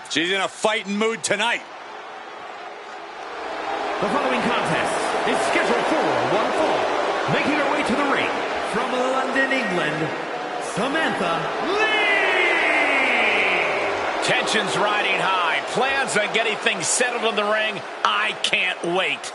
She's in a fighting mood tonight. The following contest is scheduled for one fall. Making her way to the ring from London, England, Samantha Lee! Tensions riding high. Plans on getting things settled in the ring. I can't wait.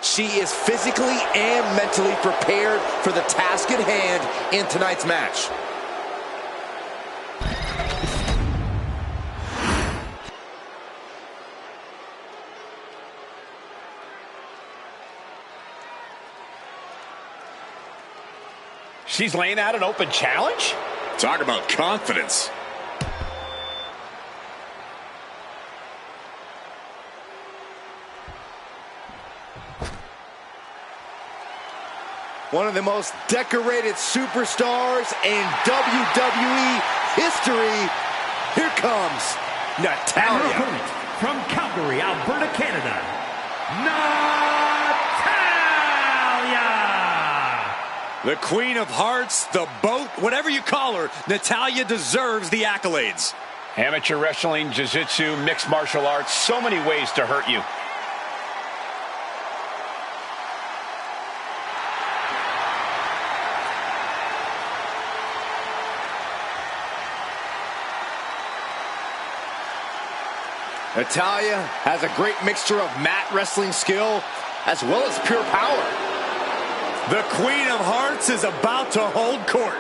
She is physically and mentally prepared for the task at hand in tonight's match. She's laying out an open challenge? Talk about confidence. One of the most decorated superstars in WWE history. Here comes Natalya. And her opponent from Calgary, Alberta, Canada, Natalya! The Queen of Hearts, the boat, whatever you call her, Natalya deserves the accolades. Amateur wrestling, jiu-jitsu, mixed martial arts, so many ways to hurt you. Natalya has a great mixture of mat wrestling skill as well as pure power. The Queen of Hearts is about to hold court.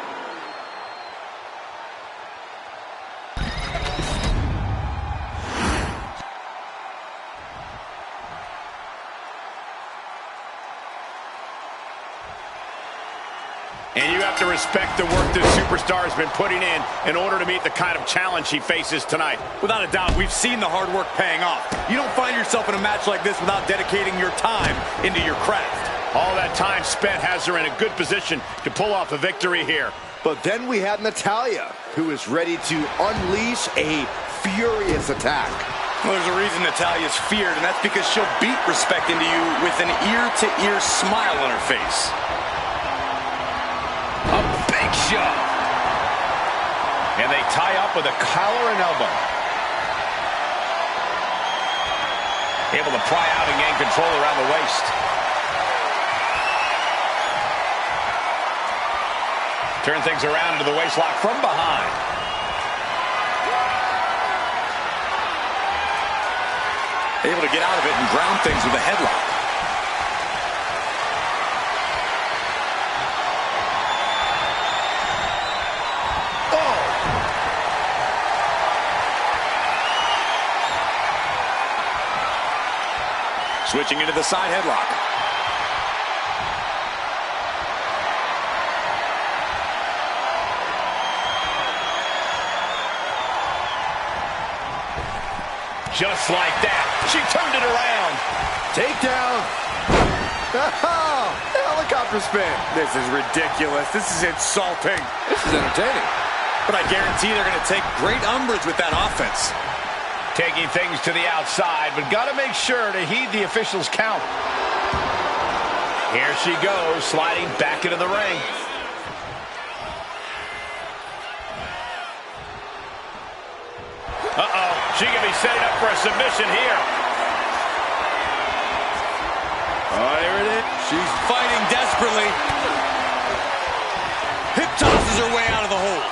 And you have to respect the work this superstar has been putting in order to meet the kind of challenge she faces tonight. Without a doubt, we've seen the hard work paying off. You don't find yourself in a match like this without dedicating your time into your craft. All that time spent has her in a good position to pull off a victory here. But then we have Natalya, who is ready to unleash a furious attack. Well, there's a reason Natalya's feared, and that's because she'll beat respect into you with an ear-to-ear smile on her face. A big shove. And they tie up with a collar and elbow. Able to pry out and gain control around the waist. Turn things around into the waistlock from behind. Able to get out of it and ground things with a headlock. Switching into the side headlock. Just like that, she turned it around. Takedown. Helicopter spin. This is ridiculous. This is insulting. This is entertaining. But I guarantee they're going to take great umbrage with that offense. Taking things to the outside, but got to make sure to heed the officials' count. Here she goes, sliding back into the ring. Uh-oh, she could be setting up for a submission here. Oh, there it is. She's fighting desperately. Hip tosses her way out of the hole.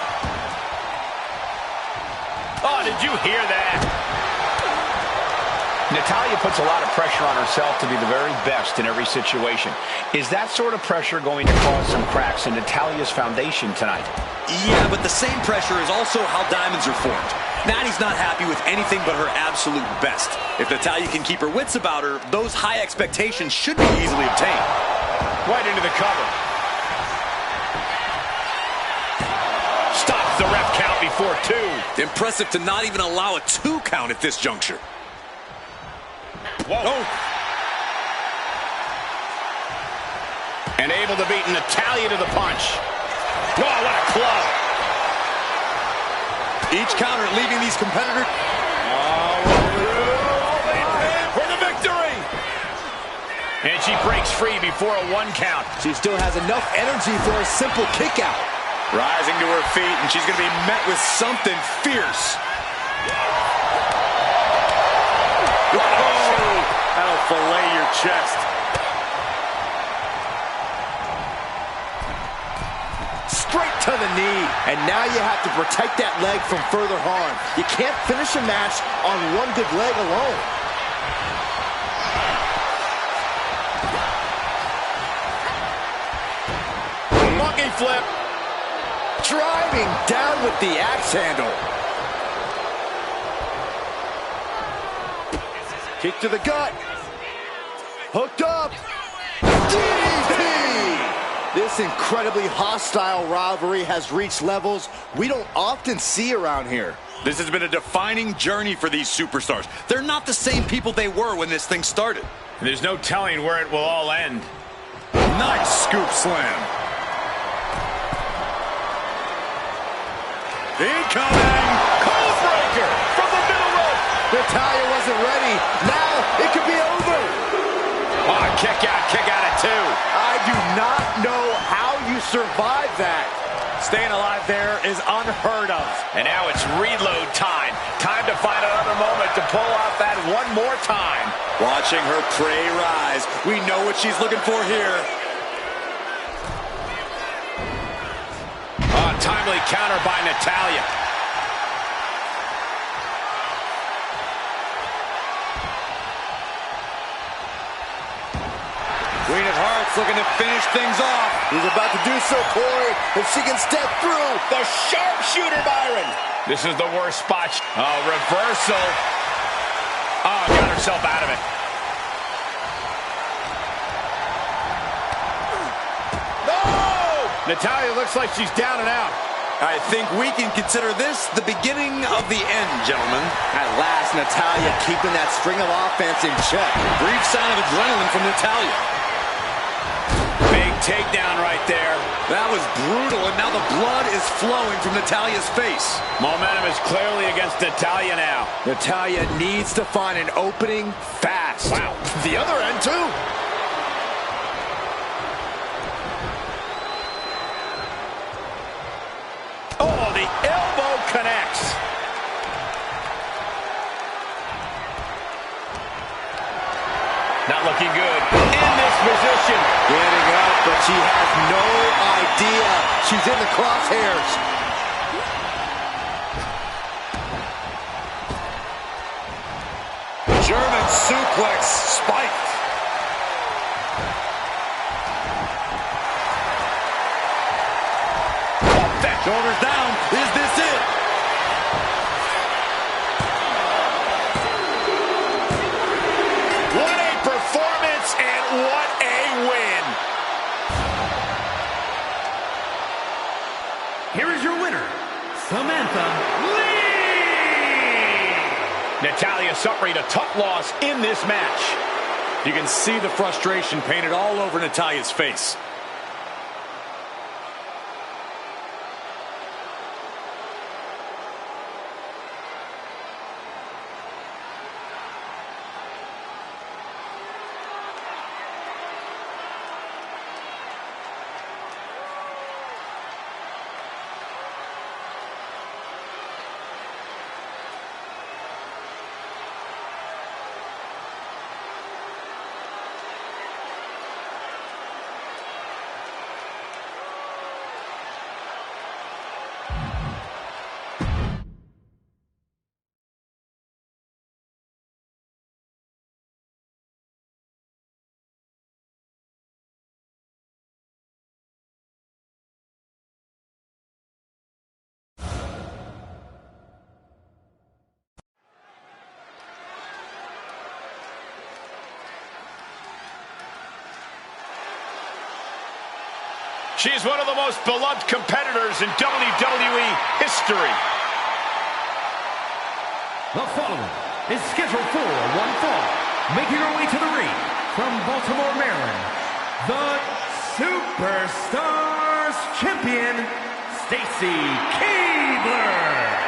Oh, did you hear that? Natalya puts a lot of pressure on herself to be the very best in every situation. Is that sort of pressure going to cause some cracks in Natalya's foundation tonight? Yeah, but the same pressure is also how diamonds are formed. Natty's not happy with anything but her absolute best. If Natalya can keep her wits about her, those high expectations should be easily obtained. Right into the cover. Stops the ref count before 2. Impressive to not even allow a 2 count at this juncture. Whoa. Oh. And able to beat Natalya to the punch. Oh, what a club. Each counter leaving these competitors. For the victory. And she breaks free before a 1 count. She still has enough energy for a simple kick out. Rising to her feet, and she's going to be met with something fierce. Oh, that'll fillet your chest. Straight to the knee. And now you have to protect that leg from further harm. You can't finish a match on one good leg alone. Monkey flip. Driving down with the axe handle. Kick to the gut. Hooked up. DDT! This incredibly hostile rivalry has reached levels we don't often see around here. This has been a defining journey for these superstars. They're not the same people they were when this thing started. There's no telling where it will all end. Nice scoop slam. Incoming! Cold breaker from the middle rope. Natalya wasn't ready. Now it could be over. Oh, kick out at 2. I do not know how you survive that. Staying alive there is unheard of. And now it's reload time. Time to find another moment to pull off that one more time. Watching her prey rise. We know what she's looking for here. Oh, timely counter by Natalya. Queen of Hearts looking to finish things off. He's about to do so, Corey. If she can step through. The sharpshooter, Byron. This is the worst spot. Oh, reversal. Oh, got herself out of it. No! Natalya looks like she's down and out. I think we can consider this the beginning of the end, gentlemen. At last, Natalya keeping that string of offense in check. Brief sign of adrenaline from Natalya. Big takedown right there. That was brutal, and now the blood is flowing from Natalya's face. Momentum is clearly against Natalya now. Natalya needs to find an opening fast. Wow. The other end, too. Oh, the elbow connects. Not looking good. In this position. Getting up, but she has no idea she's in the crosshairs. German suplex spiked. Shoulders down. Is this it? What a performance and what a win. Here is your winner, Samantha Lee. Natalya suffering a tough loss in this match. You can see the frustration painted all over Natalya's face. She's one of the most beloved competitors in WWE history. The following is scheduled for one fall, making her way to the ring from Baltimore, Maryland, the Superstars Champion, Stacy Keibler.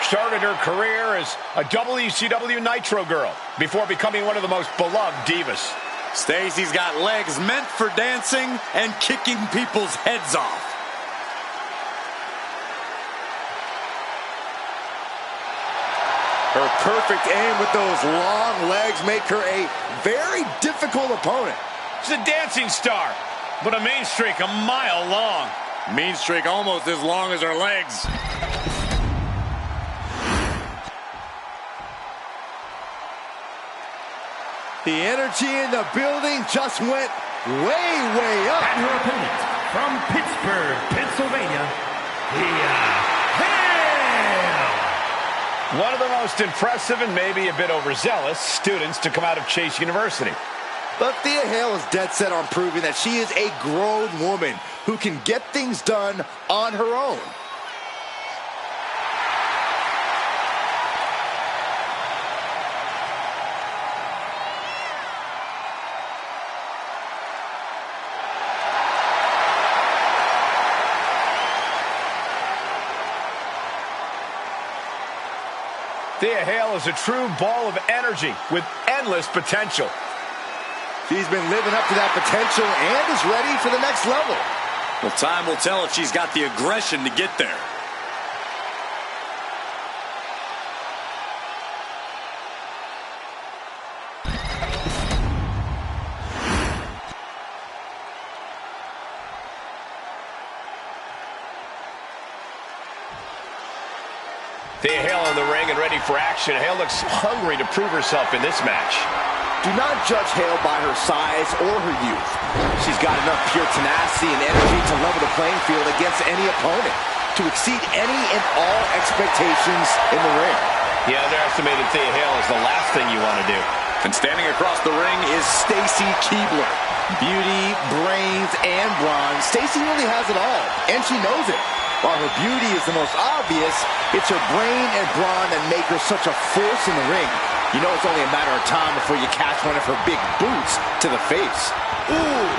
Started her career as a WCW Nitro girl before becoming one of the most beloved divas. Stacy's got legs meant for dancing and kicking people's heads off. Her perfect aim with those long legs make her a very difficult opponent. She's a dancing star, but a mean streak a mile long. Mean streak almost as long as her legs. The energy in the building just went way, way up. And her opponent from Pittsburgh, Pennsylvania, One of the most impressive and maybe a bit overzealous students to come out of Chase University. But Thea Hale is dead set on proving that she is a grown woman who can get things done on her own. Thea Hale is a true ball of energy with endless potential. She's been living up to that potential and is ready for the next level. Well, time will tell if she's got the aggression to get there. Thea Hale in the ring and ready for action. Hale looks hungry to prove herself in this match. Do not judge Hale by her size or her youth. She's got enough pure tenacity and energy to level the playing field against any opponent, to exceed any and all expectations in the ring. The underestimated Thea Hale is the last thing you want to do. And standing across the ring is Stacy Keibler. Beauty, brains, and brawn. Stacy really has it all, and she knows it. While her beauty is the most obvious, it's her brain and brawn that make her such a force in the ring. You know it's only a matter of time before you catch one of her big boots to the face. Ooh!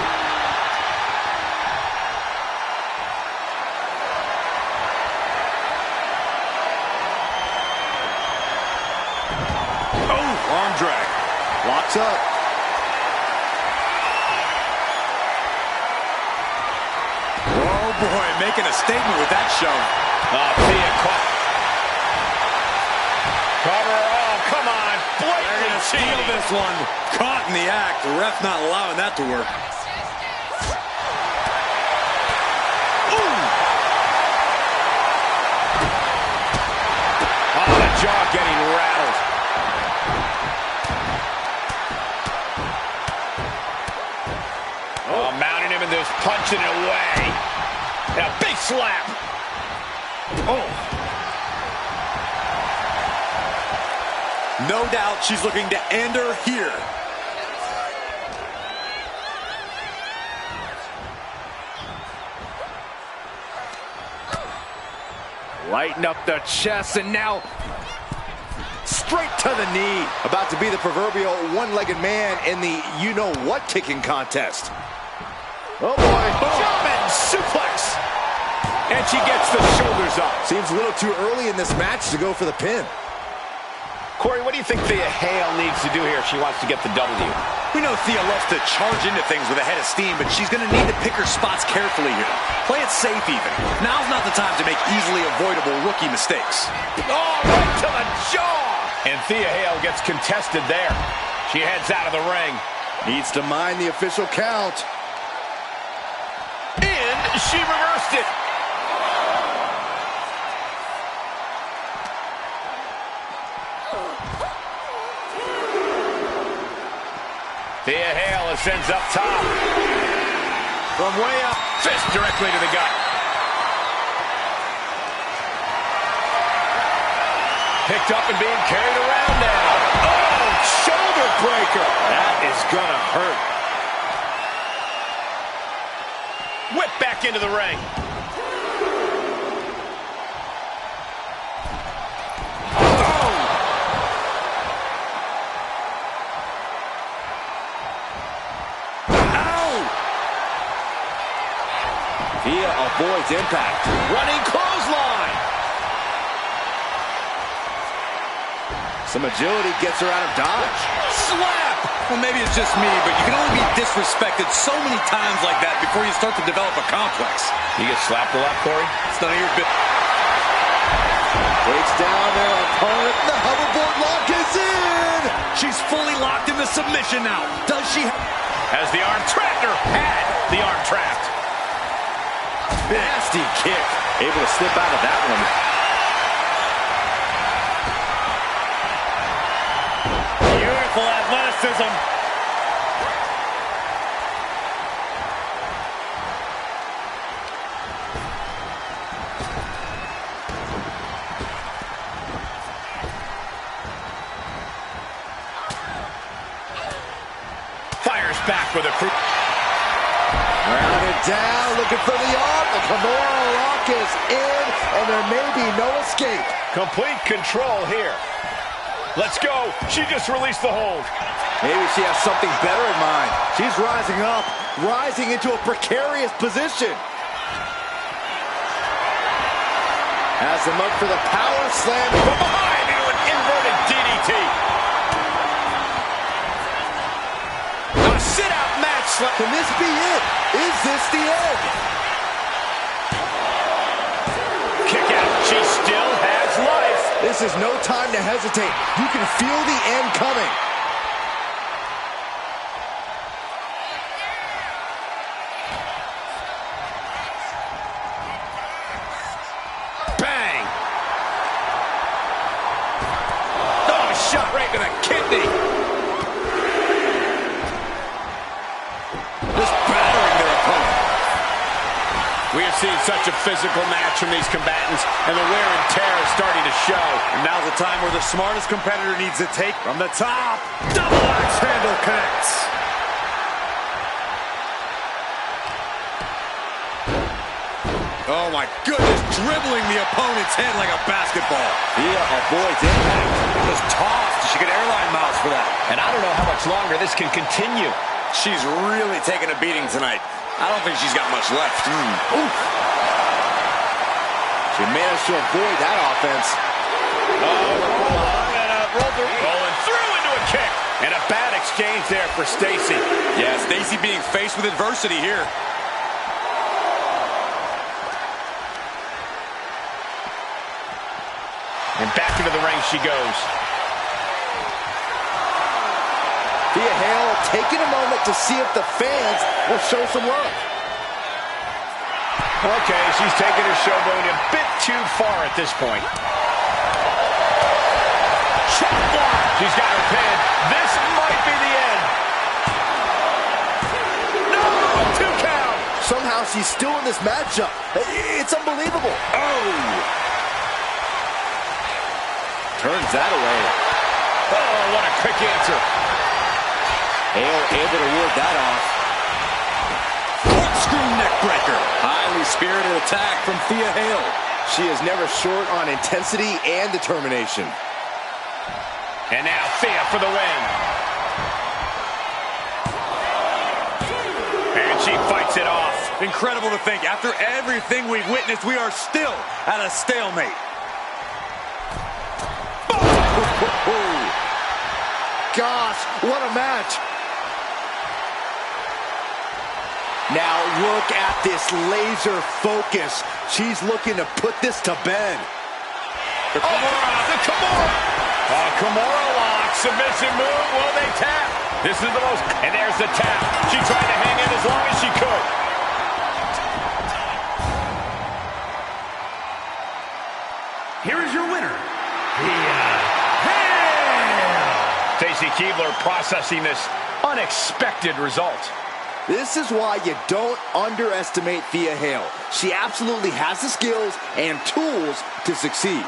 Oh, arm drag. Locks up. Oh boy, making a statement with that shove. Thea caught. Cover her. Oh, come on. They're going to steal this one. Caught in the act. The ref not allowing that to work. Ooh. Oh, the jaw getting rattled. Oh, mounting him and just punching it away. And a big slap. Oh. No doubt she's looking to end her here. Lighten up the chest, and now straight to the knee. About to be the proverbial one-legged man in the you-know-what kicking contest. Oh, boy. German suplex. And she gets the shoulders up. Seems a little too early in this match to go for the pin. Corey, what do you think Thea Hale needs to do here if she wants to get the W? We know Thea loves to charge into things with a head of steam, but she's going to need to pick her spots carefully here. Play it safe even. Now's not the time to make easily avoidable rookie mistakes. Oh, right to the jaw! And Thea Hale gets contested there. She heads out of the ring. Needs to mind the official count. And she reversed it. Thea Hale ascends up top. From way up, fist directly to the gut. Picked up and being carried around now. Oh, shoulder breaker. That is gonna hurt. Whip back into the ring. avoids impact. Running clothesline. Some agility gets her out of dodge. Slap! Well, maybe it's just me, but you can only be disrespected so many times like that before you start to develop a complex. You get slapped a lot, Corey? It's none of your business. Takes down their opponent. The hoverboard lock is in. She's fully locked into submission now. Does she? Has the arm trapped her. Had the arm trapped. Nasty kick. Able to slip out of that one. Beautiful athleticism. Fires back with a crew. Rounded down, looking for the arm. The Kimura lock is in, and there may be no escape. Complete control here. Let's go. She just released the hold. Maybe she has something better in mind. She's rising up, rising into a precarious position. Has them up for the power slam from behind Into an inverted DDT. a sit-out match. Can this be it? Is this the end? Kick out. She still has life. This is no time to hesitate. You can feel the end coming. Bang. Oh, shot right to the kidney. Just battering their opponent. We have seen such a physical match from these combatants, and the wear and tear is starting to show. And now's the time where the smartest competitor needs to take from the top. Double axe handle connects. Oh my goodness, dribbling the opponent's head like a basketball. Thea avoids impact. Just tossed. She could airline miles for that. And I don't know how much longer this can continue. She's really taking a beating tonight. I don't think she's got much left. Oof. She managed to avoid that offense. Rolling through into a kick. And a bad exchange there for Stacy. Yeah, Stacy being faced with adversity here. And back into the ring she goes. Thea Hale taking a moment to see if the fans will show some love. Okay, she's taking her showboating a bit too far at this point. Chop block. She's got her pin. This might be the end. No! 2 count. Somehow she's still in this matchup. It's unbelievable. Oh! Turns that away. Oh, what a quick answer. Hale able to ward that off. Corkscrew neck breaker. Highly spirited attack from Thea Hale. She is never short on intensity and determination. And now Thea for the win. And she fights it off. Incredible to think, after everything we've witnessed, we are still at a stalemate. Gosh, what a match. Now look at this laser focus. She's looking to put this to bed. The Kimura. Oh, Kimura lock. Submission move. Will they tap? This is the most. And there's the tap. She tried to hang in as long as she could. Here is your winner, Stacy Keibler processing this unexpected result. This is why you don't underestimate Thea Hale. She absolutely has the skills and tools to succeed.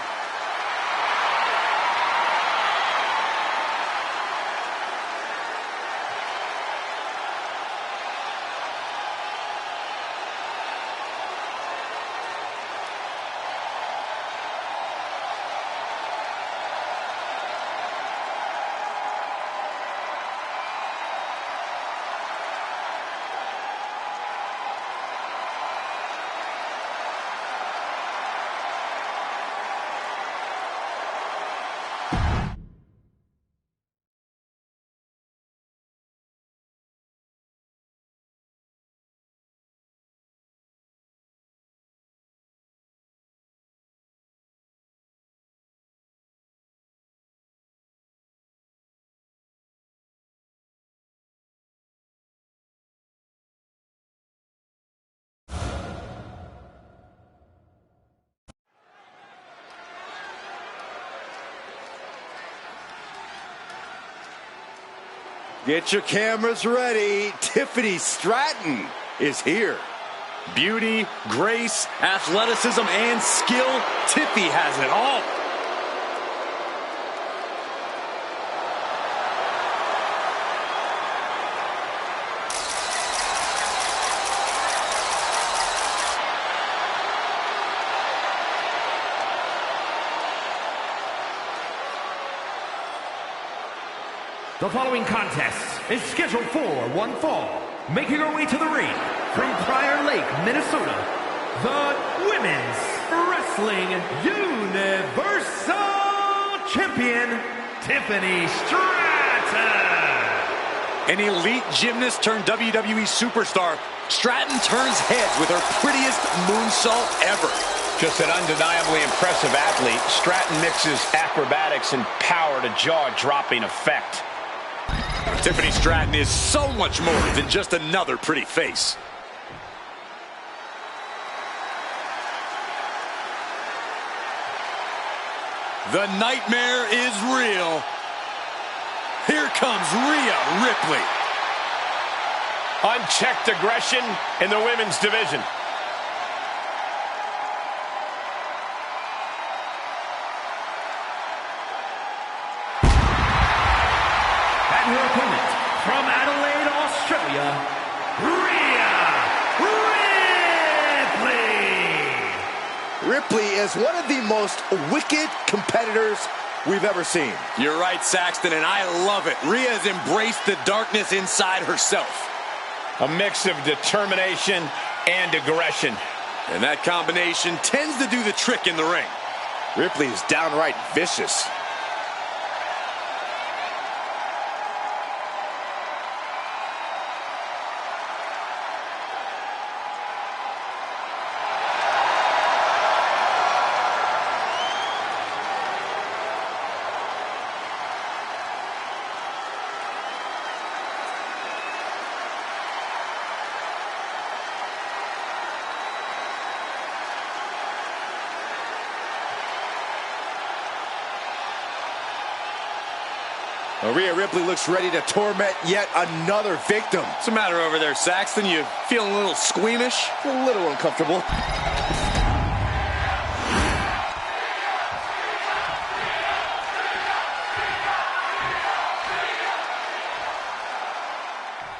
Get your cameras ready. Tiffany Stratton is here. Beauty, grace, athleticism, and skill. Tiffy has it all. The following contest is scheduled for one fall. Making her way to the ring from Prior Lake, Minnesota, the Women's Wrestling Universal Champion, Tiffany Stratton. An elite gymnast turned WWE superstar, Stratton turns heads with her prettiest moonsault ever. Just an undeniably impressive athlete, Stratton mixes acrobatics and power to jaw-dropping effect. Tiffany Stratton is so much more than just another pretty face. The nightmare is real. Here comes Rhea Ripley. Unchecked aggression in the women's division. Her opponent from Adelaide, Australia, Rhea Ripley. Ripley is one of the most wicked competitors we've ever seen. You're right, Saxton, and I love it. Rhea has embraced the darkness inside herself. A mix of determination and aggression. And that combination tends to do the trick in the ring. Ripley is downright vicious. Rhea Ripley looks ready to torment yet another victim. What's the matter over there, Saxton? You feeling a little squeamish? A little uncomfortable.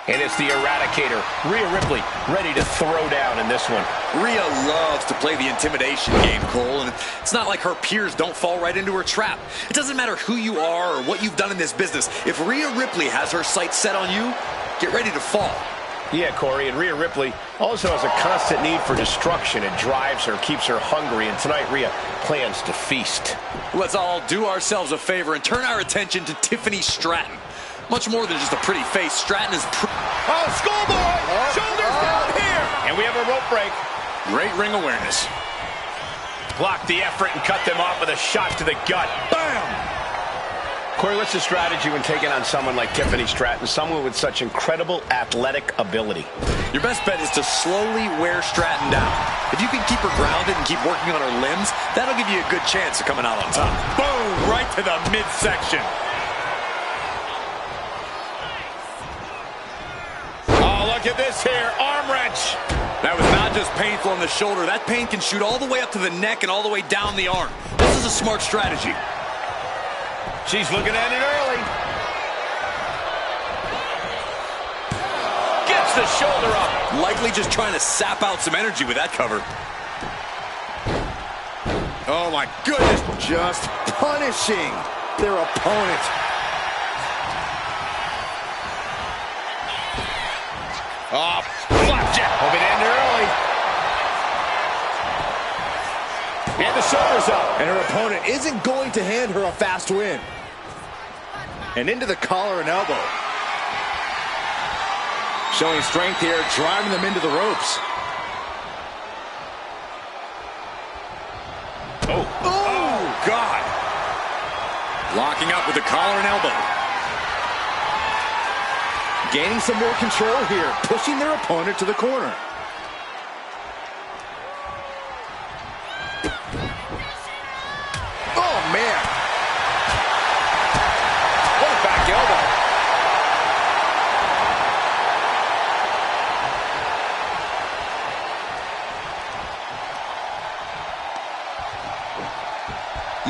And it's the Eradicator, Rhea Ripley, ready to throw down in this one. Rhea loves to play the intimidation game, Cole, and it's not like her peers don't fall right into her trap. It doesn't matter who you are or what you've done in this business. If Rhea Ripley has her sights set on you, get ready to fall. Yeah, Corey, and Rhea Ripley also has a constant need for destruction. It drives her, keeps her hungry, and tonight Rhea plans to feast. Let's all do ourselves a favor and turn our attention to Tiffany Stratton. Much more than just a pretty face, Stratton is oh, schoolboy! Shoulders down here! And we have a rope break. Great ring awareness. Blocked the effort and cut them off with a shot to the gut. Bam! Corey, what's the strategy when taking on someone like Tiffany Stratton, someone with such incredible athletic ability? Your best bet is to slowly wear Stratton down. If you can keep her grounded and keep working on her limbs, that'll give you a good chance of coming out on top. Boom! Right to the midsection. Look at this here, arm wrench. That was not just painful on the shoulder. That pain can shoot all the way up to the neck and all the way down the arm. This is a smart strategy. She's looking at it early. Gets the shoulder up. Likely just trying to sap out some energy with that cover. Oh my goodness. Just punishing their opponent. Oh, flapjack. Hope it ended early. And the shoulders up. And her opponent isn't going to hand her a fast win. And into the collar and elbow. Showing strength here, driving them into the ropes. Oh, God. Locking up with the collar and elbow. Gaining some more control here, pushing their opponent to the corner. Oh, man. What a back elbow.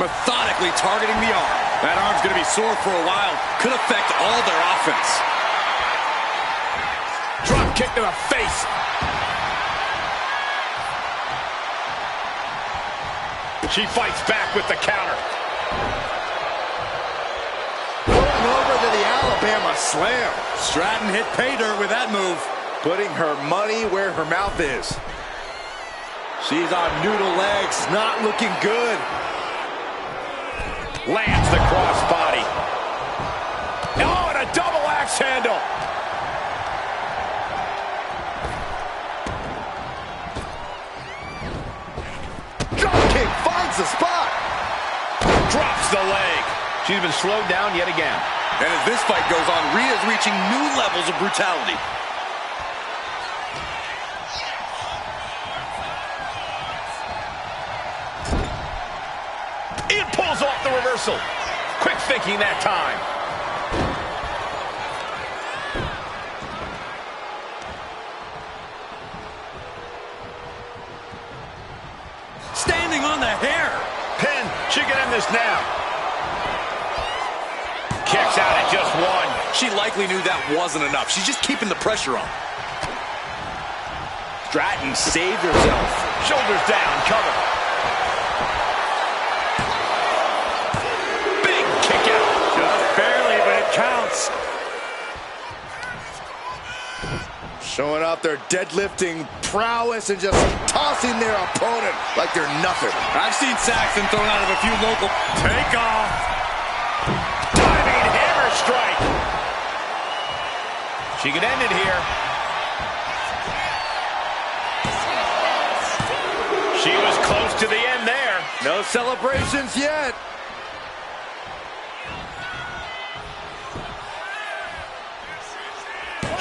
methodically targeting the arm. That arm's going to be sore for a while. Could affect all their offense. Drop kick to the face. She fights back with the counter. Going over to the Alabama slam. Stratton hit pay dirt with that move. Putting her money where her mouth is. She's on noodle legs, not looking good. Lands the crossbody. Oh, and a double axe handle. Dropkick finds the spot. Drops the leg. She's been slowed down yet again. And as this fight goes on, Rhea's reaching new levels of brutality. It pulls off the reversal. Quick thinking that time. Standing on the hair. Pin. She can end this now. Kicks out at just one. She likely knew that wasn't enough. She's just keeping the pressure on. Stratton saved herself. Shoulders down, cover. Big kick out. Just barely, but it counts. Showing off their deadlifting prowess and just tossing their opponent like they're nothing. I've seen Saxton thrown out of a few local takeoff. Diving hammer strike. She could end it here. She was close to the end there. No celebrations yet.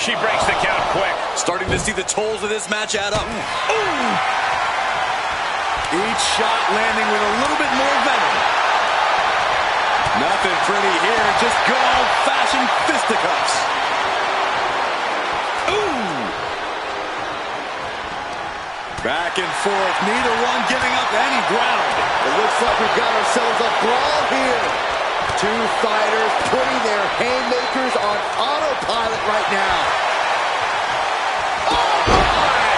She breaks the count quick. Starting to see the tolls of this match add up. Ooh! Each shot landing with a little bit more venom. Nothing pretty here, just good old-fashioned fisticuffs. Ooh! Back and forth, neither one giving up any ground. It looks like we've got ourselves a brawl here. Two fighters putting their haymakers on autopilot right now. Oh my!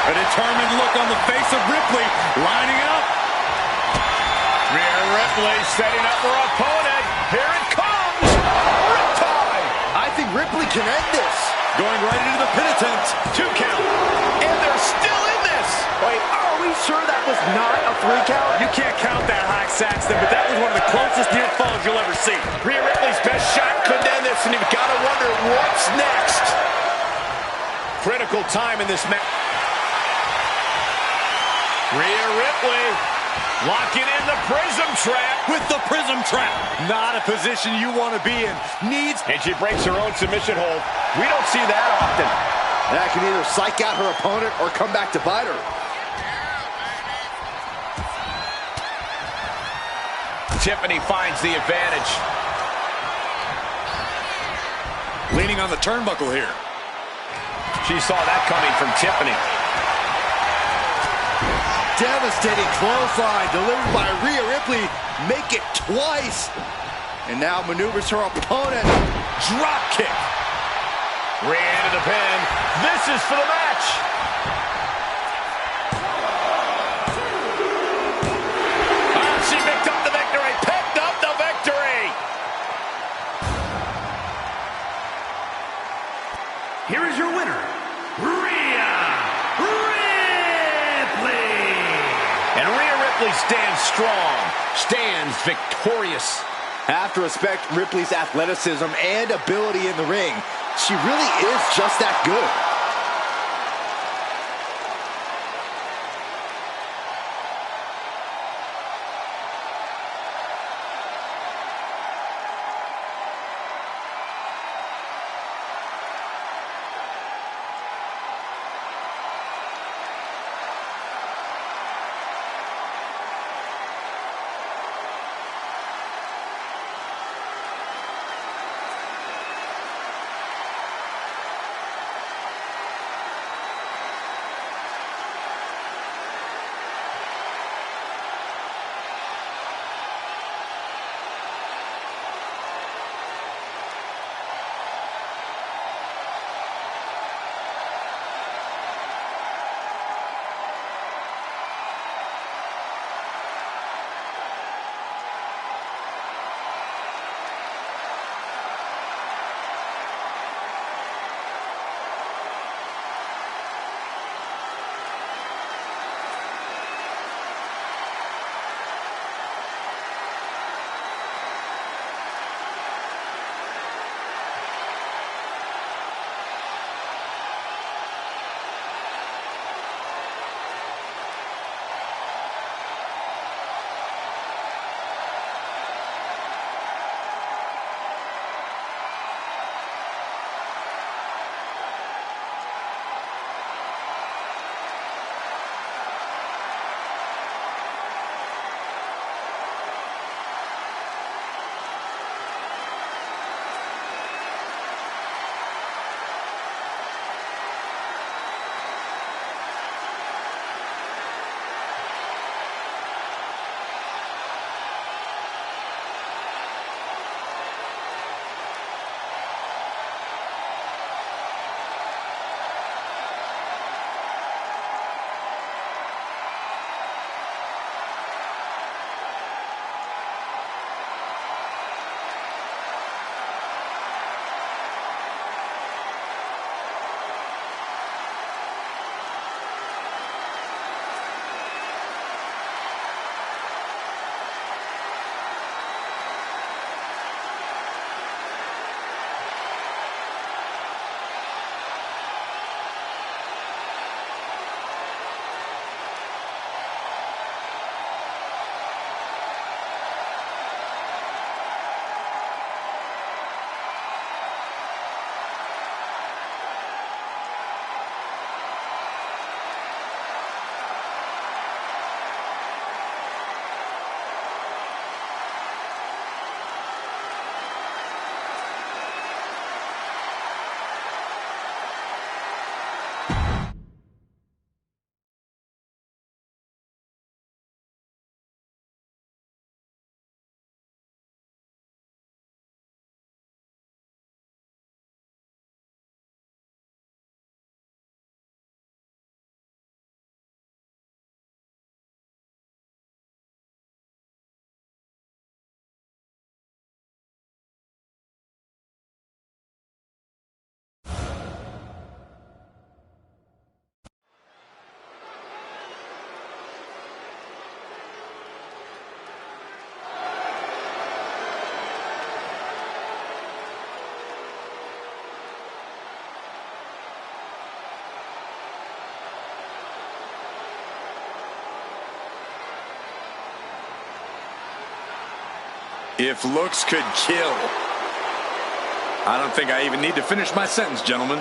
A determined look on the face of Ripley, lining up. Rhea Ripley setting up her opponent. Here it comes. Riptide. I think Ripley can end this. Going right into the pin attempt. 2 count. And they're still in this. Wait, are we sure that was not a 3 count? You can't count that high, Saxton, but that was one of the closest near falls you'll ever see. Rhea Ripley's best shot couldn't end this, and you've got to wonder what's next. Critical time in this match. Rhea Ripley locking in the prism trap. With the prism trap. Not a position you want to be in. Needs. And she breaks her own submission hold. We don't see that often. That can either psych out her opponent or come back to bite her. Tiffany finds the advantage. Leaning on the turnbuckle here. She saw that coming from Tiffany. Devastating clothesline delivered by Rhea Ripley. Make it twice. And now maneuvers her opponent. Drop kick. Rhea into the pin. This is for the match. She picked up the victory. Picked up the victory. Here is your winner, Rhea Ripley. And Rhea Ripley stands strong, stands victorious. I have to respect Ripley's athleticism and ability in the ring. She really is just that good. If looks could kill. I don't think I even need to finish my sentence, gentlemen.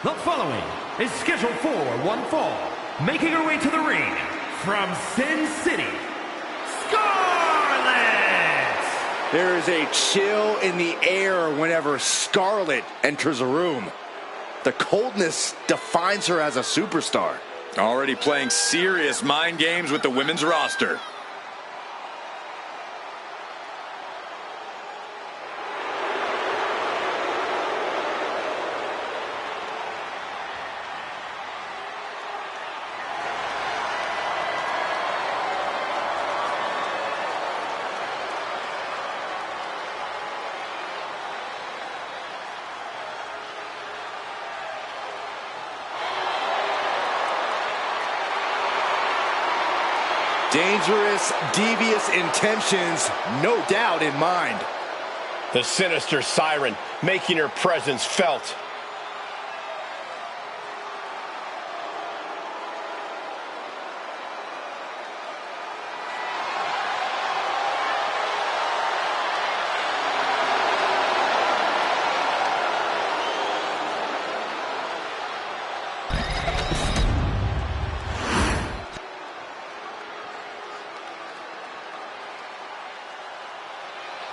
The following is scheduled for one fall. Making her way to the ring from Sin City, Scarlett! There is a chill in the air whenever Scarlett enters a room. The coldness defines her as a superstar. Already playing serious mind games with the women's roster. Dangerous, devious intentions, no doubt in mind. The sinister siren making her presence felt.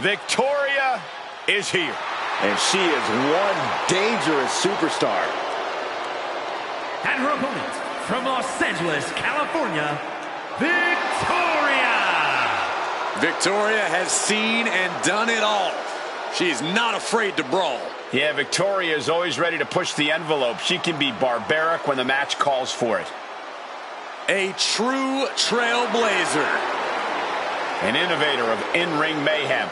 Victoria is here. And she is one dangerous superstar. And her opponent from Los Angeles, California, Victoria! Victoria has seen and done it all. She's not afraid to brawl. Yeah, Victoria is always ready to push the envelope. She can be barbaric when the match calls for it. A true trailblazer. An innovator of in-ring mayhem.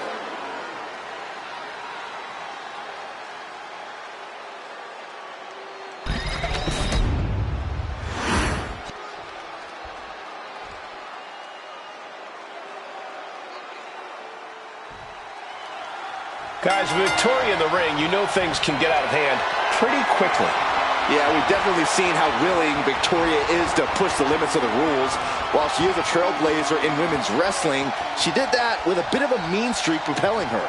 Guys, with Victoria in the ring, you know things can get out of hand pretty quickly. Yeah, we've definitely seen how willing Victoria is to push the limits of the rules. While she is a trailblazer in women's wrestling, she did that with a bit of a mean streak propelling her.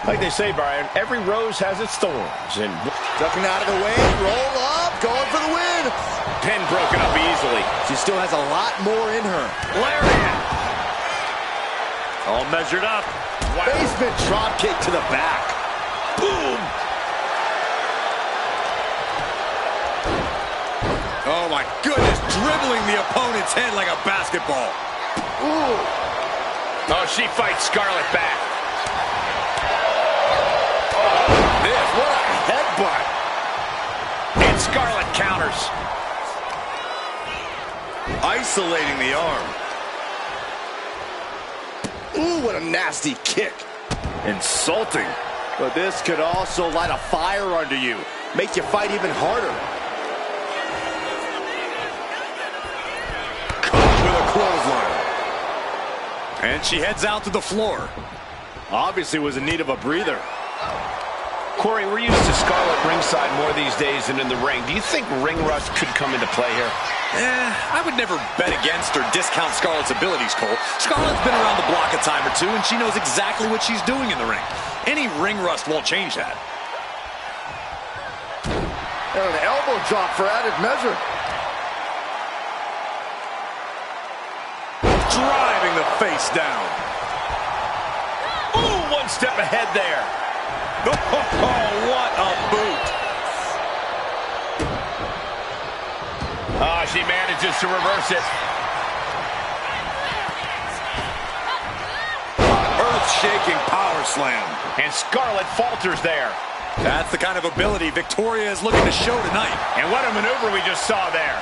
Like they say, Brian, every rose has its thorns. And ducking out of the way, roll up, going for the win. Pin broken up easily. She still has a lot more in her. Lariat. All measured up. Wow. Basement drop kick to the back. Boom. Oh my goodness, dribbling the opponent's head like a basketball. Ooh. Oh, she fights Scarlett back. This, what a headbutt. And Scarlett counters. Isolating the arm. Ooh, what a nasty kick. Insulting. But this could also light a fire under you. Make you fight even harder. Caught with a clothesline. And she heads out to the floor. Obviously was in need of a breather. Corey, we're used to Scarlett ringside more these days than in the ring. Do you think ring rust could come into play here? I would never bet against or discount Scarlett's abilities, Cole. Scarlett's been around the block a time or two, and she knows exactly what she's doing in the ring. Any ring rust won't change that. And an elbow drop for added measure. Driving the face down. Ooh, one step ahead there. Oh, what a boot. Oh, she manages to reverse it. Earth-shaking power slam. And Scarlett falters there. That's the kind of ability Victoria is looking to show tonight. And what a maneuver we just saw there.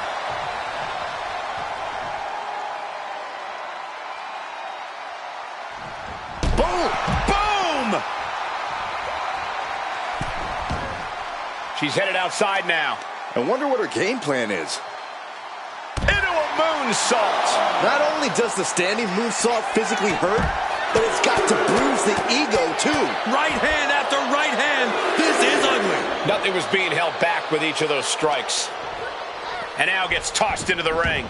Boom! Boom! She's headed outside now. I wonder what her game plan is. Into a moonsault. Not only does the standing moonsault physically hurt, but it's got to bruise the ego too. Right hand after right hand. This is ugly. Nothing was being held back with each of those strikes. And now gets tossed into the ring.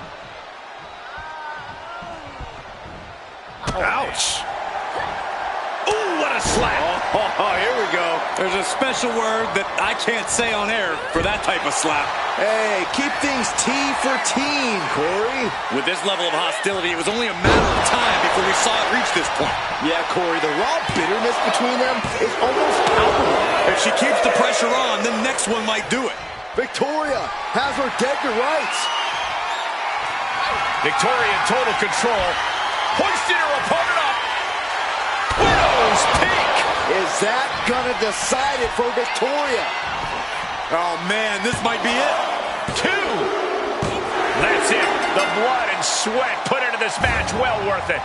Ouch. Ooh, what a slap. Oh, here we go. There's a special word that I can't say on air for that type of slap. Hey, keep things T for team, Corey. With this level of hostility, it was only a matter of time before we saw it reach this point. Yeah, Corey, the raw bitterness between them is almost palpable. If she keeps the pressure on, the next one might do it. Victoria has her dead to rights. Victoria in total control. Hoisted her opponent up. Widow's peak. Is that gonna decide it for Victoria? Oh, man, this might be it. 2. That's it. The blood and sweat put into this match. Well worth it.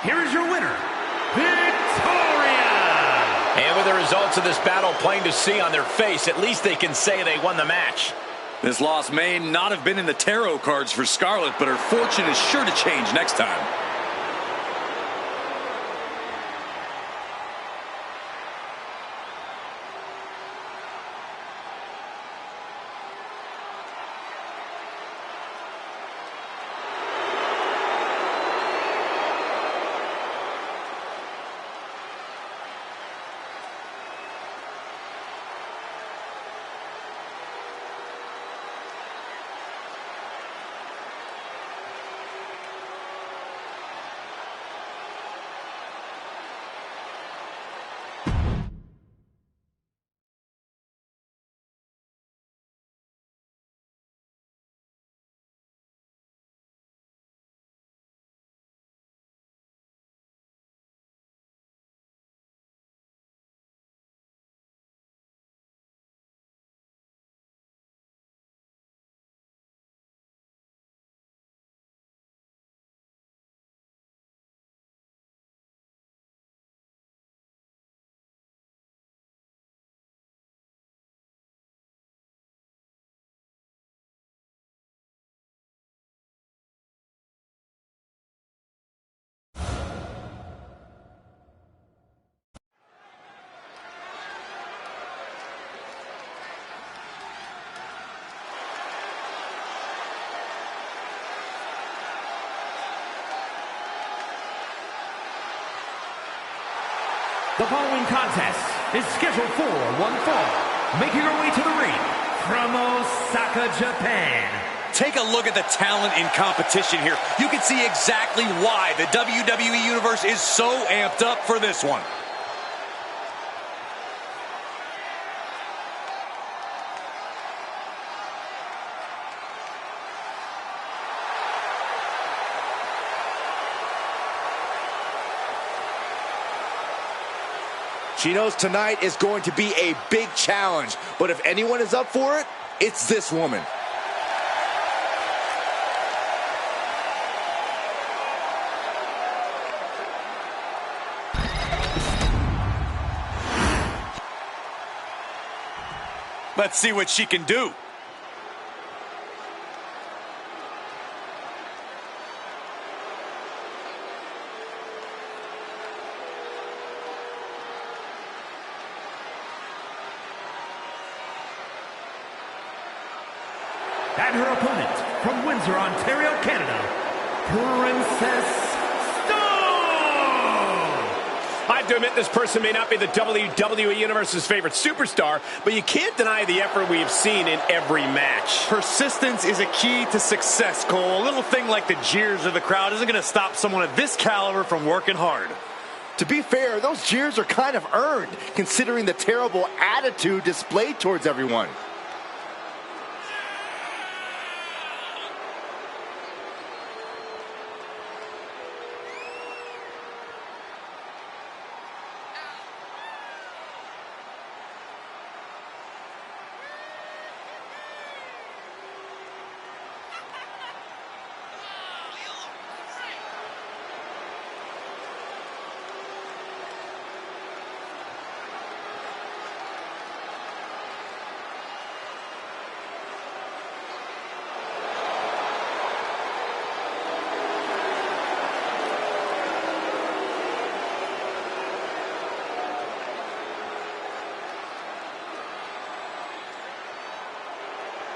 Here is your winner, Victoria! And with the results of this battle plain to see on their face, at least they can say they won the match. This loss may not have been in the tarot cards for Scarlett, but her fortune is sure to change next time. The following contest is scheduled for one fall. Making her way to the ring from Osaka, Japan. Take a look at the talent in competition here. You can see exactly why the WWE Universe is so amped up for this one. She knows tonight is going to be a big challenge, but if anyone is up for it, it's this woman. Let's see what she can do. And her opponent from Windsor, Ontario, Canada, Princess Stone! I have to admit, this person may not be the WWE Universe's favorite superstar, but you can't deny the effort we have seen in every match. Persistence is a key to success, Cole. A little thing like the jeers of the crowd isn't going to stop someone of this caliber from working hard. To be fair, those jeers are kind of earned, considering the terrible attitude displayed towards everyone.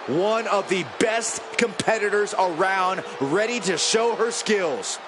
one of the best competitors around, ready to show her skills.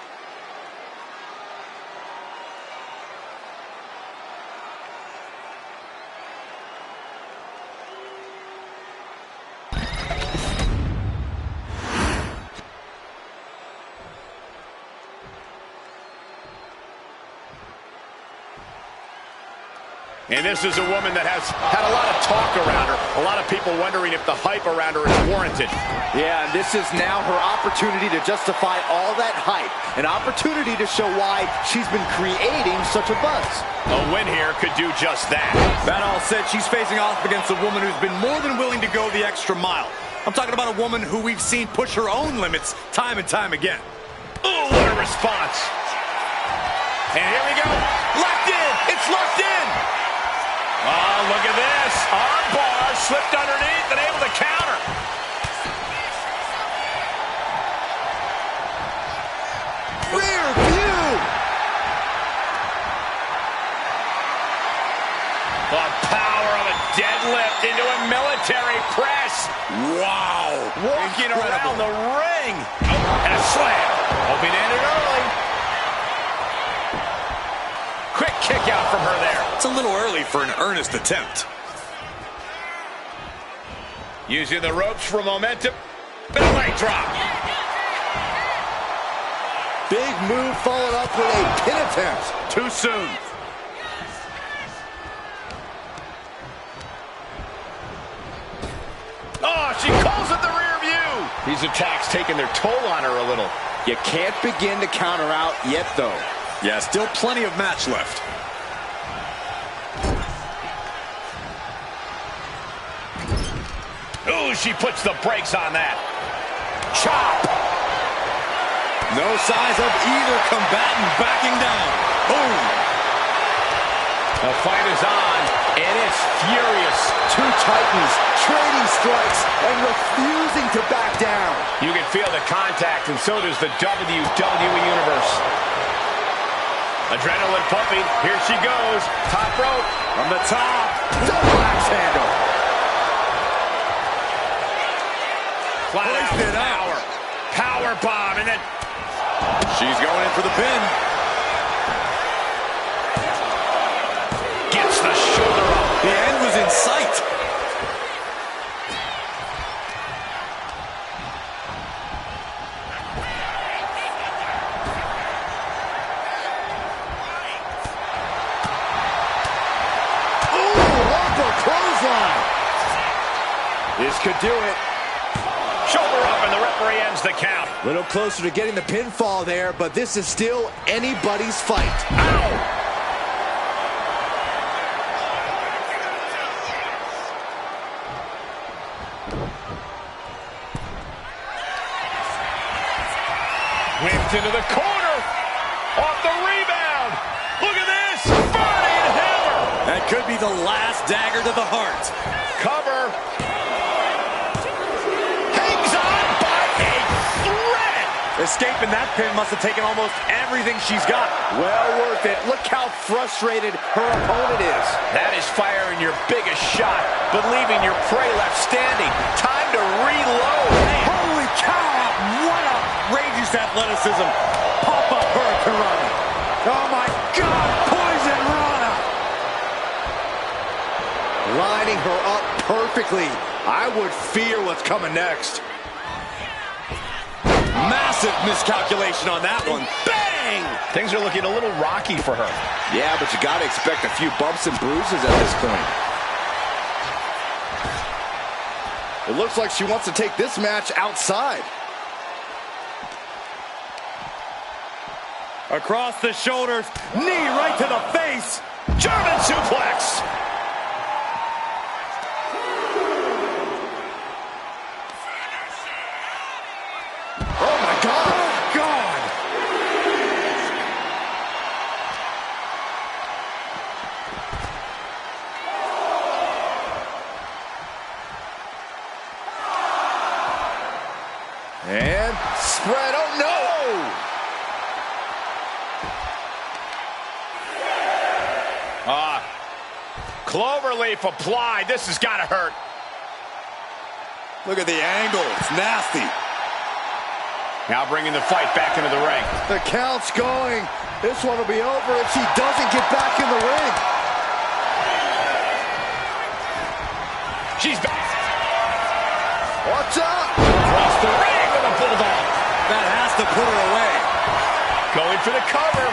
And this is a woman that has had a lot of talk around her. A lot of people wondering if the hype around her is warranted. Yeah, and this is now her opportunity to justify all that hype. An opportunity to show why she's been creating such a buzz. A win here could do just that. That all said, she's facing off against a woman who's been more than willing to go the extra mile. I'm talking about a woman who we've seen push her own limits time and time again. Oh, what a response. And here we go. Locked in. It's locked in. Oh, look at this. Arm bar slipped underneath and able to counter. Rear view. The power of a deadlift into a military press. Wow. Walking around the ring. And a slam. Hoping to end it early. Quick kick out from her there. It's a little early for an earnest attempt. Using the ropes for momentum. And a leg drop. Big move followed up with a pin attempt. Too soon. Oh, she calls it the rear view. These attacks taking their toll on her a little. You can't begin to counter out yet, though. Yeah, still plenty of match left. Ooh, she puts the brakes on that. Chop. No signs of either combatant backing down. Boom. The fight is on, and it's furious. Two titans trading strikes and refusing to back down. You can feel the contact, and so does the WWE Universe. Adrenaline pumping. Here she goes. Top rope. From the top. Double axe handle. Flat out power bomb, and then she's going in for the pin. Gets the shoulder up. The end was in sight. This could do it. Shoulder up, and the referee ends the count. A little closer to getting the pinfall there, but this is still anybody's fight. Ow! Whipped into the corner. Off the rebound. Look at this. Burning hammer. That could be the last dagger to the heart. Cover. Hangs on by a thread. Escaping that pin must have taken almost everything she's got. Well worth it. Look how frustrated her opponent is. That is firing your biggest shot, but leaving your prey left standing. Time to reload. Holy cow! What outrageous athleticism. Pop-up hurricanrana. Oh my God! Poison Rana. Lining her up perfectly. I would fear what's coming next. Massive miscalculation on that one. Bang! Things are looking a little rocky for her. Yeah, but you got to expect a few bumps and bruises at this point. It looks like she wants to take this match outside. Across the shoulders, knee right to the face. German suplex. Oh my God! Oh God! And spread. Oh no! Cloverleaf applied. This has got to hurt. Look at the angle. It's nasty. Now bringing the fight back into the ring. The count's going. This one will be over if she doesn't get back in the ring. She's back. Watch out. Across the ring with a bulldog. That has to put her away. Going for the cover.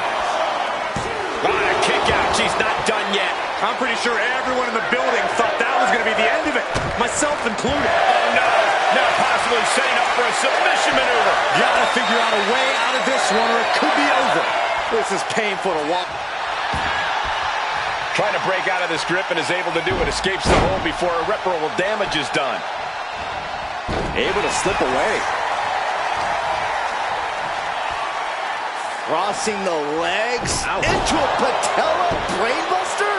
A kick out. She's not done yet. I'm pretty sure everyone in the building thought that was going to be the end of it, myself included. Oh, no. Now possibly setting up for a submission maneuver. Gotta figure out a way out of this one or it could be over. This is painful to watch. Trying to break out of this grip and is able to do it. Escapes the hold before irreparable damage is done. Able to slip away. Crossing the legs into a patella brainbuster.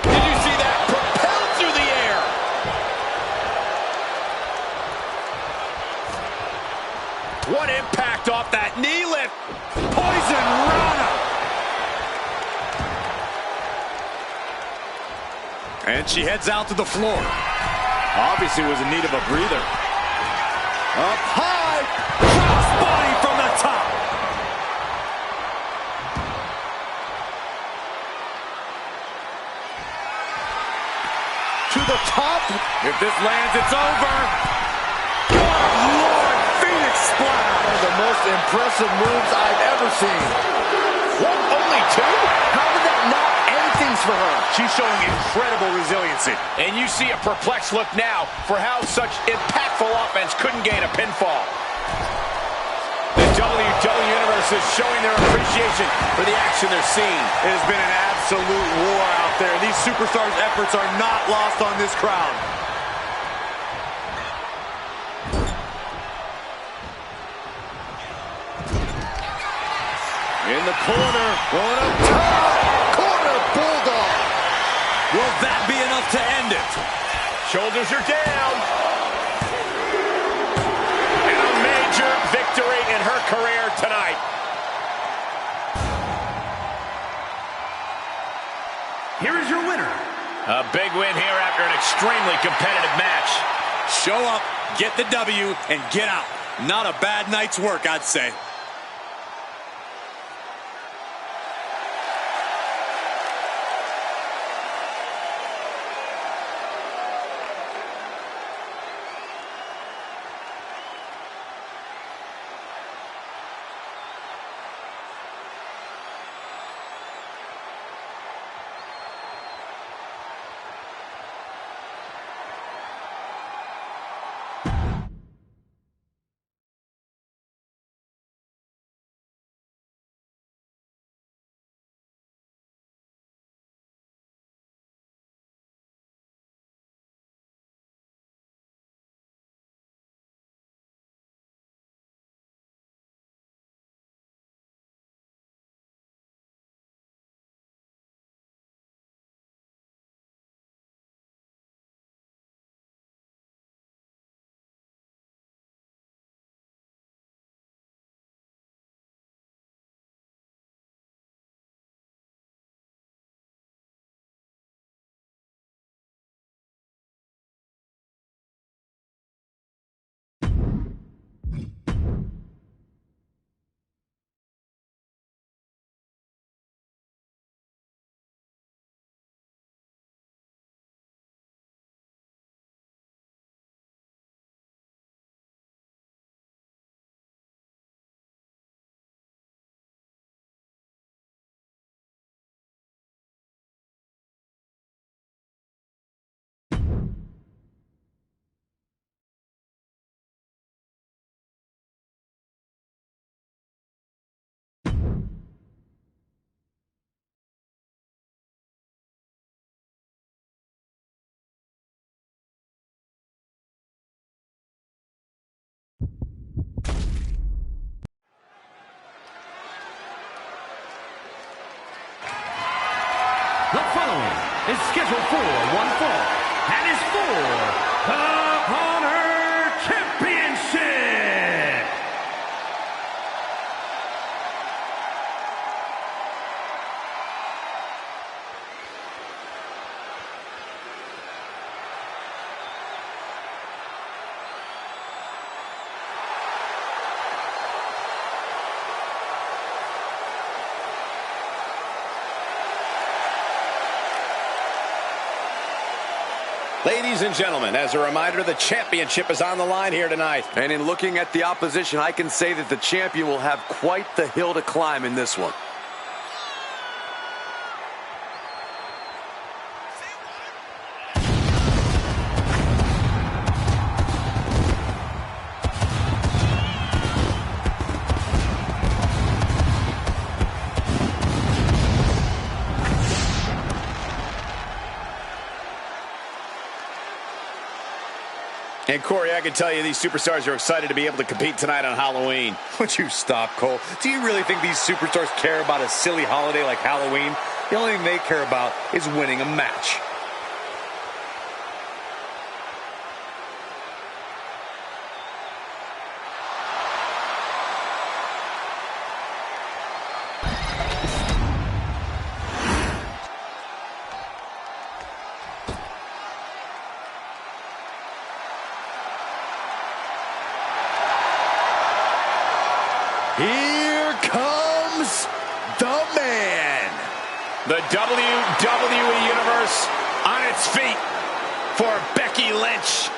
Did you see that? Propelled through the air. What impact off that knee lift. Poison Rana. And she heads out to the floor. Obviously was in need of a breather. Up high. Crossbody from the top. To the top. If this lands, it's over. Good Lord, Phoenix Splash. One of the most impressive moves I've ever seen. What? Only two? How did that not end things for her? She's showing incredible resiliency. And you see a perplexed look now for how such impactful offense couldn't gain a pinfall. The WWE Universe is showing their appreciation for the action they're seeing. It has been an absolute war out there. These superstars' efforts are not lost on this crowd. In the corner, going up top. Corner bulldog. Will that be enough to end it? Shoulders are down. And a major victory in her career tonight. Here is your winner. A big win here after an extremely competitive match. Show up, get the W, and get out. Not a bad night's work, I'd say. The following is scheduled for one fall and is for the Honor Championship. Ladies and gentlemen, as a reminder, the championship is on the line here tonight. And in looking at the opposition, I can say that the champion will have quite the hill to climb in this one. And Corey, I can tell you these superstars are excited to be able to compete tonight on Halloween. Would you stop, Cole? Do you really think these superstars care about a silly holiday like Halloween? The only thing they care about is winning a match. Here comes the man. The WWE Universe on its feet for Becky Lynch.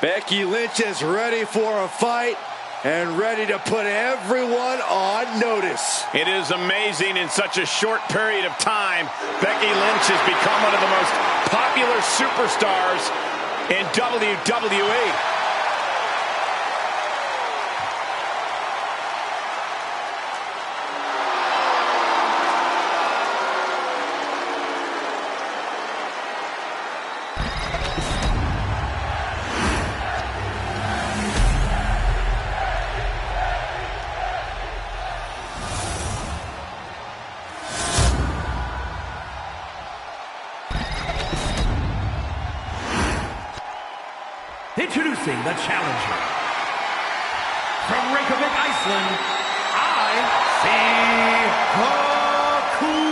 Becky Lynch is ready for a fight and ready to put everyone on notice. It is amazing in such a short period of time, Becky Lynch has become one of the most popular superstars in WWE. Introducing the challenger from Reykjavik, Iceland, the Queen.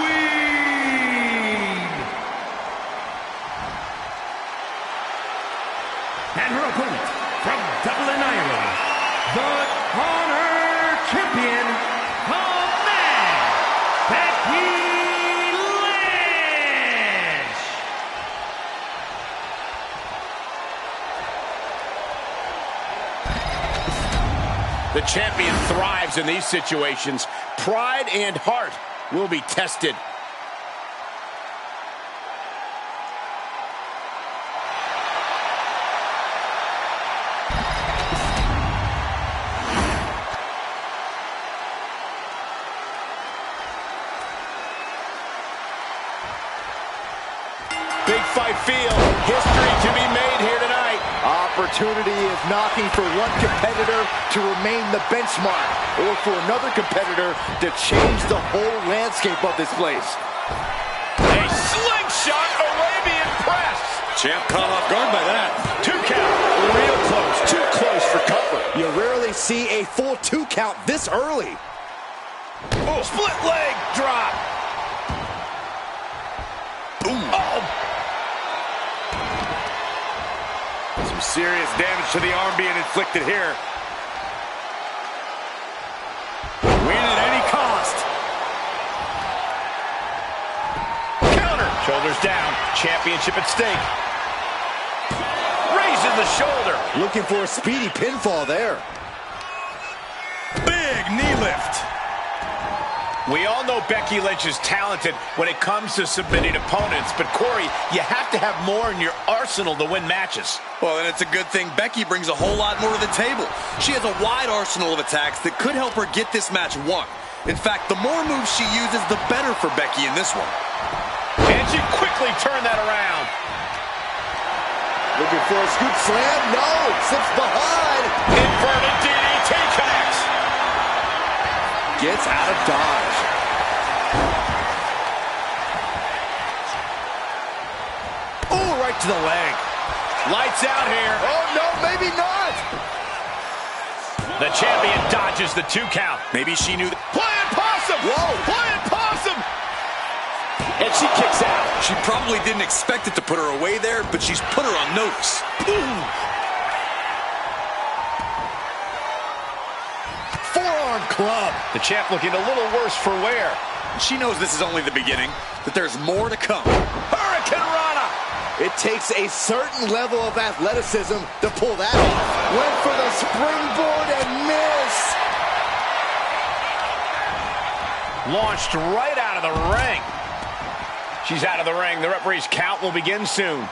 And her opponent from Dublin, Ireland, the Honor Champion, the man, Becky Lynch. The champion thrives in these situations. Pride and heart will be tested. Big fight field. History to be made here tonight. Opportunity is knocking for one competitor to remain the benchmark, or for another competitor to change the whole landscape of this place. A slingshot Arabian press. Champ caught off guard by that. 2 count. Real close. Too close for comfort. You rarely see a full 2 count this early. Oh, split leg drop. Uh-oh. Some serious damage to the arm being inflicted here. Win at any cost. Counter. Shoulders down. Championship at stake. Raising the shoulder. Looking for a speedy pinfall there. Big knee lift. We all know Becky Lynch is talented when it comes to submitting opponents, but Corey, you have to have more in your arsenal to win matches. Well, then it's a good thing Becky brings a whole lot more to the table. She has a wide arsenal of attacks that could help her get this match won. In fact, the more moves she uses, the better for Becky in this one. And she quickly turned that around. Looking for a scoop slam. No, slips behind. Inverted DDT connects. Gets out of dodge. Oh, right to the leg. Lights out here. Oh, no, maybe not. The champion dodges the 2 count. Maybe she knew that. Flying possum. Whoa. Flying possum. And she kicks out. She probably didn't expect it to put her away there, but she's put her on notice. Boom. Forearm club. The champ looking a little worse for wear. She knows this is only the beginning, that there's more to come. Hurricane Rana! It takes a certain level of athleticism to pull that off. Went for the springboard and missed. Launched right out of the ring. She's out of the ring. The referee's count will begin soon.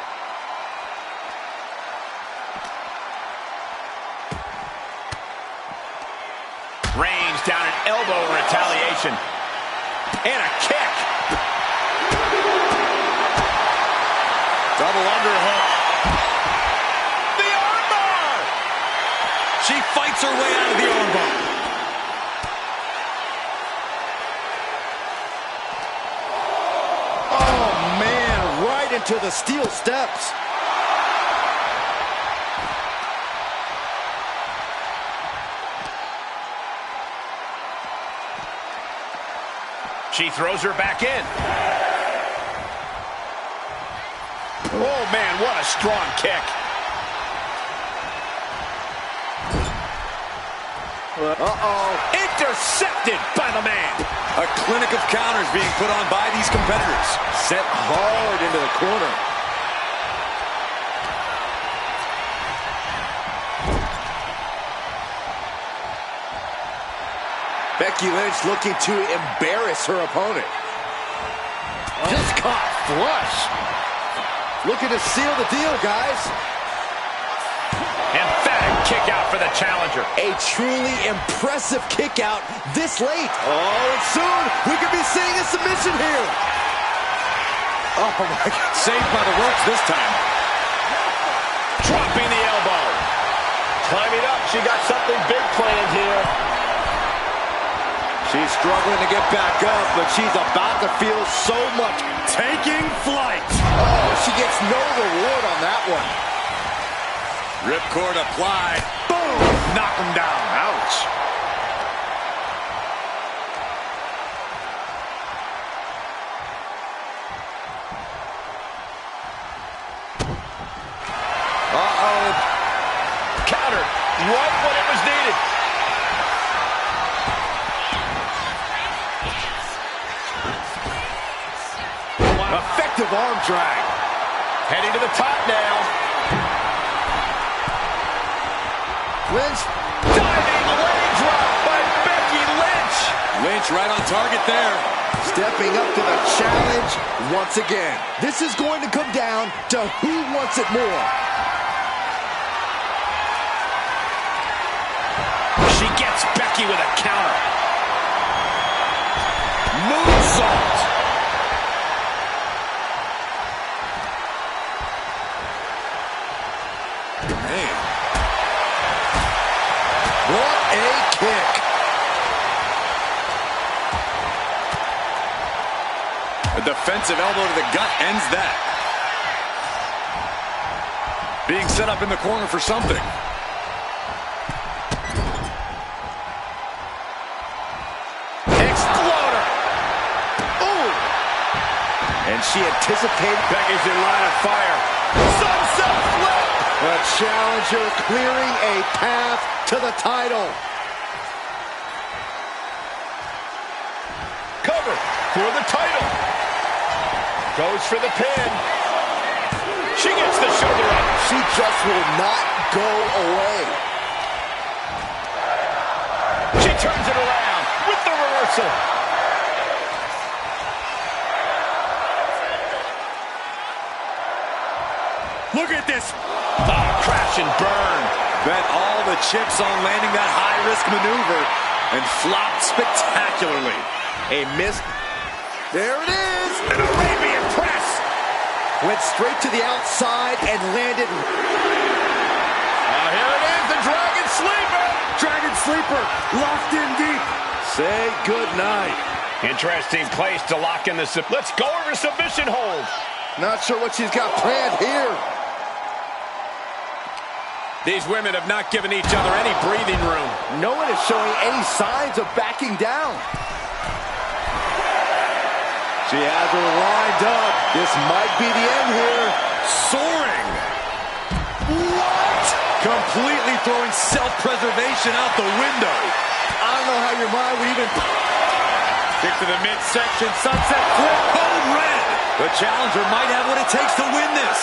Range down an elbow in retaliation. And a kick. Double underhook. The armbar! She fights her way out of the armbar. Oh, man, right into the steel steps. She throws her back in. Oh, man, what a strong kick. Uh-oh. Intercepted by the man. A clinic of counters being put on by these competitors. Sent hard into the corner. Becky Lynch looking to embarrass her opponent. Just caught flush. Looking to seal the deal, guys. Emphatic kick out for the challenger. A truly impressive kick out this late. Oh, and soon we could be seeing a submission here. Oh, my God. Saved by the ropes this time. Dropping the elbow. Climbing up. She got something big planned here. She's struggling to get back up, but she's about to feel so much. Taking flight. Oh, she gets no reward on that one. Ripcord applied. Boom! Knock him down. Ouch. Uh-oh. Counter. Right when it was needed. Effective arm drag. Heading to the top now. Lynch. Diving leg drop by Becky Lynch. Lynch right on target there. Stepping up to the challenge once again. This is going to come down to who wants it more. She gets Becky with a counter. Moonsault. Man. What a kick. A defensive elbow to the gut ends that. Being set up in the corner for something. Exploder. Ooh. And she anticipated. Becky's in line of fire. Sunset flip. The challenger clearing a path to the title. Cover for the title. Goes for the pin. She gets the shoulder up. She just will not go away. She turns it around with the reversal. Look at this. Oh, crash and burn. Bet all the chips on landing that high-risk maneuver and flopped spectacularly. A miss. There it is. An Arabian press. Went straight to the outside and landed. Here it is, the Dragon Sleeper. Dragon Sleeper locked in deep. Say goodnight. Interesting place to lock in the Let's go over submission hold. Not sure what she's got planned here. These women have not given each other any breathing room. No one is showing any signs of backing down. She has her lined up. This might be the end here. Soaring. What? Completely throwing self-preservation out the window. I don't know how your mind would even... Kick to the midsection, sunset flip, code red. The challenger might have what it takes to win this.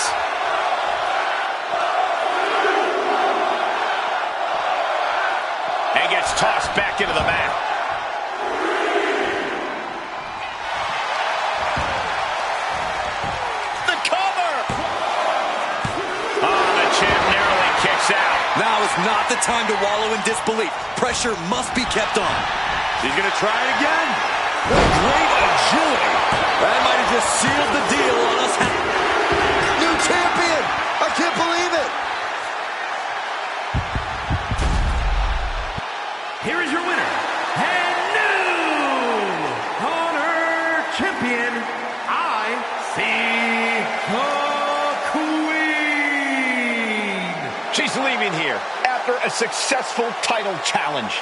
And gets tossed back into the mat. The cover! Oh, the champ narrowly kicks out. Now is not the time to wallow in disbelief. Pressure must be kept on. She's going to try it again. What a great agility. That might have just sealed the deal on us. New champion! I can't believe it! Here is your winner, and new Honor Champion, the Queen. She's leaving here after a successful title challenge.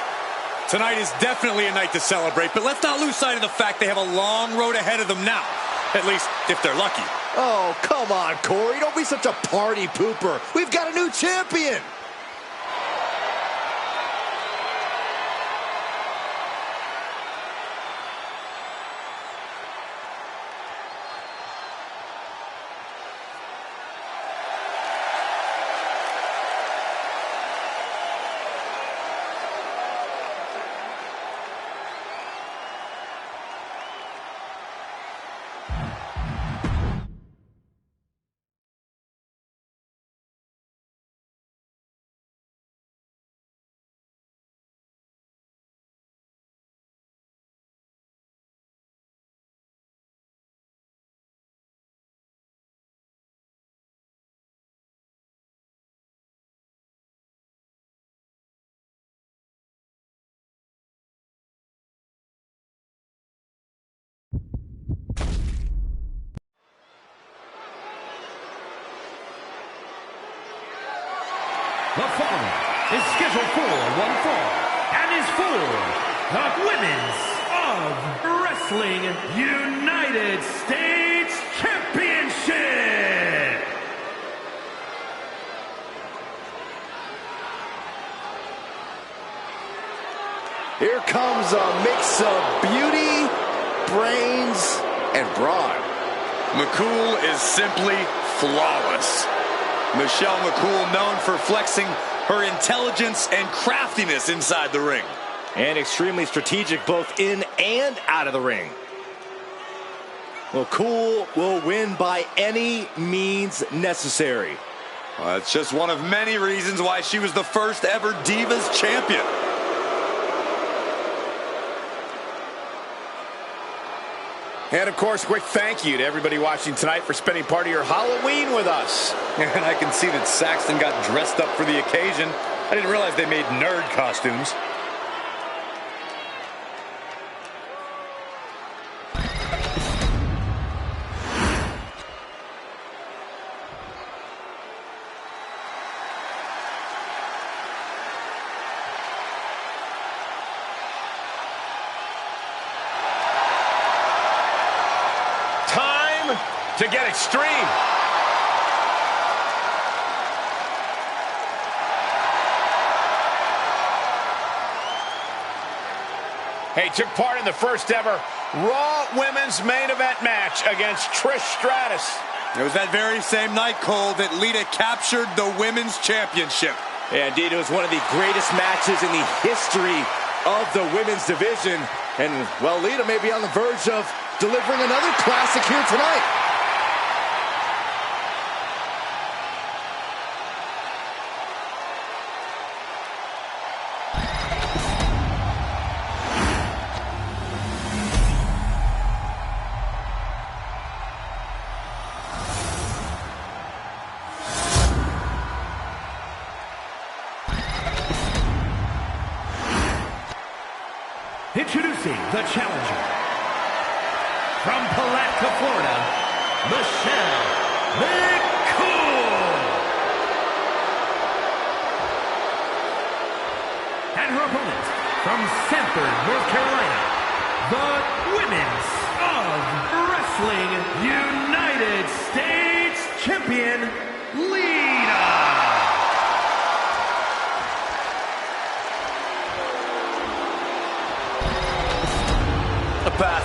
Tonight is definitely a night to celebrate, but let's not lose sight of the fact they have a long road ahead of them now. At least, if they're lucky. Oh, come on, Corey. Don't be such a party pooper. We've got a new champion. The following is scheduled for one fall and is for the Women's of Wrestling United States Championship. Here comes a mix of beauty, brains, and brawn. McCool is simply flawless. Michelle McCool known for flexing her intelligence and craftiness inside the ring. And extremely strategic both in and out of the ring. McCool will win by any means necessary. Well, that's just one of many reasons why she was the first ever Divas champion. And, of course, quick thank you to everybody watching tonight for spending part of your Halloween with us. And I can see that Saxton got dressed up for the occasion. I didn't realize they made nerd costumes. To get extreme. Hey, took part in the first ever Raw Women's Main Event match against Trish Stratus. It was that very same night, Cole, that Lita captured the Women's Championship. Yeah, indeed, it was one of the greatest matches in the history of the women's division. And, well, Lita may be on the verge of delivering another classic here tonight. Introducing the challenger from Palatka, Florida, Michelle McCool. And her opponent from Sanford, North Carolina, the Women's of Wrestling United States Champion, Lita.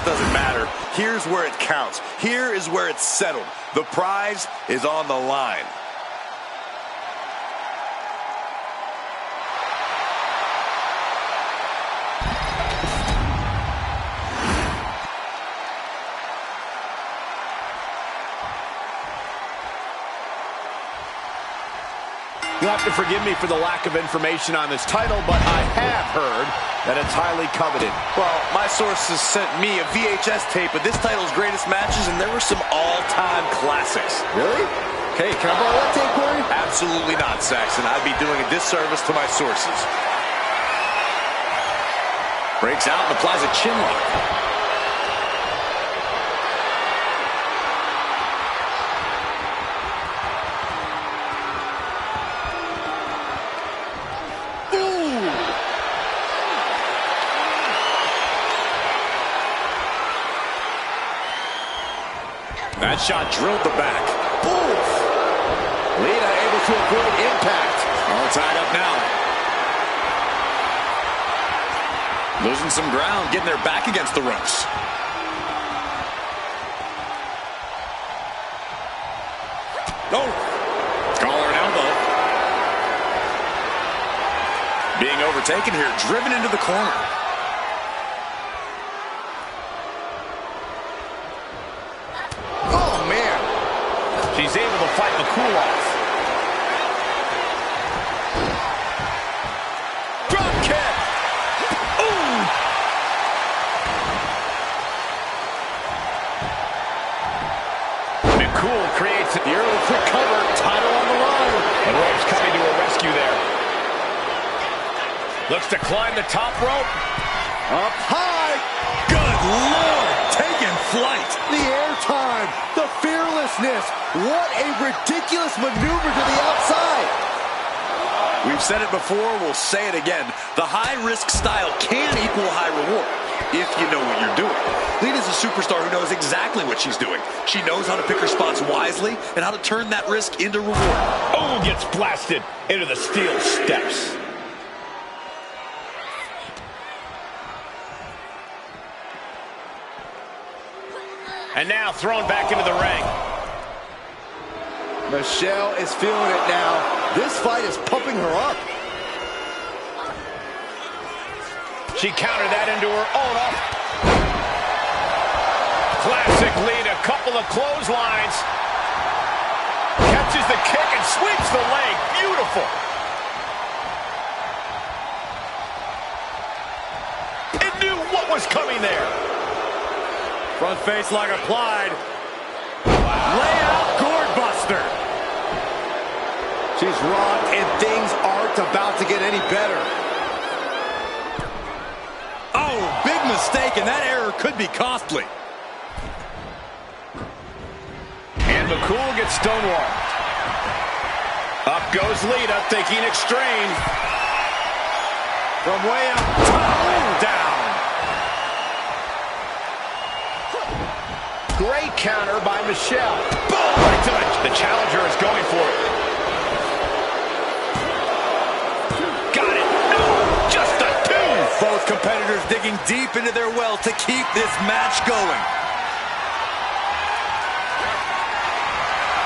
just doesn't matter. Here's where it counts. Here is where it's settled. The prize is on the line. You'll have to forgive me for the lack of information on this title, but I have heard that it's highly coveted. Well, my sources sent me a VHS tape of this title's greatest matches, and there were some all-time classics. Really? Hey, can I borrow that tape, Corey? Absolutely not, Saxon. I'd be doing a disservice to my sources. Breaks out and applies a chin lock. That shot drilled the back. Oof. Lita able to avoid impact. All tied up now. Losing some ground, getting their back against the ropes. Oh! Collar and elbow. Being overtaken here, driven into the corner. She's able to fight the cool-off. Drop kick! Ooh! McCool creates the early quick cover. Title on the line. The rope's coming to a rescue there. Looks to climb the top rope. Up high. Good Lord! Taking flight. The airtime. The fearlessness. What a ridiculous maneuver to the outside. We've said it before, we'll say it again. The high-risk style can equal high reward if you know what you're doing. Lita's a superstar who knows exactly what she's doing. She knows how to pick her spots wisely and how to turn that risk into reward. Oh, gets blasted into the steel steps. And now thrown back into the ring. Michelle is feeling it now. This fight is pumping her up. She countered that into her own off. Classic lead, a couple of clotheslines. Catches the kick and sweeps the leg. Beautiful. It knew what was coming there. Front face lock applied. Wow. Layout gourd buster. She's rocked and things aren't about to get any better. Oh, big mistake, and that error could be costly. And McCool gets stonewalled. Up goes Lita, thinking extreme. From way up top and down. Great counter by Michelle. Boom! Right to it. The challenger is going for it. Got it. No! Just a two! Both competitors digging deep into their well to keep this match going.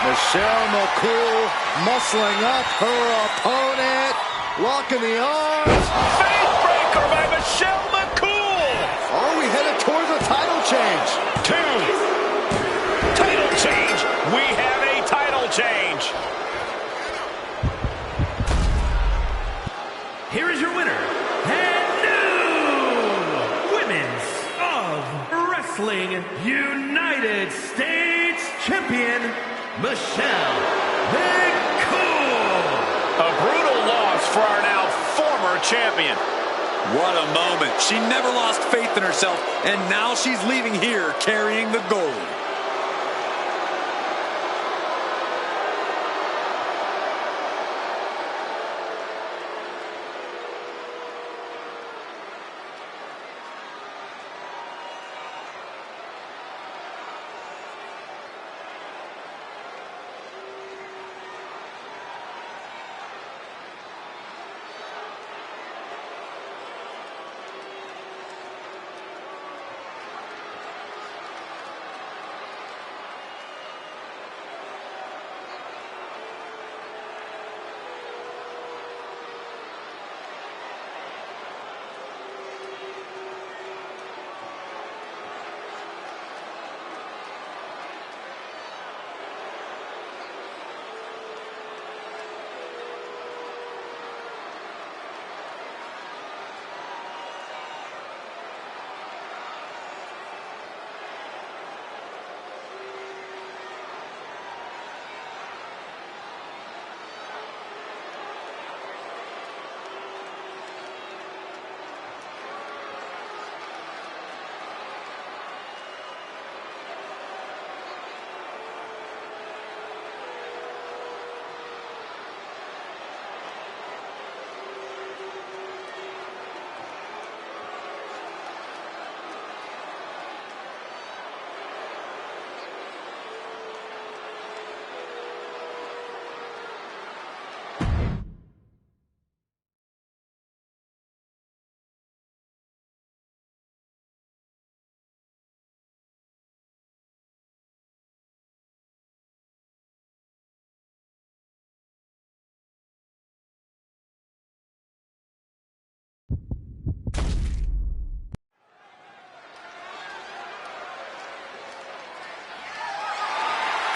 Michelle McCool muscling up her opponent. Locking the arms. Faith breaker by Michelle McCool. Are we headed towards a title change? Two. Title change. We have a title change. Here is your winner, and new Women's of Wrestling United States Champion, Michelle McCool. A brutal loss for our now former champion. What a moment. She never lost faith in herself, and now she's leaving here carrying the gold.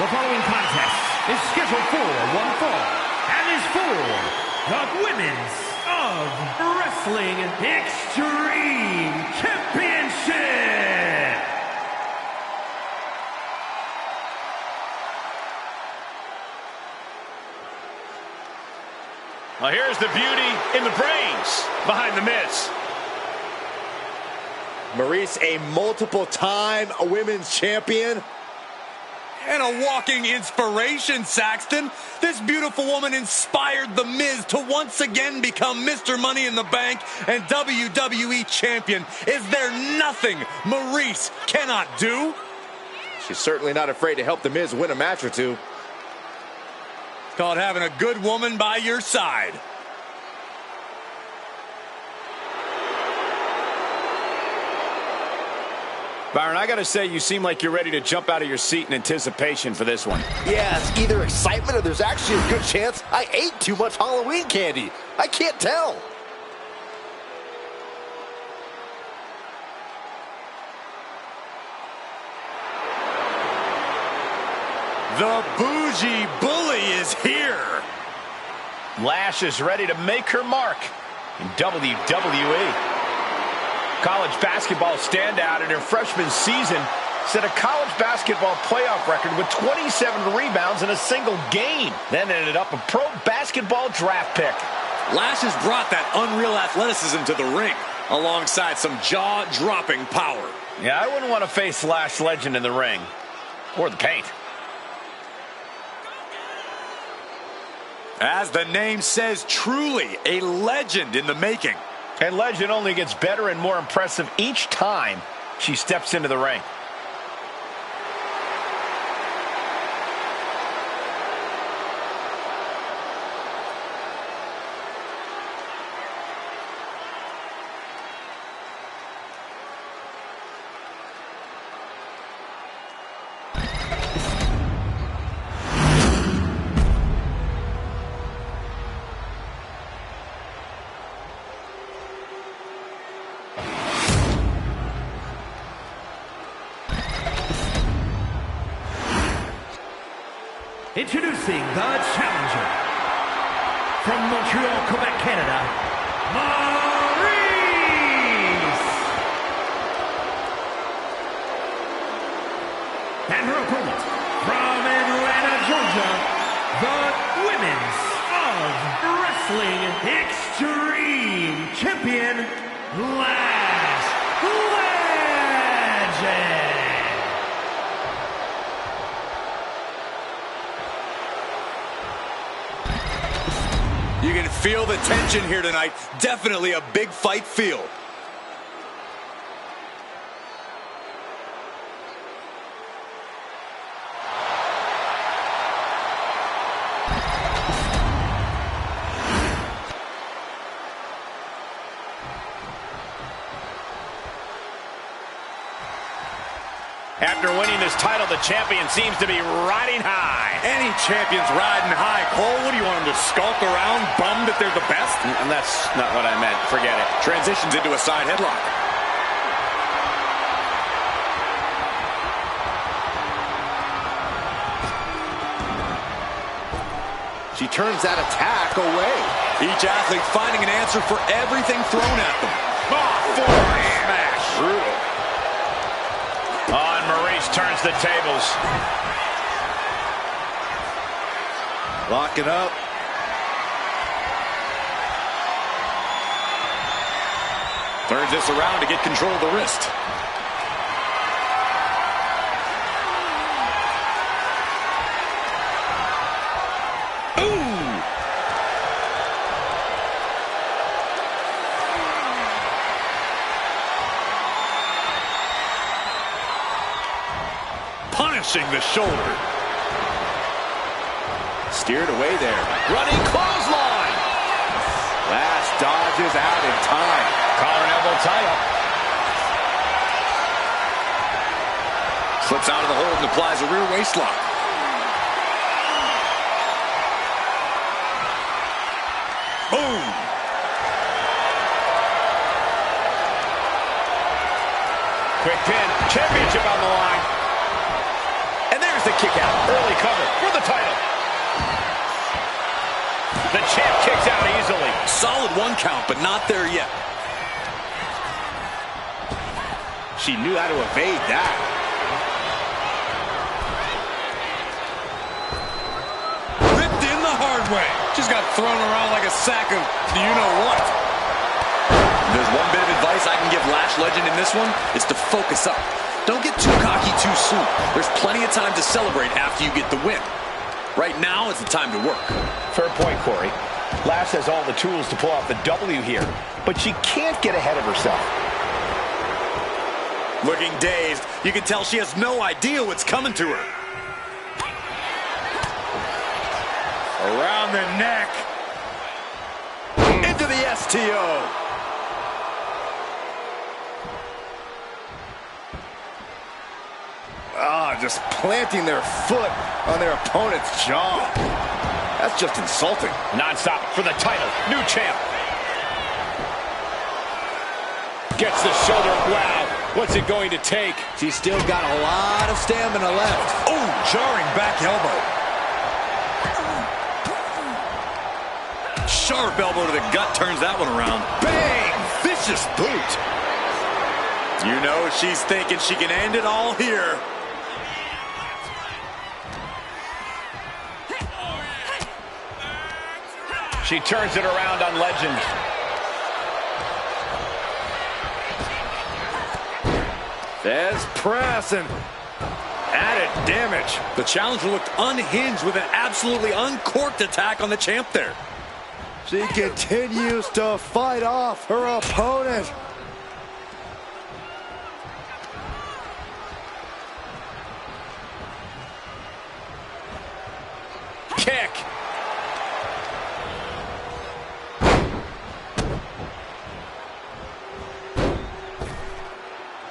The following contest is scheduled for one fall and is for the Women's of Wrestling Extreme Championship. Well, here's the beauty in the brains behind the Miz. Maurice, a multiple-time women's champion. And a walking inspiration, Saxton. This beautiful woman inspired The Miz to once again become Mr. Money in the Bank and WWE Champion. Is there nothing Maurice cannot do? She's certainly not afraid to help The Miz win a match or two. It's called having a good woman by your side. Byron, I gotta say, you seem like you're ready to jump out of your seat in anticipation for this one. Yeah, it's either excitement or there's actually a good chance I ate too much Halloween candy. I can't tell. The bougie bully is here. Lash is ready to make her mark in WWE. College basketball standout in her freshman season set a college basketball playoff record with 27 rebounds in a single game. Then ended up a pro basketball draft pick. Lash has brought that unreal athleticism to the ring alongside some jaw-dropping power. Yeah, I wouldn't want to face Lash Legend in the ring or the paint. As the name says, truly a legend in the making. And Legend only gets better and more impressive each time she steps into the ring. Introducing the challenger from Montreal, Quebec, Canada, Maurice! And her opponent from Atlanta, Georgia, the Women's of Wrestling Extreme Champion, Lash Legend! You can feel the tension here tonight. Definitely a big fight feel. After winning this title, the champion seems to be riding high. Any champion's riding high. Cole, what do you want them to skulk around, bummed that they're the best? And that's not what I meant. Forget it. Transitions into a side headlock. She turns that attack away. Each athlete finding an answer for everything thrown at them. Forward smash. Brutal. And Maurice turns the tables. Locking up. Turns this around to get control of the wrist. Ooh! Punishing the shoulder. Steered away there. Running clothesline. Lash dodges out in time. Collar and elbow tie-up. Slips out of the hold and applies a rear waist lock. Boom! Quick pin. Championship on the line. And there's the kick out. Early cover for the title. The champ kicks out easily. Solid 1 count, but not there yet. She knew how to evade that. Ripped in the hard way. Just got thrown around like a sack of you-know-what. There's one bit of advice I can give Lash Legend in this one, is to focus up. Don't get too cocky too soon. There's plenty of time to celebrate after you get the win. Right now is the time to work. Fair point, Corey. Lash has all the tools to pull off the W here, but she can't get ahead of herself. Looking dazed, you can tell she has no idea what's coming to her. Around the neck. Into the STO. Just planting their foot on their opponent's jaw. That's just insulting. Non-stop for the title. New champ. Gets the shoulder. Wow. What's it going to take? She's still got a lot of stamina left. Oh, jarring back elbow. Sharp elbow to the gut turns that one around. Bang! Vicious boot. You know she's thinking she can end it all here. She turns it around on Legend. There's press and added damage. The challenger looked unhinged with an absolutely uncorked attack on the champ there. She continues to fight off her opponent. Kick.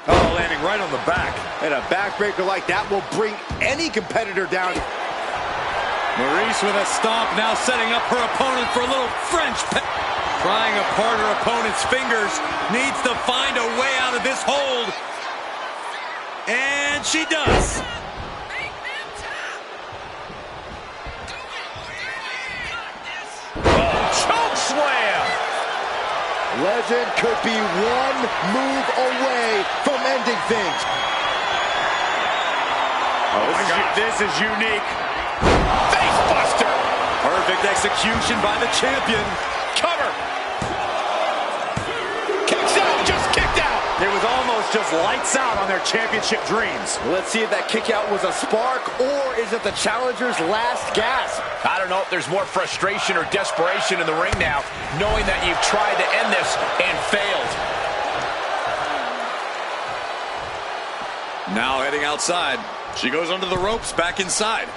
Oh, landing right on the back. And a backbreaker like that will bring any competitor down. Maurice with a stomp, now setting up her opponent for a little French prying apart her opponent's fingers. Needs to find a way out of this hold. And she does. Choke slam. Legend could be one move away from ending things. Oh my God, this is unique. Face buster. Perfect execution by the champion. Cover. Kicks out, just kicked out. It was almost just lights out on their championship dreams. Let's see if that kick out was a spark, or is it the challenger's last gasp? I don't know if there's more frustration or desperation in the ring now, knowing that you've tried to end this and failed. Now heading outside. She goes under the ropes, back inside.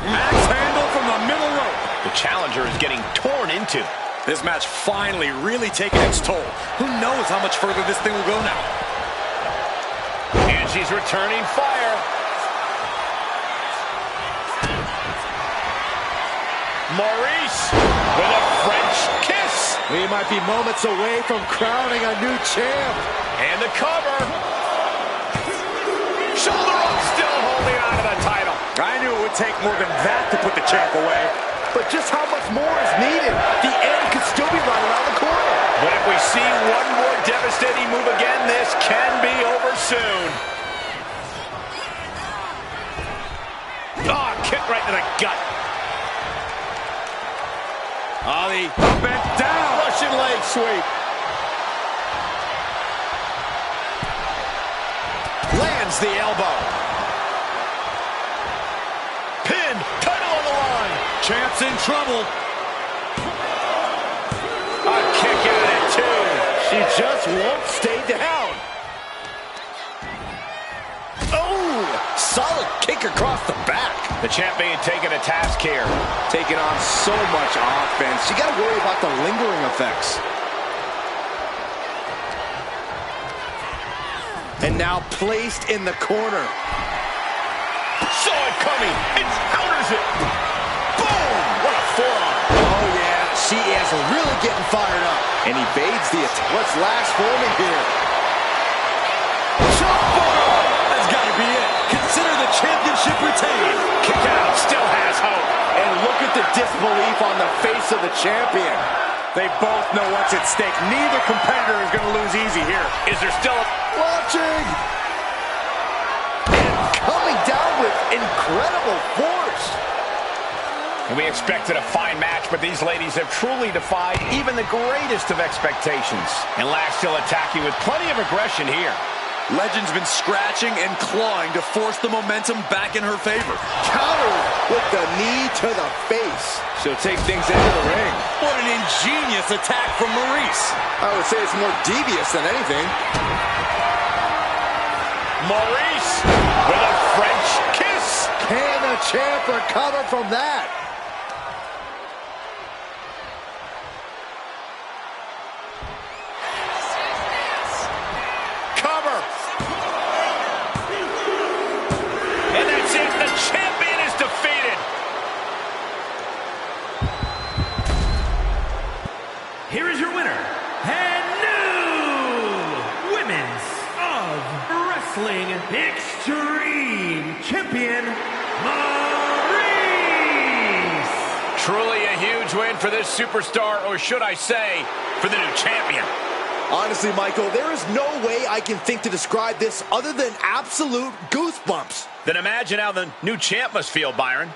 Axe handle from the middle rope. The challenger is getting torn into. This match finally really taking its toll. Who knows how much further this thing will go now? And she's returning fire. Maurice with a French kiss. We might be moments away from crowning a new champ. And the cover. Shoulder up, still holding on to the title. I knew it would take more than that to put the champ away. But just how much more is needed? The end could still be right around the corner. But if we see one more devastating move again, this can be over soon. Oh, kick right to the gut. Ollie up and down. Russian leg sweep. Lands the elbow. Pinned, title on the line. Champ's in trouble. A kick out at two. She just won't stay down. Oh, solid kick across the back. The champ being taken to task here. Taking on so much offense. You got to worry about the lingering effects. And now placed in the corner. Saw it coming. It counters it. Boom! What a forearm. Oh, yeah. She is really getting fired up. And evades the attack. What's last forming here? Instant disbelief on the face of the champion. They both know what's at stake. Neither competitor is going to lose easy here. Is there still a... Launching! And coming down with incredible force. And we expected a fine match, but these ladies have truly defied even the greatest of expectations. And Lash still attacking with plenty of aggression here. Legend's been scratching and clawing to force the momentum back in her favor. Countered with the knee to the face. She'll take things into the ring. What an ingenious attack from Maurice. I would say it's more devious than anything. Maurice with a French kiss. Can the champ recover from that? Cover. And that's it. The champion is defeated. Here is your winner, and new Women's of Wrestling Extreme Champion, Maurice. Truly a huge win for this superstar, or should I say, for the new champion. Honestly, Michael, there is no way I can think to describe this other than absolute goosebumps. Then imagine how the new champ must feel, Byron.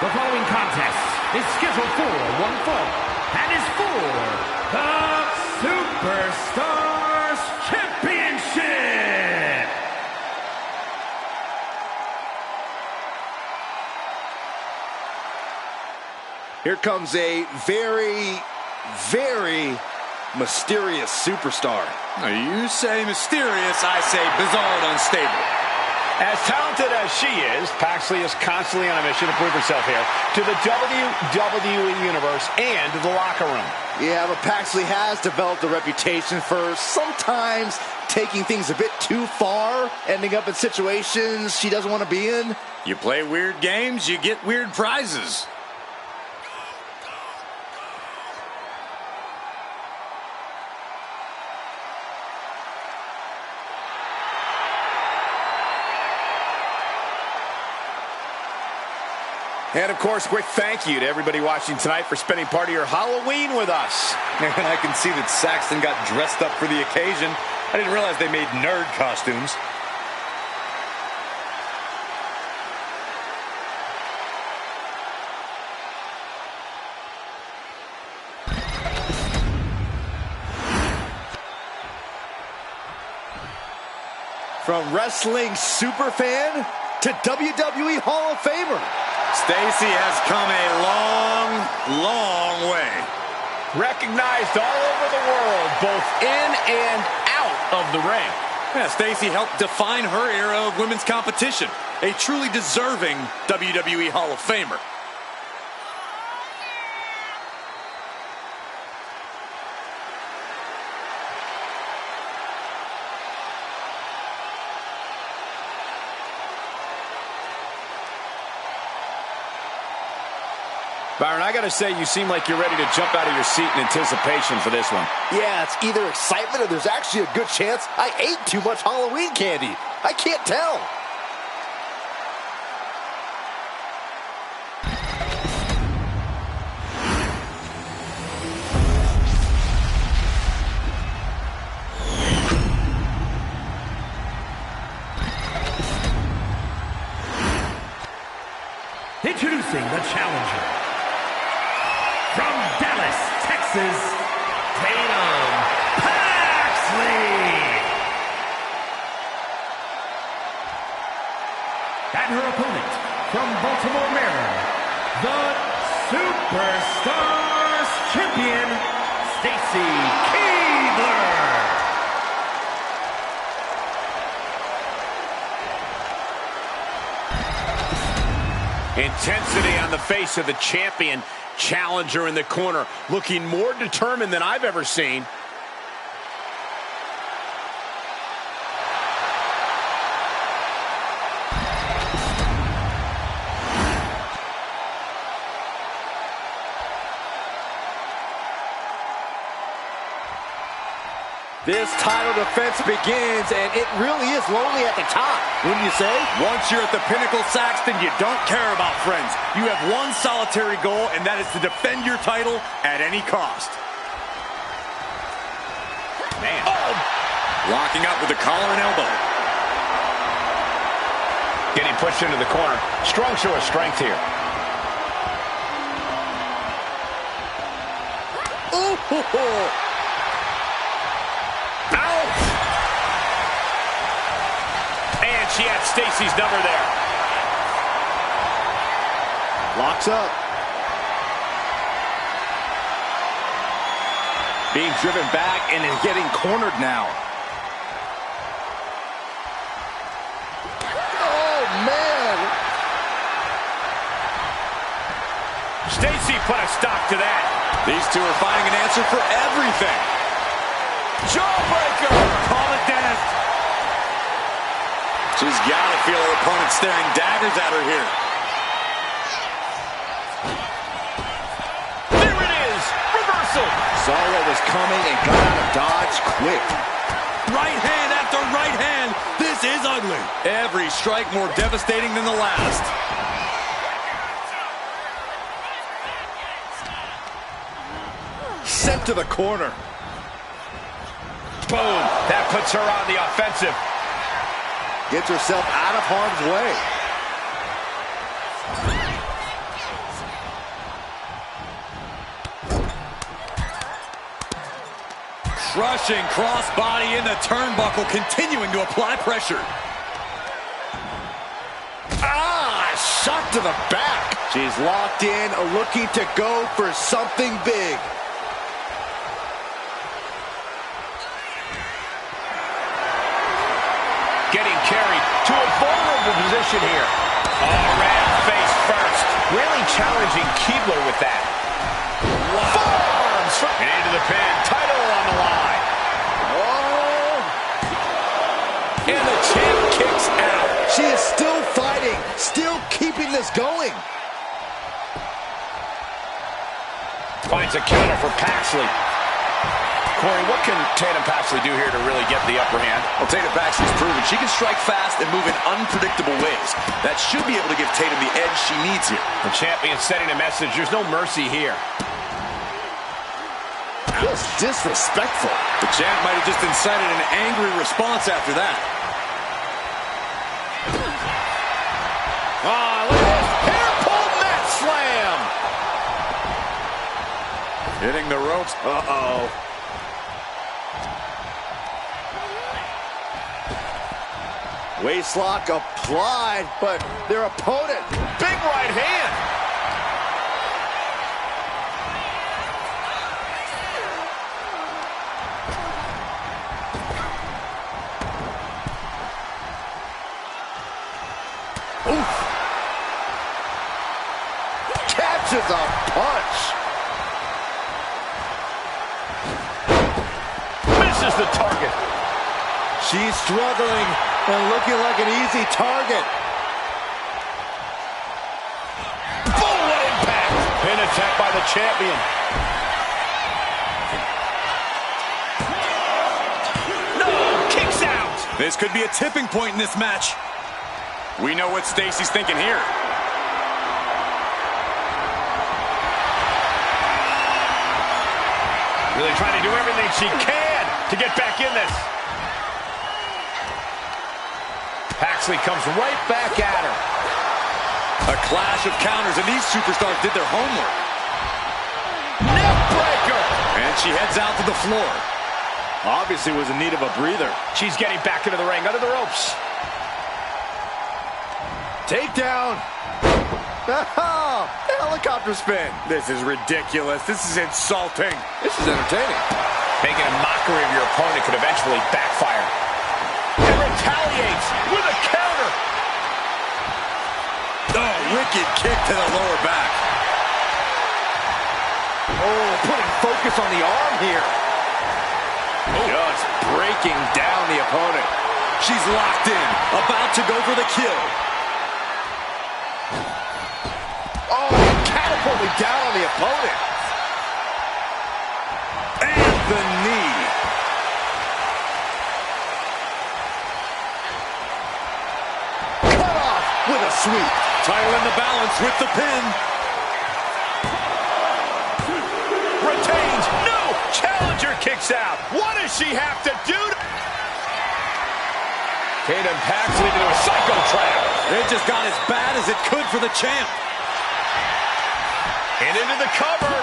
The following contest is scheduled for one fall and is for the Superstars Championship. Here comes a very, very mysterious superstar. You say mysterious, I say bizarre and unstable. As talented as she is, Paxley is constantly on a mission to prove herself here to the WWE Universe and the locker room. Yeah, but Paxley has developed a reputation for sometimes taking things a bit too far, ending up in situations she doesn't want to be in. You play weird games, you get weird prizes. And, of course, quick thank you to everybody watching tonight for spending part of your Halloween with us. And I can see that Saxton got dressed up for the occasion. I didn't realize they made nerd costumes. From wrestling superfan to WWE Hall of Famer. Stacy has come a long, long way. Recognized all over the world, both in and out of the ring. Yeah, Stacy helped define her era of women's competition. A truly deserving WWE Hall of Famer. Byron, I got to say, you seem like you're ready to jump out of your seat in anticipation for this one. Yeah, it's either excitement or there's actually a good chance I ate too much Halloween candy. I can't tell. Introducing the challenger. From Dallas, Texas, Tatum Paxley. And her opponent, from Baltimore, Maryland, the Superstars Champion, Stacy Keibler. Intensity on the face of the champion. Challenger in the corner, looking more determined than I've ever seen. This title defense begins, and it really is lonely at the top, wouldn't you say? Once you're at the pinnacle, Saxton, you don't care about friends. You have one solitary goal, and that is to defend your title at any cost. Man. Oh! Locking up with the collar and elbow. Getting pushed into the corner. Strong show of strength here. Ooh! Ouch! And she had Stacy's number there. Locks up. Being driven back and is getting cornered now. Oh, man! Stacy put a stop to that. These two are finding an answer for everything. Jawbreaker! Call it dead. She's got to feel her opponent staring daggers at her here. There it is! Reversal! Saw what was coming and got out of dodge quick. Right hand after right hand. This is ugly. Every strike more devastating than the last. Sent to the corner. Boom! That puts her on the offensive. Gets herself out of harm's way. Crushing crossbody in the turnbuckle, continuing to apply pressure. Shot to the back. She's locked in, looking to go for something big. Getting carried to a vulnerable position here. Oh, ran face first. Really challenging Keebler with that. Wow. Forearms. And into the pin. Title on the line. Oh! And the champ kicks out. She is still fighting, still keeping this going. Finds a counter for Paxley. Corey, what can Tatum Paxley do here to really get the upper hand? Well, Tatum Paxley's proven she can strike fast and move in unpredictable ways. That should be able to give Tatum the edge she needs here. The champion sending a message. There's no mercy here. That's disrespectful. The champ might have just incited an angry response after that. Oh, look at this. Hair pull mat slam. Hitting the ropes. Uh-oh. Waistlock applied, but their opponent. Big right hand. Oof. Catches a punch. Misses the target. She's struggling and looking like an easy target. Boom, what impact. Pin attack by the champion. No, kicks out. This could be a tipping point in this match. We know what Stacy's thinking here. Really trying to do everything she can to get back in this. Paxley comes right back at her. A clash of counters, and these superstars did their homework. Neckbreaker! And she heads out to the floor. Obviously was in need of a breather. She's getting back into the ring, under the ropes. Takedown. Helicopter spin. This is ridiculous. This is insulting. This is entertaining. Making a mockery of your opponent could eventually backfire. And retaliates with a counter. Oh, wicked kick to the lower back. Oh, putting focus on the arm here. Just breaking down the opponent. She's locked in, about to go for the kill. Oh, catapulting down on the opponent. And the knee. sweep. Title in the balance with the pin. Retains. No! Challenger kicks out. What does she have to do? Tatum packs it into a psycho trap. It just got as bad as it could for the champ. And into the cover.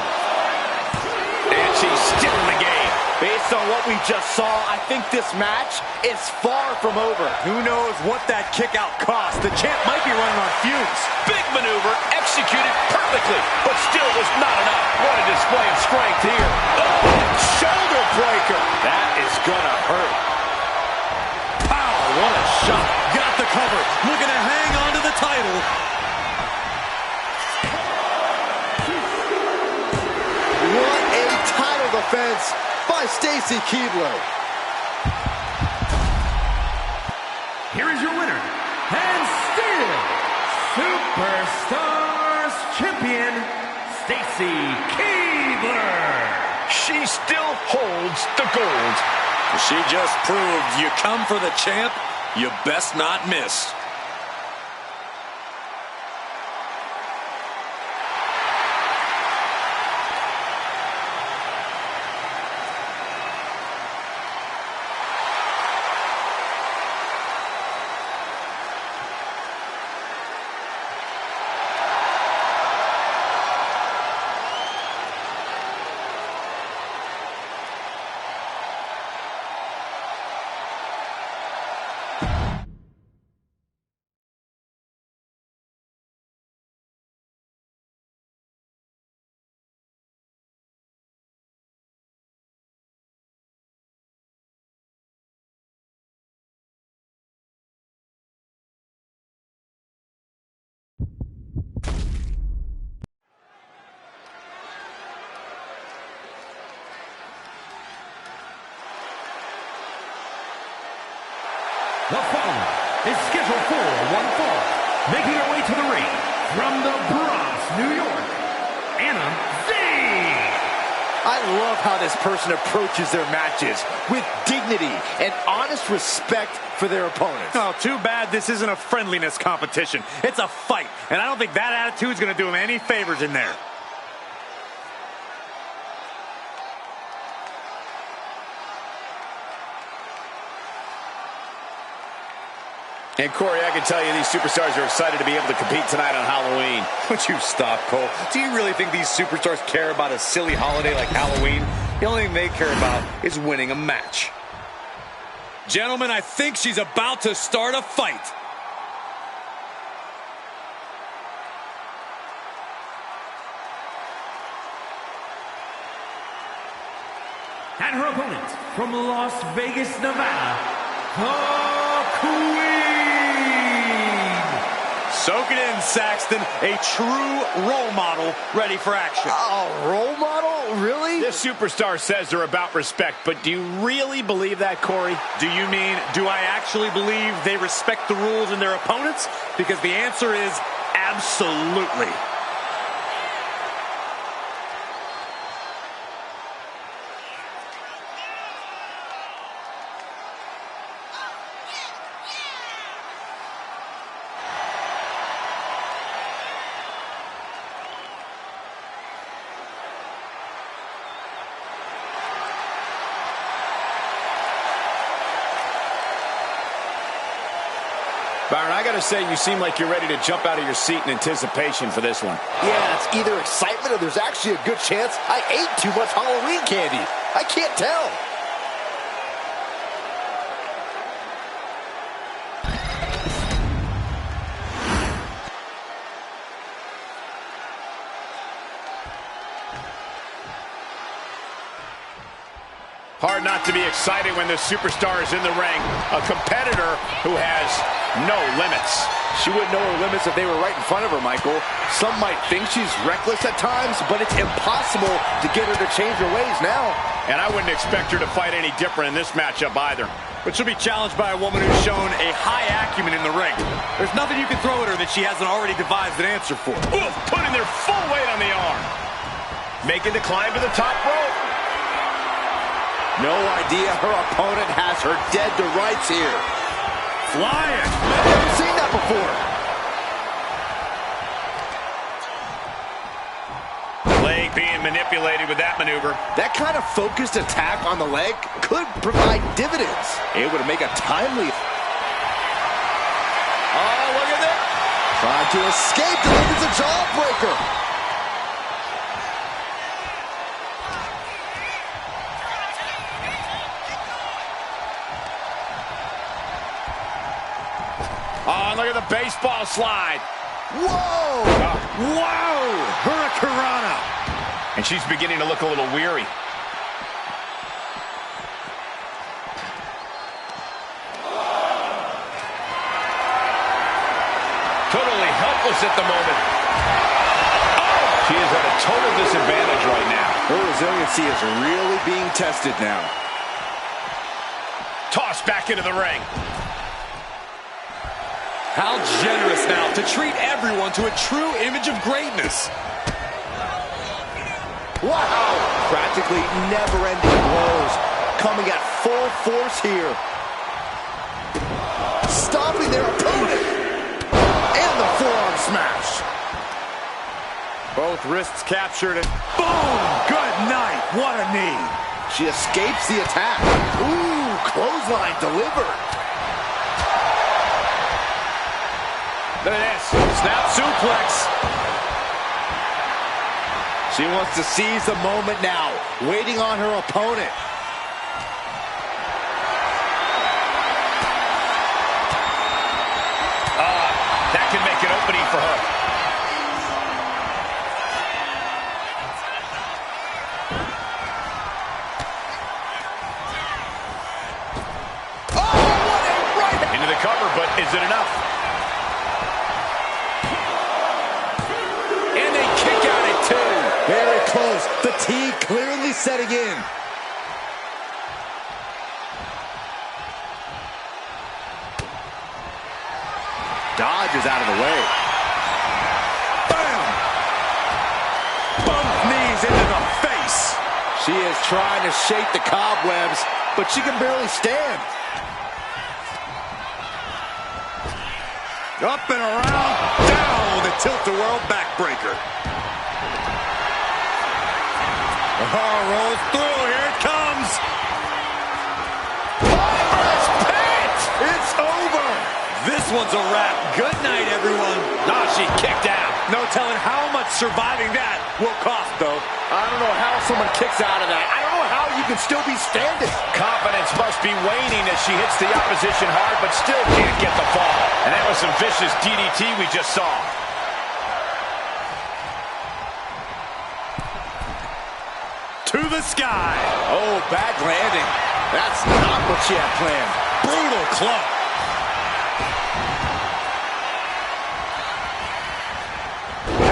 And she's still in the game. Based on what we just saw, I think this match is far from over. Who knows what that kick out cost? The champ might be running on fumes. Big maneuver, executed perfectly, but still was not enough. What a display of strength here. Oh, shoulder breaker. That is gonna hurt. Pow, what a shot. Got the cover, looking to hang on to the title. What a title defense by Stacy Keibler. Here is your winner, and still Superstars Champion, Stacy Keibler. She still holds the gold. She just proved you come for the champ, you best not miss. The following is scheduled for one fall, making her way to the ring from the Bronx, New York, Anna Z. I love how this person approaches their matches with dignity and honest respect for their opponents. Oh, too bad this isn't a friendliness competition. It's a fight, and I don't think that attitude's going to do him any favors in there. And Corey, I can tell you these superstars are excited to be able to compete tonight on Halloween. Would you stop, Cole? Do you really think these superstars care about a silly holiday like Halloween? The only thing they care about is winning a match. Gentlemen, I think she's about to start a fight. And her opponent from Las Vegas, Nevada, the Queen. Soak it in, Saxton. A true role model ready for action. A role model? Really? This superstar says they're about respect, but do you really believe that, Corey? Do you mean, do I actually believe they respect the rules and their opponents? Because the answer is absolutely. Byron, I got to say, you seem like you're ready to jump out of your seat in anticipation for this one. Yeah, it's either excitement or there's actually a good chance I ate too much Halloween candy. I can't tell. Hard not to be excited when the superstar is in the ring. A competitor who has no limits. She wouldn't know her limits if they were right in front of her, Michael. Some might think she's reckless at times, but it's impossible to get her to change her ways now. And I wouldn't expect her to fight any different in this matchup either. But she'll be challenged by a woman who's shown a high acumen in the ring. There's nothing you can throw at her that she hasn't already devised an answer for. Oof, putting their full weight on the arm. Making the climb to the top rope. No idea her opponent has her dead to rights here. Flying. I've never seen that before. Leg being manipulated with that maneuver. That kind of focused attack on the leg could provide dividends. Able to make a timely... Oh, look at that. Trying to escape, delivers a jawbreaker. Oh, look at the baseball slide. Whoa! Whoa! Hurricanrana! And she's beginning to look a little weary. Totally helpless at the moment. Oh! She is at a total disadvantage right now. Her resiliency is really being tested now. Tossed back into the ring. How generous now to treat everyone to a true image of greatness. Wow! Practically never-ending blows coming at full force here. Stopping their opponent. And the forearm smash. Both wrists captured and boom! Good night. What a knee. She escapes the attack. Ooh, clothesline delivered. Look at this. Snap suplex. She wants to seize the moment now, waiting on her opponent. That can make an opening for her. Oh, what a right! Into the cover, but is it enough? And they kick out at 2. Very close. Fatigue clearly setting in. Dodges out of the way. Bam! Both knees into the face. She is trying to shake the cobwebs, but she can barely stand. Up and around. Down with a tilt-a-whirl backbreaker. Oh, rolls through. Here it comes. Press pit! It's over. This one's a wrap. Good night, everyone. Oh, she kicked out. No telling how much surviving that will cost, though. I don't know how someone kicks out of that. I don't know how you can still be standing. Confidence must be waning as she hits the opposition hard, but still can't get the fall. And that was some vicious DDT we just saw. To the sky. Oh, bad landing. That's not what she had planned. Brutal club.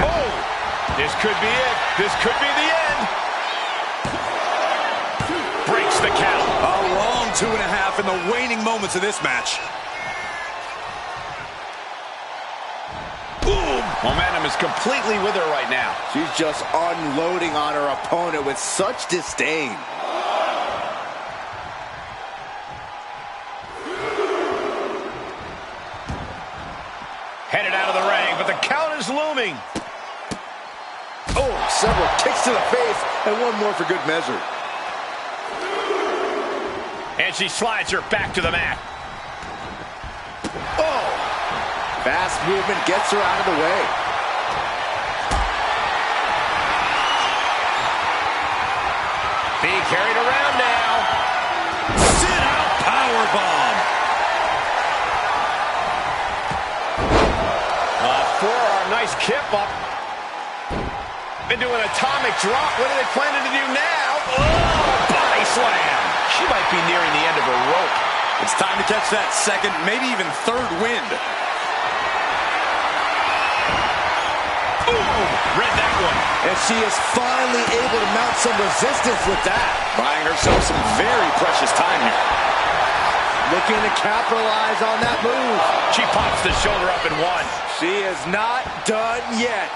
Oh, this could be it. This could be the end. Breaks the count. A long 2.5 in the waning moments of this match. Boom. Momentum is completely with her right now. She's just unloading on her opponent with such disdain. Headed out of the ring, but the count is looming. Oh, several kicks to the face, and one more for good measure. And she slides her back to the mat. Oh! Fast movement gets her out of the way. Being carried around now. Sit out powerbomb. Forearm, nice kip up. Into an atomic drop. What are they planning to do now? Oh, body slam. She might be nearing the end of her rope. It's time to catch that second, maybe even third wind. Boom! Read that one. And she is finally able to mount some resistance with that. Buying herself some very precious time here. Looking to capitalize on that move. She pops the shoulder up and one. She is not done yet.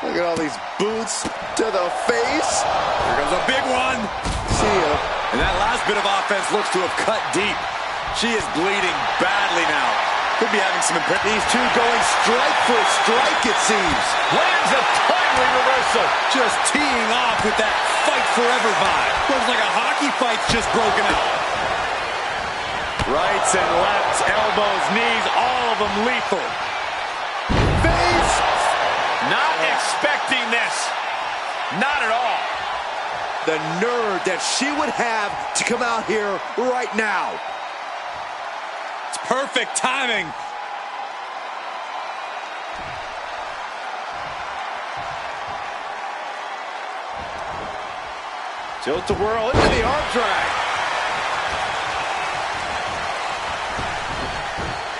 Look at all these boots to the face. Here comes a big one. See ya. And that last bit of offense looks to have cut deep. She is bleeding badly now. Could be having some improvement. These two going strike for strike, it seems. Lands a timely reversal. Just teeing off with that fight forever vibe. Looks like a hockey fight's just broken out. Rights and lefts, elbows, knees, all of them lethal. Face. Not expecting this. Not at all. The nerve that she would have to come out here right now. It's perfect timing. Tilt-a-whirl into the arm drag.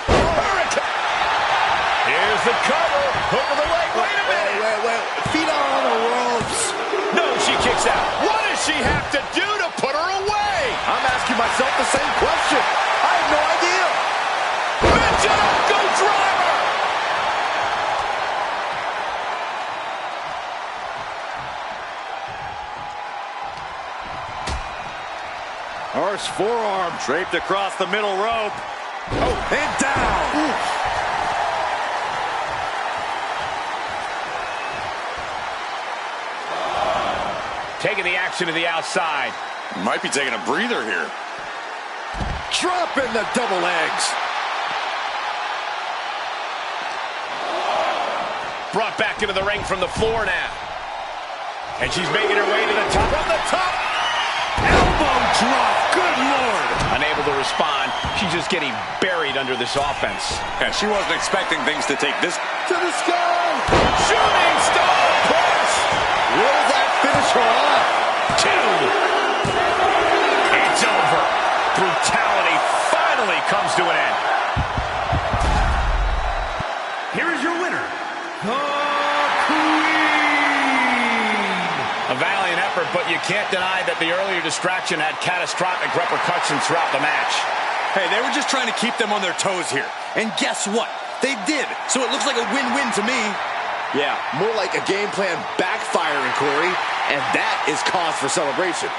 Hurricane. Here's the cover. Hook of the leg. Wait a minute. Wait. Feet are on the ropes. No, she kicks out. What does she have to do to put her away? I'm asking myself the same question. I have no idea. Go driver. Horse forearm draped across the middle rope. Oh, and down. Oof. Taking the action to the outside. Might be taking a breather here. Dropping the double legs. Brought back into the ring from the floor now. And she's making her way to the top. From the top. Elbow drop. Good Lord. Unable to respond. She's just getting buried under this offense. Yeah, she wasn't expecting things to take this. To the sky. Shooting star press. Will that finish her off? 2. It's over. Brutality finally comes to an end. Here is your winner, the Queen. A valiant effort, but you can't deny that the earlier distraction had catastrophic repercussions throughout the match. Hey, they were just trying to keep them on their toes here. And guess what? They did. So it looks like a win-win to me. Yeah, more like a game plan backfiring, Corey. And that is cause for celebration.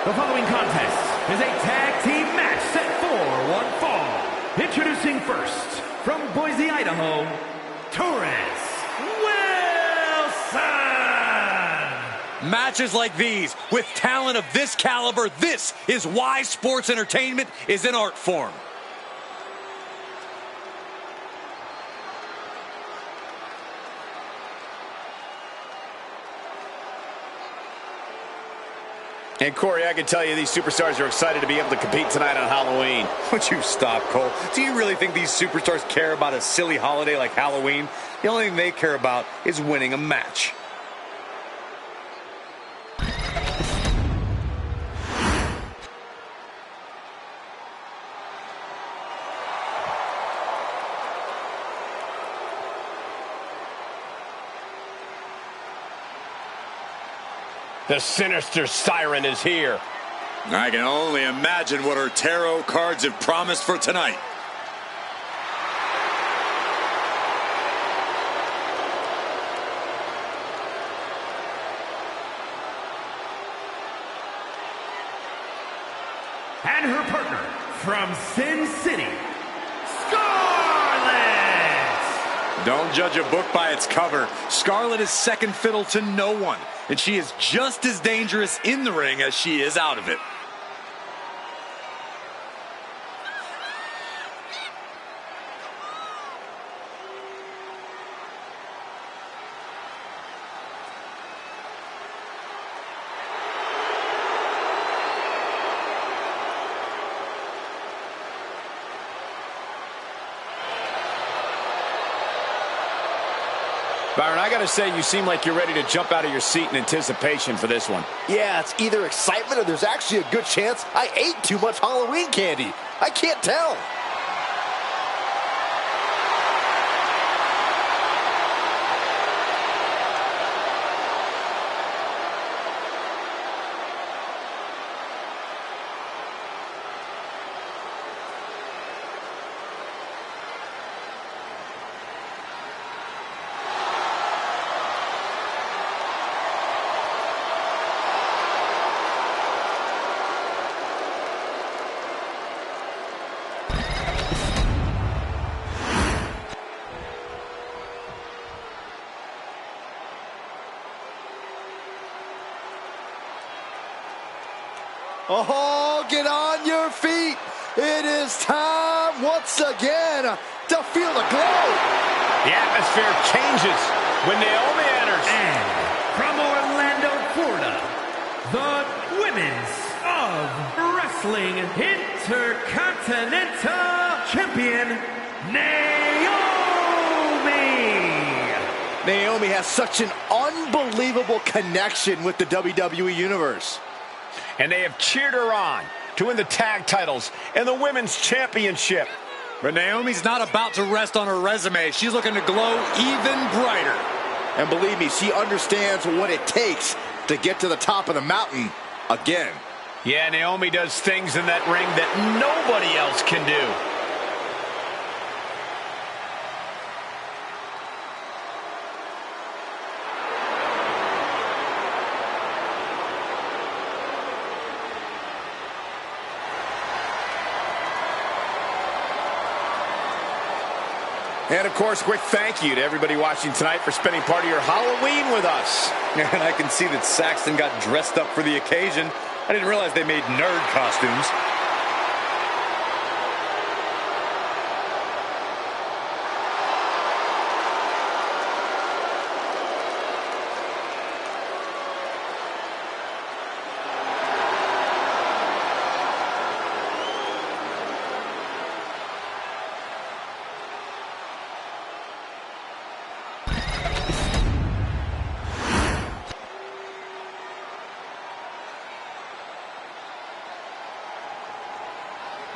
The following contest is a tag team match set for one fall. Introducing first, from Boise, Idaho, Torres Wilson. Matches like these, with talent of this caliber, this is why sports entertainment is an art form. And Corey, I can tell you these superstars are excited to be able to compete tonight on Halloween. Would you stop, Cole? Do you really think these superstars care about a silly holiday like Halloween? The only thing they care about is winning a match. The sinister siren is here. I can only imagine what her tarot cards have promised for tonight. And her partner from Sin City, Scarlett. Don't judge a book by its cover. Scarlett is second fiddle to no one, and she is just as dangerous in the ring as she is out of it. Byron, I gotta say, you seem like you're ready to jump out of your seat in anticipation for this one. Yeah, it's either excitement or there's actually a good chance I ate too much Halloween candy. I can't tell. Oh, get on your feet. It is time once again to feel the glow. The atmosphere changes when Naomi enters. And from Orlando, Florida, the Women's of Wrestling Intercontinental Champion, Naomi. Naomi has such an unbelievable connection with the WWE Universe. And they have cheered her on to win the tag titles and the Women's Championship. But Naomi's not about to rest on her resume. She's looking to glow even brighter. And believe me, she understands what it takes to get to the top of the mountain again. Yeah, Naomi does things in that ring that nobody else can do. And, of course, a quick thank you to everybody watching tonight for spending part of your Halloween with us. And I can see that Saxton got dressed up for the occasion. I didn't realize they made nerd costumes.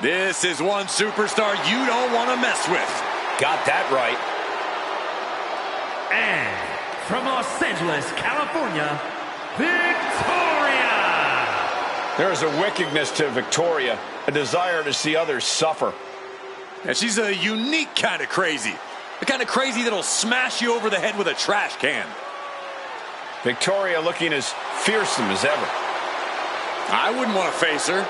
This is one superstar you don't want to mess with. Got that right. And from Los Angeles, California, Victoria. There is a wickedness to Victoria, a desire to see others suffer. And she's a unique kind of crazy. The kind of crazy that'll smash you over the head with a trash can. Victoria looking as fearsome as ever. I wouldn't want to face her.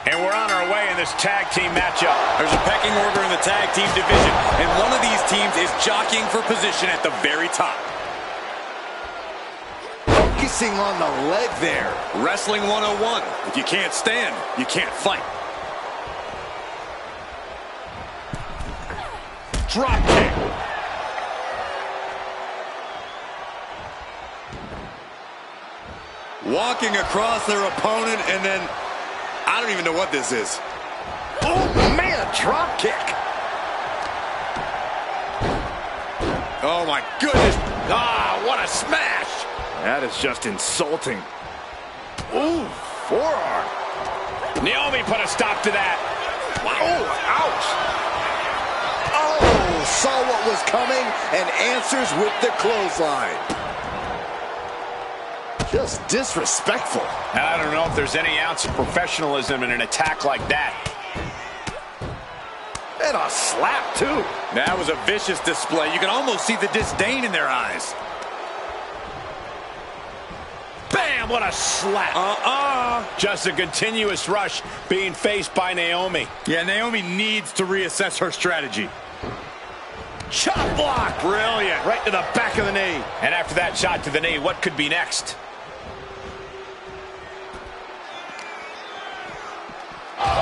And we're on our way in this tag team matchup. There's a pecking order in the tag team division, and one of these teams is jockeying for position at the very top. Focusing on the leg there. Wrestling 101. If you can't stand, you can't fight. Drop kick. Walking across their opponent, and then I don't even know what this is. Oh, man, drop kick. Oh, my goodness. Ah, what a smash. That is just insulting. Ooh, forearm. Naomi put a stop to that. Oh, ouch. Oh, saw what was coming and answers with the clothesline. Just disrespectful. And I don't know if there's any ounce of professionalism in an attack like that. And a slap, too. That was a vicious display. You can almost see the disdain in their eyes. Bam, what a slap. Just a continuous rush being faced by Naomi. Yeah, Naomi needs to reassess her strategy. Chop block. Brilliant. Right to the back of the knee. And after that shot to the knee, what could be next?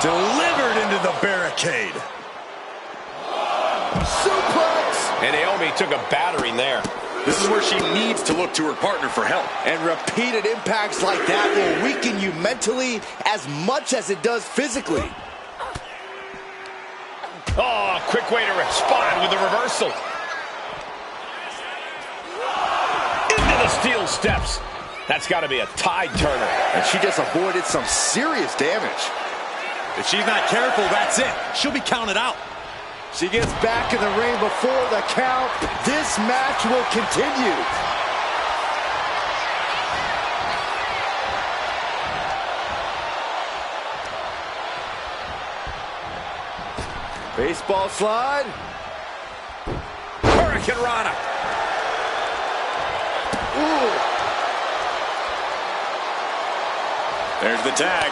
Delivered into the barricade. Suplex. And Naomi took a battering there. This is where she needs to look to her partner for help. And repeated impacts like that will weaken you mentally as much as it does physically. Oh, quick way to respond with the reversal. Into the steel steps. That's got to be a tide turner. And she just avoided some serious damage. If she's not careful, that's it. She'll be counted out. She gets back in the ring before the count. This match will continue. Baseball slide. Hurricane Rana. Ooh. There's the tag.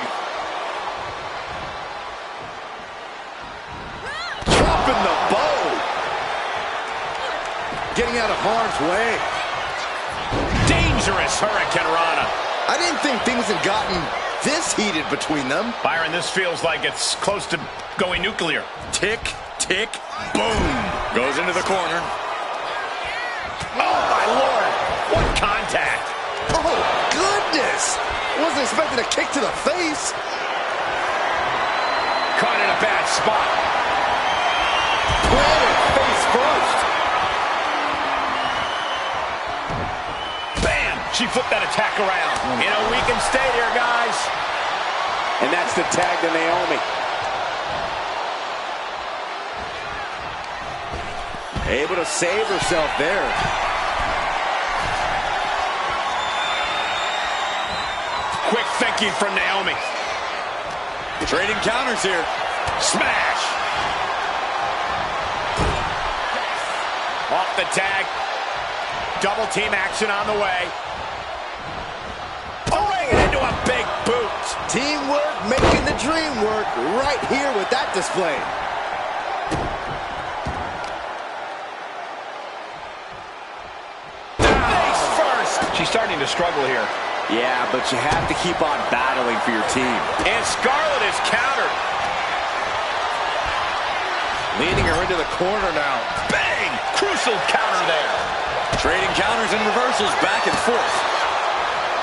Dropping the bow. Getting out of harm's way. Dangerous Hurricane Rana. I didn't think things had gotten this heated between them. Byron, this feels like it's close to going nuclear. Tick, tick, boom. Goes into the corner. Oh, my Lord. What contact. Oh, goodness. Wasn't expecting a kick to the face. Caught in a bad spot. Planted face first. Bam! She flipped that attack around. You know, we can stay here, guys. And that's the tag to Naomi. Able to save herself there. Quick thinking from Naomi. Trading counters here. Smash! Off the tag. Double team action on the way. Bringing into a big boot. Teamwork making the dream work right here with that display. Face first. She's starting to struggle here. Yeah, but you have to keep on battling for your team. And Scarlett is countered. Leading her into the corner now. Bang! Crucial counter there. Trading counters and reversals back and forth.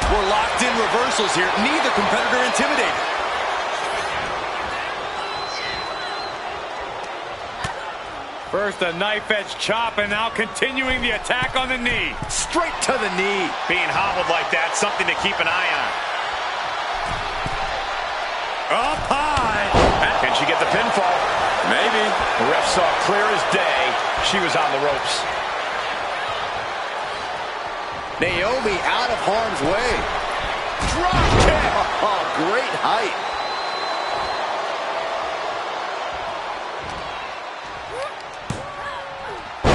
We're locked in reversals here. Neither competitor intimidated. First a knife-edge chop, and now continuing the attack on the knee. Straight to the knee. Being hobbled like that, something to keep an eye on. Up high. Can she get the pinfall? Maybe. The ref saw clear as day. She was on the ropes. Naomi out of harm's way. Drop kick. Oh, great height.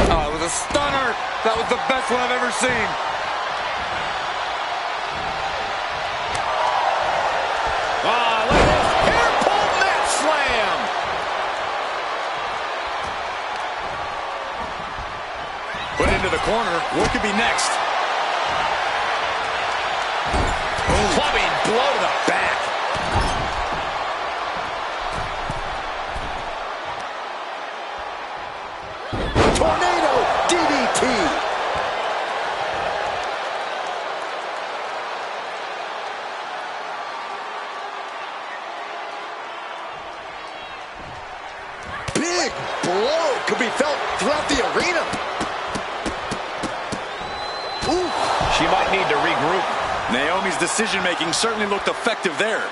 Oh, it was a stunner. That was the best one I've ever seen. Ah, look at this. Hair pull mat slam. Put into the corner. What could be next? Clubbing blow to the back. Tornado DDT. Big blow could be felt throughout the arena. Ooh. She might need to regroup. Naomi's decision-making certainly looked effective there.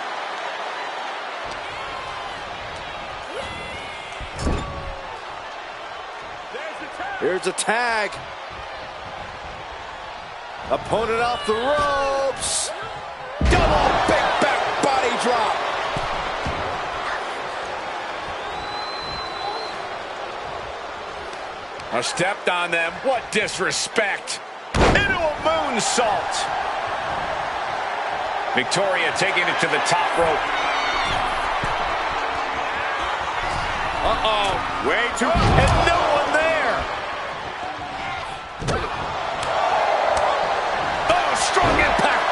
Here's a tag. Opponent off the ropes. Double big back body drop. Stepped on them. What disrespect. Into a moonsault. Victoria taking it to the top rope. Uh-oh. Way too... And no one there. Oh, strong impact.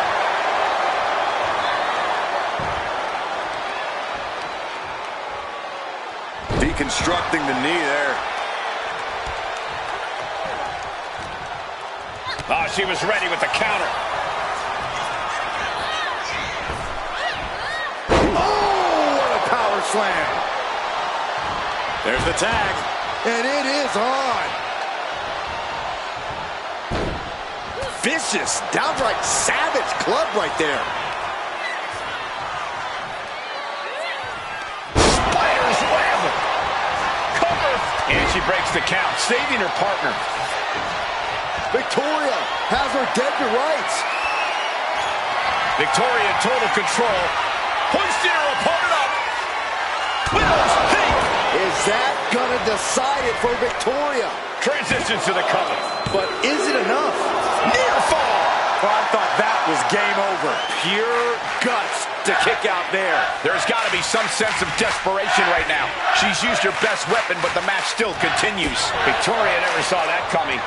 Deconstructing the knee there. Oh, she was ready with the counter. Oh, what a power slam. There's the tag. And it is on. Vicious, downright savage club right there. Spider's web. Cover. And she breaks the count, saving her partner. Victoria has her dead to rights. Victoria in total control. Hoisting her opponent up. Widow's peak. Is that gonna decide it for Victoria? Transitions to the cover. But is it enough? Near fall. Oh, I thought that was game over. Pure guts to kick out there. There's got to be some sense of desperation right now. She's used her best weapon, but the match still continues. Victoria never saw that coming.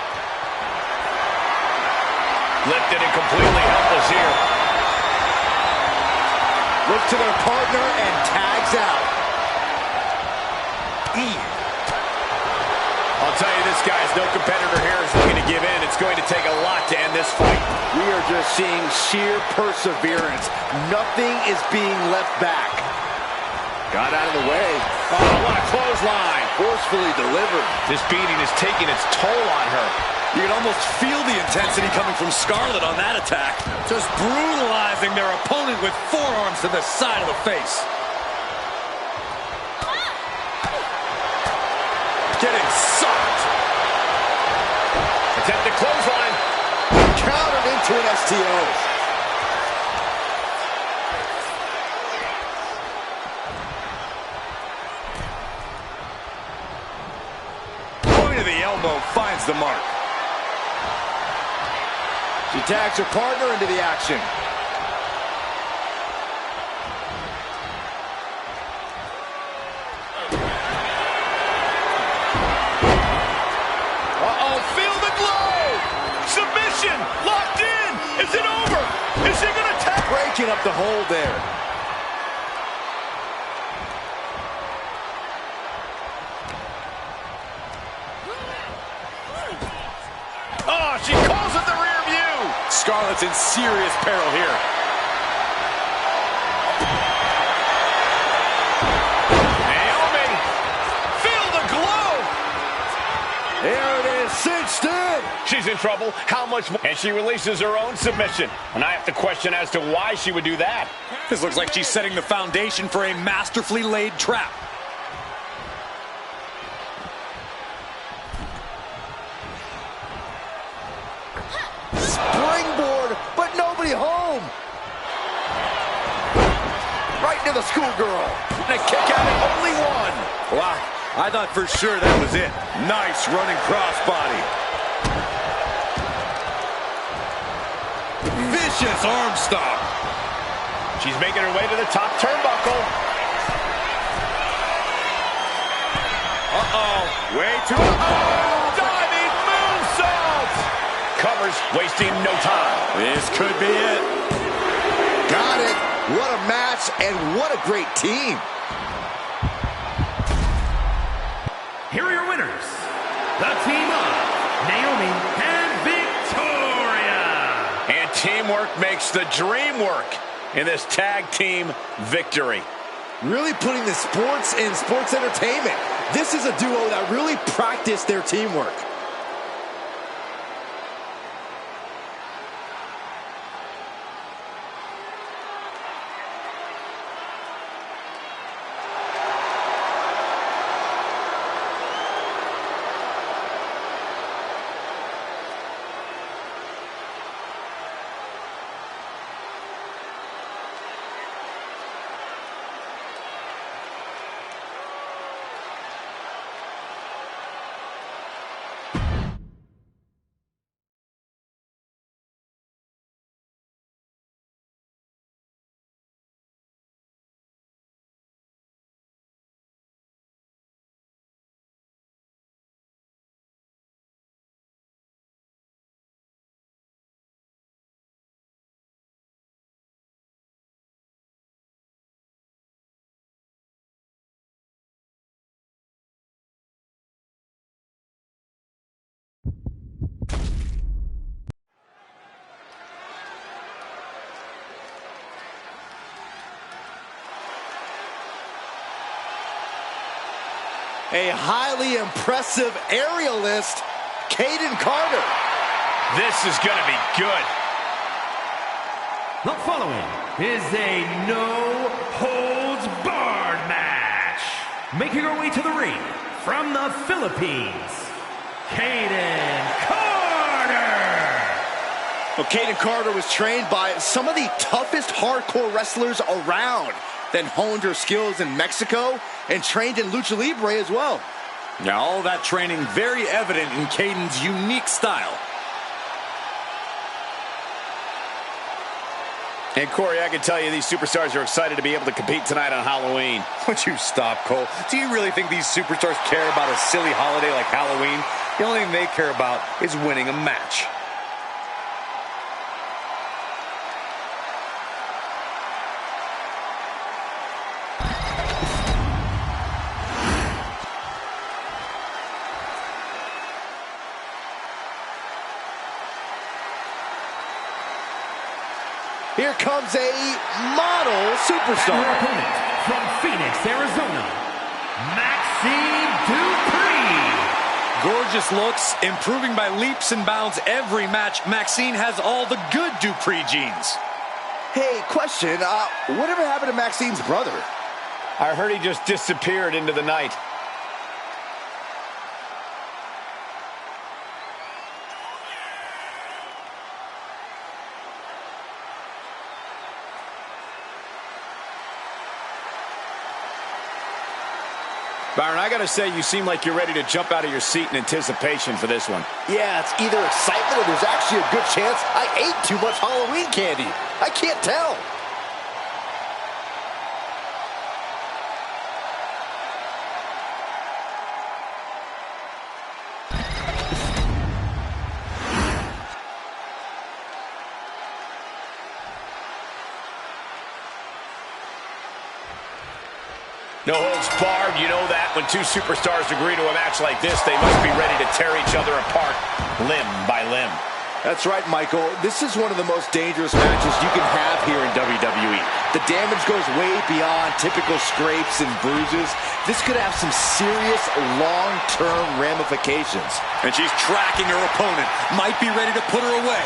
Lifted and completely helpless here. Look to their partner and tags out. I'll tell you, this guy's no competitor here is looking to give in. It's going to take a lot to end this fight. We are just seeing sheer perseverance. Nothing is being left back. Got out of the way. Oh, what a clothesline. Forcefully delivered. This beating is taking its toll on her. You can almost feel the intensity coming from Scarlett on that attack. Just brutalizing their opponent with forearms to the side of the face. Getting sucked. Attempted clothesline. Countered into an STO. Point of the elbow finds the mark. She tags her partner into the action. Uh-oh, feel the glow! Submission! Locked in! Is it over? Is she gonna tap? Breaking up the hold there. Oh, she calls it the rear view! Scarlett's in serious peril here. Naomi! Feel the glow! There it is, cinched in. She's in trouble. How much more? And she releases her own submission. And I have to question as to why she would do that. This looks like she's setting the foundation for a masterfully laid trap. Springboard, but nobody home. to the schoolgirl. And a kick out at only one. Wow, I thought for sure that was it. Nice running crossbody. Vicious arm stomp. She's making her way to the top turnbuckle. Uh-oh, way too... Diving moonsault! Covers, wasting no time. This could be it. Got it. What a match and what a great team. Here are your winners, the team of Naomi and Victoria. And teamwork makes the dream work in this tag team victory. Really putting the sports in sports entertainment. This is a duo that really practiced their teamwork. A highly impressive aerialist, Kayden Carter. This is going to be good. The following is a no-holds-barred match. Making her way to the ring from the Philippines, Kayden Carter. Well, Kayden Carter was trained by some of the toughest hardcore wrestlers around, then honed her skills in Mexico and trained in Lucha Libre as well. Now, all that training very evident in Kayden's unique style. And Corey, I can tell you these superstars are excited to be able to compete tonight on Halloween. Would you stop, Cole? Do you really think these superstars care about a silly holiday like Halloween? The only thing they care about is winning a match. Here comes a model superstar. And her opponent from Phoenix, Arizona, Maxine Dupree. Gorgeous looks, improving by leaps and bounds every match. Maxine has all the good Dupree genes. Hey, question, whatever happened to Maxine's brother? I heard he just disappeared into the night. Byron, I gotta say, you seem like you're ready to jump out of your seat in anticipation for this one. Yeah, it's either excitement or there's actually a good chance I ate too much Halloween candy. I can't tell. No holds barred, you know that. When two superstars agree to a match like this, they must be ready to tear each other apart, limb by limb. That's right, Michael. This is one of the most dangerous matches you can have here in WWE. The damage goes way beyond typical scrapes and bruises. This could have some serious long-term ramifications. And she's tracking her opponent. Might be ready to put her away.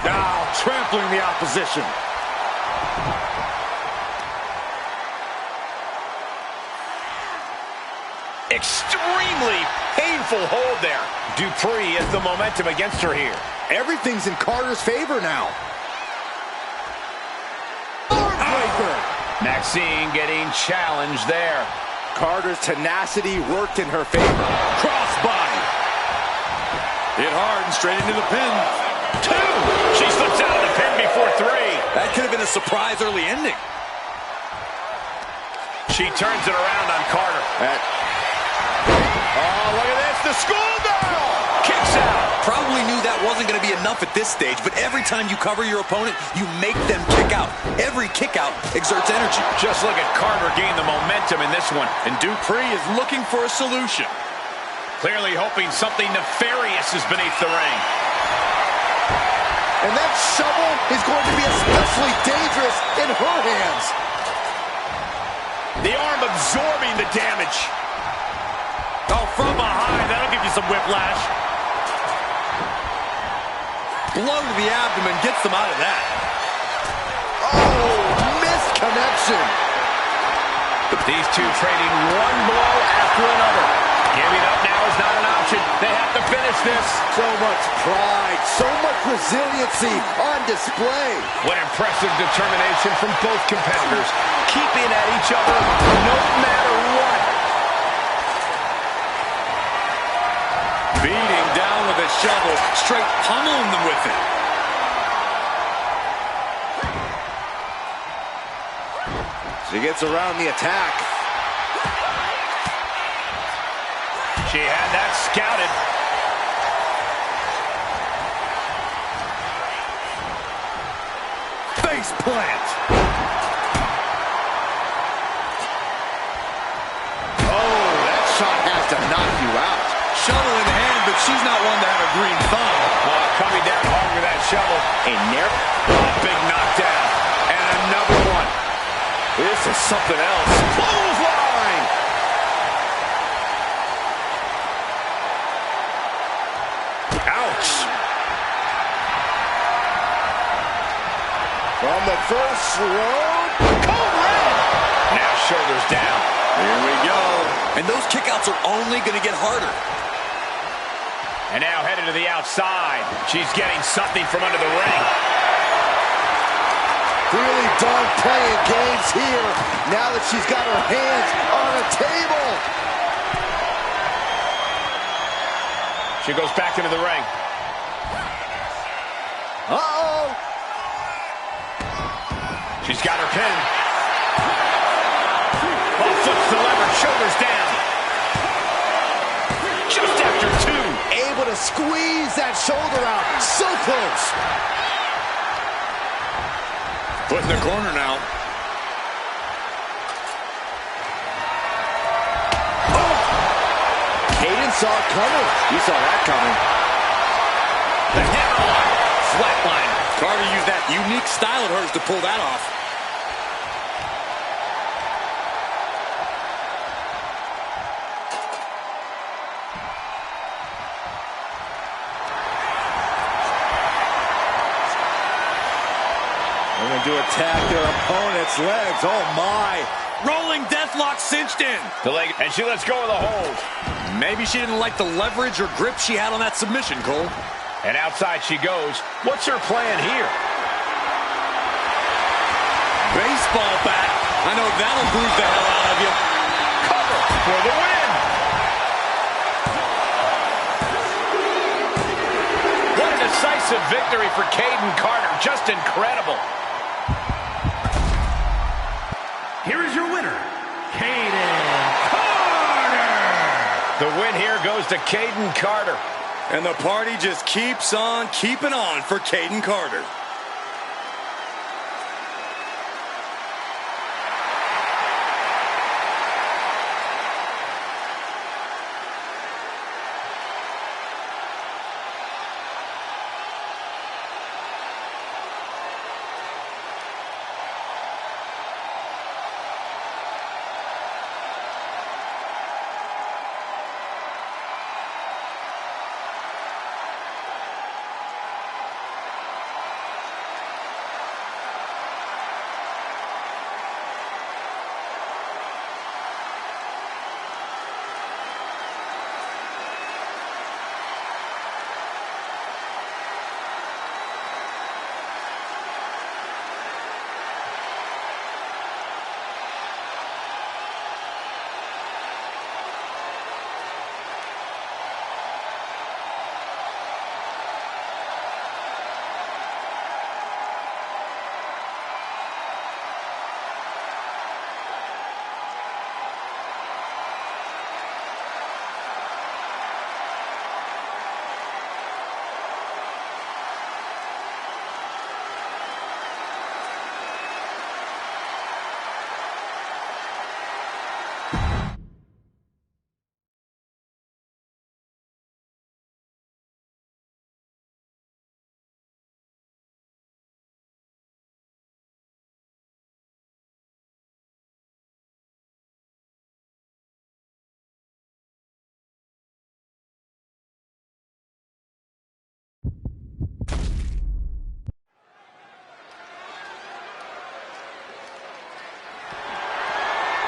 Now trampling the opposition. Extremely painful painful hold there. Dupree has the momentum against her here. Everything's in Carter's favor now. Armbreaker. Maxine getting challenged there. Carter's tenacity worked in her favor. Crossbody. Hit hard and straight into the pin. 2. She slips out of the pin before 3. That could have been a surprise early ending. She turns it around on Carter. Oh, look at this. The schoolgirl. Kicks out. Probably knew that wasn't going to be enough at this stage, but every time you cover your opponent, you make them kick out. Every kick out exerts energy. Just look at Carter gain the momentum in this one. And Dupree is looking for a solution. Clearly hoping something nefarious is beneath the ring. And that shovel is going to be especially dangerous in her hands. The arm absorbing the damage. Oh, from behind. That'll give you some whiplash. Blow to the abdomen gets them out of that. Oh, missed connection. These two trading one blow after another. Giving up now is not an option. They have to finish this. So much pride, so much resiliency on display. What impressive determination from both competitors. Keeping at each other no matter what. Beating down with a shovel, straight pummeling them with it. She gets around the attack. She had that scouted. Face plant. Oh, that shot has to knock you out. Shovel in hand, but she's not one to have a green thumb. Coming down hard with that shovel. Big knockdown. And another one. This is something else. Clothesline. Ouch. From the first rope. Now shoulders down. Here we go. And those kickouts are only going to get harder. And now headed to the outside. She's getting something from under the ring. Really done playing games here now that she's got her hands on a table. She goes back into the ring. Uh-oh. She's got her pin. Oh, flips the lever, shoulders down. Just after 2. Able to squeeze that shoulder out. So close. Put in the corner now. Oh! Hayden saw it coming. You saw that coming. The hammerlock. Flatline. Carter used that unique style of hers to pull that off. To attack their opponent's legs. Oh, my. Rolling deathlock cinched in. The leg, and she lets go of the hold. Maybe she didn't like the leverage or grip she had on that submission, Cole. And outside she goes. What's her plan here? Baseball bat. I know that'll bruise the hell out of you. Cover for the win. What a decisive victory for Kayden Carter. Just incredible. Here is your winner, Kayden Carter. The win here goes to Kayden Carter. And the party just keeps on keeping on for Kayden Carter.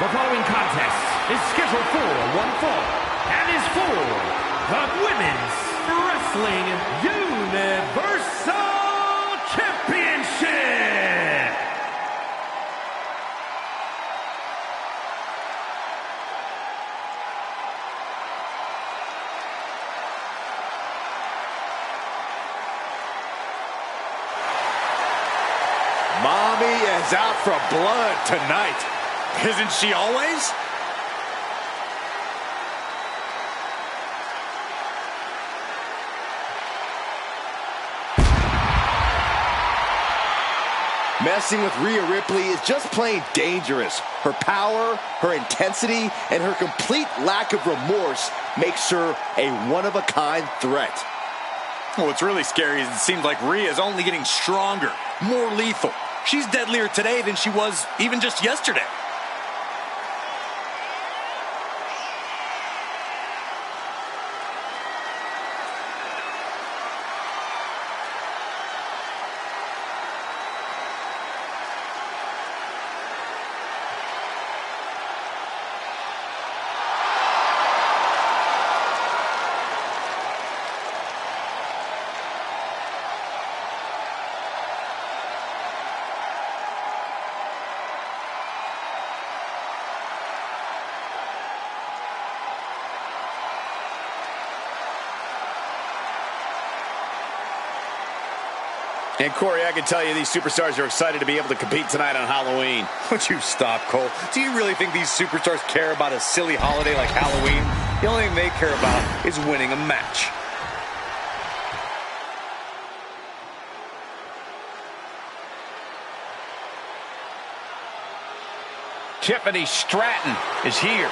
The following contest is scheduled for one fall and is for the Women's Wrestling Universal Championship. Mommy is out for blood tonight. Isn't she always? Messing with Rhea Ripley is just plain dangerous. Her power, her intensity, and her complete lack of remorse makes her a one-of-a-kind threat. What's really scary is it seems like Rhea is only getting stronger, more lethal. She's deadlier today than she was even just yesterday. And Corey, I can tell you these superstars are excited to be able to compete tonight on Halloween. Would you stop, Cole? Do you really think these superstars care about a silly holiday like Halloween? The only thing they care about is winning a match. Tiffany Stratton is here.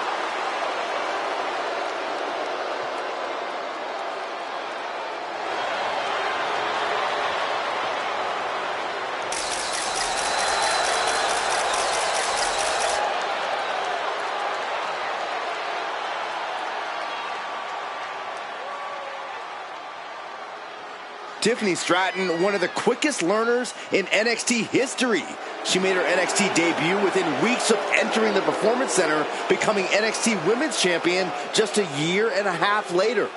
Tiffany Stratton, one of the quickest learners in NXT history. She made her NXT debut within weeks of entering the Performance Center, becoming NXT Women's Champion just a year and a half later.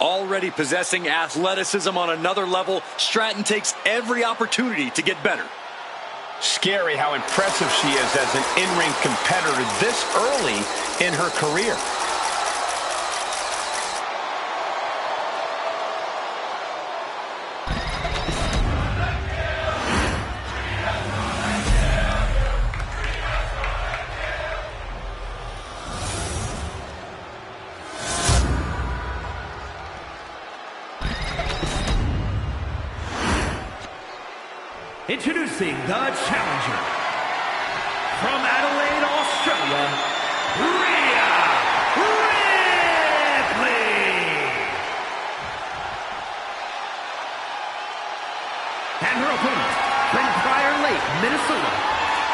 Already possessing athleticism on another level, Stratton takes every opportunity to get better. Scary how impressive she is as an in-ring competitor this early in her career. Introducing the challenger from Adelaide, Australia, Rhea Ripley. And her opponent from Prior Lake, Minnesota,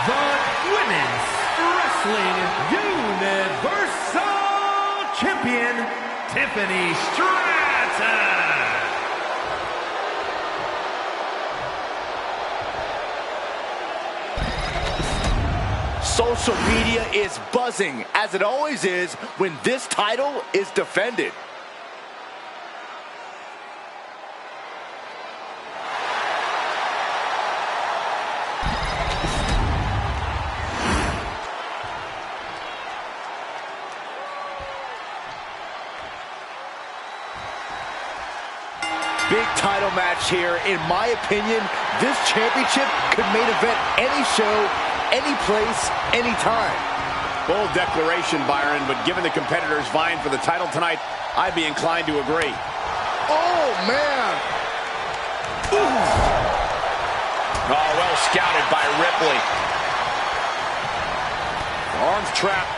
the Women's Wrestling Universal Champion, Tiffany Stratton. Social media is buzzing, as it always is when this title is defended. Big title match here. In my opinion, this championship could main event any show, any place, any time. Bold declaration, Byron, but given the competitors vying for the title tonight, I'd be inclined to agree. Oh, man. Ooh. Oh, well scouted by Ripley. Arms trapped,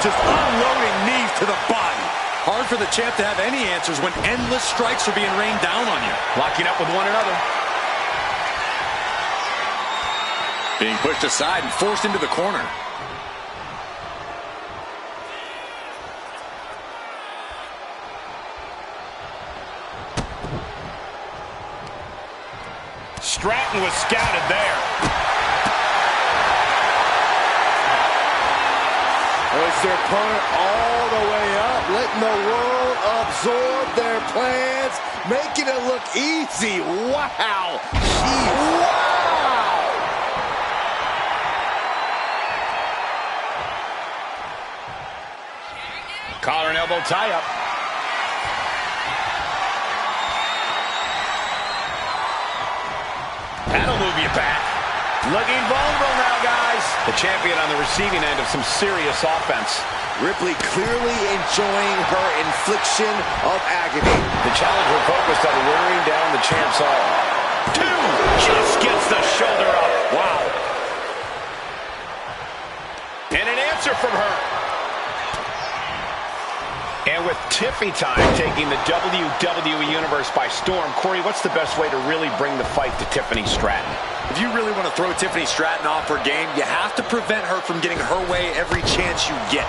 just unloading knees to the body. Hard for the champ to have any answers when endless strikes are being rained down on you. Locking up with one another. Being pushed aside and forced into the corner. Stratton was scouted there. their opponent all the way up, letting the world absorb their plans, making it look easy. Wow. Jeez. Wow. Collar and elbow tie-up. That'll move you back. Looking vulnerable now, guys. The champion on the receiving end of some serious offense. Ripley clearly enjoying her infliction of agony. The challenger focused on wearing down the champ's arm. 2, just gets the shoulder up. Wow. And an answer from her. And with Tiffy time taking the WWE Universe by storm, Corey, what's the best way to really bring the fight to Tiffany Stratton? If you really want to throw Tiffany Stratton off her game, you have to prevent her from getting her way every chance you get.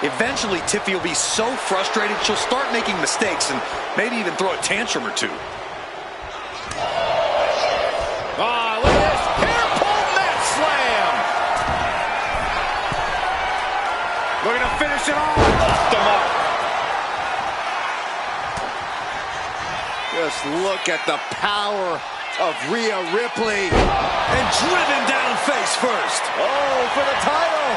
Eventually, Tiffy will be so frustrated, she'll start making mistakes and maybe even throw a tantrum or two. Oh, look at this. Hair pull mat slam. Looking to finish it off. Off the mark. Just look at the power of Rhea Ripley. And driven down face first. Oh, for the title.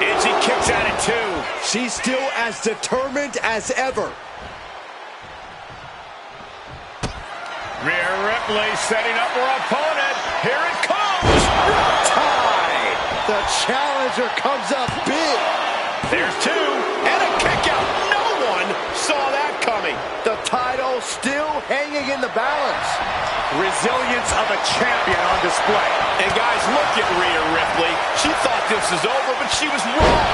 And she kicks at it too. She's still as determined as ever. Rhea Ripley setting up her opponent. Here it comes. Tie. The challenger comes up big. There's 2. And a kick out. No one saw that coming. The title still hanging in the balance. Resilience of a champion on display. And guys, look at Rhea Ripley. She thought this was over, but she was wrong.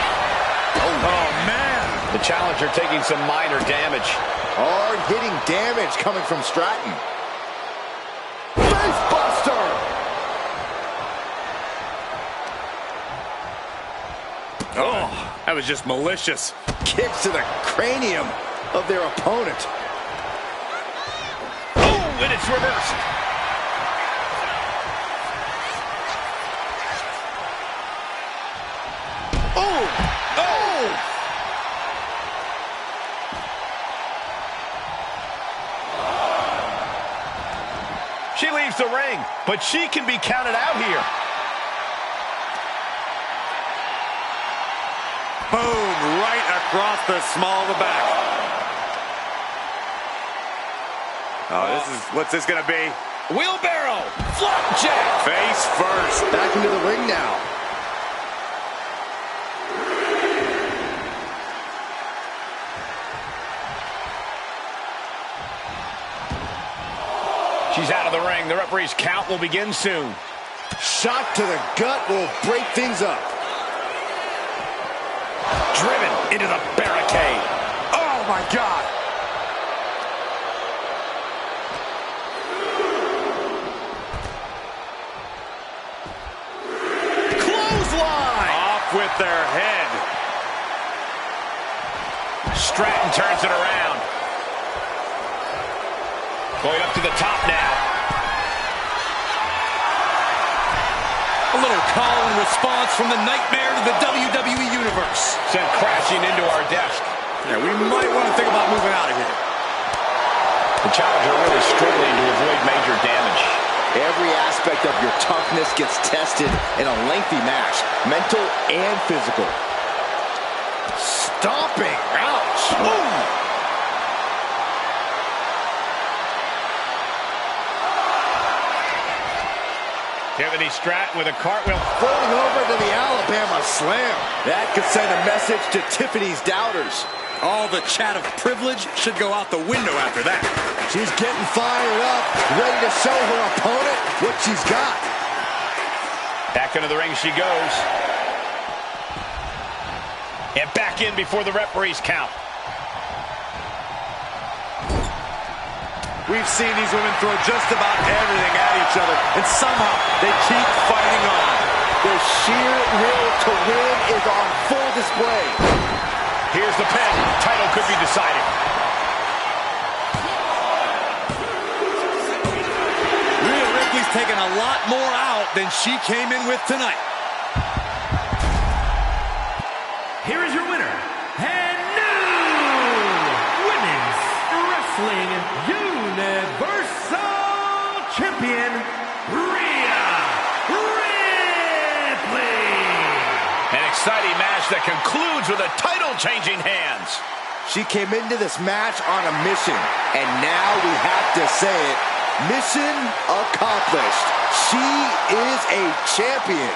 Oh, man. The challenger taking some minor damage. Hard-hitting damage coming from Stratton. Face buster. Oh, that was just malicious. Kicks to the cranium of their opponent. Oh, and it's reversed. Oh! Oh! She leaves the ring, but she can be counted out here. Boom, right across the small of the back. Oh, what's this gonna be? Wheelbarrow, flapjack. Face first. Back into the ring now. She's out of the ring. The referee's count will begin soon. Shot to the gut will break things up. Driven into the barricade. Oh, my God. Clothesline. Off with their head. Stratton turns it around. Going up to the top now. A little call and response from the nightmare to the WWE Universe. Sent crashing into our desk. Yeah, we might want to think about moving out of here. The challenger really struggling to avoid major damage. Every aspect of your toughness gets tested in a lengthy match, mental and physical. Stomping. Ouch. Ooh. Tiffany Stratton with a cartwheel. Floating over to the Alabama Slam. That could send a message to Tiffany's doubters. All the chat of privilege should go out the window after that. She's getting fired up, ready to show her opponent what she's got. Back into the ring she goes. And back in before the referee's count. We've seen these women throw just about everything at each other, and somehow they keep fighting on. The sheer will to win is on full display. Here's the pin. Title could be decided. Rhea Ripley's taken a lot more out than she came in with tonight. here is your winner, and new Women's Wrestling Universal Champion, Rhea Ripley. An exciting match that concludes with a title-changing hands. She came into this match on a mission, and now we have to say it, mission accomplished. She is a champion.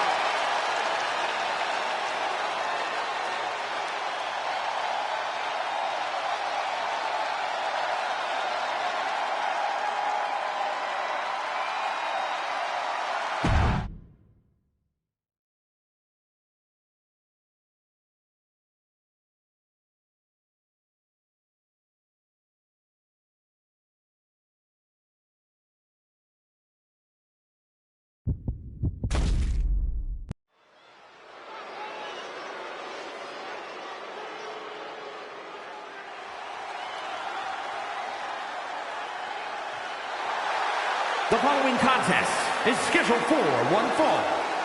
The following contest is scheduled for one fall.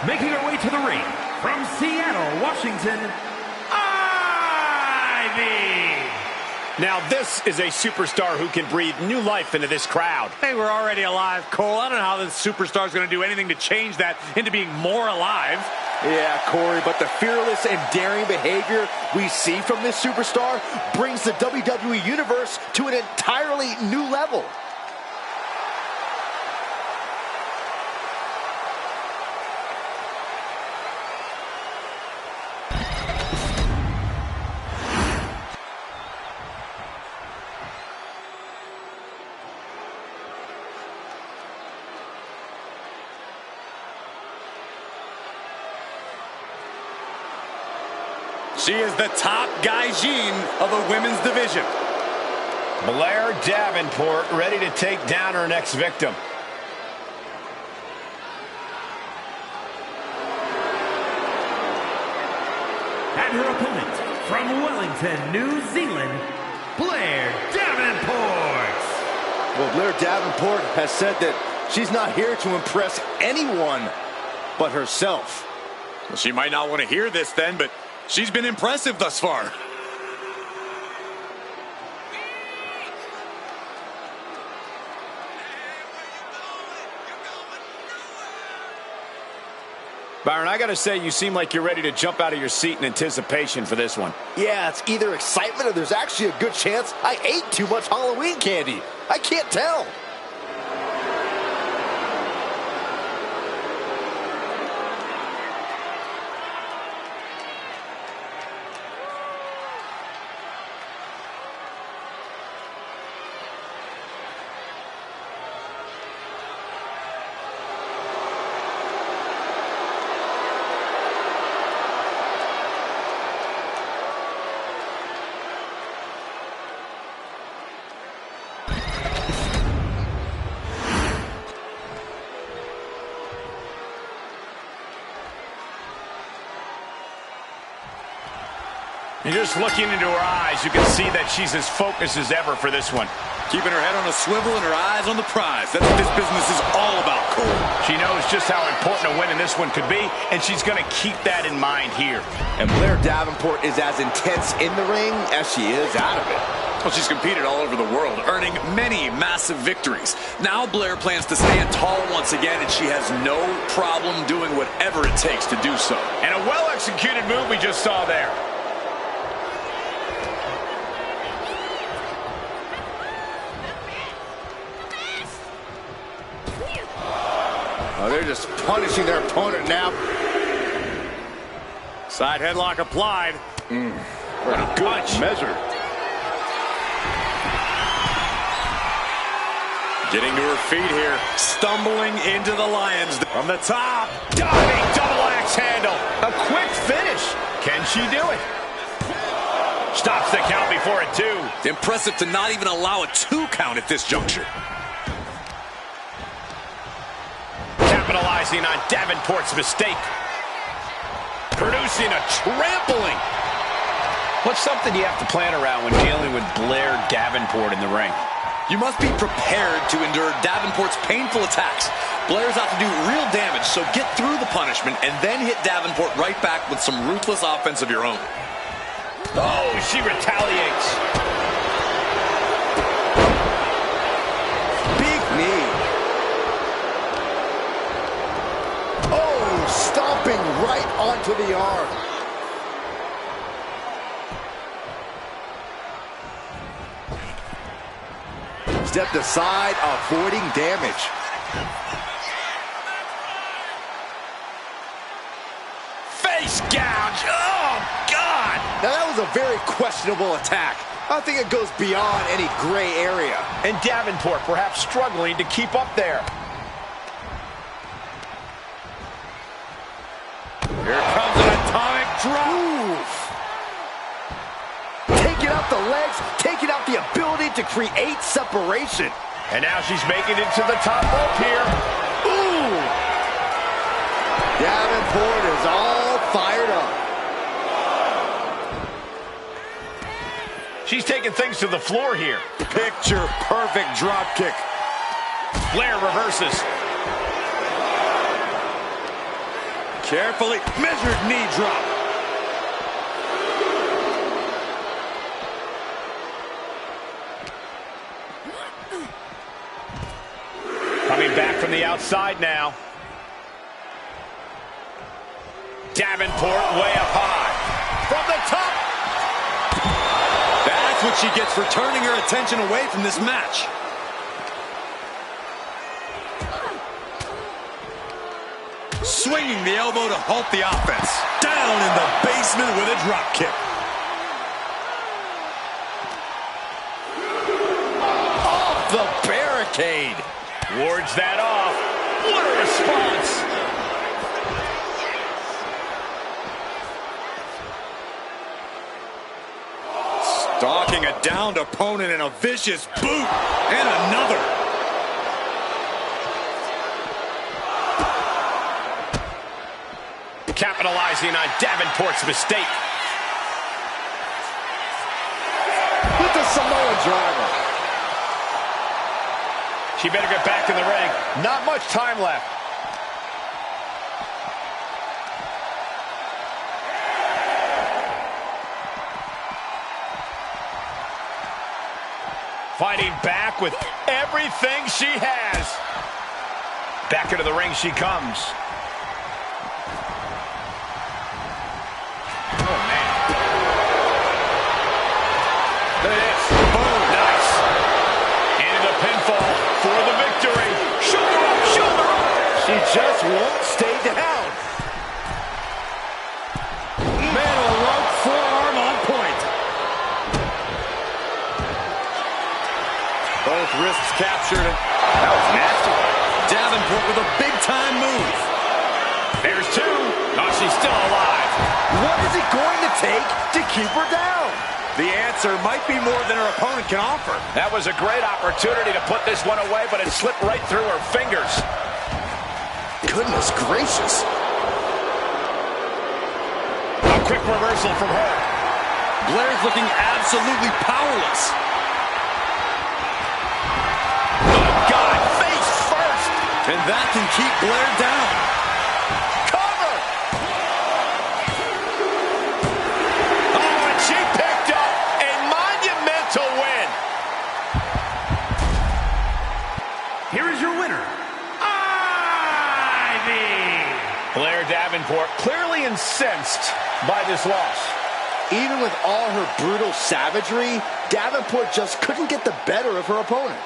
Making her way to the ring from Seattle, Washington, Ivy. Now this is a superstar who can breathe new life into this crowd. Hey, we're already alive, Cole. I don't know how this superstar is going to do anything to change that into being more alive. Yeah, Corey, but the fearless and daring behavior we see from this superstar brings the WWE Universe to an entirely new level. She is the top gaijin of the women's division. Blair Davenport ready to take down her next victim. And her opponent from Wellington, New Zealand, Blair Davenport. Well, Blair Davenport has said that she's not here to impress anyone but herself. Well, she might not want to hear this then, but she's been impressive thus far. Byron, I got to say, you seem like you're ready to jump out of your seat in anticipation for this one. Yeah, it's either excitement or there's actually a good chance I ate too much Halloween candy. I can't tell. And just looking into her eyes, you can see that she's as focused as ever for this one. Keeping her head on a swivel and her eyes on the prize. That's what this business is all about, Cole. She knows just how important a win in this one could be, and she's going to keep that in mind here. And Blair Davenport is as intense in the ring as she is out of it. Well, she's competed all over the world, earning many massive victories. Now Blair plans to stand tall once again, and she has no problem doing whatever it takes to do so. And a well-executed move we just saw there. Oh, they're just punishing their opponent now. Side headlock applied. What a good measure. Getting to her feet here, stumbling into the Lions. From the top, Diving double axe handle. A quick finish. Can she do it? Stops the count before a 2. Impressive to not even allow a 2 count at this juncture. Capitalizing on Davenport's mistake. Producing a trampling. What's something you have to plan around when dealing with Blair Davenport in the ring? You must be prepared to endure Davenport's painful attacks. Blair's out to do real damage, so get through the punishment and then hit Davenport right back with some ruthless offense of your own. Oh, she retaliates. Big knee. Oh, stomping right onto the arm. Stepped aside, avoiding damage. Face gouge. Oh, God. Now that was a very questionable attack. I think it goes beyond any gray area. And Davenport perhaps struggling to keep up there. Here comes an atomic drop. Oof. Taking out the legs, taking out the ability to create separation. And now she's making it to the top rope here. Ooh! Davenport is all fired up. She's taking things to the floor here. Picture perfect drop kick. Flair reverses. Carefully measured knee drop. Coming back from the outside now. Davenport way up high. From the top. That's what she gets for turning her attention away from this match. Swinging the elbow to halt the offense. Down in the basement with a drop kick. Off the barricade. Wards that off. What a response. Stalking a downed opponent in a vicious boot. And another. Capitalizing on Davenport's mistake. With the Samoa driver. She better get back in the ring. Not much time left. Fighting back with everything she has. Back into the ring she comes. Oh, man. Look at this. Boom. Nice. Into the pinfall for the victory. Shoulder up, shoulder up. She just won't stay down. Man of the rope, forearm on point. Both wrists captured. That was nasty. Davenport with a big-time move. There's two. Oh, she's still alive. What is it going to take to keep her down? The answer might be more than her opponent can offer. That was a great opportunity to put this one away, but it slipped right through her fingers. Goodness gracious. A quick reversal from her. Blair's looking absolutely powerless. Good God, face first. And that can keep Blair down. Cover. Oh, and she picked up a monumental win. Here is your winner, Ivy. Blair Davenport clearly incensed by this loss. Even with all her brutal savagery, Davenport just couldn't get the better of her opponent.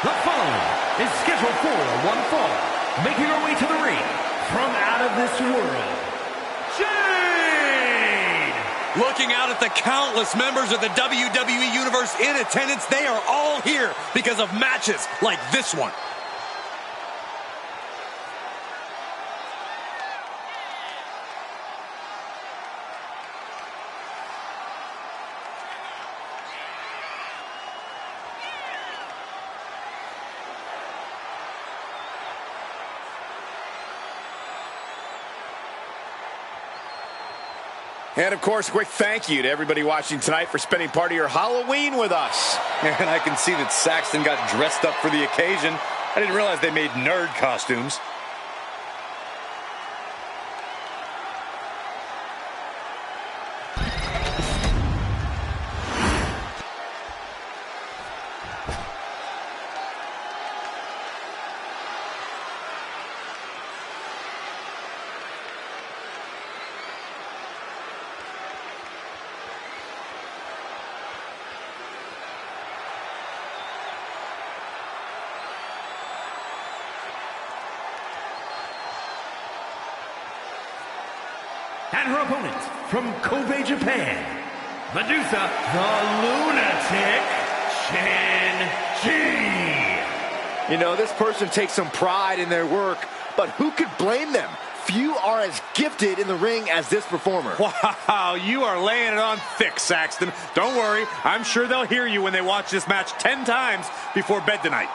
The following is scheduled for one fall, making her way to the ring from out of this world, Jade! Looking out at the countless members of the WWE Universe in attendance, they are all here because of matches like this one. And, of course, a quick thank you to everybody watching tonight for spending part of your Halloween with us. And I can see that Saxton got dressed up for the occasion. I didn't realize they made nerd costumes. And her opponent, from Kobe, Japan, Medusa, the Lunatic, Shin-Chi. You know, this person takes some pride in their work, but who could blame them? Few are as gifted in the ring as this performer. Wow, you are laying it on thick, Saxton. Don't worry, I'm sure they'll hear you when they watch this match 10 times before bed tonight.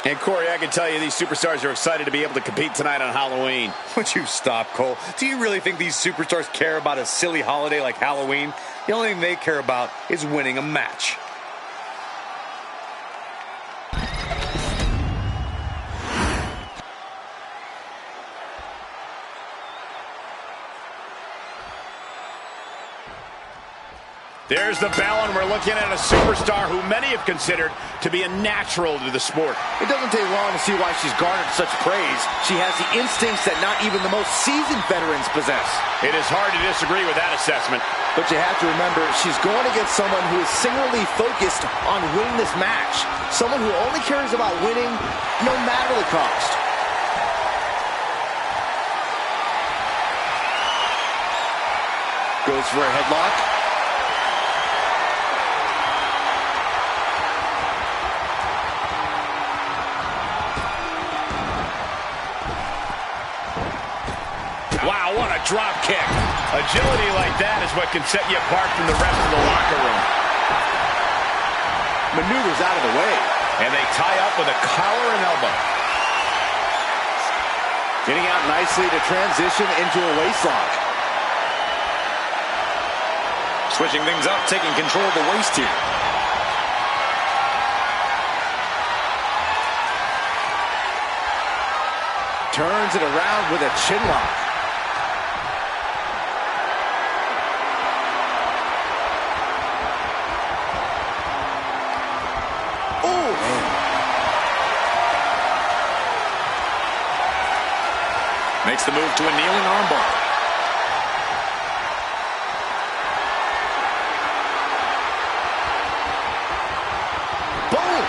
And, Corey, I can tell you these superstars are excited to be able to compete tonight on Halloween. Would you stop, Cole? Do you really think these superstars care about a silly holiday like Halloween? The only thing they care about is winning a match. There's the bell, and we're looking at a superstar who many have considered to be a natural to the sport. It doesn't take long to see why she's garnered such praise. She has the instincts that not even the most seasoned veterans possess. It is hard to disagree with that assessment. But you have to remember, she's going against someone who is singularly focused on winning this match. Someone who only cares about winning no matter the cost. Goes for a headlock. Wow, what a drop kick. Agility like that is what can set you apart from the rest of the locker room. Maneuvers out of the way. And they tie up with a collar and elbow. Getting out nicely to transition into a waistlock. Switching things up, taking control of the waist here. Turns it around with a chin lock. Makes the move to a kneeling armbar. Boom!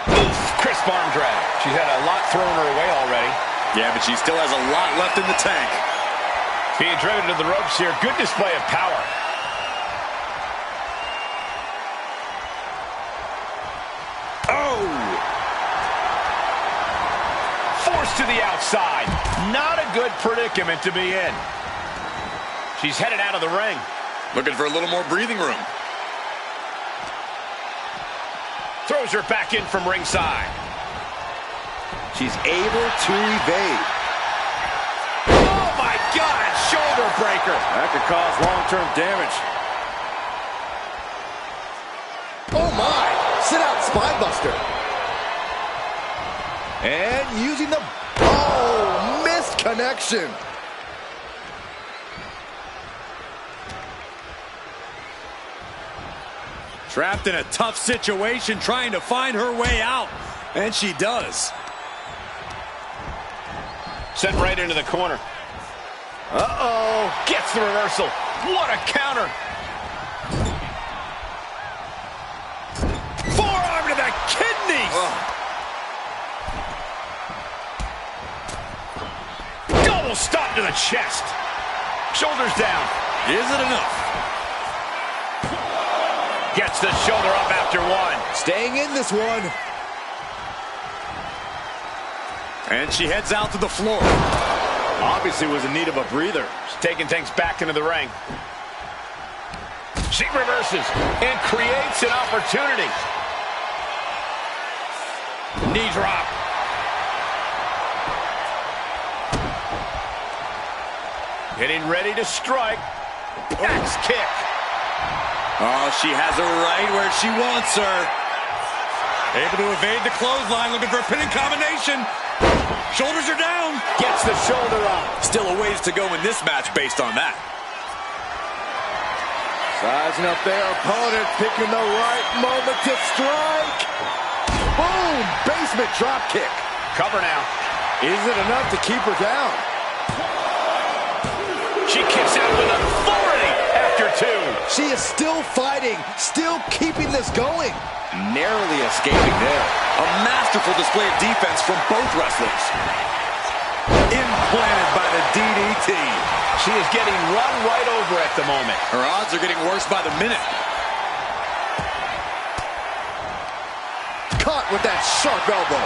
Oof, crisp arm drag. She's had a lot thrown her way already. Yeah, but she still has a lot left in the tank. Being driven to the ropes here. Good display of power. To the outside. Not a good predicament to be in. She's headed out of the ring. Looking for a little more breathing room. Throws her back in from ringside. She's able to evade. God, shoulder breaker. That could cause long-term damage. Oh my! Sit out spine buster. And using the... Oh, missed connection. Trapped in a tough situation, trying to find her way out. And she does. Sent right into the corner. Uh-oh. Gets the reversal. What a counter. Forearm to the kidneys. Double stop to the chest. Shoulders down. Is it enough? Gets the shoulder up after one. Staying in this one. And she heads out to the floor. Obviously was in need of a breather. She's taking things back into the ring. She reverses and creates an opportunity. Knee drop. Getting ready to strike. Axe kick. Oh, she has her right where she wants her. Able to evade the clothesline, looking for a pinning combination. Shoulders are down. Gets the shoulder up. Still a ways to go in this match based on that. Sizing up their opponent, picking the right moment to strike. Boom! Basement drop kick. Cover now. Is it enough to keep her down? She kicks out with authority after two. She is still fighting, still keeping this going. Narrowly escaping there. A masterful display of defense from both wrestlers. Implanted by the DDT. She is getting run right over at the moment. Her odds are getting worse by the minute. Caught with that sharp elbow.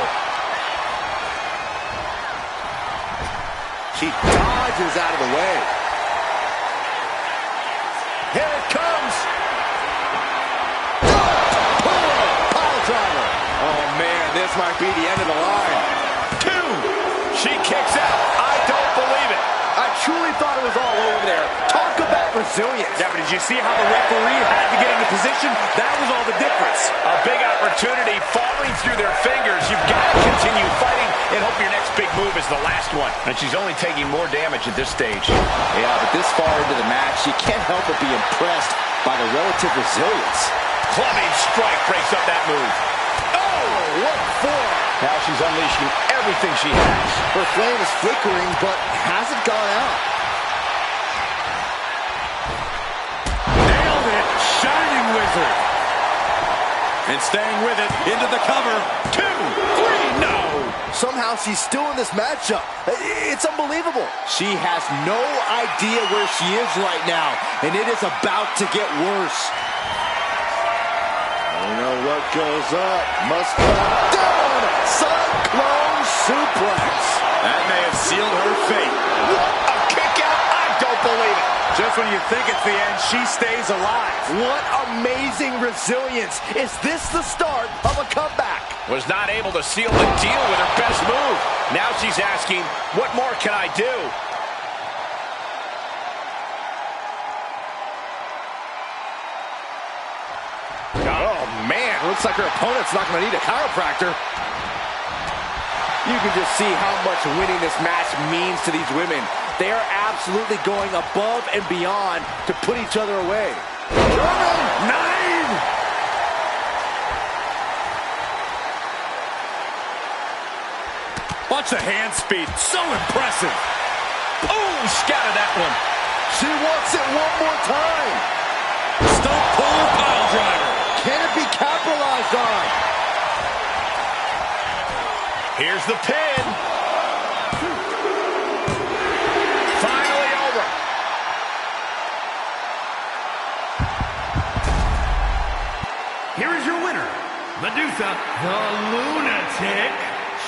She dodges out of the way. Here it comes. Pile driver. Oh, man, this might be the end of the line. Two. She kicks out. I don't believe it. I truly thought it was all over there. Talk about resilience. Yeah, but did you see how the referee had to get into position? That was all the difference. A big opportunity falling through their fingers. You've got to continue fighting and hope your next big move is the last one. And she's only taking more damage at this stage. Yeah, but this far into the match, you can't help but be impressed by the relative resilience. Clubbing strike breaks up that move. Oh, what for? Now she's unleashing everything she has. Her flame is flickering, but hasn't gone out. Nailed it. Shining Wizard. And staying with it into the cover. 2, 3, no. Somehow she's still in this matchup. It's unbelievable. She has no idea where she is right now, and it is about to get worse. You know what goes up must come down. Cyclone suplex. That may have sealed her fate. What a kick out. I don't believe it. Just when you think it's the end, she stays alive. What amazing resilience. Is this the start of a comeback? Was not able to seal the deal with her best move. Now she's asking, what more can I do? Oh, man. Looks like her opponent's not going to need a chiropractor. You can just see how much winning this match means to these women. They are absolutely going above and beyond to put each other away. German 9! Watch the hand speed. So impressive. Oh, scattered that one. She wants it one more time. Stump puller pile driver. Can it be capitalized on? Here's the pin. Finally over. Here is your winner, Medusa, the Lunatic,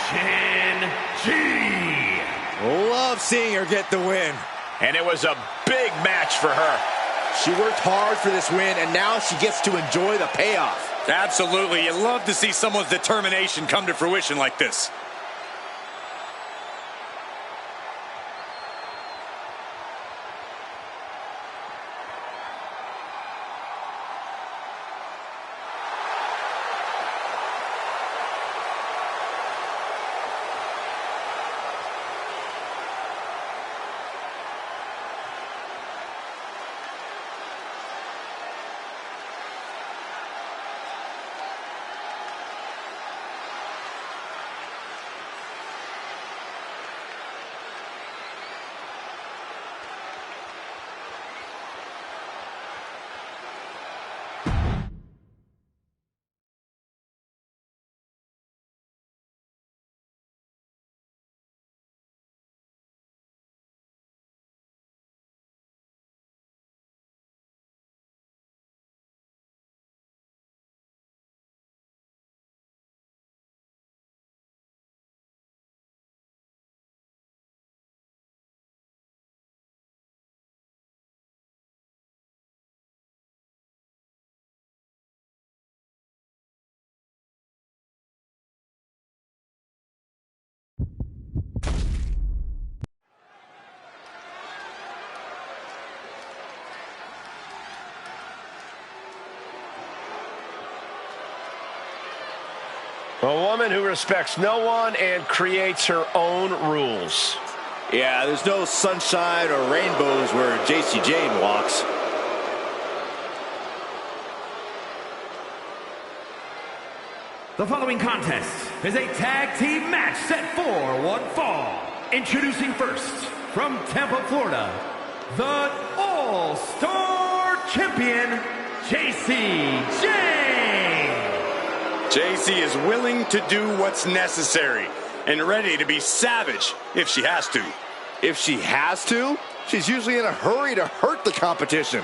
Chi. Love seeing her get the win. And it was a big match for her. She worked hard for this win, and now she gets to enjoy the payoff. Absolutely. You love to see someone's determination come to fruition like this. A woman who respects no one and creates her own rules. Yeah, there's no sunshine or rainbows where Jacy Jade walks. The following contest is a tag team match set for one fall. Introducing first, from Tampa, Florida, the All-Star Champion, Jacy Jade. Jacy is willing to do what's necessary and ready to be savage if she has to. If she has to, she's usually in a hurry to hurt the competition.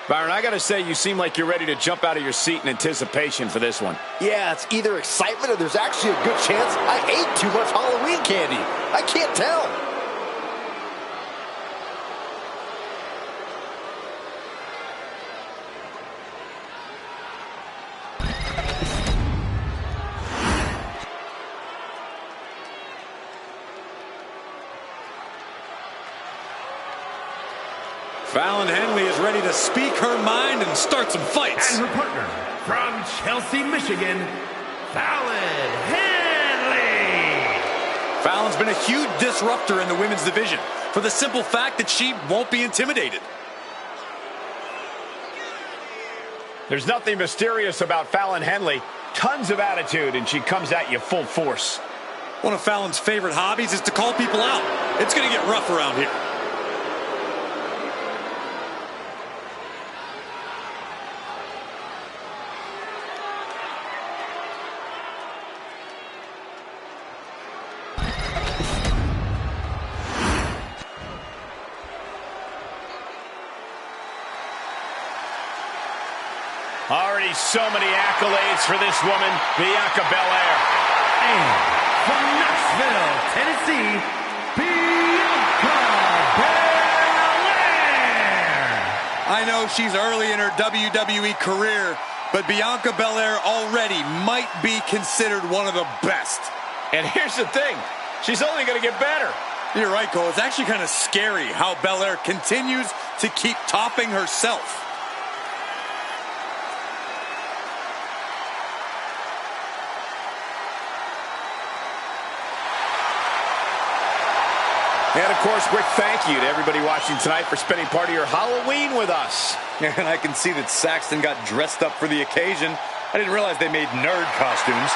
Byron, I gotta say, you seem like you're ready to jump out of your seat in anticipation for this one. Yeah, it's either excitement or there's actually a good chance I ate too much Halloween candy. I can't tell. Fallon Henley is ready to speak her mind and start some fights. And her partner, from Chelsea, Michigan, Fallon Henley. Fallon's been a huge disruptor in the women's division for the simple fact that she won't be intimidated. There's nothing mysterious about Fallon Henley. Tons of attitude, and she comes at you full force. One of Fallon's favorite hobbies is to call people out. It's going to get rough around here. Already so many accolades for this woman, Bianca Belair. And from Knoxville, Tennessee, Bianca Belair. I know she's early in her WWE career, but Bianca Belair already might be considered one of the best. And here's the thing, she's only going to get better. You're right, Cole. It's actually kind of scary how Belair continues to keep topping herself. And, of course, quick thank you to everybody watching tonight for spending part of your Halloween with us. And I can see that Saxton got dressed up for the occasion. I didn't realize they made nerd costumes.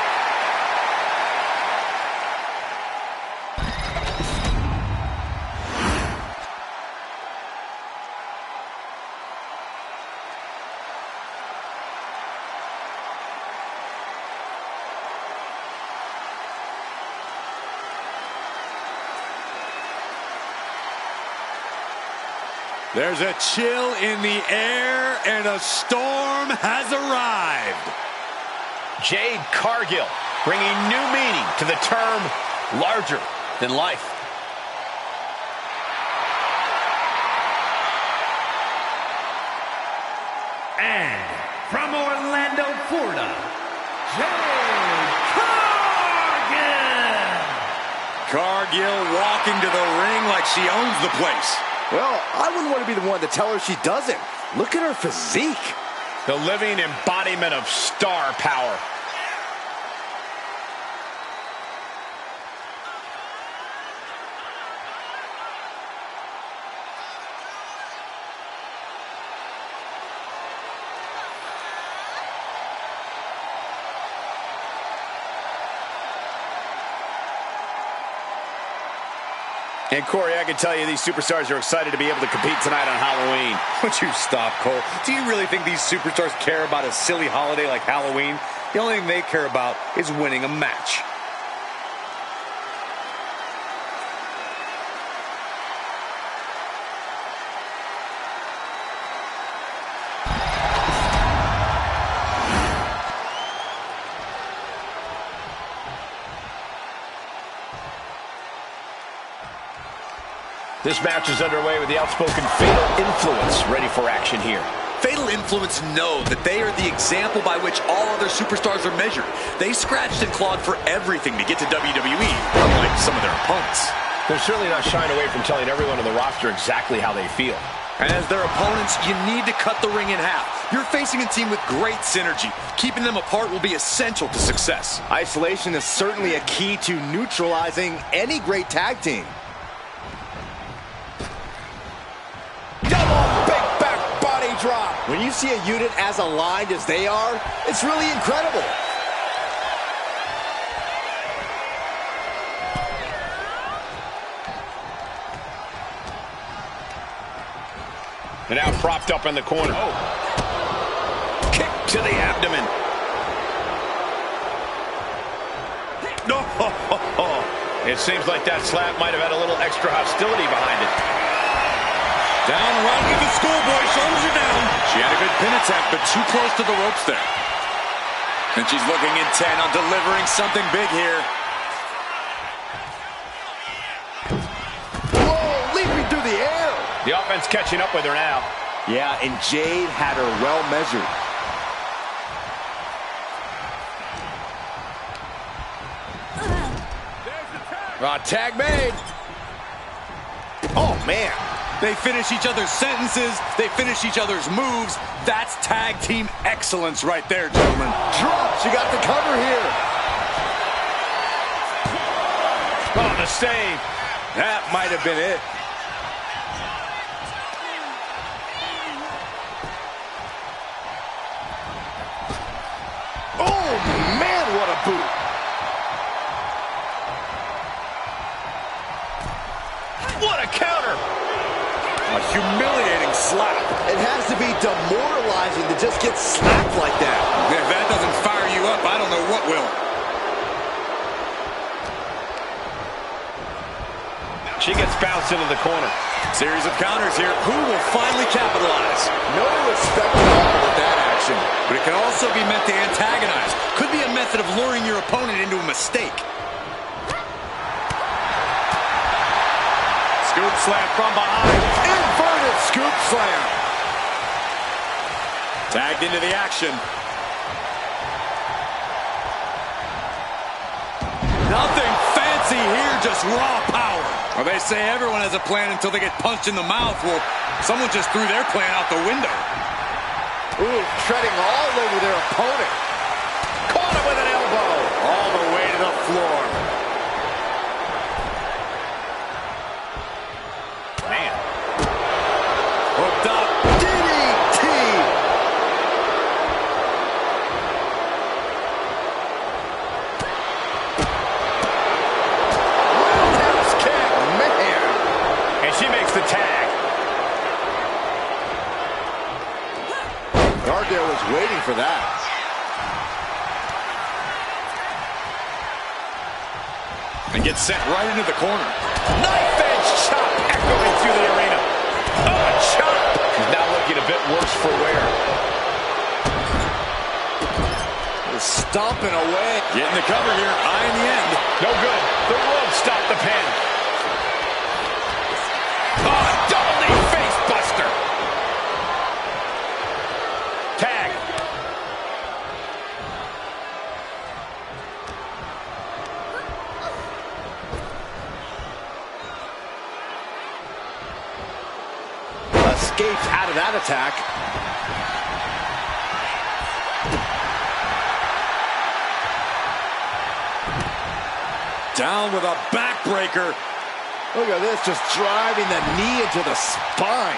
There's a chill in the air, and a storm has arrived. Jade Cargill bringing new meaning to the term larger than life. And from Orlando, Florida, Jade Cargill. Cargill walking to the ring like she owns the place. Well, I wouldn't want to be the one to tell her she doesn't. Look at her physique. The living embodiment of star power. And Corey, I can tell you these superstars are excited to be able to compete tonight on Halloween. Would you stop, Cole? Do you really think these superstars care about a silly holiday like Halloween? The only thing they care about is winning a match. This match is underway with the outspoken Fatal Influence ready for action here. Fatal Influence know that they are the example by which all other superstars are measured. They scratched and clawed for everything to get to WWE, unlike some of their opponents. They're certainly not shying away from telling everyone on the roster exactly how they feel. And as their opponents, you need to cut the ring in half. You're facing a team with great synergy. Keeping them apart will be essential to success. Isolation is certainly a key to neutralizing any great tag team. Double big back body drop. When you see a unit as aligned as they are, it's really incredible. And now propped up in the corner. Oh. Kick to the abdomen. No. It seems like that slap might have had a little extra hostility behind it. Down right with the schoolboy, shoulders are down. She had a good pin attempt, but too close to the ropes there. And she's looking intent on delivering something big here. Whoa, leaping through the air. The offense catching up with her now. Yeah, and Jade had her well measured. Tag made. Oh, man. They finish each other's sentences. They finish each other's moves. That's tag team excellence right there, gentlemen. Drop. She got the cover here. Oh, the save. That might have been it. Oh, man, what a boot. What a counter. A humiliating slap. It has to be demoralizing to just get slapped like that. If that doesn't fire you up, I don't know what will. She gets bounced into the corner. Series of counters here. Who will finally capitalize? No respect at all with that action. But it can also be meant to antagonize. Could be a method of luring your opponent into a mistake. Scoop slam from behind. Inverted scoop slam. Tagged into the action. Nothing fancy here, just raw power. Well, they say everyone has a plan until they get punched in the mouth. Well, someone just threw their plan out the window. Ooh, treading all over their opponent. Caught him with an elbow. All the way to the floor. Man. Hooked up. DDT. Roundhouse kick. Man. And she makes the tag. Cargill was waiting for that. And gets sent right into the corner. Knife edge chop echoing through the arena. Oh, a chop. She's now looking a bit worse for wear. Stomping away. Getting the cover here. Eye in the end. No good. The rope stopped the pin. Oh, double knee face buster. Tag. Escaped out of that attack. Down with a backbreaker. Look at this, just driving the knee into the spine.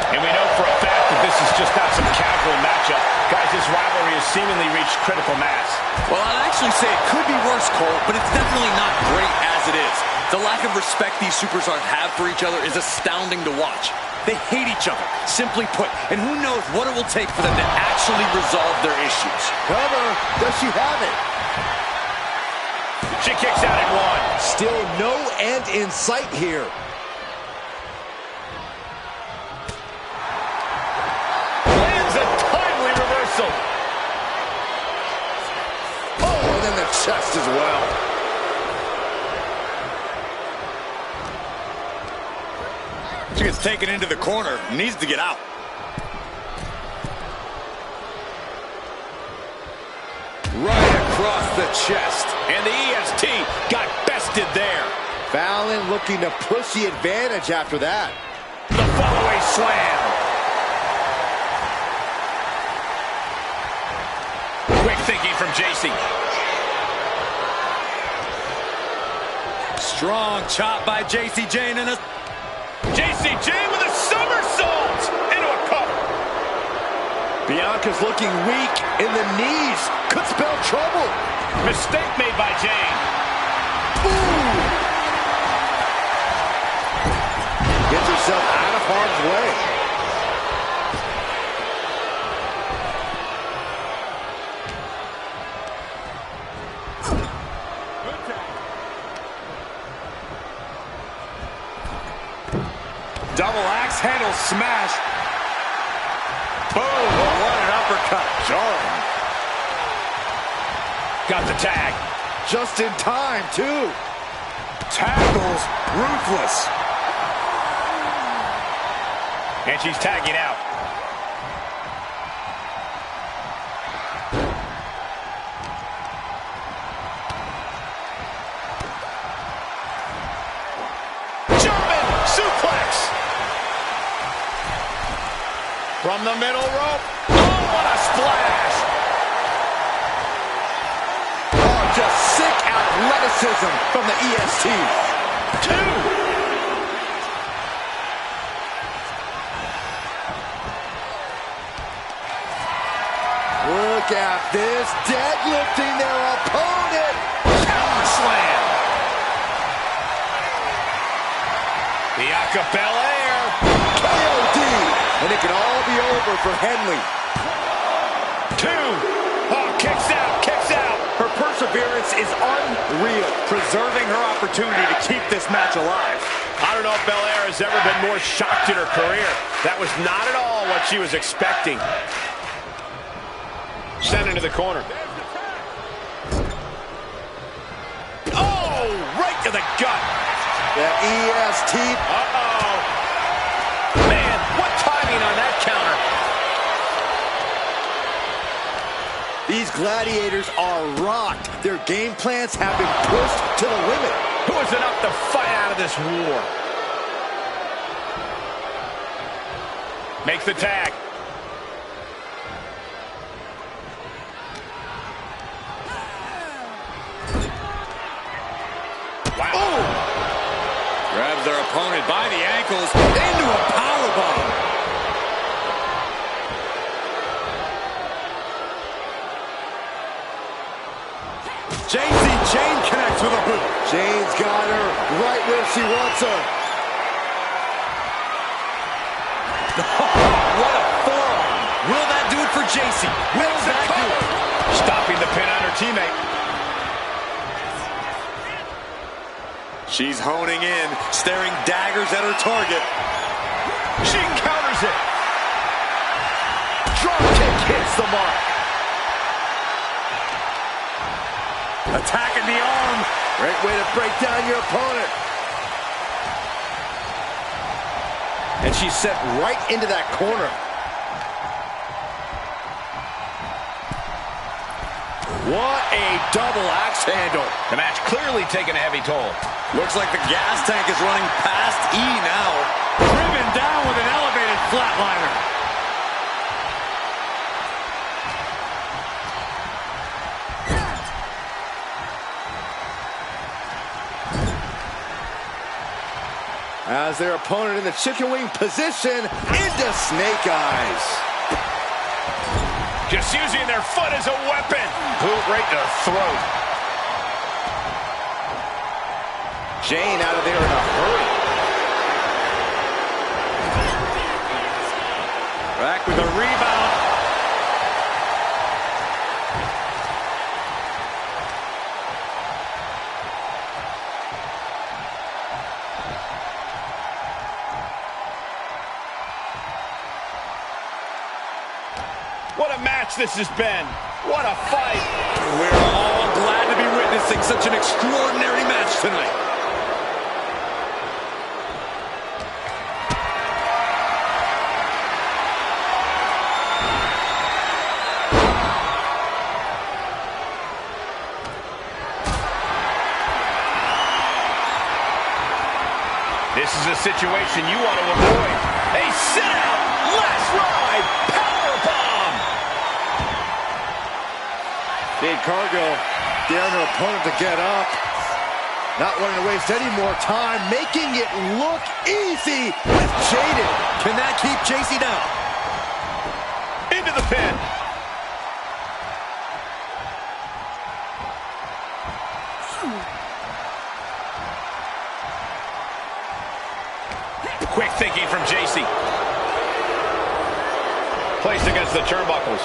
And we know for a fact that this is just not some casual matchup. Guys, this rivalry has seemingly reached critical mass. Well, I'd actually say it could be worse, Cole, but it's definitely not great as it is. The lack of respect these superstars have for each other is astounding to watch. They hate each other, simply put, and who knows what it will take for them to actually resolve their issues. Cover, does she have it? She kicks out at one. Still no end in sight here. Lands a timely reversal. Oh, and then the chest as well. She gets taken into the corner. Needs to get out. Right across the chest. And the EST got bested there. Fallon looking to push the advantage after that. The follow-away slam. Quick thinking from Jacy. Strong chop by Jacy Jane and a... Jacy Jane with a somersault into a cover. Bianca's looking weak in the knees. Could spell trouble. Mistake made by Jane. Ooh. Gets herself out of harm's way. Double axe handle smash. Boom, what an uppercut. Jarring. Got the tag. Just in time, too. Tackles ruthless. And she's tagging out. German suplex. From the middle rope. Oh, what a splash. Oh, just sick athleticism from the EST. 2. Look at this, deadlifting their opponent. Power slam. Bianca Belair. KOD. And it can all be over for Henley. 2. Oh, kicks out, kicks out. Her perseverance is unreal, preserving her opportunity to keep this match alive. I don't know if Belair has ever been more shocked in her career. That was not at all what she was expecting. Sent into the corner. Oh, right to the gut. The EST. Uh-oh. Man, what timing on that counter. These gladiators are rocked. Their game plans have been pushed to the limit. Who is enough to fight out of this war? Makes the tag. Wow. Oh! Grabs their opponent by the ankles into a powerbomb. Jacy Jane connects with a boot. Jane's got her right where she wants her. What a forearm. Will that do it for Jacy? Will that do it? Stopping the pin on her teammate. She's honing in, staring daggers at her target. She counters it. Drop kick hits the mark. Attacking the arm. Great way to break down your opponent. And she's set right into that corner. What a double axe handle. The match clearly taking a heavy toll. Looks like the gas tank is running past E now. Driven down with an elevated flatliner. As their opponent in the chicken wing position into snake eyes. Just using their foot as a weapon. Boot right to the throat. Jane out of there in a hurry. Back with a rebound. What a match this has been. What a fight. We're all glad to be witnessing such an extraordinary match tonight. is a situation you want to avoid. A sit-out, last ride, powerbomb. Big Cargill daring her opponent to get up. Not wanting to waste any more time, making it look easy with Jade. Can that keep Jacy down? Into the pin. Quick thinking from Jacy. Placed against the turnbuckles.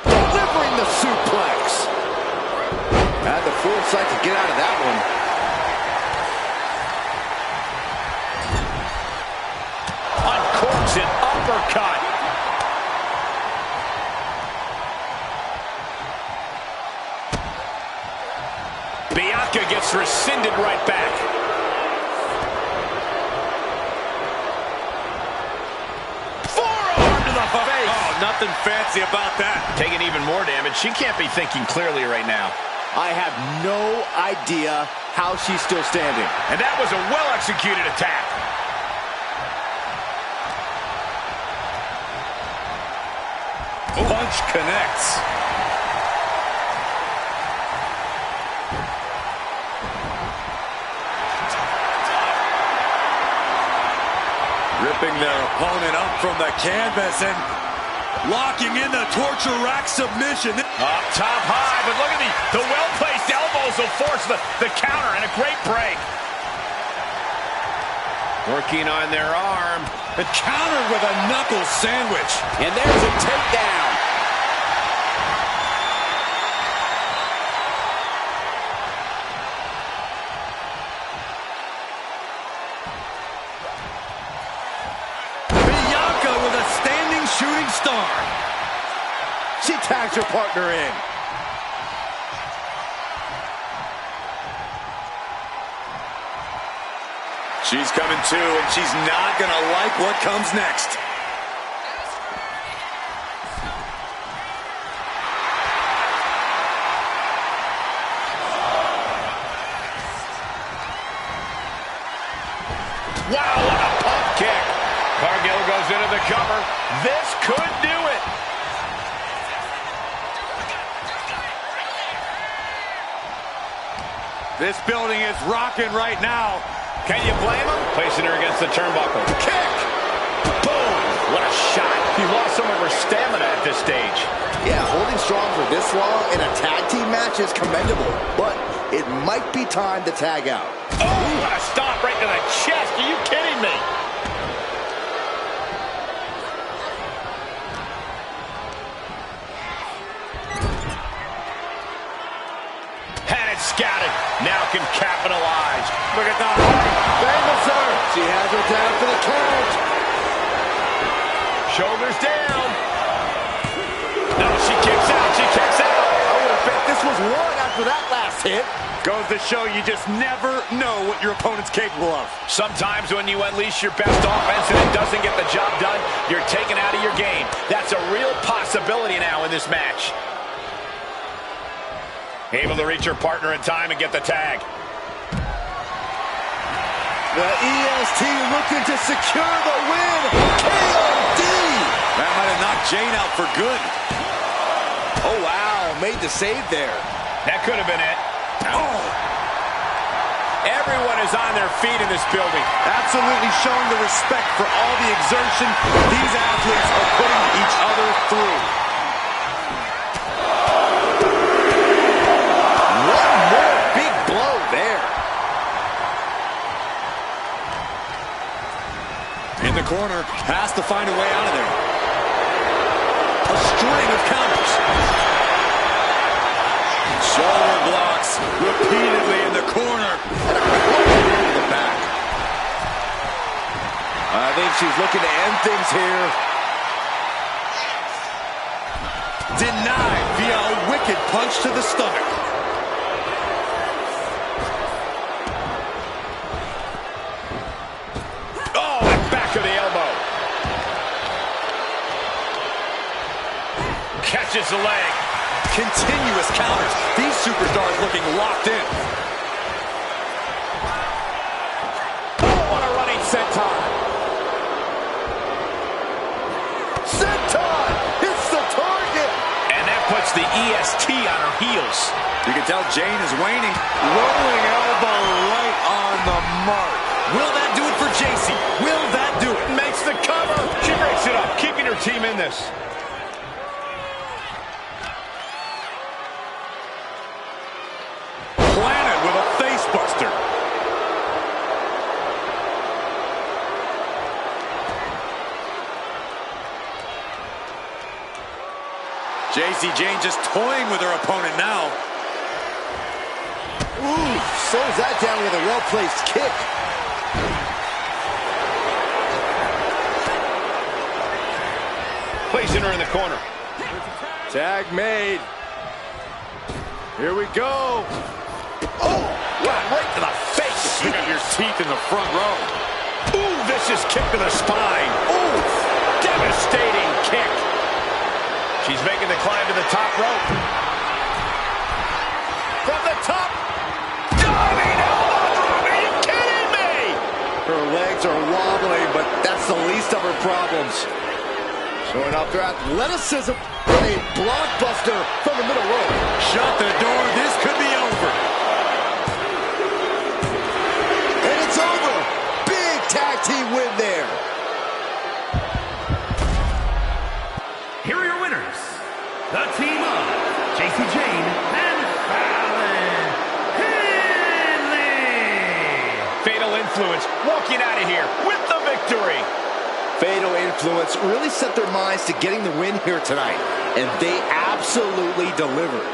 Delivering the suplex. Had the foresight to get out of that one. Uncorks an uppercut. Bianca gets rescinded right back. Forearm to the face. Oh, nothing fancy about that. Taking even more damage. She can't be thinking clearly right now. I have no idea how she's still standing. And that was a well-executed attack. Punch connects. Ripping their opponent up from the canvas and locking in the torture rack submission. Up top high, but look at the well-placed elbows will force the counter, and a great break. Working on their arm. The counter with a knuckle sandwich. And there's a takedown. Bianca with a standing shooting star. She tags her partner in. She's coming too, and she's not going to like what comes next. Wow, what a pump kick. Cargill goes into the cover. This could do it. This building is rocking right now. Can you blame him? Placing her against the turnbuckle. Kick! Boom! What a shot. He lost some of her stamina at this stage. Yeah, holding strong for this long in a tag team match is commendable, but it might be time to tag out. Oh, what a stomp right to the chest. Are you kidding me? Had it scouted. Now can capitalize. Look at that. Bangles her. She has her down for the count. Shoulders down. No, she kicks out. She kicks out. I would have bet this was one after that last hit. Goes to show you just never know what your opponent's capable of. Sometimes when you unleash your best offense and it doesn't get the job done, you're taken out of your game. That's a real possibility now in this match. Able to reach her partner in time and get the tag. The EST looking to secure the win. KOD. That might have knocked Jade out for good. Oh, wow. Made the save there. That could have been it. Oh. Everyone is on their feet in this building. Absolutely showing the respect for all the exertion these athletes are putting each other through. One more big blow there. In the corner, has to find a way out of there. A string of counters. Shoulder blocks repeatedly in the corner. And a quick look into the back. I think she's looking to end things here. Denied via a wicked punch to the stomach. Oh, and back of the elbow. catches the leg. Continuous counters. These superstars looking locked in. Oh, what a running senton. Senton hits the target. And that puts the EST on her heels. You can tell Jane is waning. Rolling elbow right on the mark. Will that do it for Jacy? Will that do it? Makes the cover. She breaks it up, keeping her team in this. Planet with a face buster. Jacy Jane just toying with her opponent now. Ooh, slows that down with a well-placed kick. Placing her in the corner. Tag made. Here we go. Oh, wow, right to the face. You got your teeth in the front row. Ooh, vicious kick to the spine. Ooh, devastating kick. She's making the climb to the top rope. From the top. Diving elbow drop. Are you kidding me? Her legs are wobbly, but that's the least of her problems. Showing off their athleticism. A blockbuster from the middle rope. Shut the door. This could be over. And it's over. Big tag team win there. Here are your winners, the team of Jacy Jane and Fallon Henley. Fatal Influence walking out of here with the victory. Fatal Influence really set their minds to getting the win here tonight, and they absolutely delivered.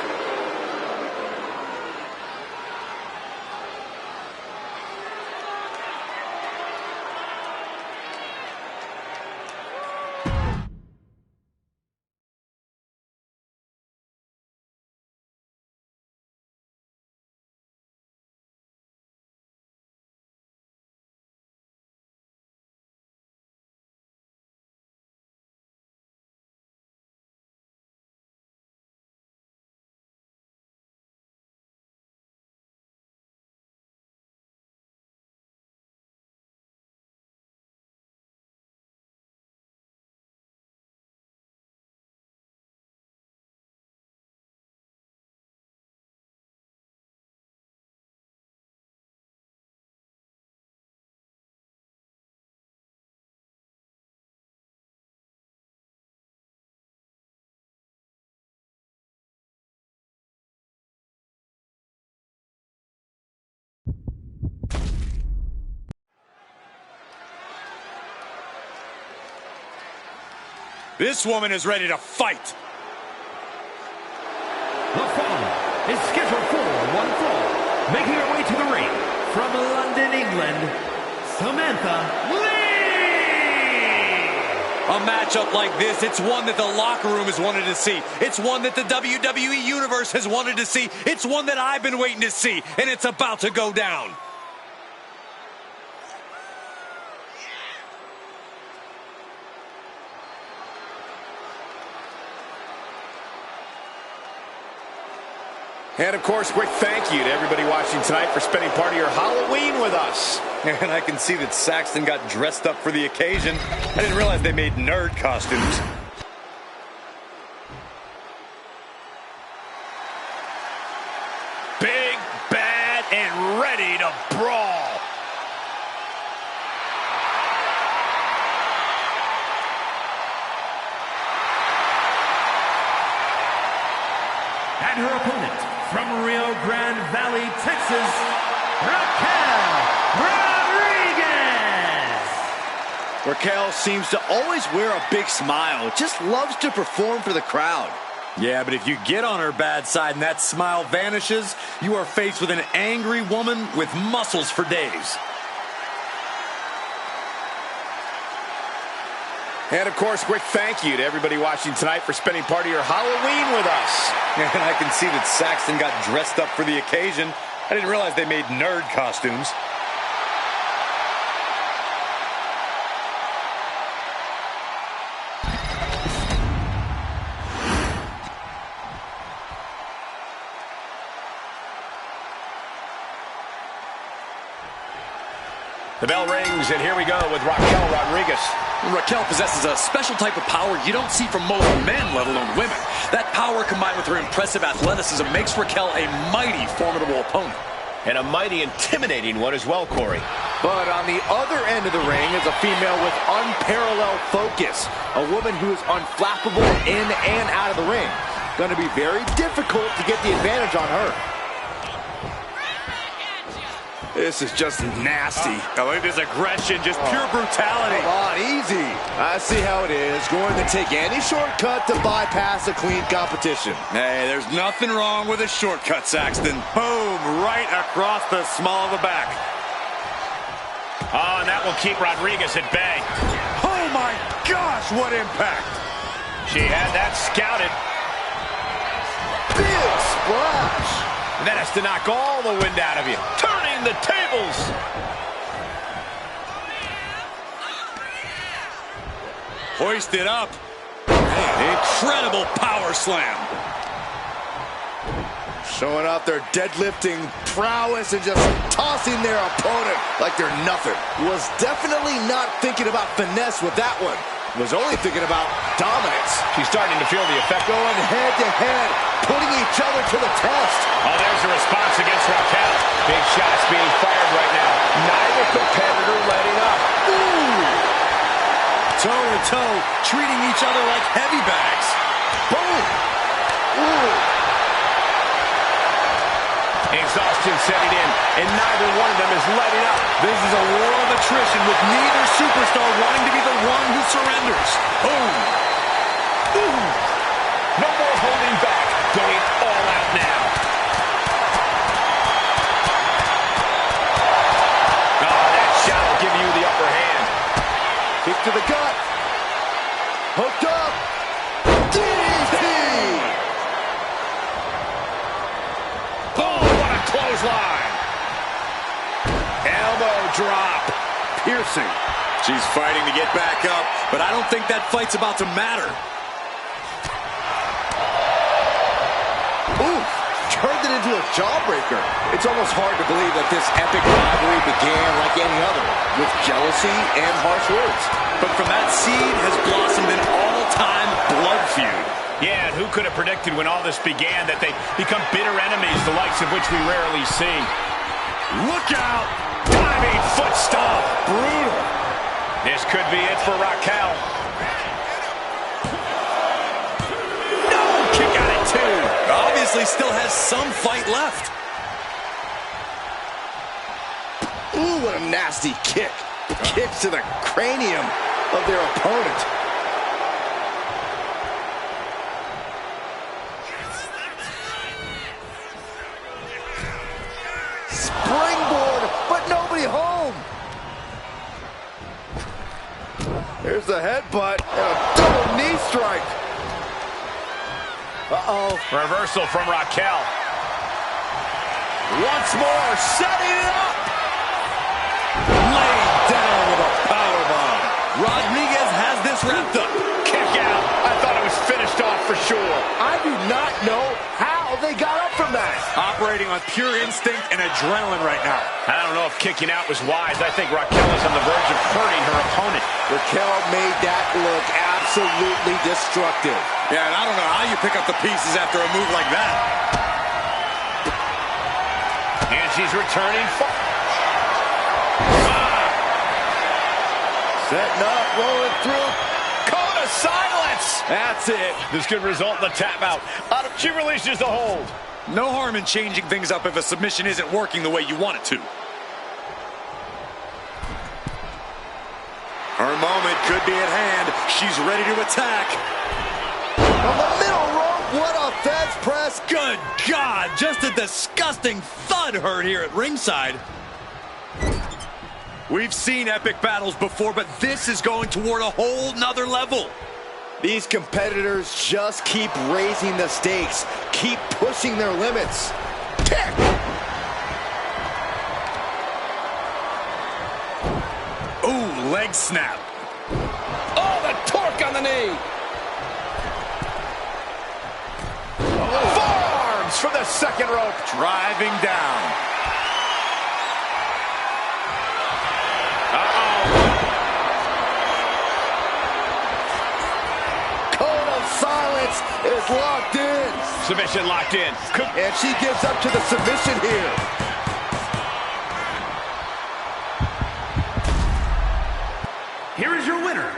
This woman is ready to fight. The following is scheduled for one fall. Making her way to the ring from London, England, Samantha Lee! A matchup like this, it's one that the locker room has wanted to see. It's one that the WWE Universe has wanted to see. It's one that I've been waiting to see, and it's about to go down. And, of course, quick thank you to everybody watching tonight for spending part of your Halloween with us. And I can see that Saxton got dressed up for the occasion. I didn't realize they made nerd costumes. Big, bad, and ready to brawl. And her opponent, from Rio Grande Valley, Texas, Raquel Rodriguez. Raquel seems to always wear a big smile. Just loves to perform for the crowd. Yeah, but if you get on her bad side and that smile vanishes, you are faced with an angry woman with muscles for days. And, of course, quick thank you to everybody watching tonight for spending part of your Halloween with us. And I can see that Saxton got dressed up for the occasion. I didn't realize they made nerd costumes. The bell rings, and here we go with Raquel Rodriguez. Raquel possesses a special type of power you don't see from most men, let alone women. That power combined with her impressive athleticism makes Raquel a mighty formidable opponent. And a mighty intimidating one as well, Corey. But on the other end of the ring is a female with unparalleled focus. A woman who is unflappable in and out of the ring. Going to be very difficult to get the advantage on her. This is just nasty. Look at this aggression, just pure brutality. Come on, easy. I see how it is. Going to take any shortcut to bypass a clean competition. Hey, there's nothing wrong with a shortcut, Saxton. Boom, right across the small of the back. Oh, and that will keep Rodriguez at bay. Oh my gosh, what impact. She had that scouted. Big splash. And that has to knock all the wind out of you. Turning the tables. Hoisted up. Man, incredible power slam. Showing off their deadlifting prowess and just tossing their opponent like they're nothing. Was definitely not thinking about finesse with that one. Was only thinking about dominance. She's starting to feel the effect. Going head to head, putting each other to the test. Oh, there's a response against Raquel. Big shots being fired right now. Neither competitor letting up. Ooh. Toe-to-toe, treating each other like heavy bags. Boom. Ooh. Exhaustion setting in, and neither one of them is letting up. This is a war of attrition with neither superstar wanting to be the one who surrenders. Boom. Ooh. No more holding back. Going all out now. Oh, that shot will give you the upper hand. Kick to the gut. Hooked up. DDT. Oh, what a clothesline. Elbow drop. Piercing. She's fighting to get back up, but I don't think that fight's about to matter. Ooh, turned it into a jawbreaker. It's almost hard to believe that this epic rivalry began like any other, with jealousy and harsh words. But from that seed has blossomed an all-time blood feud. Yeah, and who could have predicted when all this began that they'd become bitter enemies, the likes of which we rarely see. Look out! Diving foot stomp. Brutal. This could be it for Raquel. No, kick out at two. Obviously still has some fight left. Ooh, what a nasty kick. Kicks to the cranium of their opponent. Springboard, but nobody home. There's the headbutt and a double knee strike. Uh-oh. Reversal from Raquel. Once more, setting it up. Laid down with a powerbomb. Rodriguez has this wrapped up. Kick out. I thought it was finished off for sure. I do not know how they got up from that. Operating on pure instinct and adrenaline right now. I don't know if kicking out was wise. I think Raquel is on the verge of hurting her opponent. Raquel made that look absolutely destructive. Yeah, and I don't know how you pick up the pieces after a move like that. And she's returning. Setting up, rolling through. Dakota silence. That's it. This could result in a tap out. She releases the hold. No harm in changing things up if a submission isn't working the way you want it to. Her moment could be at hand. She's ready to attack. From the middle rope, what a fence press. Good God, just a disgusting thud heard here at ringside. We've seen epic battles before, but this is going toward a whole nother level. These competitors just keep raising the stakes, keep pushing their limits. Kick! Ooh, leg snap. Oh, the torque on the knee. Forearms from the second rope. Driving down. This is locked in. Submission locked in. And she gives up to the submission here. Here is your winner,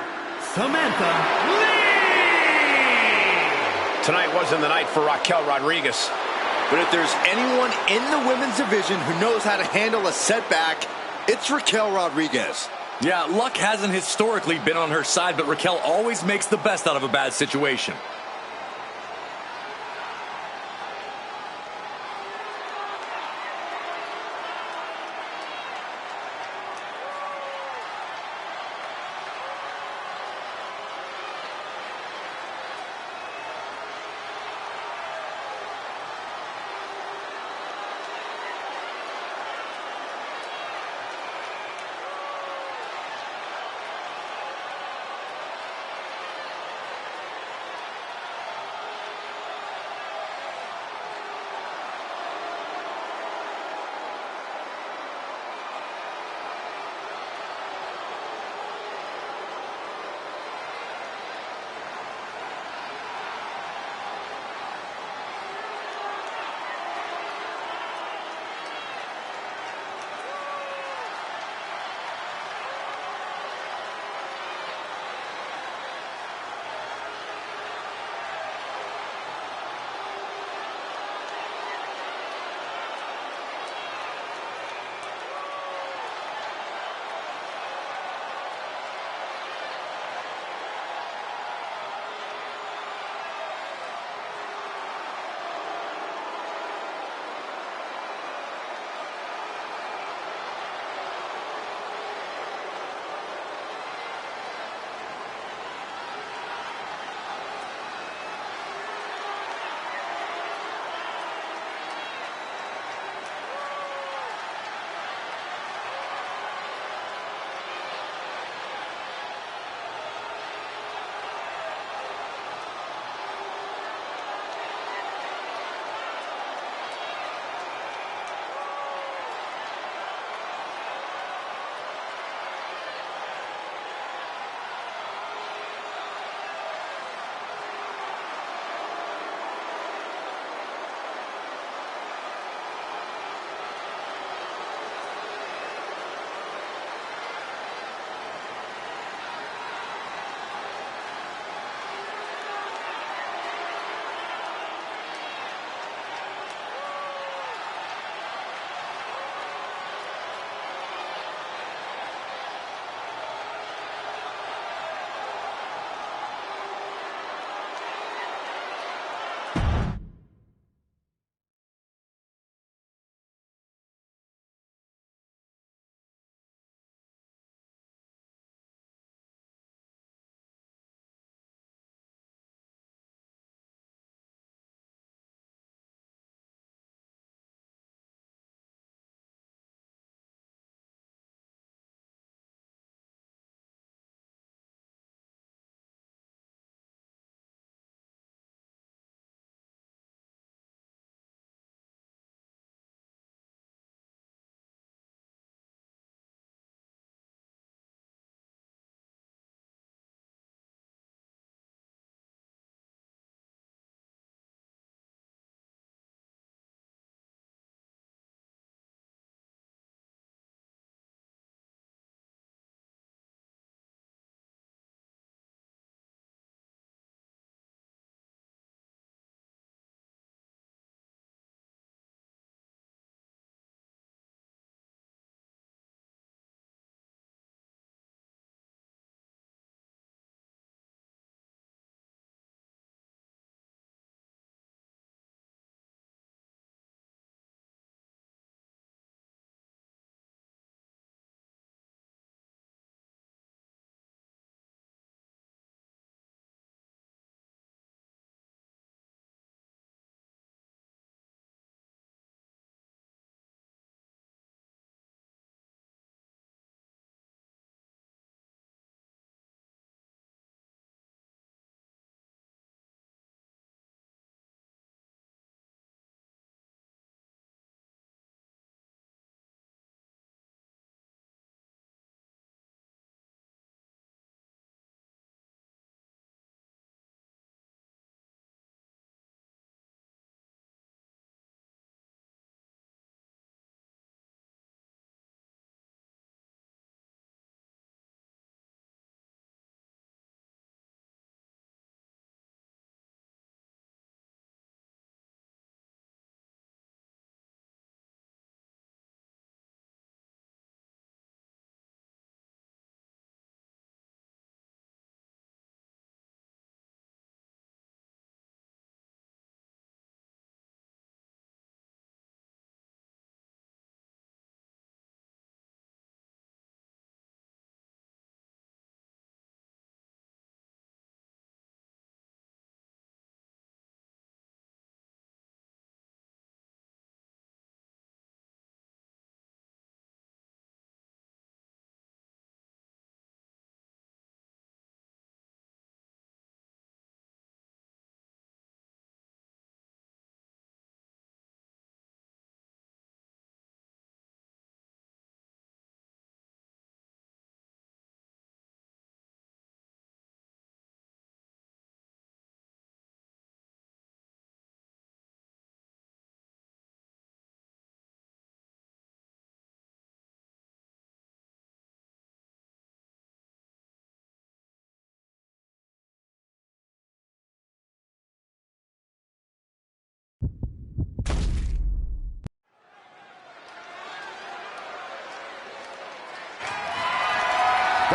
Samantha Lee! Tonight wasn't the night for Raquel Rodriguez. But if there's anyone in the women's division who knows how to handle a setback, it's Raquel Rodriguez. Yeah, luck hasn't historically been on her side, but Raquel always makes the best out of a bad situation.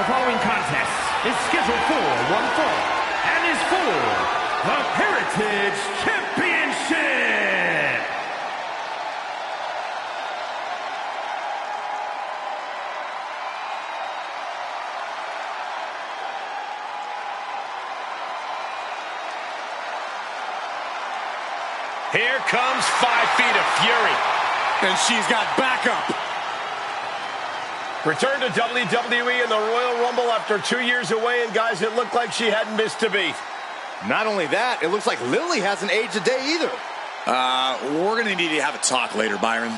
The following contest is scheduled for one fall and is for the Heritage Championship. Here comes 5 feet of fury. And she's got backup. Return to WWE in the Royal Rumble after 2 years away, and guys, it looked like she hadn't missed a beat. Not only that, it looks like Lily hasn't aged a day either. We're going to need to have a talk later, Byron.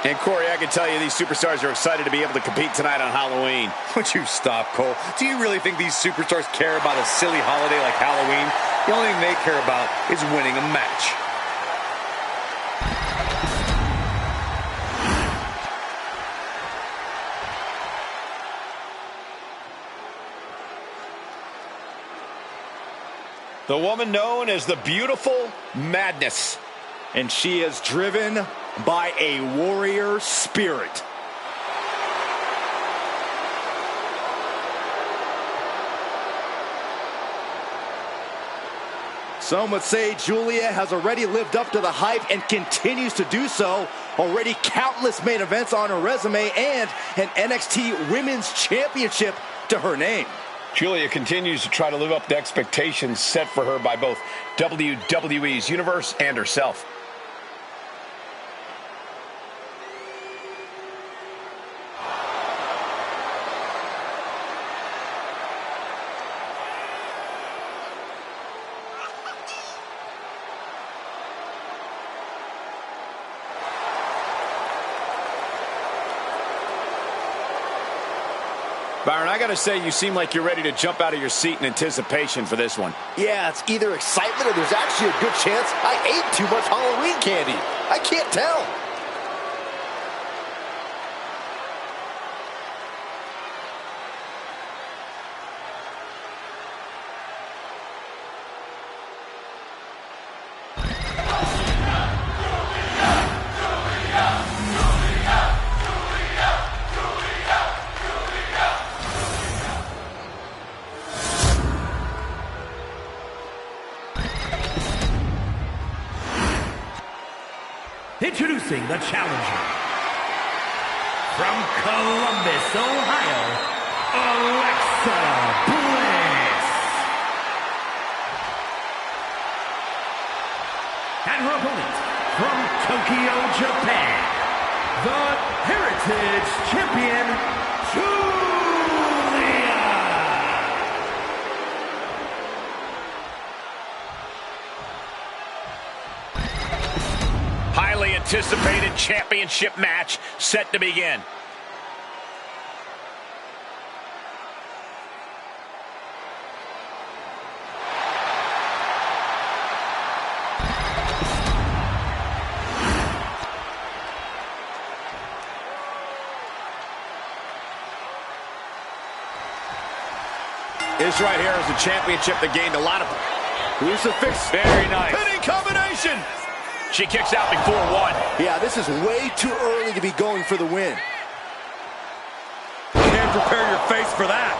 And Corey, I can tell you these superstars are excited to be able to compete tonight on Halloween. Would you stop, Cole? Do you really think these superstars care about a silly holiday like Halloween? The only thing they care about is winning a match. The woman known as the Beautiful Madness. And she is driven by a warrior spirit. Some would say Giulia has already lived up to the hype and continues to do so. Already countless main events on her resume and an NXT Women's Championship to her name. Giulia continues to try to live up to expectations set for her by both WWE's universe and herself. Byron, I got to say, you seem like you're ready to jump out of your seat in anticipation for this one. Yeah, it's either excitement or there's actually a good chance I ate too much Halloween candy. I can't tell. Introducing the challenger from Columbus, Ohio, Alexa Bliss. And her opponent from Tokyo, Japan, the Heritage Champion, Giulia. Highly anticipated championship match set to begin. This right here is a championship that gained a lot of... Crucifix. Very nice. Pinning combination. She kicks out before one. Yeah, this is way too early to be going for the win. Can't prepare your face for that.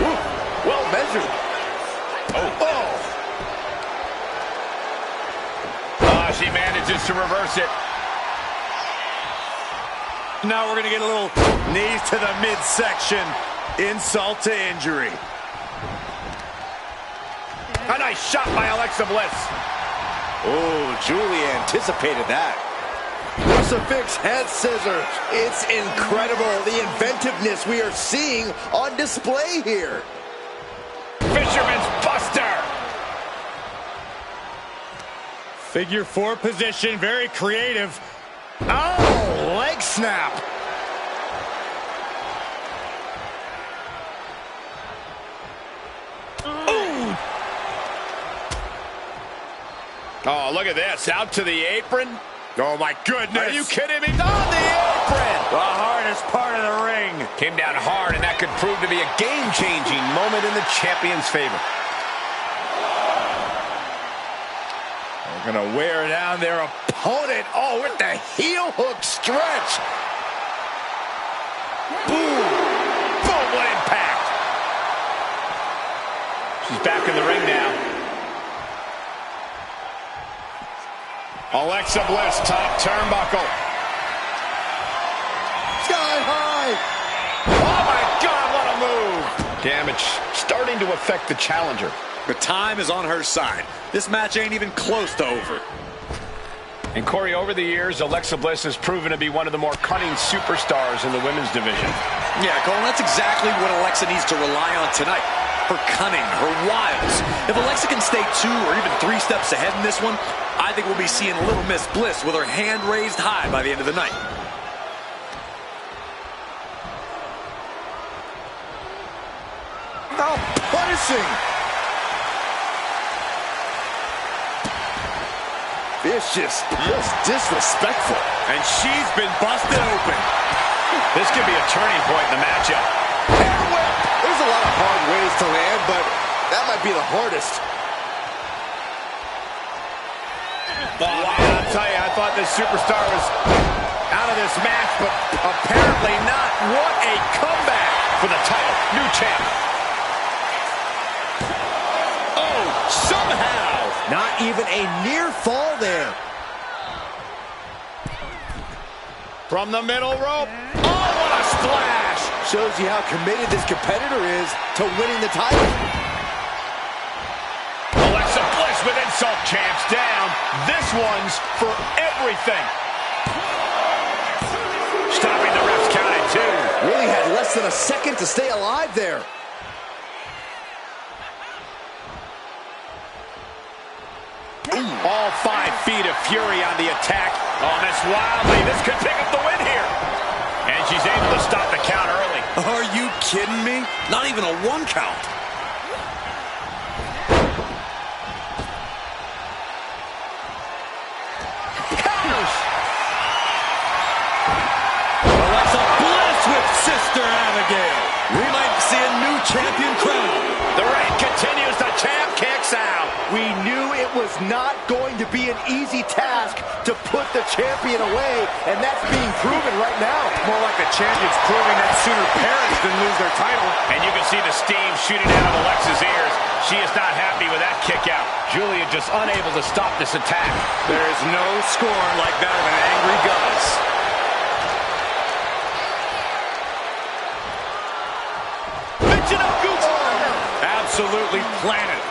Ooh, well measured. She manages to reverse it. Now we're going to get a little knees to the midsection. Insult to injury. A nice shot by Alexa Bliss. Oh, Giulia anticipated that. Crucifix head scissors. It's incredible, the inventiveness we are seeing on display here. Fisherman's Buster. Figure 4 position, very creative. Oh, leg snap. Oh, look at this. Out to the apron. Oh, my goodness. Are you kidding me? On the apron. The hardest part of the ring. Came down hard, and that could prove to be a game-changing moment in the champion's favor. They're going to wear down their opponent. Oh, with the heel hook stretch. Boom. Boom, what impact. She's back in the ring now. Alexa Bliss, top turnbuckle. Sky high. Oh, my God, what a move. Damage starting to affect the challenger. The time is on her side. This match ain't even close to over. And Corey, over the years, Alexa Bliss has proven to be one of the more cunning superstars in the women's division. Yeah, Cole, that's exactly what Alexa needs to rely on tonight. Her cunning, her wiles. If Alexa can stay 2 or even 3 steps ahead in this one, I think we'll be seeing Little Miss Bliss with her hand raised high by the end of the night. Oh, punishing. Vicious, just disrespectful. And she's been busted open. This could be a turning point in the matchup. There's a lot of hard ways to land, but that might be the hardest. Wow, I'll tell you, I thought this superstar was out of this match, but apparently not. What a comeback for the title. New champ. Oh, somehow. Not even a near fall there. From the middle rope. Oh, what a splash. Shows you how committed this competitor is to winning the title. Alexa Bliss with insult champs down. This one's for everything. Stopping the ref's count at 2. Really had less than a second to stay alive there. All 5 feet of fury on the attack. Oh, Miss Wildly, this could pick up the win here. And she's able to stop the count early. Are you kidding me? Not even a 1 count. Alexa Bliss with Sister Abigail. We might see a new champion crown. The reign continues. The champ kicks out. We knew it was not going to be an easy task to put the champion away, and that's being proven right now. More like the champions proving that sooner parents than lose their title. And you can see the steam shooting out of Alexa's ears. She is not happy with that kick out. Giulia just unable to stop this attack. There is no scorn like that of an angry goddess. Absolutely planted.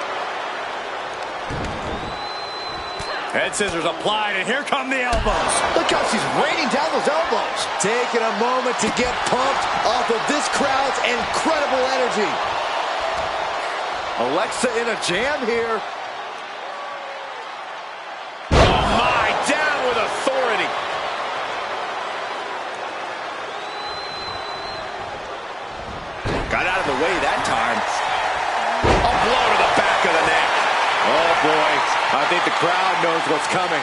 Head scissors applied, and here come the elbows. Look how she's raining down those elbows. Taking a moment to get pumped off of this crowd's incredible energy. Alexa in a jam here. Oh my, down with authority. Got out of the way that time. A blow to the back of the neck. Oh boy, I think the crowd knows what's coming.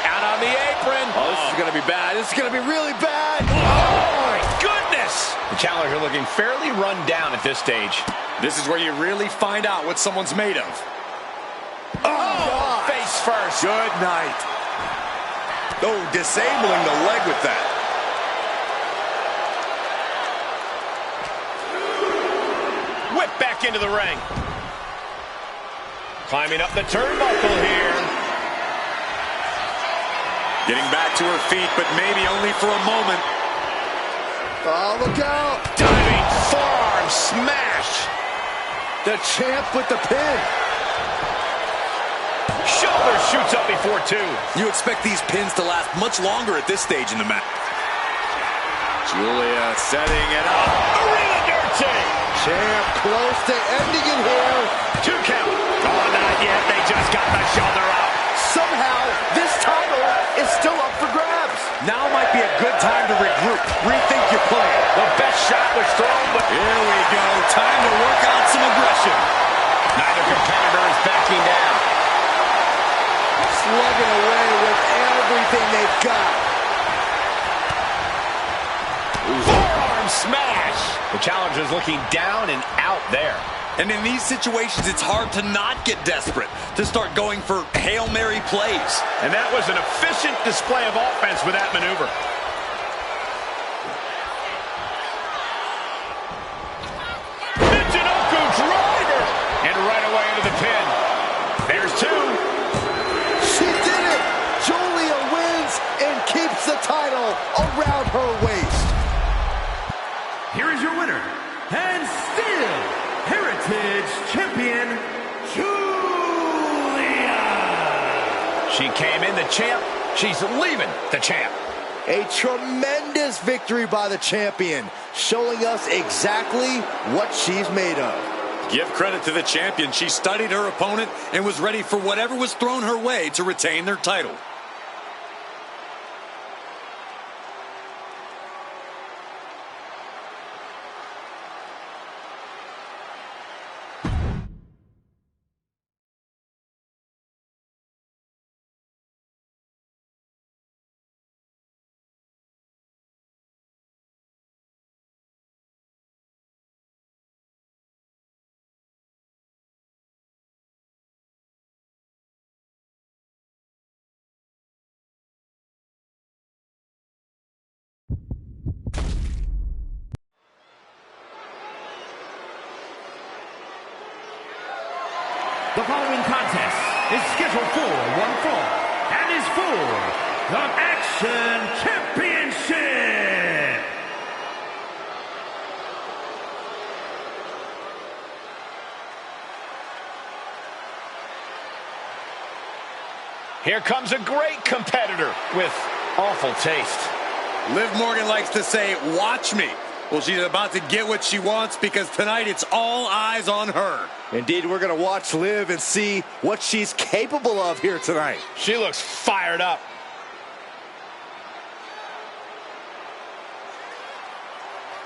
Out on the apron. Oh, this is going to be bad. This is going to be really bad. Oh my goodness. The challenger looking fairly run down at this stage. This is where you really find out what someone's made of. Oh, face first. Good night. Oh, disabling the leg with that. Whip back into the ring. Climbing up the turnbuckle here. Getting back to her feet, but maybe only for a moment. Oh, look out. Diving forearm smash. The champ with the pin. Shoulder shoots up before 2. You expect these pins to last much longer at this stage in the match. Giulia setting it up. Arena dirty. Champ close to ending it here. 2 count. Oh, not yet. They just got the shoulder up. Somehow, this title is still up for grabs. Now might be a good time to regroup. Rethink your plan. The best shot was thrown, but here we go. Time God. Forearm smash. The challenger's looking down and out there. And in these situations, it's hard to not get desperate, to start going for Hail Mary plays. And that was an efficient display of offense with that maneuver. Michinoku driver. And right away into the pin. There's two. She did it! Giulia wins and keeps the title around her waist. Here is your winner, and still Heritage Champion, Giulia. She came in the champ. She's leaving the champ. A tremendous victory by the champion, showing us exactly what she's made of. Give credit to the champion. She studied her opponent and was ready for whatever was thrown her way to retain their title. The following contest is scheduled for one fall and is for the Action Championship. Here comes a great competitor with awful taste. Liv Morgan likes to say, watch me. Well, she's about to get what she wants because tonight it's all eyes on her. Indeed, we're going to watch Liv and see what she's capable of here tonight. She looks fired up.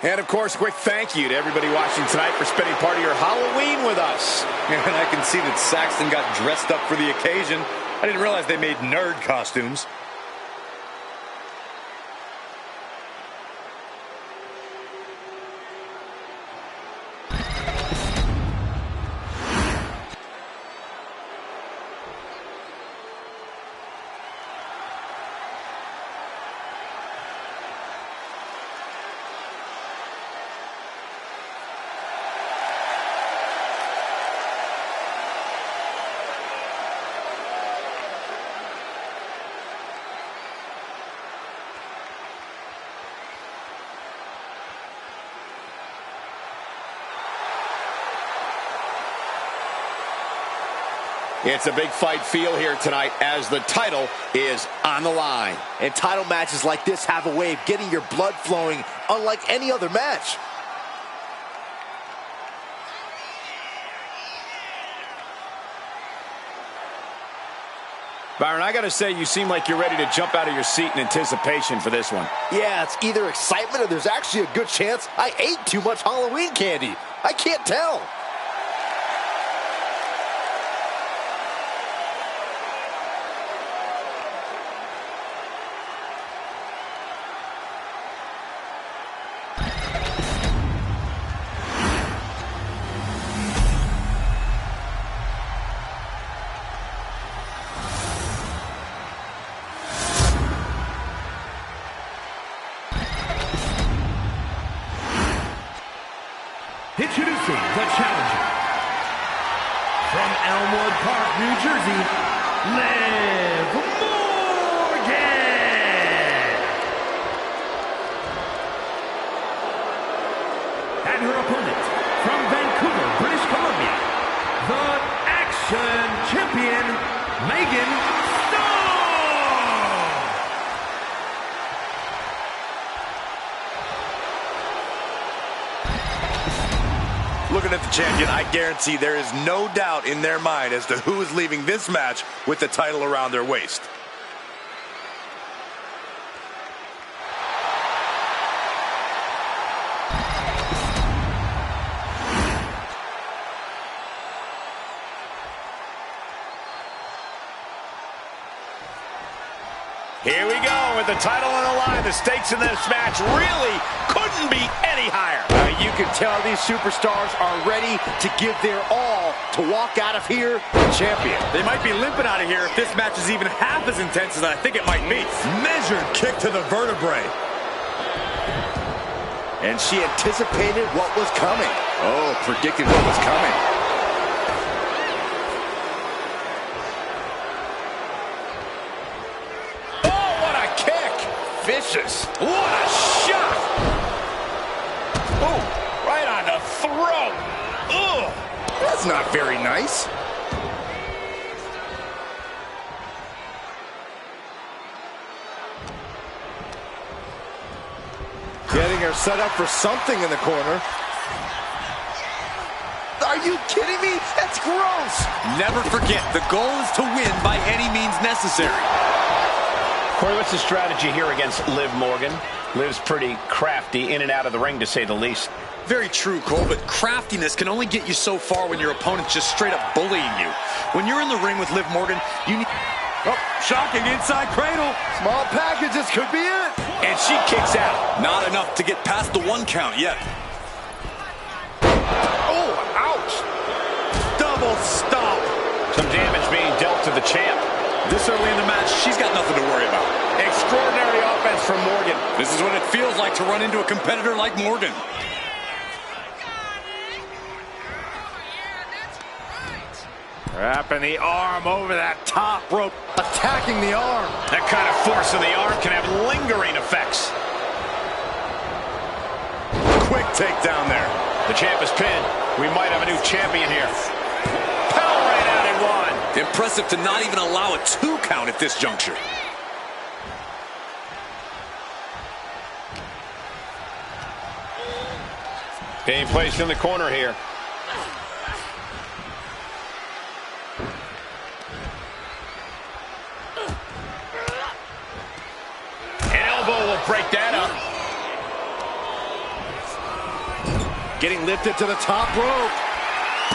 And, of course, a quick thank you to everybody watching tonight for spending part of your Halloween with us. And I can see that Saxton got dressed up for the occasion. I didn't realize they made nerd costumes. It's a big fight feel here tonight as the title is on the line. And title matches like this have a way of getting your blood flowing unlike any other match. Byron, I gotta say, you seem like you're ready to jump out of your seat in anticipation for this one. Yeah, it's either excitement or there's actually a good chance I ate too much Halloween candy. I can't tell. Introducing the challenger from Elmwood Park, New Jersey, Liv Morgan. And her opponent from Vancouver, British Columbia, the Action Champion, Megan Stone. Looking at the champion, I guarantee there is no doubt in their mind as to who is leaving this match with the title around their waist. Here we go with the title on the line. The stakes in this match really couldn't be any higher. You can tell these superstars are ready to give their all to walk out of here champion. They might be limping out of here if this match is even half as intense as I think it might be. Measured kick to the vertebrae. And she anticipated what was coming. Oh, predicted what was coming. Vicious. What a shot! Oh, right on the throat. Ugh. That's not very nice. Getting her set up for something in the corner. Are you kidding me? That's gross. Never forget, the goal is to win by any means necessary. Corey, what's the strategy here against Liv Morgan? Liv's pretty crafty in and out of the ring, to say the least. Very true, Cole, but craftiness can only get you so far when your opponent's just straight up bullying you. When you're in the ring with Liv Morgan, you need... Oh, shocking inside cradle. Small packages could be it. And she kicks out. Not enough to get past the 1 count yet. Oh, ouch. Double stomp. Some damage being dealt to the champ. This early in the match, she's got nothing to worry about. Extraordinary offense from Morgan. This is what it feels like to run into a competitor like Morgan. Wrapping the arm over that top rope. Attacking the arm. That kind of force in the arm can have lingering effects. Quick takedown there. The champ is pinned. We might have a new champion here. Power right out in one. Impressive to not even allow a 2 count at this juncture. Being placed in the corner here. An elbow will break that up. Getting lifted to the top rope.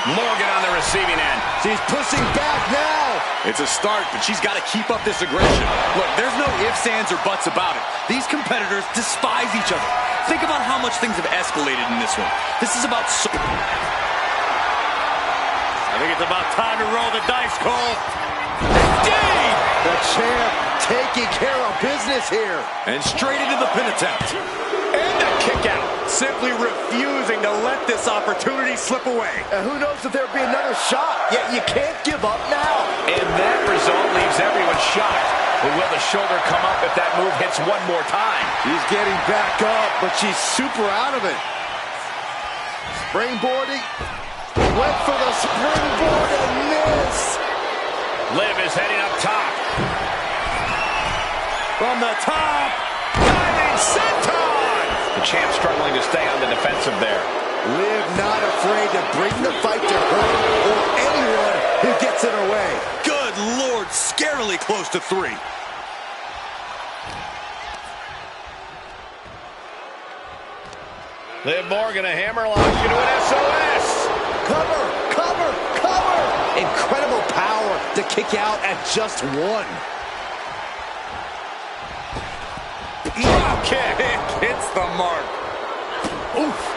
Morgan on the receiving end. She's pushing back now. It's a start, but she's got to keep up this aggression. Look, there's no ifs, ands, or buts about it. These competitors despise each other. Think about how much things have escalated in this one. This is about... I think it's about time to roll the dice, Cole. Jade! The champ taking care of business here. And straight into the pin attempt. And a kick out. Simply refusing to let this opportunity slip away. And who knows if there'll be another shot. Yet you can't give up now. And that result leaves everyone shocked. But will the shoulder come up if that move hits one more time? She's getting back up, but she's super out of it. Springboarding. Went for the springboard and miss. Liv is heading up top. From the top. Diving senton. The champ struggling to stay on the defensive there. Liv not afraid to bring the fight to her or anyone who gets in her way. Good Lord, scarily close to 3. Liv Morgan, a hammerlock into an SOS. Cover, cover, cover. Incredible power to kick out at just 1. Drop kick. Hits the mark. Oof.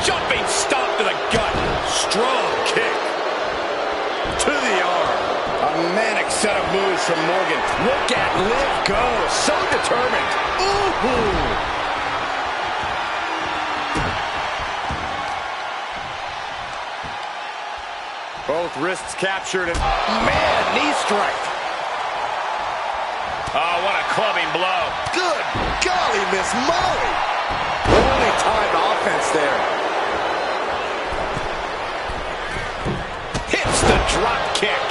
Jumping stomp to the gut. Strong kick. To the arm. A manic set of moves from Morgan. Look at Liv go. So determined. Ooh. Both wrists captured and... Man, knee strike. Oh, what a clubbing blow. Good golly, Miss Molly. Only timed offense there. Hits the drop kick.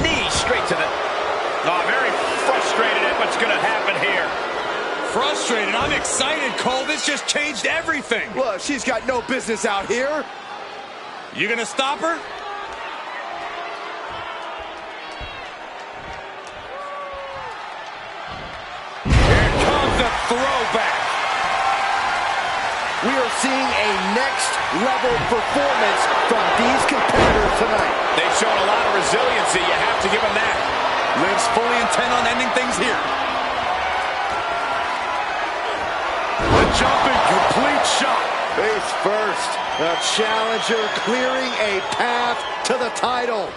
Knee straight to the... Oh, very frustrated at what's going to happen here. Frustrated. I'm excited, Cole. This just changed everything. Look, she's got no business out here. You gonna stop her? Here comes the throwback. We are seeing a next-level performance from these competitors tonight. They've shown a lot of resiliency. You have to give them that. Lynch fully intent on ending things here. The jumping complete shot. Face first. The challenger clearing a path to the title.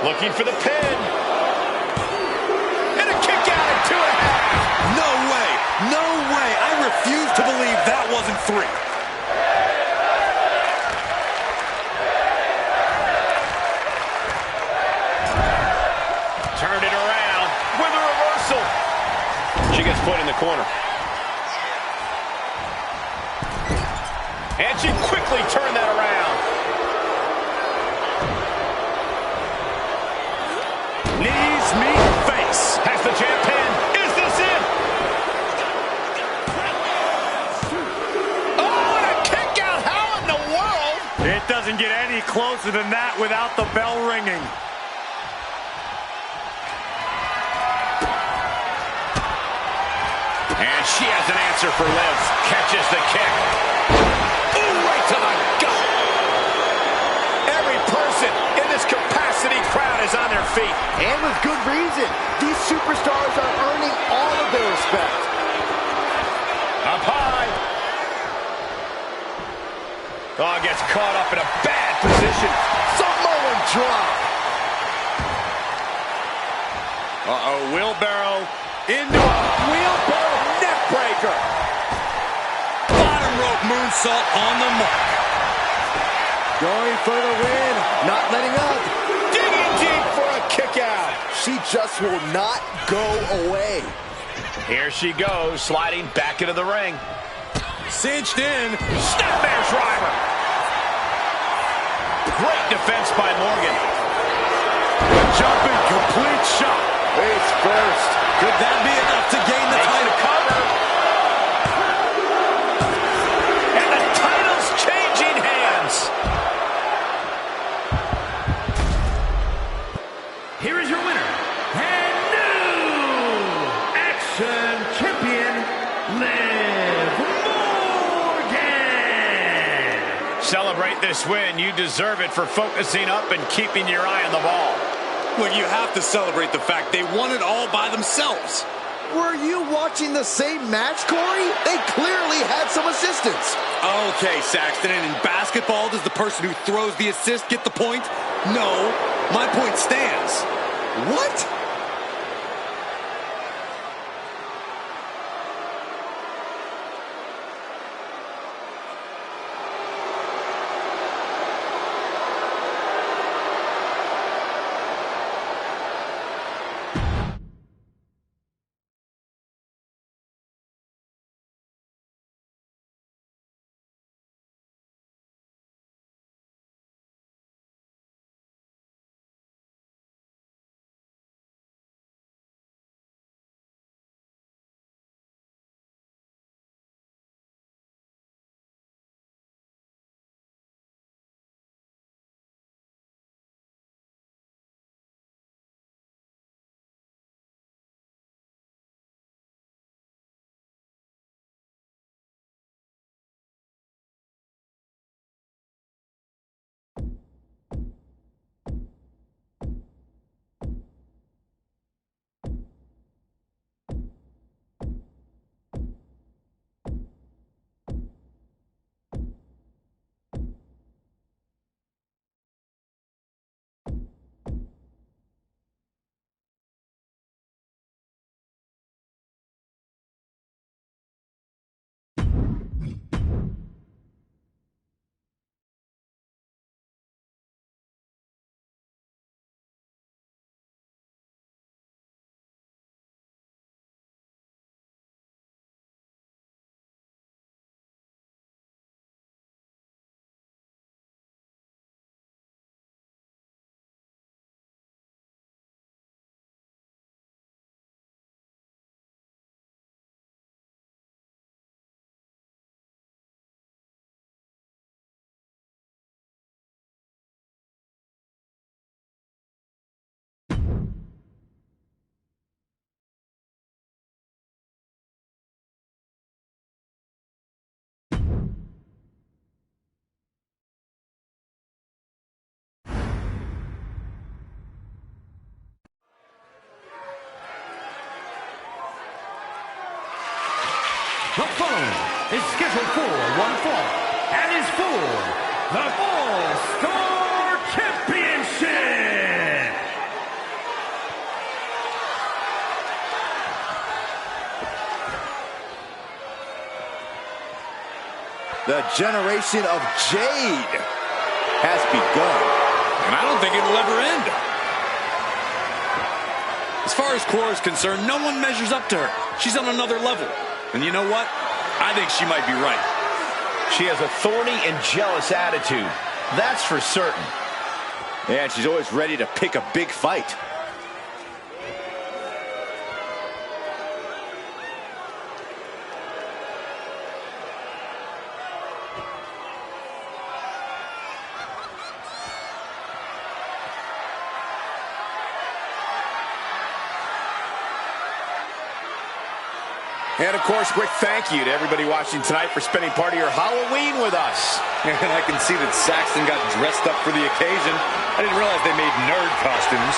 Looking for the pin. And a kick out at 2.5. No way. No way. I refuse to believe that wasn't 3. Turned it around with a reversal. She gets put in the corner. And she quickly turned that around. Knees meet face. Has the champ pin. Is this it? Oh, and a kick out. How in the world? It doesn't get any closer than that without the bell ringing. And she has an answer for Liv. Catches the kick. Ooh, right to the gut. Every person in this capacity crowd is on their feet. And with good reason. These superstars are earning all of their respect. Up high. Oh, gets caught up in a bad position. Samoan drop. Uh-oh, wheelbarrow into a wheelbarrow neckbreaker. Bottom rope moonsault on the mark. Going for the win. Not letting up. Digging deep for a kick out. She just will not go away. Here she goes, sliding back into the ring. Cinched in. Snapmare driver. Great defense by Morgan. The jumping complete shot. Face first. Could that be enough to gain the Makes title? the cover. And the title's changing hands. Here is your winner, and new Action Champion, Liv Morgan. Celebrate this win. You deserve it for focusing up and keeping your eye on the ball. Look, you have to celebrate the fact they won it all by themselves. Were you watching the same match, Corey? They clearly had some assistance. Okay, Saxton, and in basketball, does the person who throws the assist get the point? No, my point stands. What? The following is scheduled for one fall and is for the All-Star Championship. The generation of Jade has begun. And I don't think it'll ever end. As far as Cora is concerned, no one measures up to her. She's on another level. And you know what? I think she might be right. She has a thorny and jealous attitude. That's for certain. And she's always ready to pick a big fight. And, of course, quick thank you to everybody watching tonight for spending part of your Halloween with us. And I can see that Saxton got dressed up for the occasion. I didn't realize they made nerd costumes.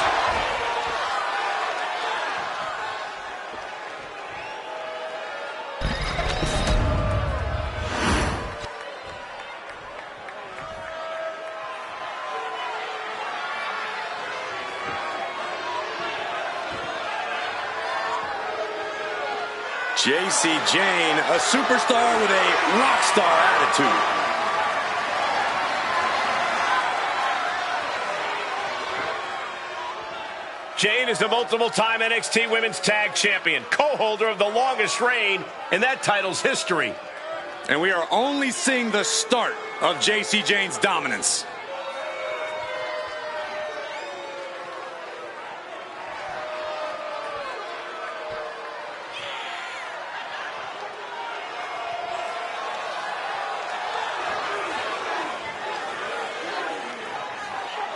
Jacy Jane, a superstar with a rock star attitude. Jade is the multiple-time NXT Women's Tag Champion, co-holder of the longest reign in that title's history. And we are only seeing the start of Jacy Jane's dominance.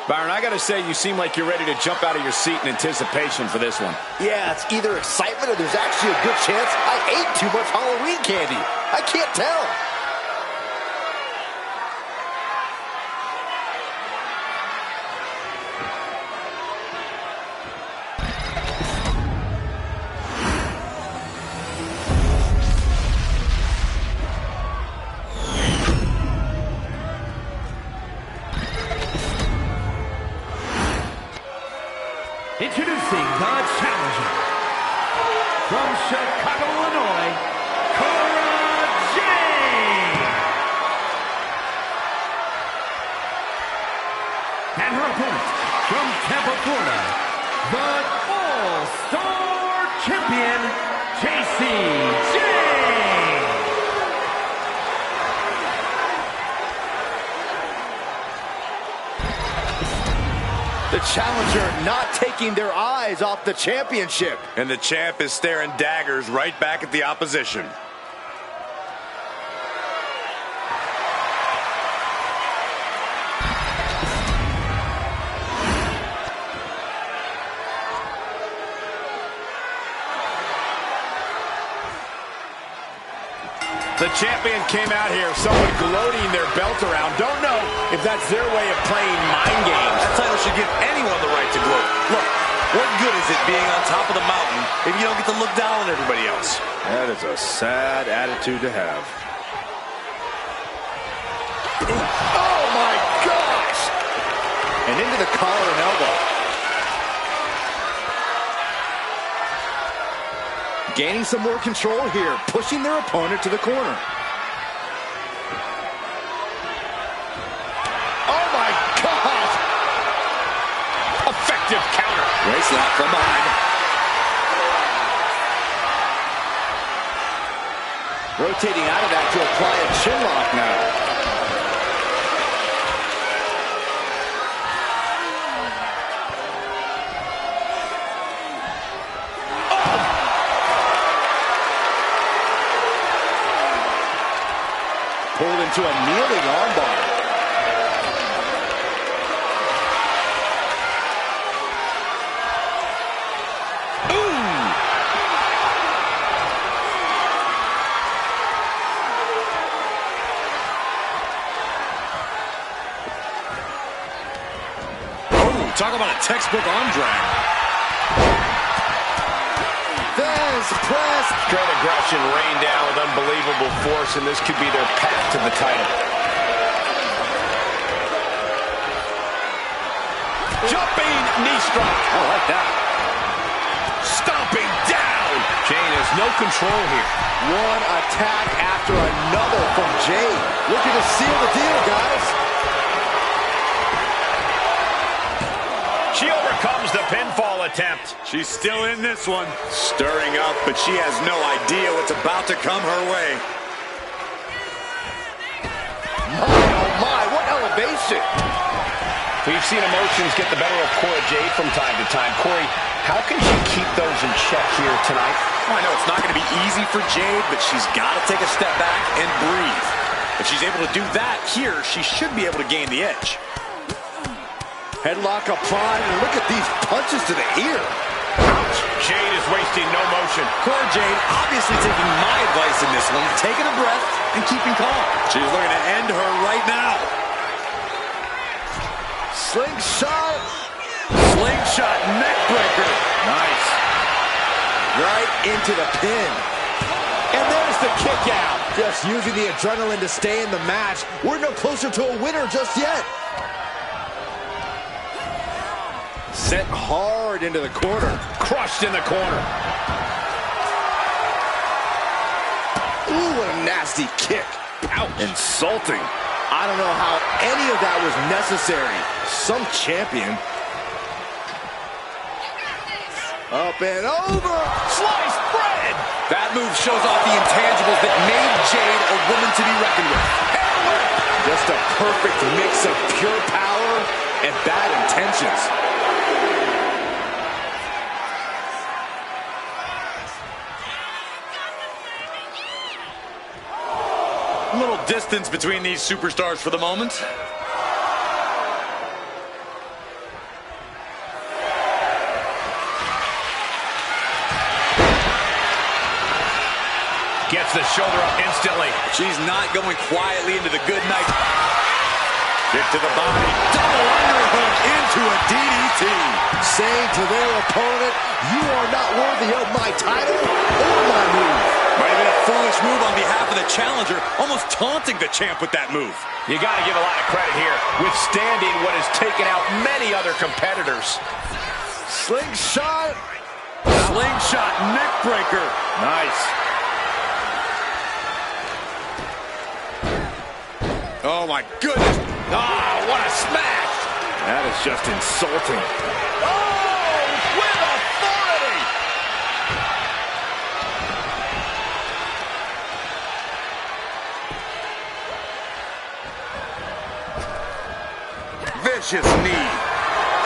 Byron, I gotta say, you seem like you're ready to jump out of your seat in anticipation for this one. Yeah, it's either excitement or there's actually a good chance I ate too much Halloween candy. I can't tell. Introducing the challenger from Chicago, Illinois, Cora Jade. And her opponent from Tampa, Florida, the All-Star Champion, Jacy Jade. The challenger not taking their eyes off the championship. And the champ is staring daggers right back at the opposition. The champion came out here, someone gloating their belt around. Don't know if that's their way of playing mind games. That title should give anyone the right to gloat. Look, what good is it being on top of the mountain if you don't get to look down on everybody else? That is a sad attitude to have. Oh my gosh! And into the collar and elbow. Gaining some more control here, pushing their opponent to the corner. Oh my God! Effective counter. Race lock from behind. Rotating out of that to apply a chin lock now. Pulled into a kneeling armbar. Talk about a textbook arm drag. The Lopez, press. Straight aggression rained down with unbelievable force, and this could be their path to the title. Jumping knee strike. I like that. Stomping down. Jade has no control here. One attack after another from Jade. Looking to seal the deal, guys. She overcomes the pinfall attempt. She's still in this one. Stirring up, but she has no idea what's about to come her way. My, oh my, what elevation. We've seen emotions get the better of Cora Jade from time to time. Corey, how can she keep those in check here tonight? Well, I know it's not going to be easy for Jade, but she's got to take a step back and breathe. If she's able to do that here, she should be able to gain the edge. Headlock applied, and look at these punches to the ear. Ouch. Jade is wasting no motion. Cora Jade obviously taking my advice in this one, taking a breath and keeping calm. She's looking to end her right now. Slingshot. Slingshot neckbreaker. Nice. Right into the pin. And there's the kick out. Just using the adrenaline to stay in the match. We're no closer to a winner just yet. Sent hard into the corner. Crushed in the corner. Ooh, what a nasty kick. Ouch. Insulting. I don't know how any of that was necessary. Some champion. Up and over. Sliced bread. That move shows off the intangibles that made Jade a woman to be reckoned with. Just a perfect mix of pure power and bad intentions. A little distance between these superstars for the moment. Gets the shoulder up instantly. She's not going quietly into the good night. Kick to the body. Double underhook into a DDT. Saying to their opponent, you are not worthy of my title or my move. Might have been a foolish move on behalf of the challenger, almost taunting the champ with that move. You got to give a lot of credit here, withstanding what has taken out many other competitors. Slingshot. Slingshot neckbreaker. Nice. Oh my goodness. Ah, what a smash. That is just insulting. Oh, with authority. Vicious knee.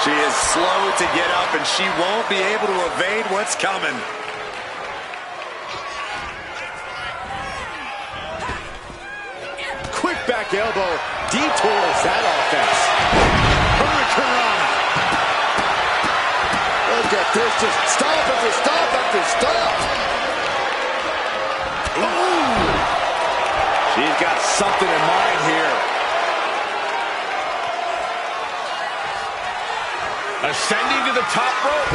She is slow to get up, and she won't be able to evade what's coming. Quick back elbow. Detours that offense. Hurricane. Look at this. Just stop after stop after stop. Ooh. She's got something in mind here. Ascending to the top rope.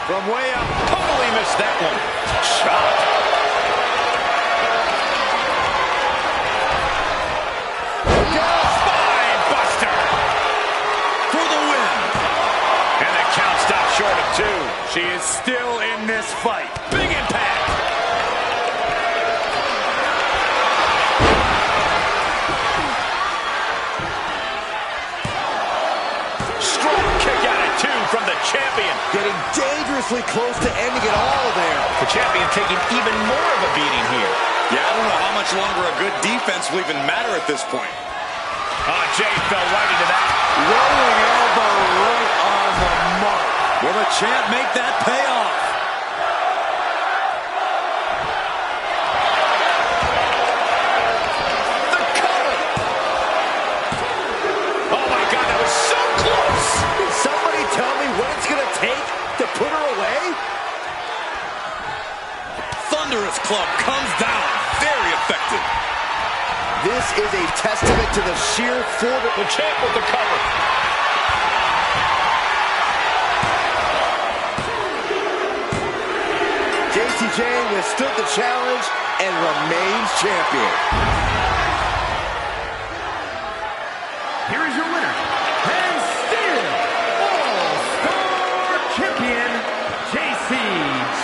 From way up. Totally missed that one. Shot. Spine buster. For the win. And the count stops short of 2. She is still in this fight. Big impact. Strong kick out at 2 from the champion. Getting dangerously close to ending it all there. The champion taking even more of a beating here. Yeah, I don't know how much longer a good defense will even matter at this point. Jade fell right into that. Rolling elbow right on the mark. Will the champ make that pay off? The cover. Oh my God, that was so close. Can somebody tell me what it's going to take to put her away? Thunderous club comes down. Very effective. This is a testament to the sheer fortitude. The champ with the cover. Jaye withstood the challenge and remains champion. Here is your winner, and still All-Star Champion, Jacy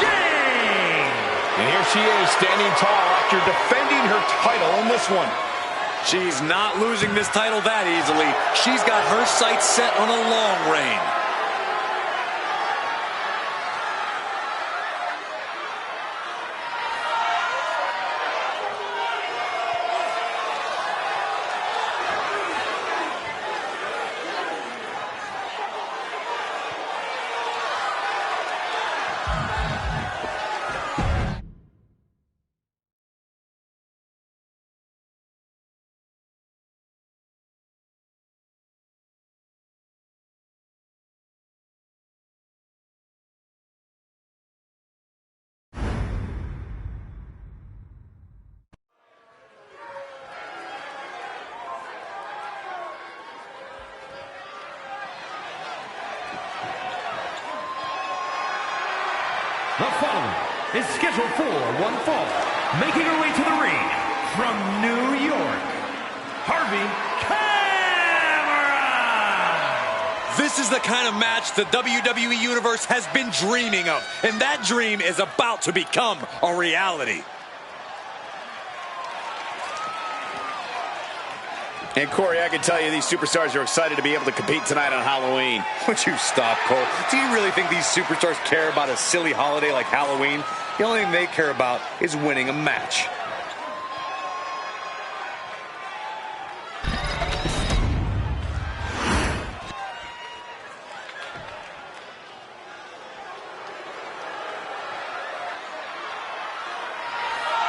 Jade. And here she is, standing tall after defending her title in this one. She's not losing this title that easily. She's got her sights set on a long reign. The following is scheduled for one fall, making her way to the ring from New York, Harvey Camera! This is the kind of match the WWE Universe has been dreaming of, and that dream is about to become a reality. And Corey, I can tell you these superstars are excited to be able to compete tonight on Halloween. Would you stop, Cole? Do you really think these superstars care about a silly holiday like Halloween? The only thing they care about is winning a match.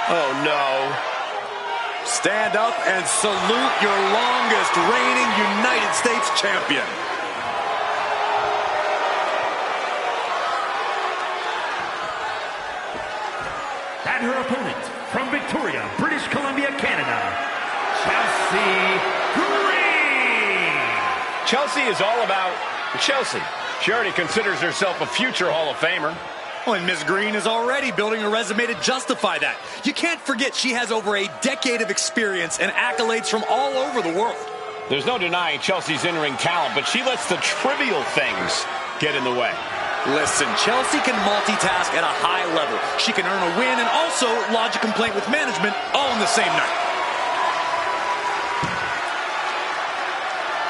Oh, no. Stand up and salute your longest reigning United States champion. And her opponent, from Victoria, British Columbia, Canada, Chelsea Green. Chelsea is all about Chelsea. She already considers herself a future Hall of Famer. Oh, and Ms. Green is already building a resume to justify that. You can't forget she has over a decade of experience and accolades from all over the world. There's no denying Chelsea's in-ring talent, but she lets the trivial things get in the way. Listen, Chelsea can multitask at a high level. She can earn a win and also lodge a complaint with management all in the same night.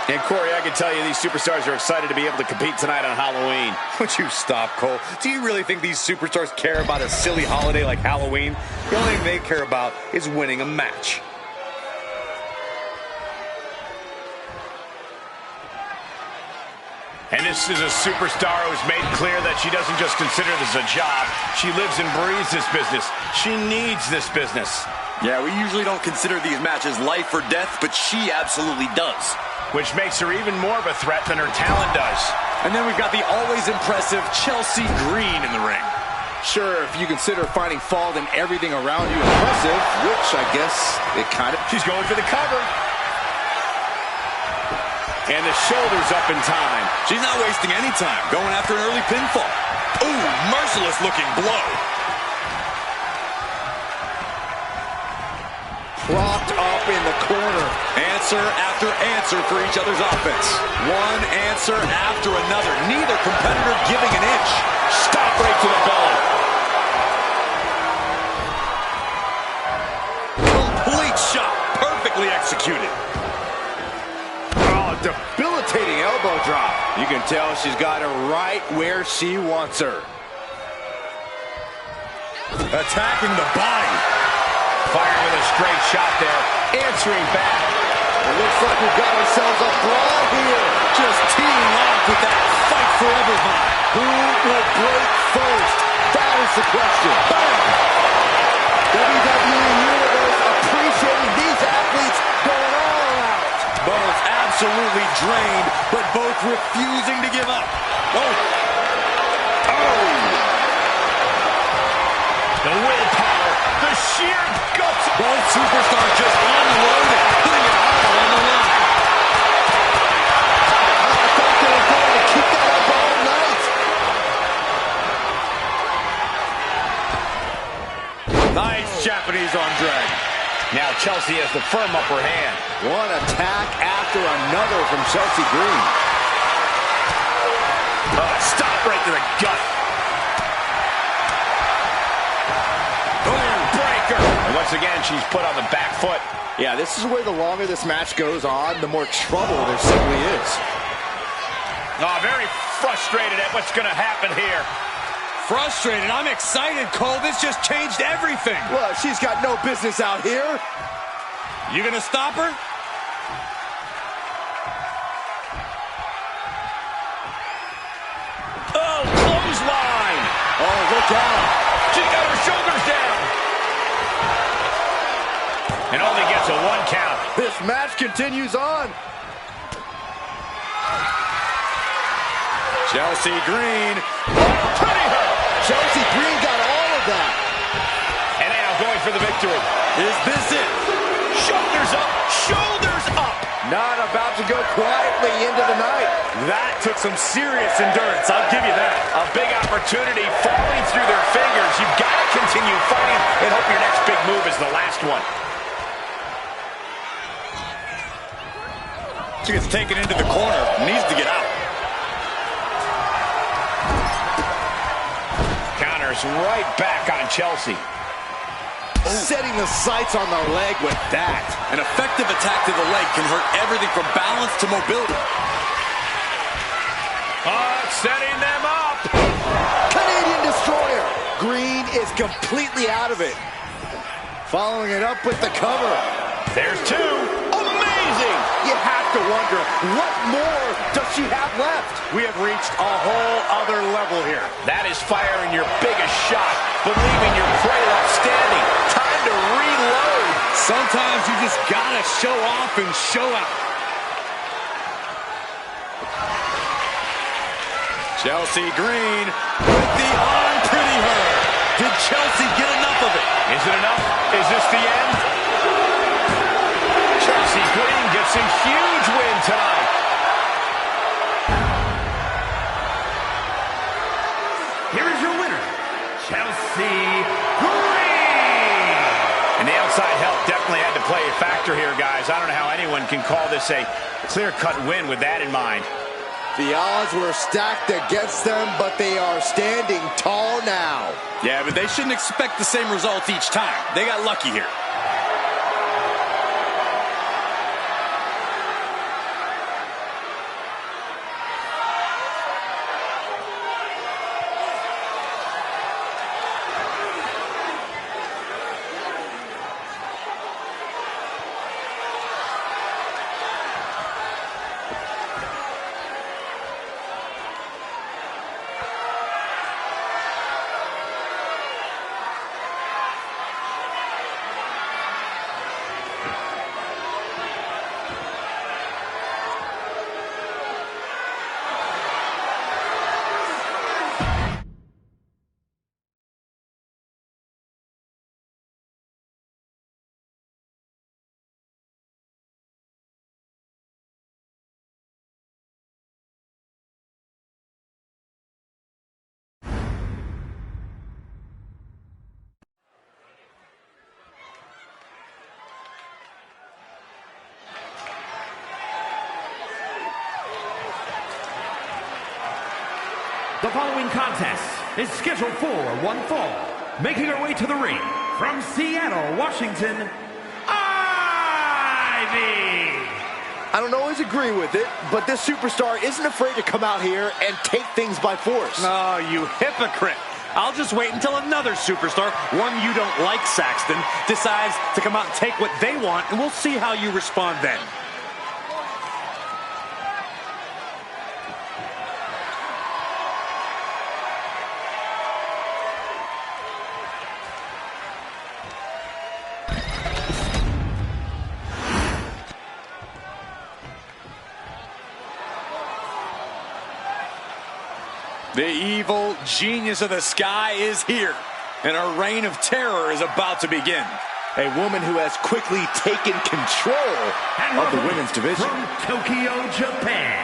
And Corey, I can tell you these superstars are excited to be able to compete tonight on Halloween. Would you stop, Cole? Do you really think these superstars care about a silly holiday like Halloween? The only thing they care about is winning a match. And this is a superstar who's made clear that she doesn't just consider this a job. She lives and breathes this business. She needs this business. Yeah, we usually don't consider these matches life or death, but she absolutely does. Which makes her even more of a threat than her talent does. And then we've got the always impressive Chelsea Green in the ring. Sure, if you consider finding fault in everything around you impressive, which I guess it kind of... She's going for the cover. And the shoulders up in time. She's not wasting any time, going after an early pinfall. Ooh, merciless looking blow. Propped up in the corner. Answer after answer for each other's offense. One answer after another. Neither competitor giving an inch. Stop right to the belly. Complete shot. Perfectly executed. Oh, debilitating elbow drop. You can tell she's got her right where she wants her. Attacking the body. Firing with a straight shot there. Answering back. It looks like we've got ourselves a brawl here. Just teeing off with that fight forever vibe. Who will break first? That is the question. Bam! WWE Universe appreciating these athletes going all out. Both absolutely drained, but both refusing to give up. Oh! The willpower, the sheer guts. Both superstars just unloaded, putting it all on the line. I thought they were going to keep that up all night. Nice Japanese arm drag. Now Chelsea has the firm upper hand. One attack after another from Chelsea Green. Stop right to the gut. Boom, breaker. And once again, she's put on the back foot. Yeah, this is where the longer this match goes on, the more trouble there simply is. Oh, very frustrated at what's going to happen here. Frustrated. I'm excited, Cole. This just changed everything. Well, she's got no business out here. You gonna stop her? Oh, clothesline. Oh, look out. She got her shoulders down. And only gets a 1 count. This match continues on. Chelsea Green. Pretty her. Chelsea Green got all of that. And now going for the victory. Is this it? Shoulders up. Shoulders up. Not about to go quietly into the night. That took some serious endurance. I'll give you that. A big opportunity falling through their fingers. You've got to continue fighting and hope your next big move is the last one. She gets taken into the corner. Needs to get out. Counters right back on Chelsea. Setting the sights on the leg with that. An effective attack to the leg can hurt everything from balance to mobility. Setting them up. Canadian Destroyer. Green is completely out of it. Following it up with the cover. There's 2. Amazing. You have to wonder, what more does she have left? We have reached a whole other level here. That is firing your biggest shot, but leaving your prey left standing. Time to reload. Sometimes you just gotta show off and show out. Chelsea Green with the arm pretty her. Did Chelsea get enough of it? Is it enough? Is this the end? Chelsea Green gets a huge win tonight. Here is your winner, Chelsea Green. And the outside help definitely had to play a factor here, guys. I don't know how anyone can call this a clear-cut win with that in mind. The odds were stacked against them, but they are standing tall now. Yeah, but they shouldn't expect the same results each time. They got lucky here. The following contest is scheduled for one fall. Making her way to the ring from Seattle, Washington, Ivy. I don't always agree with it, but this superstar isn't afraid to come out here and take things by force. Oh, you hypocrite. I'll just wait until another superstar, one you don't like, Saxton, decides to come out and take what they want, and we'll see how you respond then. The evil genius of the sky is here, and a reign of terror is about to begin. A woman who has quickly taken control of the women's division. From Tokyo, Japan,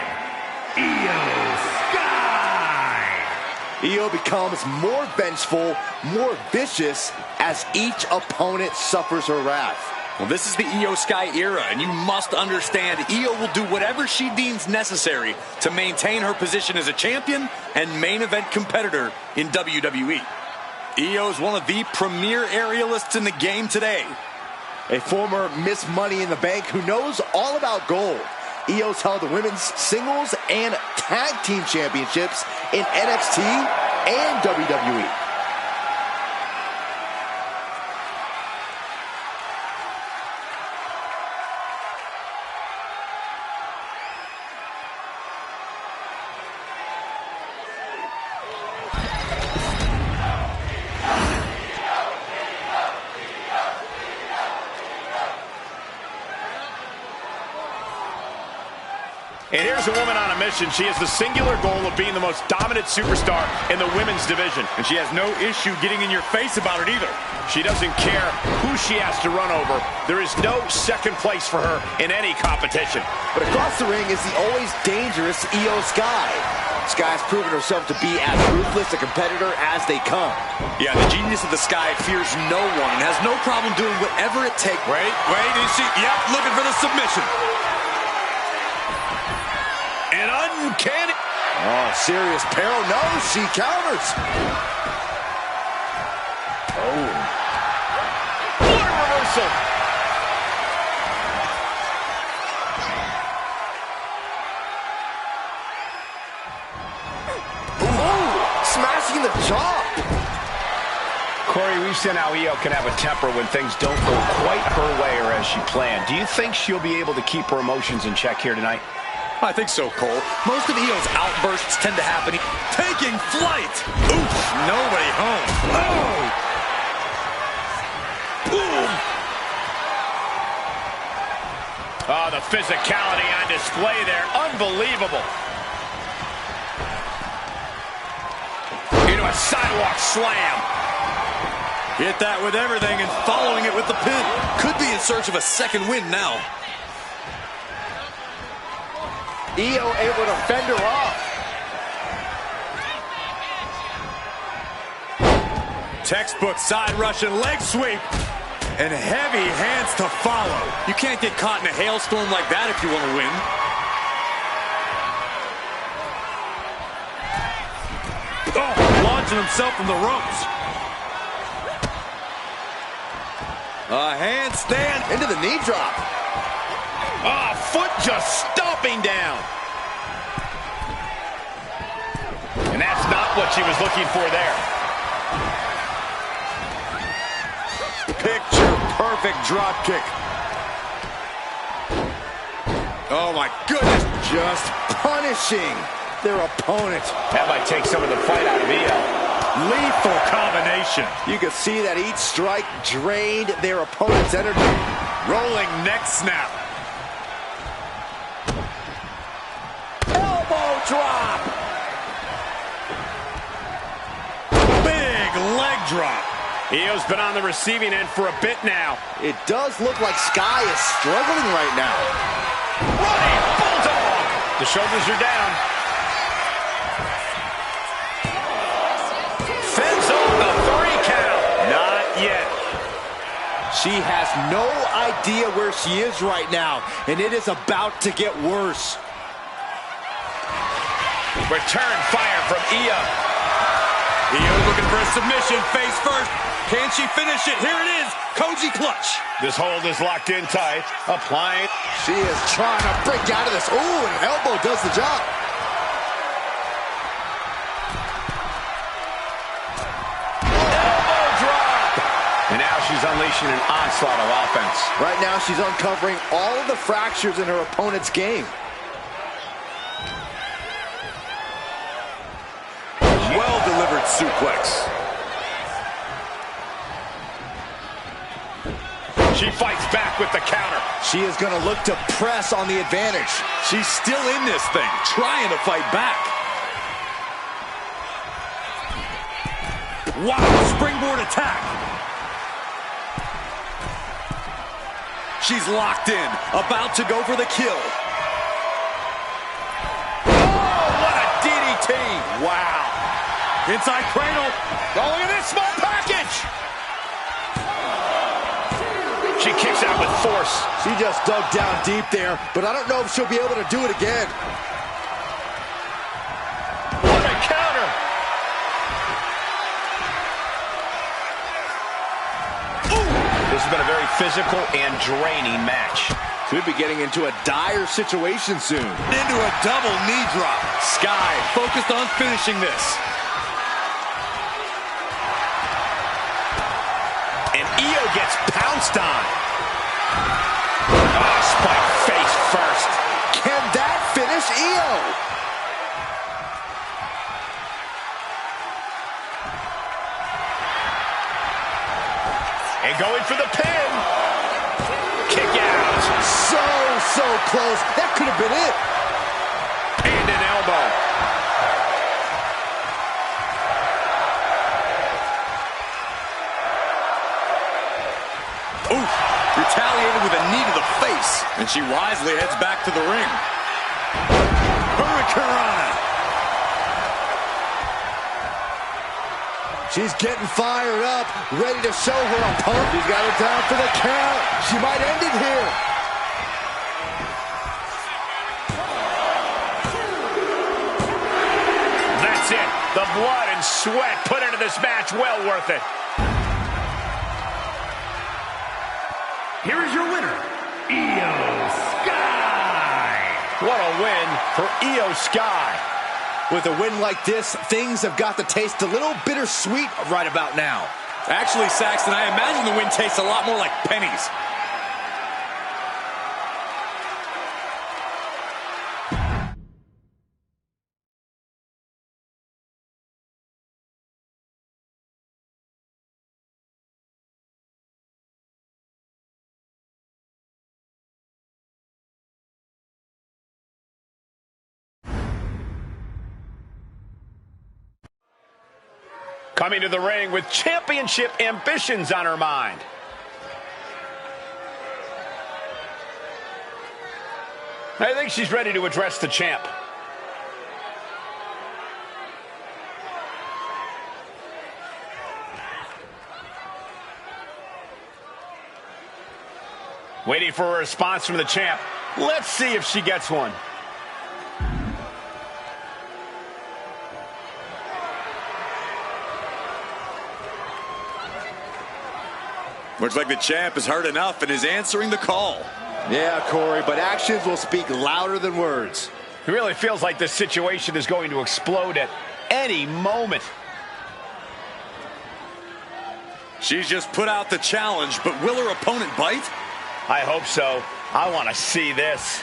Io Sky. Io becomes more vengeful, more vicious as each opponent suffers her wrath. Well, this is the Io Sky era, and you must understand Io will do whatever she deems necessary to maintain her position as a champion and main event competitor in WWE. Io is one of the premier aerialists in the game today. A former Miss Money in the Bank who knows all about gold. Io's held the women's singles and tag team championships in NXT and WWE. And here's a woman on a mission. She has the singular goal of being the most dominant superstar in the women's division. And she has no issue getting in your face about it either. She doesn't care who she has to run over. There is no second place for her in any competition. But across the ring is the always dangerous Io Sky. Sky's proven herself to be as ruthless a competitor as they come. Yeah, the genius of the Sky fears no one and has no problem doing whatever it takes. Wait, is she? Yep, looking for the submission. An uncanny. Oh, serious peril. No, she counters. Oh. What a reversal. Ooh, smashing the jaw. Corey, we've seen how Io can have a temper when things don't go quite her way or as she planned. Do you think she'll be able to keep her emotions in check here tonight? I think so, Cole. Most of Io's outbursts tend to happen. Taking flight! Oof, nobody home. Oh! Boom! Oh, the physicality on display there. Unbelievable. Into a sidewalk slam. Hit that with everything and following it with the pin. Could be in search of a second win now. Io able to fend her off. Textbook side Russian leg sweep. And heavy hands to follow. You can't get caught in a hailstorm like that if you want to win. Oh, launching himself from the ropes. A handstand Into the knee drop. Oh, foot just stomping down. And that's not what she was looking for there. picture perfect drop kick. Oh my goodness. Just punishing their opponent. That might take some of the fight out of Io. Lethal combination. You can see that each strike drained their opponent's energy. Rolling neck snap. Elbow drop. Big leg drop. Io's been on the receiving end for a bit now. It does look like Sky is struggling right now. Running bulldog. The shoulders are down. Fends off the 3 count. Not yet. She has no idea where she is right now, and it is about to get worse. Return fire from Io. Io looking for a submission, face first. Can she finish it? Here it is. Koji clutch. This hold is locked in tight. Applying. She is trying to break out of this. Ooh, and an elbow does the job. Elbow drop. And now she's unleashing an onslaught of offense. Right now, she's uncovering all of the fractures in her opponent's game. Well-delivered suplex. She fights back with the counter. She is going to look to press on the advantage. She's still in this thing, trying to fight back. Wow, springboard attack. She's locked in, about to go for the kill. Oh, what a DDT. Wow. Inside cradle. Oh, look at this small package. She kicks out with force. She just dug down deep there, but I don't know if she'll be able to do it again. What a counter. Ooh. This has been a very physical and draining match. Could be getting into a dire situation soon. Into a double knee drop. Sky focused on finishing this. And Io gets pounced on. Oh, spike face first. Can that finish Io? And going for the pin. Kick out. So close. That could have been it. And an elbow. Oof. Retaliated with a knee to the face. And she wisely heads back to the ring. Hurricanrana. She's getting fired up, ready to show her opponent. She's got it down for the count. She might end it here. That's it. The blood and sweat put into this match, well worth it. Here is your winner, Io Sky. What a win for Io Sky. With a win like this, things have got to taste a little bittersweet right about now. Actually, Saxton, I imagine the win tastes a lot more like pennies. Coming to the ring with championship ambitions on her mind. I think she's ready to address the champ. Waiting for a response from the champ. Let's see if she gets one. Looks like the champ has heard enough and is answering the call. Yeah, Corey, but actions will speak louder than words. It really feels like this situation is going to explode at any moment. She's just put out the challenge, but will her opponent bite? I hope so. I want to see this.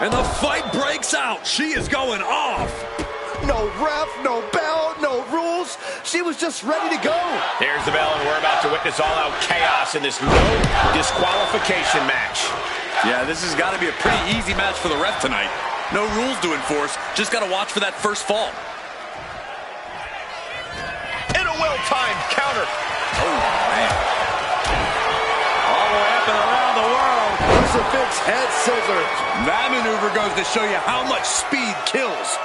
And the fight breaks out. She is going off. No ref, no bell, no rules. She was just ready to go. There's the bell, and we're about to witness all-out chaos in this no disqualification match. Yeah, this has got to be a pretty easy match for the ref tonight. No rules to enforce. Just got to watch for that first fall. And a well-timed counter. Oh, man. All the way up and around the world. Crucifix head scissors. That maneuver goes to show you how much speed kills.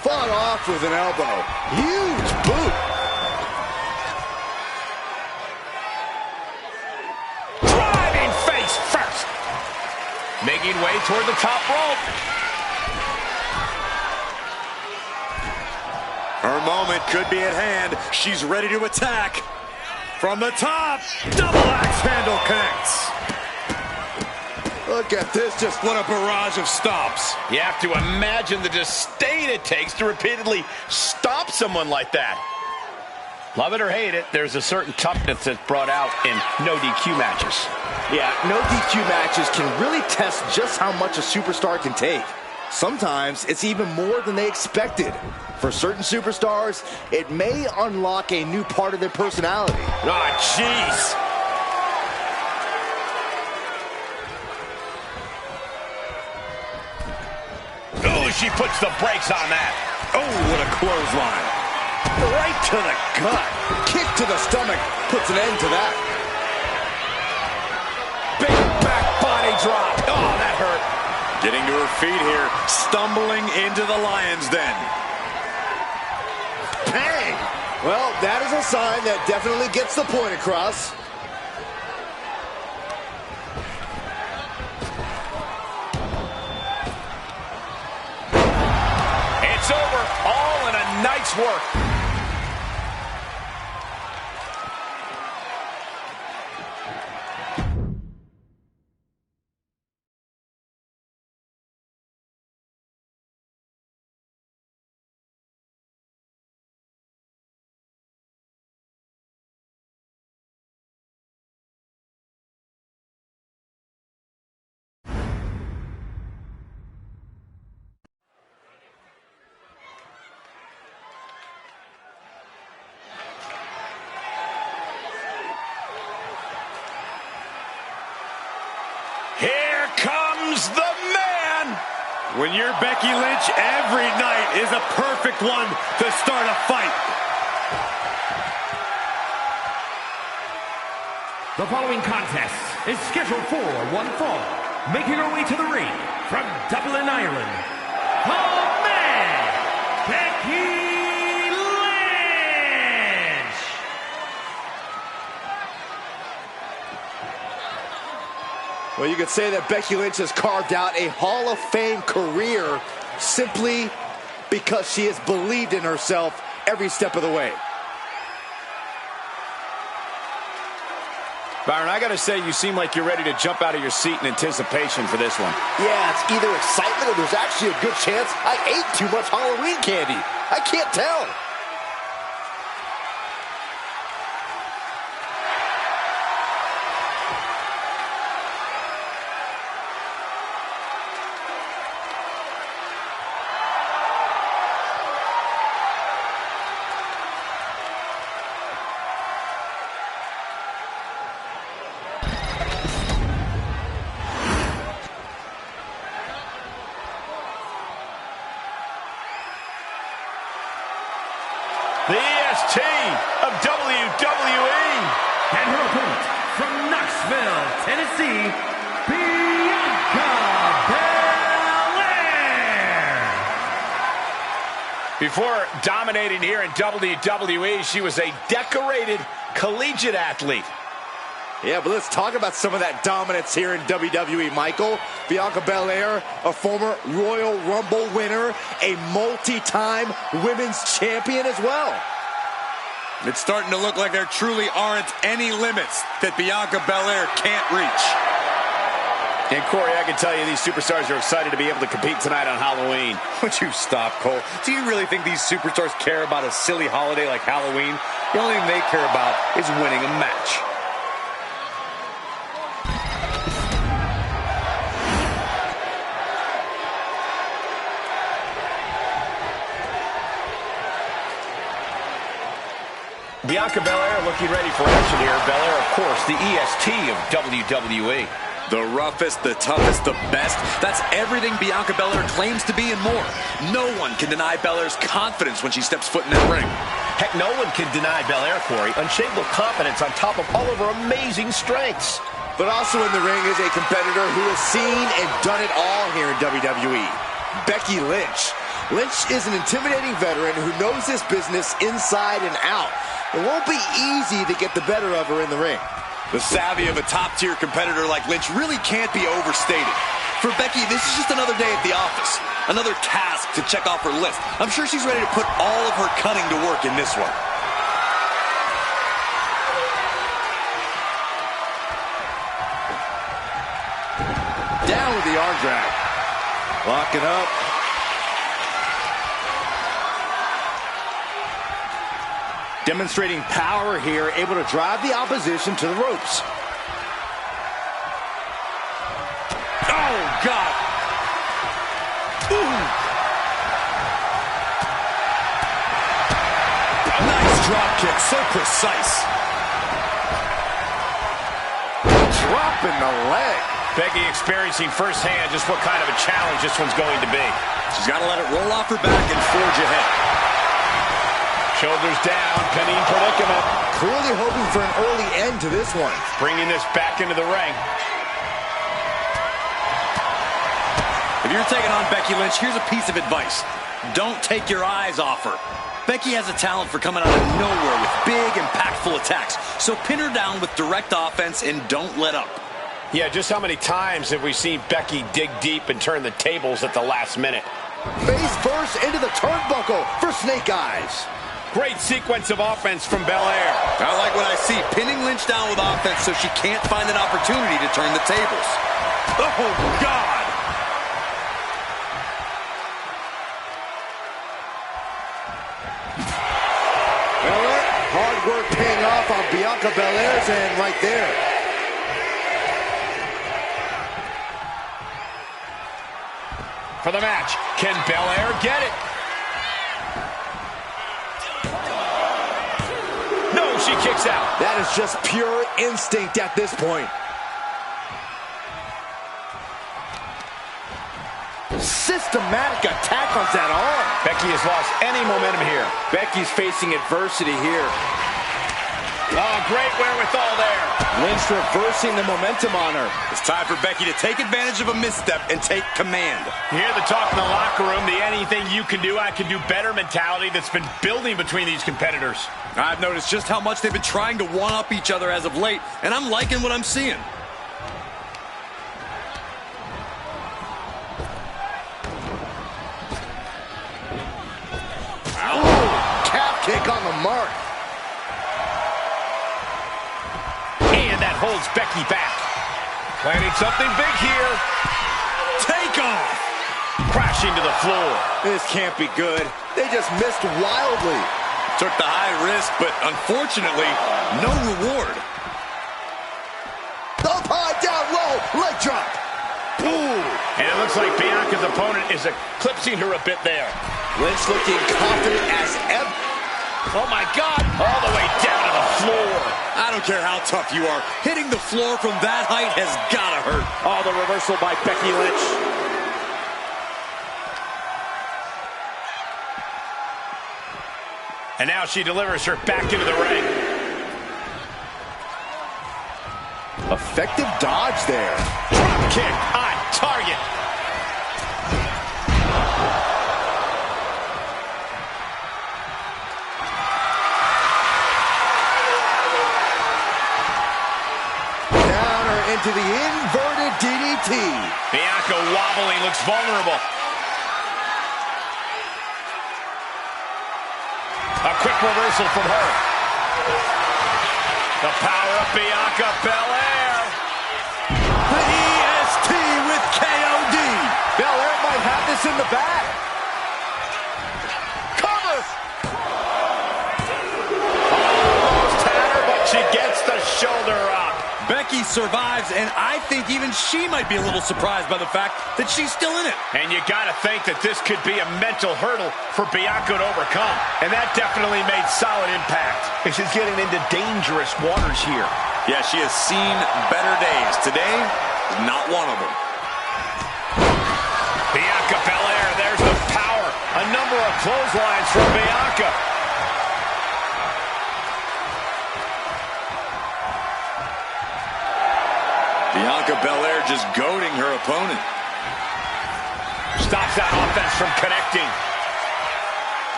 Fought off with an elbow. Huge boot. Driving face first. Making way toward the top rope. Her moment could be at hand. She's ready to attack. From the top, double axe handle connects. Look at this, just What a barrage of stops. You have to imagine the disdain it takes to repeatedly stop someone like that. Love it or hate it, there's a certain toughness that's brought out in no DQ matches. Yeah, no DQ matches can really test just how much a superstar can take. Sometimes it's even more than they expected. For certain superstars, it may unlock a new part of their personality. Ah, jeez. Oh, she puts the brakes on that. Oh, what a clothesline. Right to the gut. Kick to the stomach puts an end to that. Big back body drop. Oh, that hurt. Getting to her feet here, stumbling into the lion's den. Bang! Well, that is a sign that definitely gets the point across. It's over. All in a night's work. Here comes the man! When you're Becky Lynch, every night is a perfect one to start a fight. The following contest is scheduled for one fall. Making her way to the ring from Dublin, Ireland, the man, Becky Lynch! Well, you could say that Becky Lynch has carved out a Hall of Fame career simply because she has believed in herself every step of the way. Byron, I gotta say, you seem like you're ready to jump out of your seat in anticipation for this one. Yeah, it's either excitement or there's actually a good chance I ate too much Halloween candy. I can't tell. The EST of WWE. And her opponent from Knoxville, Tennessee, Bianca Belair. Before dominating here in WWE, she was a decorated collegiate athlete. Yeah, but let's talk about some of that dominance here in WWE, Michael. Bianca Belair, a former Royal Rumble winner, a multi-time women's champion as well. It's starting to look like there truly aren't any limits that Bianca Belair can't reach. And Corey, I can tell you these superstars are excited to be able to compete tonight on Halloween. Would you stop, Cole? Do you really think these superstars care about a silly holiday like Halloween? The only thing they care about is winning a match. Bianca Belair looking ready for action here. Belair, of course, the EST of WWE. The roughest, the toughest, the best. That's everything Bianca Belair claims to be and more. No one can deny Belair's confidence when she steps foot in that ring. Heck, no one can deny Belair, Corey. Unshakable confidence on top of all of her amazing strengths. But also in the ring is a competitor who has seen and done it all here in WWE. Becky Lynch. Lynch is an intimidating veteran who knows this business inside and out. It won't be easy to get the better of her in the ring. The savvy of a top-tier competitor like Lynch really can't be overstated. For Becky, this is just another day at the office. Another task to check off her list. I'm sure she's ready to put all of her cunning to work in this one. Down with the arm drag. Locking up. Demonstrating power here, able to drive the opposition to the ropes. Oh, God. Ooh. A nice drop kick, so precise. Dropping the leg. Becky experiencing firsthand just what kind of a challenge this one's going to be. She's got to let it roll off her back and forge ahead. Shoulders down, pinning predicament. Clearly hoping for an early end to this one. Bringing this back into the ring. If you're taking on Becky Lynch, here's a piece of advice. Don't take your eyes off her. Becky has a talent for coming out of nowhere with big, impactful attacks. So pin her down with direct offense and don't let up. Yeah, just how many times have we seen Becky dig deep and turn the tables at the last minute? Face first into the turnbuckle for Snake Eyes. Great sequence of offense from Belair. I like what I see. Pinning Lynch down with offense so she can't find an opportunity to turn the tables. Oh, God! Hard work paying off on Bianca Belair's end right there. For the match, can Belair get it? No, she kicks out. That is just pure instinct at this point. Systematic attack on that arm. Becky has lost any momentum here. Becky's facing adversity here. Oh, great wherewithal there. Lynch reversing the momentum on her. It's time for Becky to take advantage of a misstep and take command. You hear the talk in the locker room, the anything you can do, I can do better mentality that's been building between these competitors. I've noticed just how much they've been trying to one-up each other as of late, and I'm liking what I'm seeing. Calf kick on the mark. And that holds Becky back. Planning something big here. Take off! Crashing to the floor. This can't be good. They just missed wildly. Took the high risk, but unfortunately, no reward. Up high, down low, leg drop. Ooh. And it looks like Bianca's opponent is eclipsing her a bit there. Lynch looking confident as ever. Oh my God, all the way down to the floor. I don't care how tough you are. Hitting the floor from that height has gotta hurt. Oh, the reversal by Becky Lynch. And now she delivers her back into the ring. Effective dodge there. Drop kick on target. Counter into the inverted DDT. Bianca wobbling, looks vulnerable. A quick reversal from her. The power of Bianca Belair. The EST with KOD. Belair might have this in the bag. Cover. Almost had her, but she gets the shoulder up. Becky survives, and I think even she might be a little surprised by the fact that she's still in it. And you got to think that this could be a mental hurdle for Bianca to overcome. And that definitely made solid impact. And she's getting into dangerous waters here. Yeah, she has seen better days. Today is not one of them. Bianca Belair, there's the power. A number of clotheslines from Bianca. Bianca Belair just goading her opponent. Stops that offense from connecting.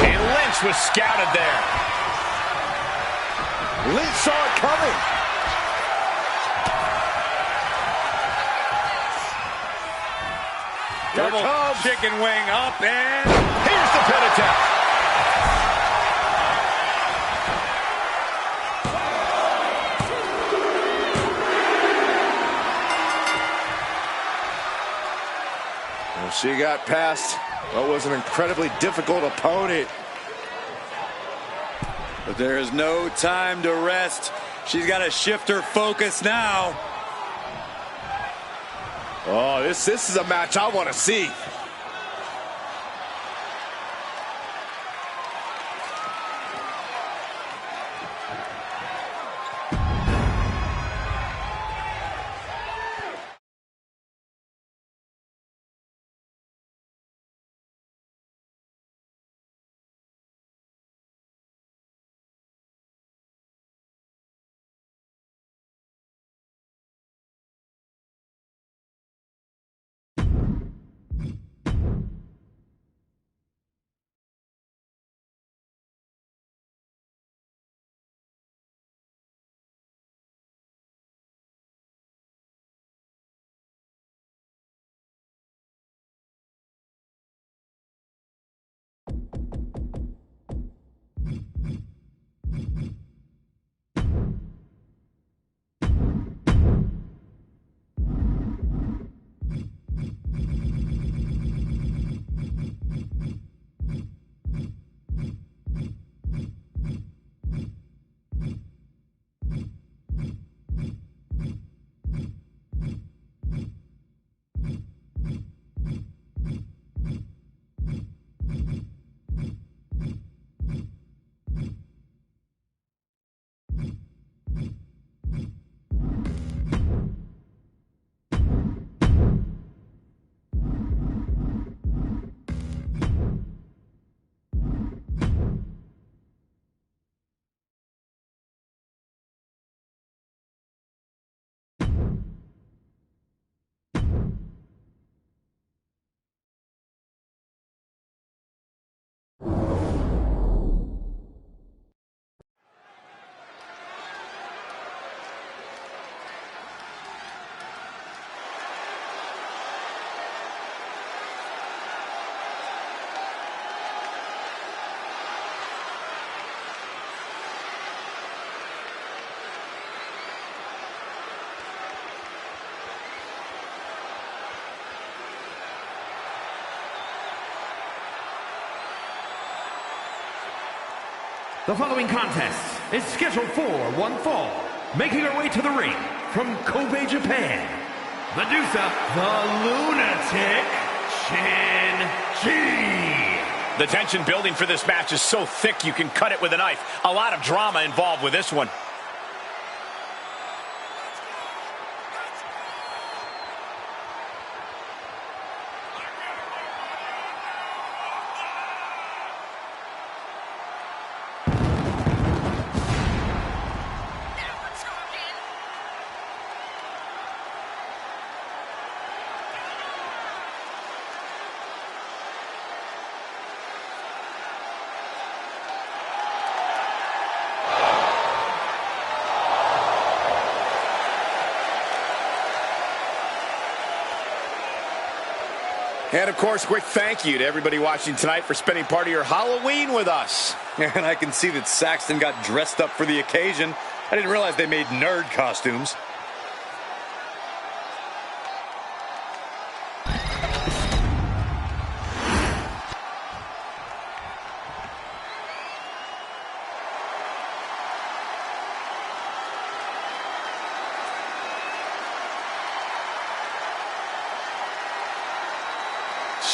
And Lynch was scouted there. Lynch saw it coming. Double chicken wing up, and Here's the pin attempt. Well, she got past what was an incredibly difficult opponent. but there is no time to rest. She's got to shift her focus now. Oh, this is a match I want to see. The following contest is scheduled for one fall. Making her way to the ring from Kobe, Japan, Medusa, the Lunatic, Shin-Chi. The tension building for this match is so thick you can cut it with a knife. A lot of drama involved with this one. And, of course, quick thank you to everybody watching tonight for spending part of your Halloween with us. And I can see that Saxton got dressed up for the occasion. I didn't realize they made nerd costumes.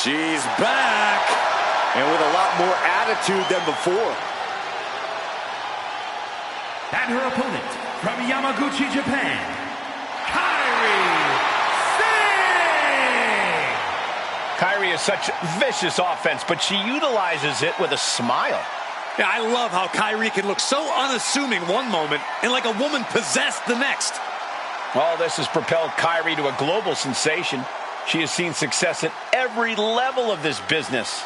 She's back, and with a lot more attitude than before. And her opponent from Yamaguchi, Japan, Kairi Sane! Kairi is such vicious offense, but she utilizes it with a smile. Yeah, I love how Kairi can look so unassuming one moment and like a woman possessed the next. All this has propelled Kairi to a global sensation. She has seen success at every level of this business.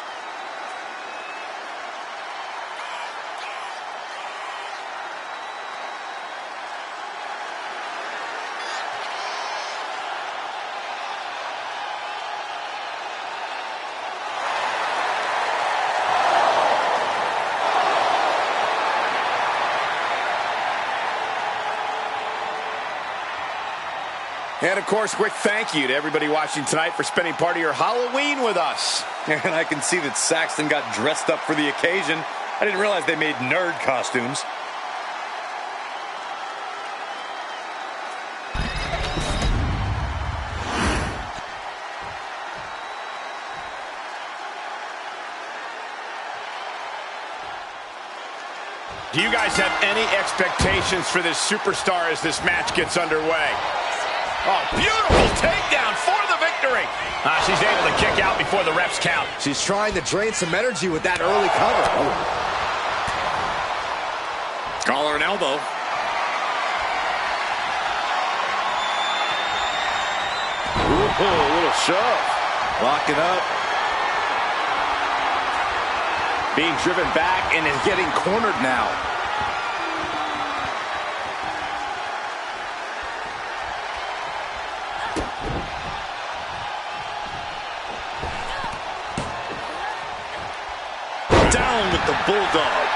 And, of course, quick thank you to everybody watching tonight for spending part of your Halloween with us. And I can see that Saxton got dressed up for the occasion. I didn't realize they made nerd costumes. Do you guys have any expectations for this superstar as this match gets underway? Oh, beautiful takedown for the victory. She's able to kick out before the refs count. She's trying to drain some energy with that early cover. Collar and elbow. Ooh, a little shove. Locking up. Being driven back and is getting cornered now. Down with the bulldog.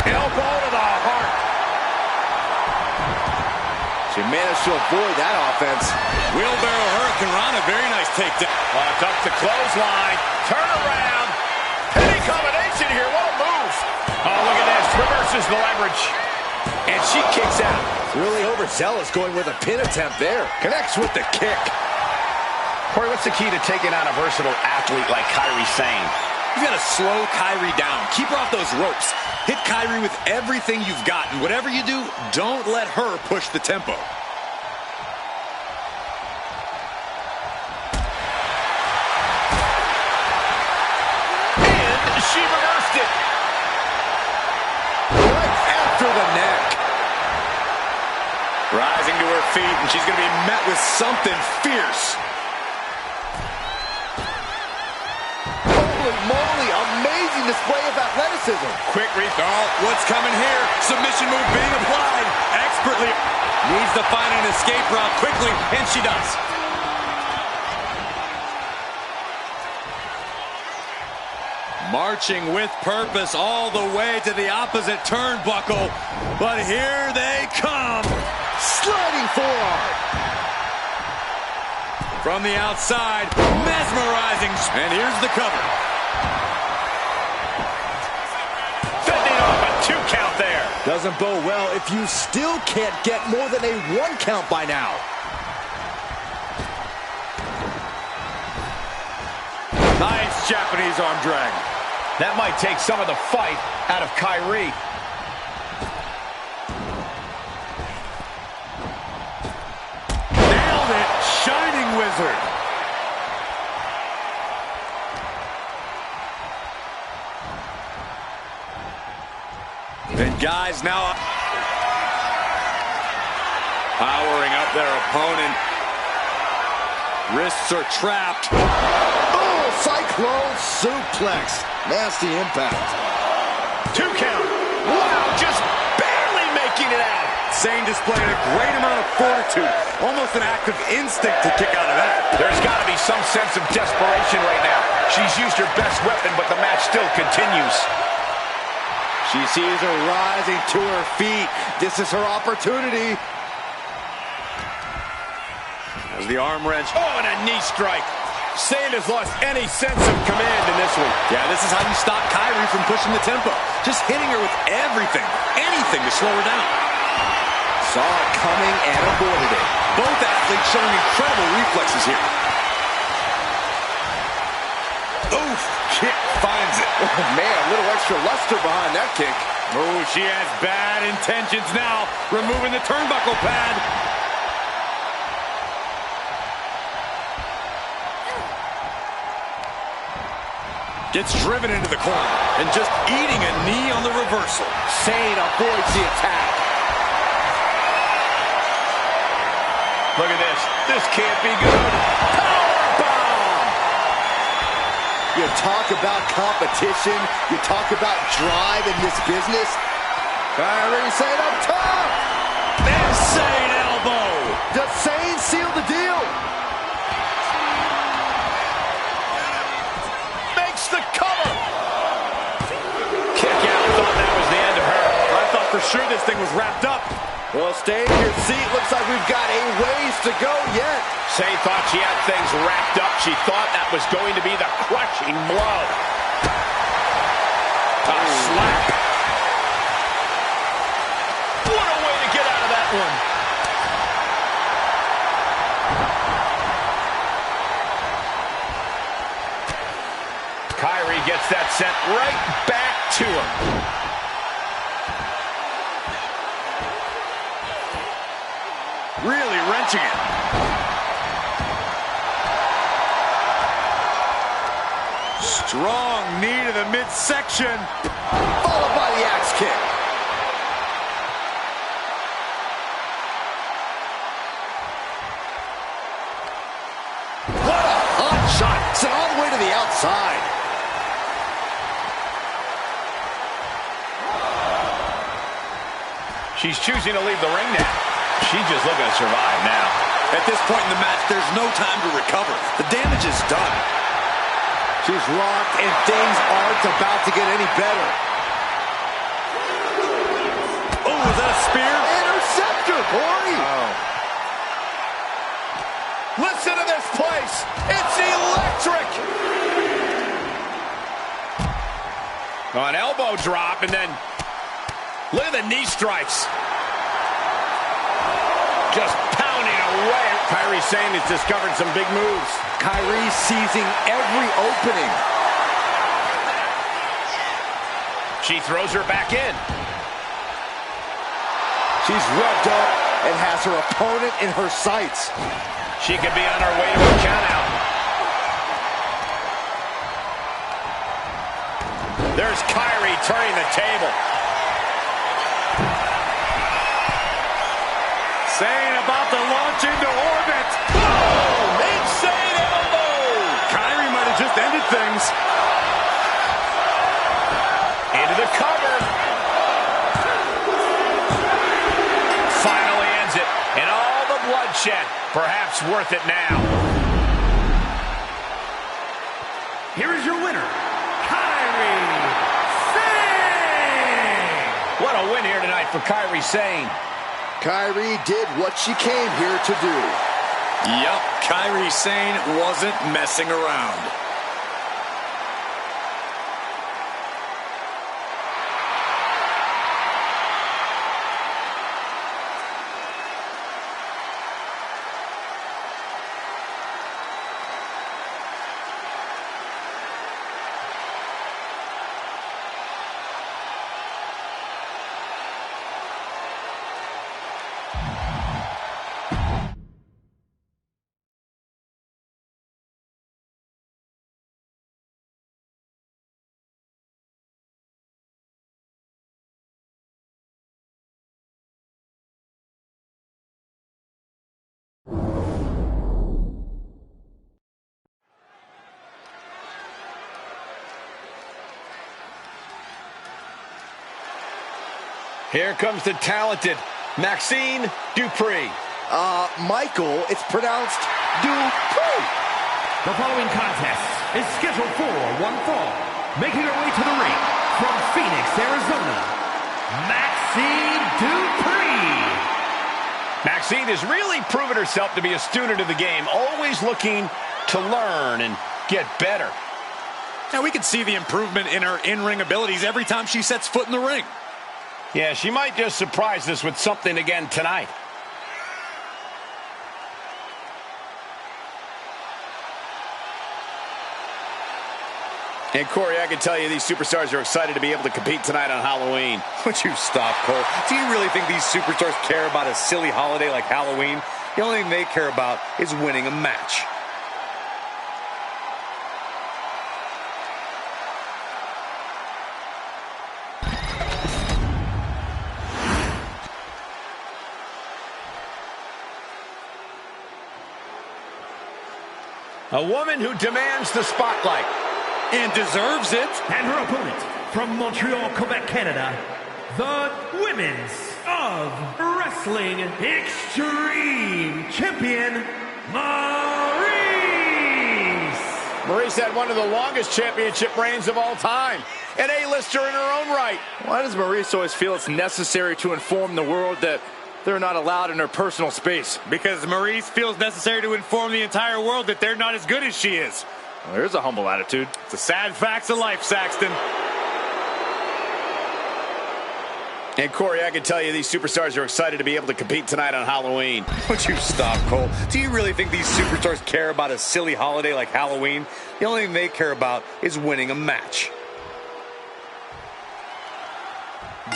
Elbow to the heart. She managed to avoid that offense. Wheelbarrow Hurricane Rana, very nice takedown. Locked up the clothesline. Turn around. Penny combination here. What a move. Oh, look at this. Reverses the leverage. And she kicks out. Really overzealous going with a pin attempt there. Connects with the kick. Corey, what's the key to taking on a versatile athlete like Kairi Sane? You gotta slow Kairi down. Keep her off those ropes. Hit Kairi with everything you've got. And whatever you do, don't let her push the tempo. And she reversed it. Right after the neck. Rising to her feet, and she's gonna be met with something fierce. Holy moly, amazing display of athleticism. Quick reach. Oh, what's coming here? Submission move being applied. Expertly. Needs to find an escape route quickly, and she does. Marching with purpose all the way to the opposite turnbuckle. But here they come. Sliding forearm. From the outside, mesmerizing. And here's the cover. The count there. Doesn't bode well if you still can't get more than a 1 count by now. Nice Japanese arm drag. That might take some of the fight out of Kyrie. Nailed it. Shining Wizard. And guys now powering up their opponent. Wrists are trapped. Oh, cyclone suplex. Nasty impact. 2 count. Wow, just barely making it out. Sane displaying a great amount of fortitude. Almost an act of instinct to kick out of that. There's got to be some sense of desperation right now. She's used her best weapon, but the match still continues. She sees her rising to her feet. This is her opportunity. As the arm wrench. Oh, and a knee strike. Sane has lost any sense of command in this one. Yeah, this is how you stop Kyrie from pushing the tempo. Just hitting her with everything, anything to slow her down. Saw it coming and avoided it. Both athletes showing incredible reflexes here. Oof, kick finds it. Oh, man, a little extra luster behind that kick. Oh, she has bad intentions now. Removing the turnbuckle pad. Gets driven into the corner and just eating a knee on the reversal. Sane avoids the attack. Look at this. This can't be good. Powerbomb! You talk about competition. You talk about drive in this business. Kyrie Sane up top. Insane elbow. Does Sane seal the deal? Makes the cover. Kick out. Thought that was the end of her. I thought for sure this thing was wrapped up. Well, stay in your seat. Looks like we've got a ways to go yet. Sane thought she had things wrapped up. She thought that was going to be the crushing blow. A slap. What a way to get out of that one. Kyrie gets that sent right back to him. Really wrenching it. Strong knee to the midsection. Followed by the axe kick. What a hot shot. Sent all the way to the outside. She's choosing to leave the ring now. She's just looking to survive now. At this point in the match, there's no time to recover. The damage is done. She's rocked, and things aren't about to get any better. Oh, is that a spear? Interceptor, boy! Oh. Listen to this place. It's electric. Oh, an elbow drop, and then look at the knee strikes. Just pounding away. Kyrie Sane has discovered some big moves. Kyrie seizing every opening. She throws her back in. She's revved up and has her opponent in her sights. She could be on her way to a countout. There's Kyrie turning the table. Sane about to launch into orbit. Boom! Insane elbow! Kyrie might have just ended things. Into the cover. Finally ends it. And all the bloodshed, perhaps worth it now. Here is your winner, Kyrie Sane! What a win here tonight for Kyrie Sane. Kyrie did what she came here to do. Yup, Kyrie Sane wasn't messing around. Here comes the talented Maxine Dupree. Michael, it's pronounced Dupree. The following contest is scheduled for one fall. Making her way to the ring from Phoenix, Arizona, Maxine Dupree. Maxine has really proven herself to be a student of the game, always looking to learn and get better. Now we can see the improvement in her in-ring abilities every time she sets foot in the ring. Yeah, she might just surprise us with something again tonight. And Corey, I can tell you these superstars are excited to be able to compete tonight on Halloween. Would you stop, Cole? Do you really think these superstars care about a silly holiday like Halloween? The only thing they care about is winning a match. A woman who demands the spotlight. And deserves it. And her opponent from Montreal, Quebec, Canada, the Women's of Wrestling Extreme Champion, Maryse. Maryse had one of the longest championship reigns of all time. An A-lister in her own right. Why does Maryse always feel it's necessary to inform the world that they're not allowed in her personal space? Because Maryse feels necessary to inform the entire world that they're not as good as she is. Well, there's a humble attitude. It's the sad facts of life, Saxton. And Corey, I can tell you these superstars are excited to be able to compete tonight on Halloween. Would you stop, Cole? Do you really think these superstars care about a silly holiday like Halloween? The only thing they care about is winning a match.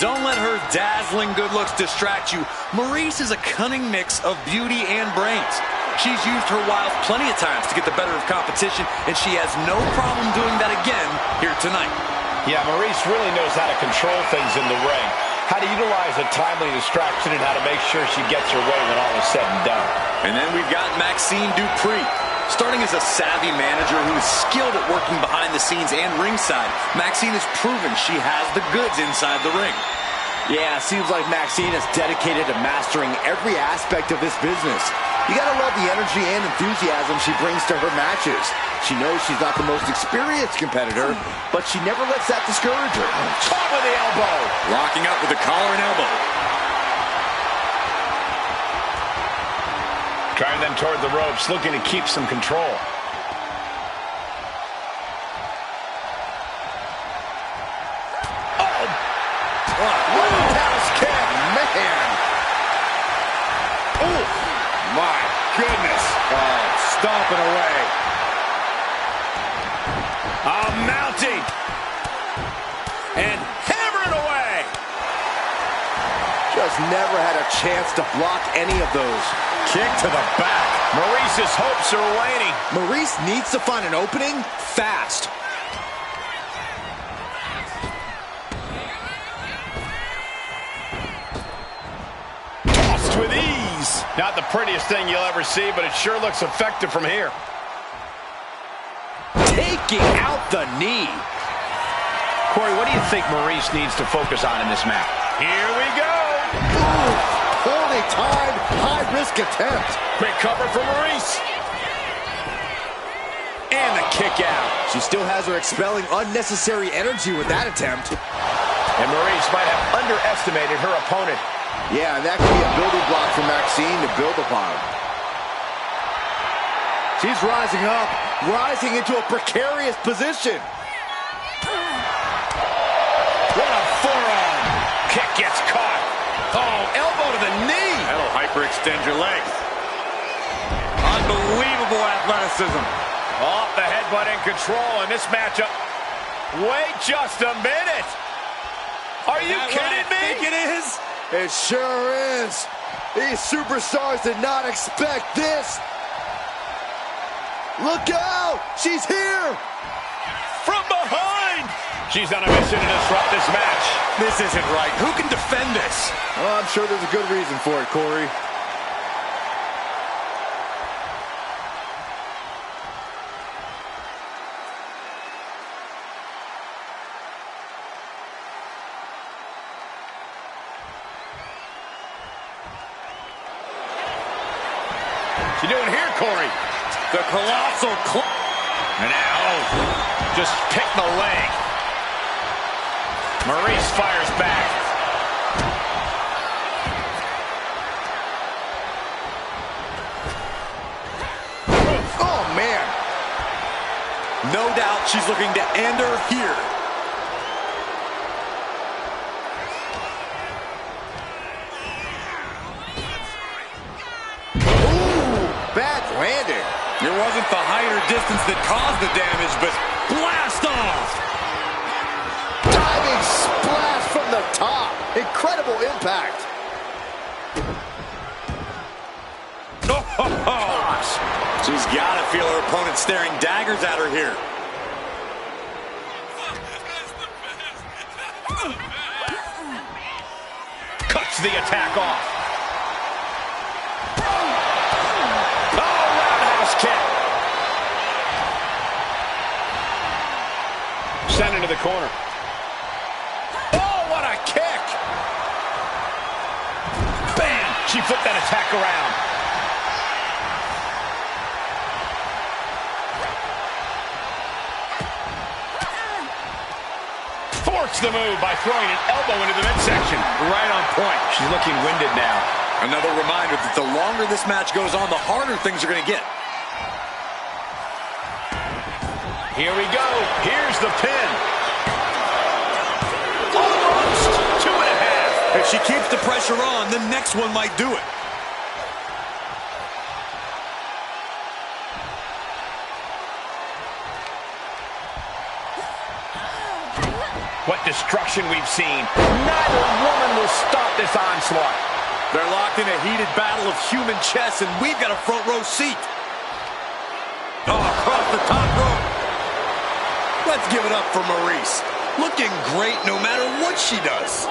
Don't let her dazzling good looks distract you. Maryse is a cunning mix of beauty and brains. She's used her wiles plenty of times to get the better of competition, and she has no problem doing that again here tonight. Yeah, Maryse really knows how to control things in the ring, how to utilize a timely distraction, and how to make sure she gets her way when all is said and done. And then we've got Maxine Dupree. Starting as a savvy manager who is skilled at working behind the scenes and ringside, Maxine has proven she has the goods inside the ring. Yeah, seems like Maxine is dedicated to mastering every aspect of this business. You gotta love the energy and enthusiasm she brings to her matches. She knows she's not the most experienced competitor, but she never lets that discourage her. Top of the elbow. Locking up with the collar and elbow. Driving them toward the ropes, looking to keep some control. Roundhouse kick, man. Oh, my goodness. Oh, stomping away. Mounting. And hammering away. Just never had a chance to block any of those. Kick to the back. Maryse's hopes are waning. Maryse needs to find an opening fast. Tossed with ease. Not the prettiest thing you'll ever see, but it sure looks effective from here. Taking out the knee. Corey, what do you think Maryse needs to focus on in this match? Here we go. Ooh, poorly timed, high-risk attempt. Quick cover for Maryse. And the kick out. She still has her expelling unnecessary energy with that attempt. And Maryse might have underestimated her opponent. Yeah, and that could be a building block for Maxine to build upon. She's rising up, rising into a precarious position. What a forearm. Kick gets caught. Oh, elbow to the knee. That'll hyperextend your legs. Unbelievable athleticism. Off the headbutt in control in this matchup. Wait just a minute. Are you kidding me? I think it is. It sure is. These superstars did not expect this. Look out! She's here! From behind! She's on a mission to disrupt this match. This isn't right. Who can defend this? Well, I'm sure there's a good reason for it, Corey. You doing here, Corey? The colossal And now, just pick the leg. Maurice fires back. Oh, man. No doubt she's looking to end her here. Bad landing. It wasn't the height or distance that caused the damage, but blast off! Diving splash from the top. Incredible impact. Oh, she's got to feel her opponent staring daggers at her here. Cuts the attack off. Kick. Sent into the corner. Oh, what a kick! Bam! She flipped that attack around. Forced the move by throwing an elbow into the midsection. Right on point. She's looking winded now. Another reminder that the longer this match goes on, the harder things are going to get. Here we go. Here's the pin. Almost 2.5. If she keeps the pressure on, the next one might do it. What destruction we've seen. Neither woman will stop this onslaught. They're locked in a heated battle of human chess, and we've got a front row seat. Oh, across the top rope. Let's give it up for Maurice. Looking great no matter what she does.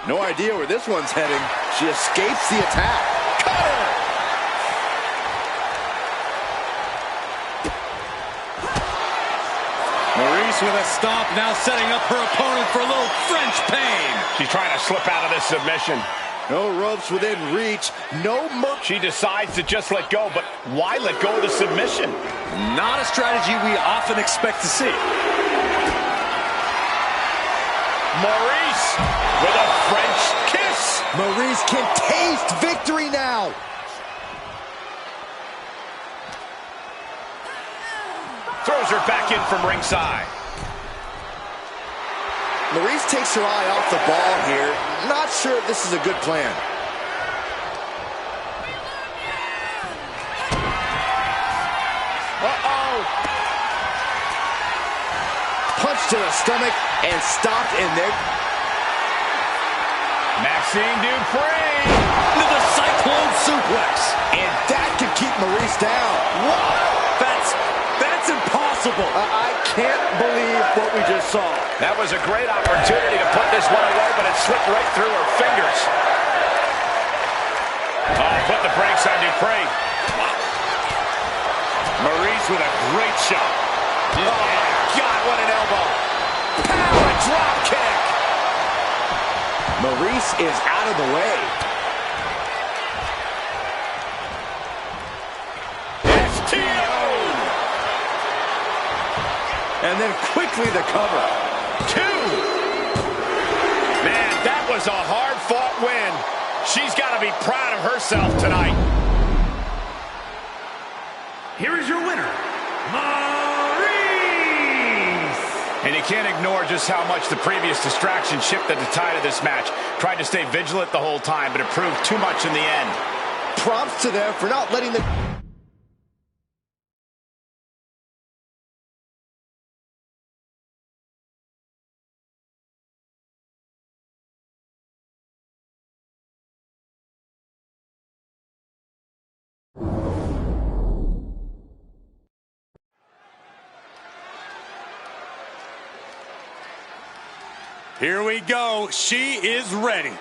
No idea where this one's heading. She escapes the attack. Cutter! Maurice with a stomp, now setting up her opponent for a little French pain. She's trying to slip out of this submission. No ropes within reach. No mercy. She decides to just let go, but why let go of the submission? Not a strategy we often expect to see. Maurice with a French kiss. Maurice can taste victory now. Throws her back in from ringside. Maurice takes her eye off the ball here. Not sure if this is a good plan. Uh-oh. Punch to the stomach and stopped in there. Maxine Dupree. Into the Cyclone Suplex. And that can keep Maurice down. What? That's impossible. I can't believe what we just saw. That was a great opportunity to put this one away, but it slipped right through her fingers. Oh, put the brakes on Dupree. Maurice with a great shot. Oh, my God, what an elbow. Power drop kick. Maurice is out of the way. And then quickly the cover. 2. Man, that was a hard-fought win. She's got to be proud of herself tonight. Here is your winner, Maurice! And you can't ignore just how much the previous distraction shifted the tide of this match. Tried to stay vigilant the whole time, but it proved too much in the end. Props to them for not letting the... Here we go. She is ready.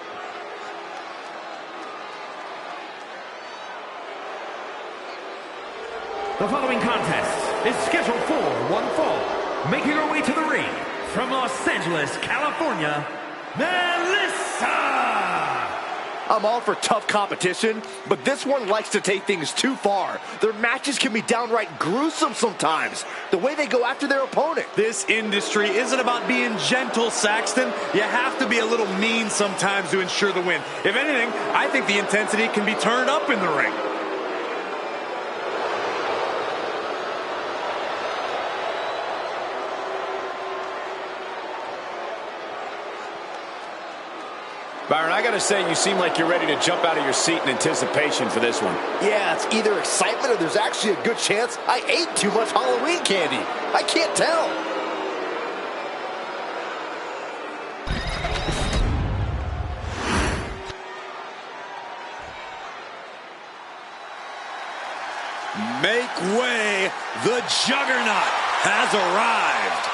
The following contest is scheduled for one fall. Making her way to the ring from Los Angeles, California, I'm all for tough competition, but this one likes to take things too far. Their matches can be downright gruesome sometimes, the way they go after their opponent. This industry isn't about being gentle, Saxton. You have to be a little mean sometimes to ensure the win. If anything, I think the intensity can be turned up in the ring. Byron, I gotta say, you seem like you're ready to jump out of your seat in anticipation for this one. Yeah, it's either excitement or there's actually a good chance I ate too much Halloween candy. I can't tell. Make way, the Juggernaut has arrived.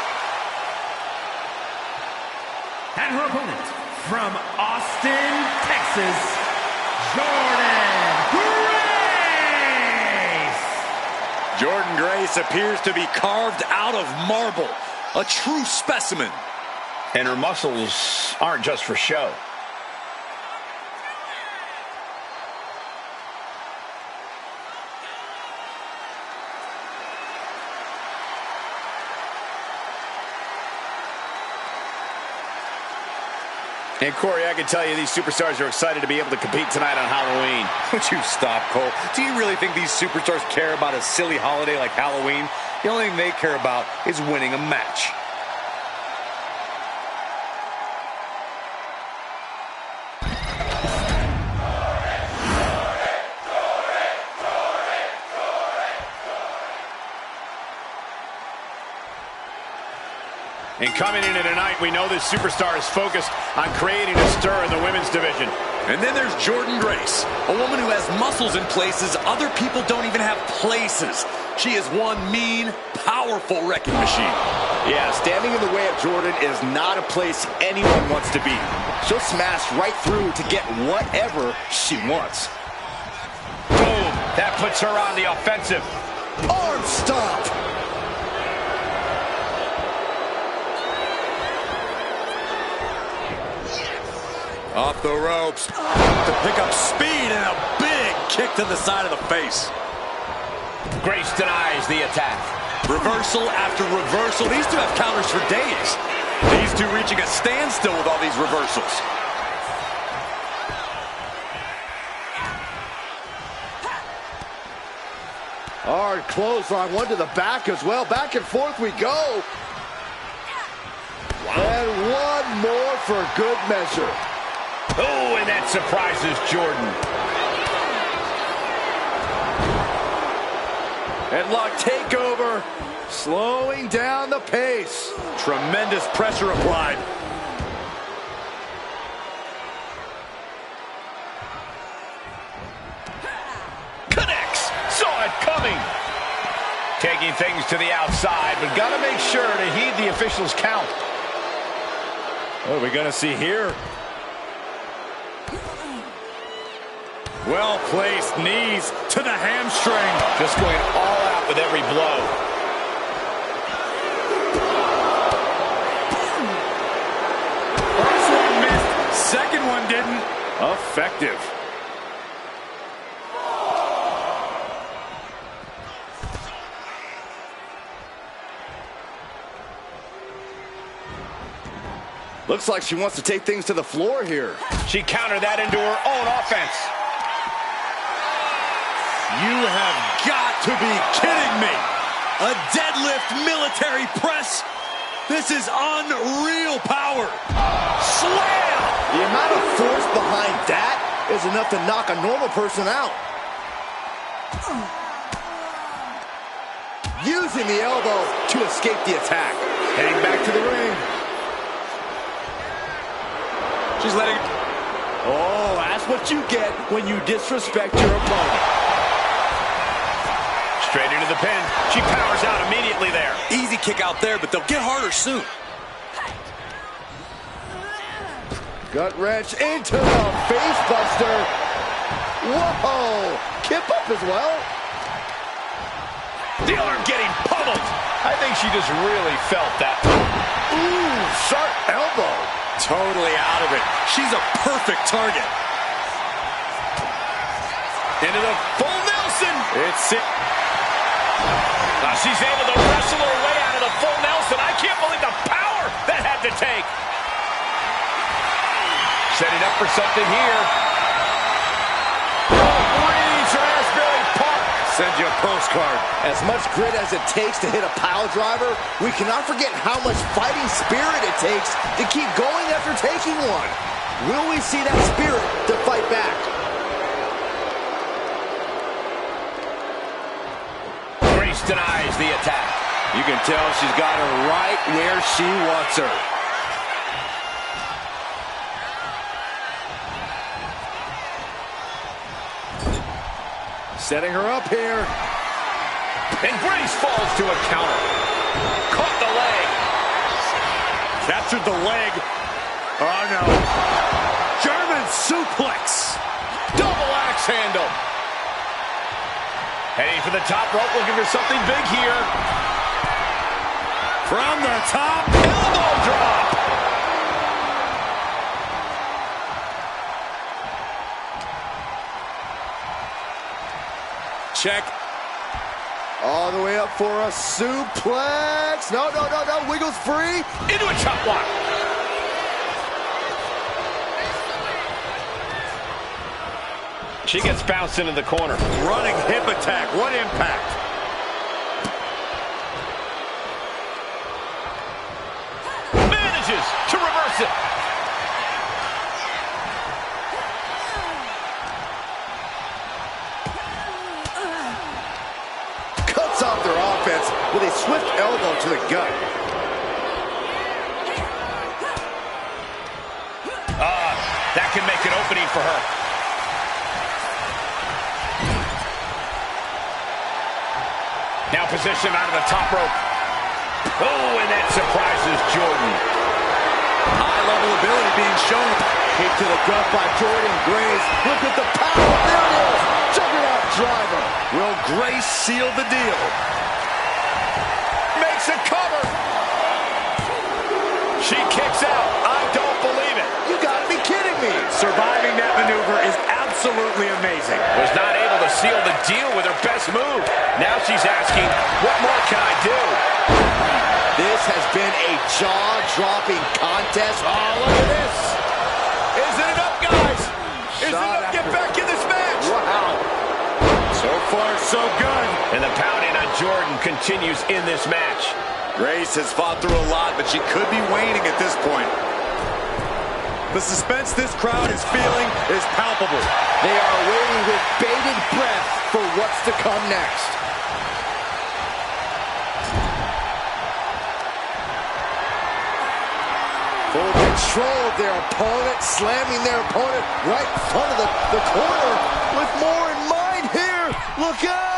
And her opponent, from Austin, Texas, Jordynne Grace. Jordynne Grace appears to be carved out of marble, a true specimen. And her muscles aren't just for show. And Corey, I can tell you these superstars are excited to be able to compete tonight on Halloween. Would you stop, Cole? Do you really think these superstars care about a silly holiday like Halloween? The only thing they care about is winning a match. And coming into tonight, we know this superstar is focused on creating a stir in the women's division. And then there's Jordynne Grace, a woman who has muscles in places other people don't even have places. She is one mean, powerful wrecking machine. Yeah, standing in the way of Jordynne is not a place anyone wants to be. She'll smash right through to get whatever she wants. Boom! That puts her on the offensive. Arm stomp! Off the ropes to pick up speed and a big kick to the side of the face. Grace denies the attack. Reversal after reversal. These two have counters for days. These two reaching a standstill with all these reversals. Hard clothesline, one to the back as well. Back and forth we go. Wow. And one more for good measure. Oh, and that surprises Jordynne. Headlock takeover, slowing down the pace. Tremendous pressure applied. Connects, saw it coming. Taking things to the outside, but gotta make sure to heed the officials' count. What are we gonna see here? Well-placed knees to the hamstring. Just going all out with every blow. First one missed, second one didn't. Effective. Looks like she wants to take things to the floor here. She countered that into her own offense. You have got to be kidding me. A deadlift military press. This is unreal power. Slam! The amount of force behind that is enough to knock a normal person out. Using the elbow to escape the attack. Heading back to the ring. She's letting... Oh, that's what you get when you disrespect your opponent. Straight into the pin. She powers out immediately there. Easy kick out there, but they'll get harder soon. Gut wrench into the face buster. Whoa! Kip up as well. The arm getting pummeled. I think she just really felt that. Ooh, sharp elbow. totally out of it. She's a perfect target. Into the full Nelson. It's it. She's able to wrestle her way out of the full Nelson. I can't believe the power that had to take. Setting up for something here. Send you a postcard. As much grit as it takes to hit a pile driver, we cannot forget how much fighting spirit it takes to keep going after taking one. Will we see that spirit to fight back? Grace denies the attack. You can tell she's got her right where she wants her. Setting her up here. And Grace falls to a counter. Caught the leg. Captured the leg. Oh, no. German suplex. Double axe handle. Heading for the top rope, looking for something big here. From the top. Elbow drop. Check. All the way up for a suplex. No. Wiggles free. Into a chop block. She gets bounced into the corner. Running hip attack. What impact? Manages to reverse it. Off their offense with a swift elbow to the gut. That can make an opening for her. Now positioned out of the top rope. Oh, and that surprises Jordan. High level ability being shown. Kick to the gut by Jordan Grace. Look at the power. There it is. Juggernaut driver. Will Grace seal the deal? Makes a cover. She kicks out. I don't believe it. You gotta be kidding me. Surviving that maneuver is absolutely amazing. Was not able to seal the deal with her best move. Now she's asking, what more can I do? This has been a jaw-dropping contest. Oh, look at this. Isn't it up, guys? Isn't it up? Get back in this match. Wow. So far, so good. And the pounding on Jordan continues in this match. Grace has fought through a lot, but she could be waning at this point. The suspense this crowd is feeling is palpable. They are waiting with bated breath for what's to come next. Full control of their opponent, slamming their opponent right in front of the corner with more in mind here. Look out!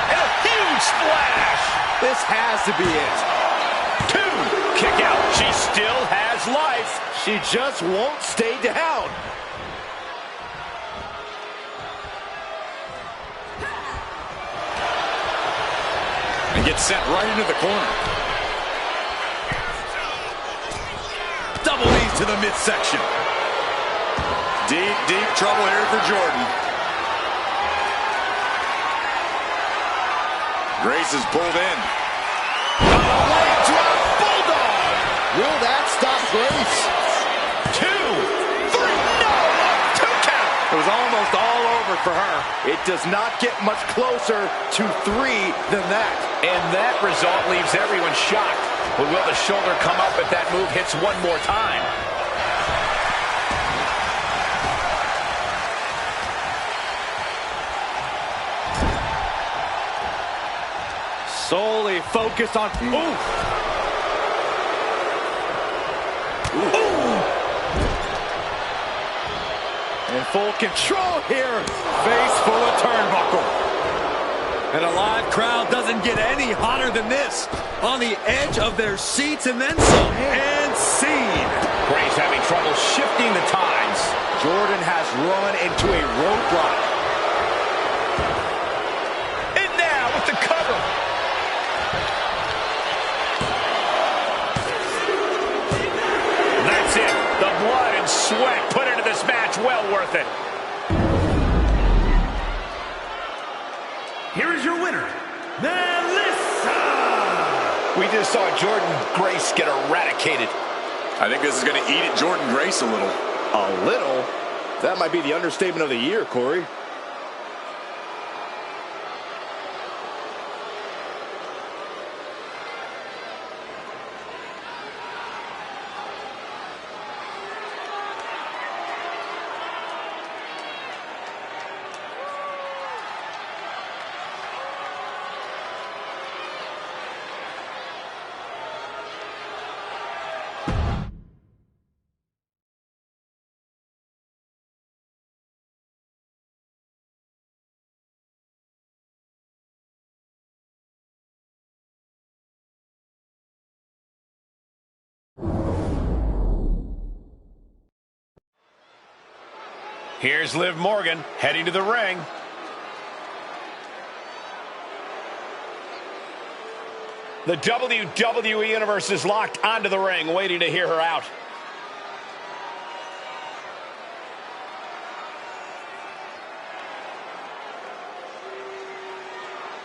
And a huge splash! This has to be it. 2, kick out. She still has life. She just won't stay down. And gets sent right into the corner. Double knees to the midsection. Deep trouble here for Jordan. Grace is pulled in. Leg drop, bulldog. Will that stop Grace? 2, 3, no, 2 count. It was almost all over for her. It does not get much closer to 3 than that. And that result leaves everyone shocked. But will the shoulder come up if that move hits one more time? Solely focused on... Ooh! In full control here. Face full of turnbuckle. And a live crowd doesn't get any hotter than this. On the edge of their seats and then some. And scene. Grace having trouble shifting the tides. Jordan has run into a roadblock. And now with the cover. That's it. blood and sweat put into this match. Well worth it. Here is your winner, Melissa! We just saw Jordynne Grace get eradicated. I think this is going to eat at Jordynne Grace a little. A little? That might be the understatement of the year, Corey. Here's Liv Morgan heading to the ring. The WWE Universe is locked onto the ring, waiting to hear her out.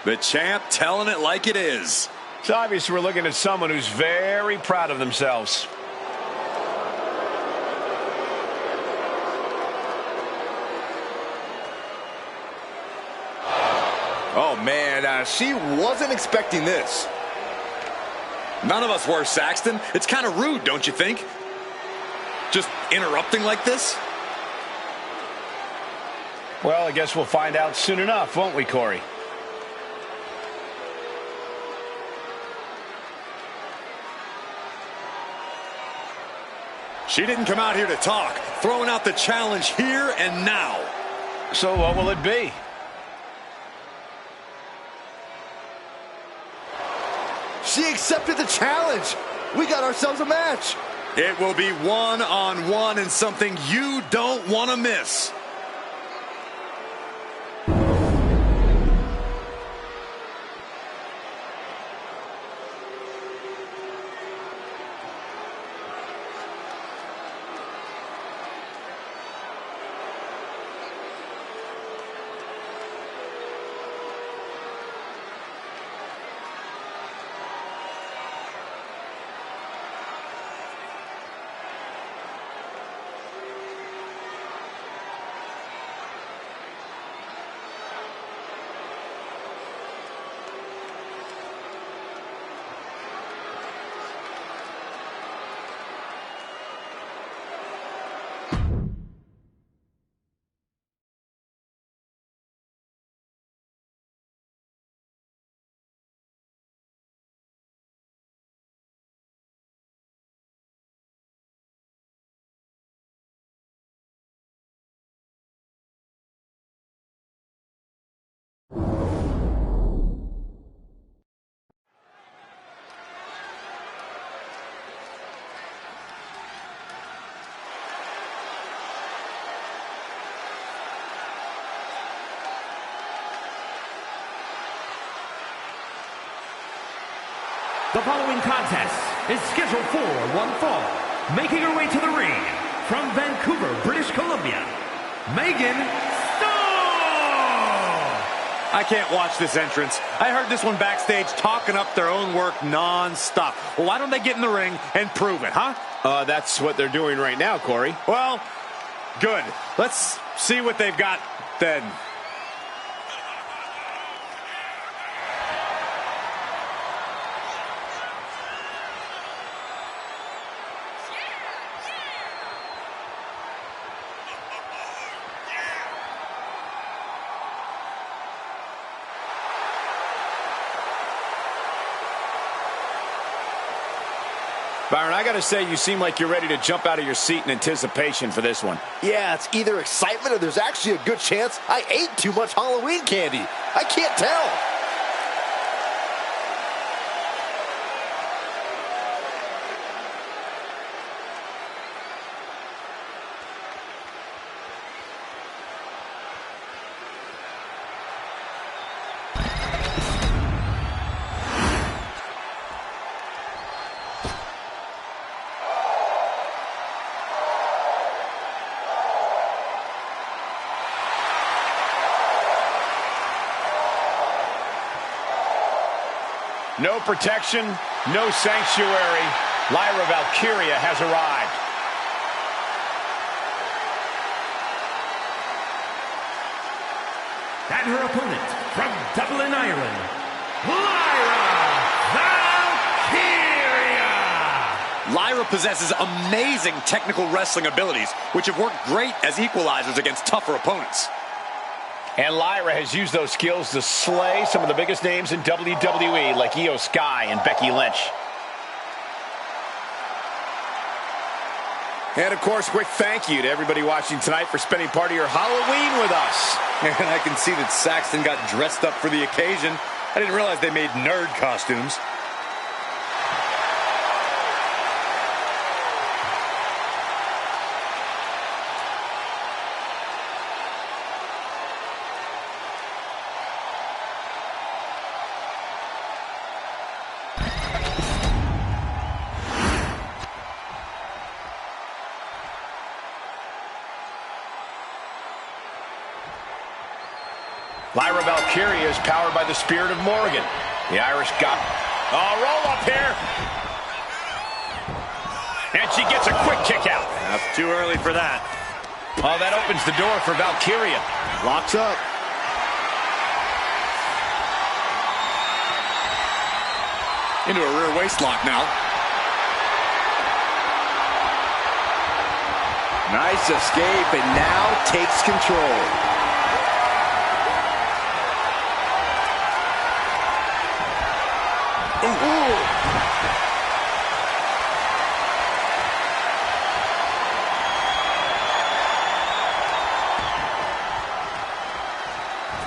The champ telling it like it is. It's obvious we're looking at someone who's very proud of themselves. Oh, man, she wasn't expecting this. None of us were, Saxton. It's kind of rude, don't you think? Just interrupting like this? Well, I guess we'll find out soon enough, won't we, Corey? She didn't come out here to talk. Throwing out the challenge here and now. So what will it be? She accepted the challenge. We got ourselves a match. It will be one-on-one and something you don't want to miss. The following contest is scheduled for one fall. Making her way to the ring from Vancouver, British Columbia, Megan Starr! I can't watch this entrance. I heard this one backstage talking up their own work non-stop. Well, why don't they get in the ring and prove it, huh? That's what they're doing right now, Corey. Well, good. Let's see what they've got then. Byron, I got to say, you seem like you're ready to jump out of your seat in anticipation for this one. Yeah, it's either excitement or there's actually a good chance I ate too much Halloween candy. I can't tell. No protection, no sanctuary. Lyra Valkyria has arrived. And her opponent from Dublin, Ireland, Lyra Valkyria! Lyra possesses amazing technical wrestling abilities, which have worked great as equalizers against tougher opponents. And Lyra has used those skills to slay some of the biggest names in WWE, like Io Sky and Becky Lynch. And, of course, quick thank you to everybody watching tonight for spending part of your Halloween with us. And I can see that Saxton got dressed up for the occasion. I didn't realize they made nerd costumes. Lyra Valkyria is powered by the spirit of Morgan. The Irish got... Oh, roll up here. And she gets a quick kick out. That's too early for that. Oh, that opens the door for Valkyria. Locks up. Into a rear waist lock now. Nice escape, and now takes control.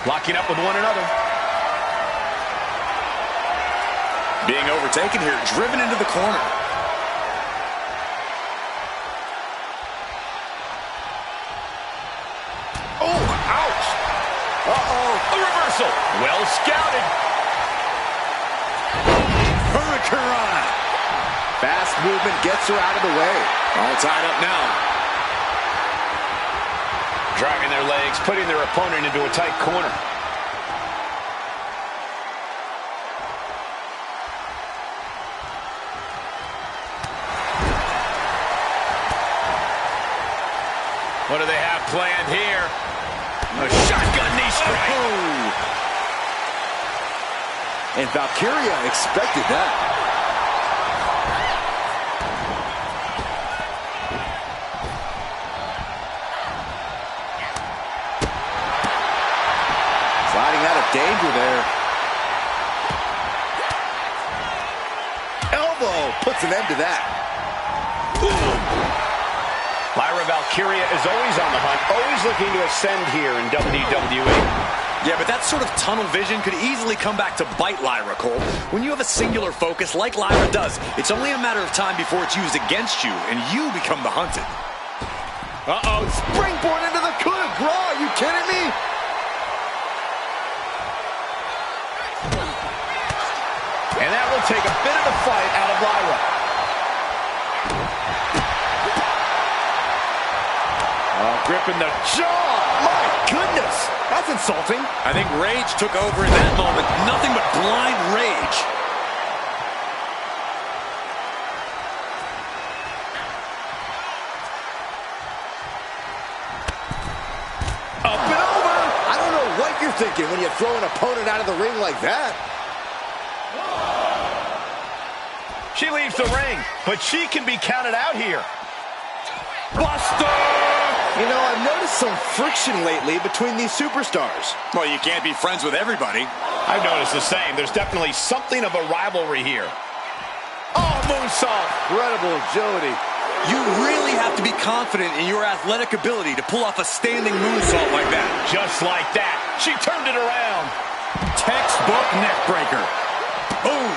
Locking up with one another. Being overtaken here, driven into the corner. Oh, ouch. Uh-oh, a reversal. Well scouted. Hurricane. Fast movement gets her out of the way. All tied up now. Driving their legs, putting their opponent into a tight corner. What do they have planned here? A shotgun knee strike. And Valkyria expected that. Sliding out of danger there. Elbow puts an end to that. Lyra Valkyria is always on the hunt, always looking to ascend here in WWE. Yeah, but that sort of tunnel vision could easily come back to bite Lyra, Cole. When you have a singular focus like Lyra does, it's only a matter of time before it's used against you, and you become the hunted. Uh-oh, springboard into the coup de grace. Are you kidding me? And that will take a bit of the fight out of Lyra. Gripping the jaw. My goodness, that's insulting. I think rage took over in that moment. Nothing but blind rage. Up and over. I don't know what you're thinking when you throw an opponent out of the ring like that. She leaves the ring, but she can be counted out here. Buster! You know, I've noticed some friction lately between these superstars. Well, you can't be friends with everybody. I've noticed the same. There's definitely something of a rivalry here. Oh, moonsault. Incredible agility. You really have to be confident in your athletic ability to pull off a standing moonsault like that. Just like that. She turned it around. Textbook neck breaker. Boom.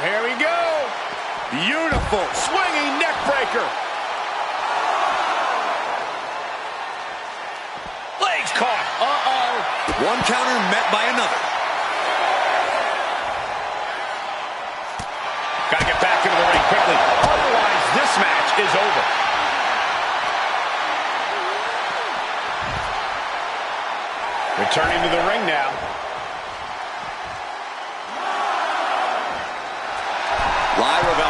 Here we go. Beautiful swinging neck breaker. Legs caught. Uh-oh. One counter met by another. Got to get back into the ring quickly. Otherwise, this match is over. Returning to the ring now.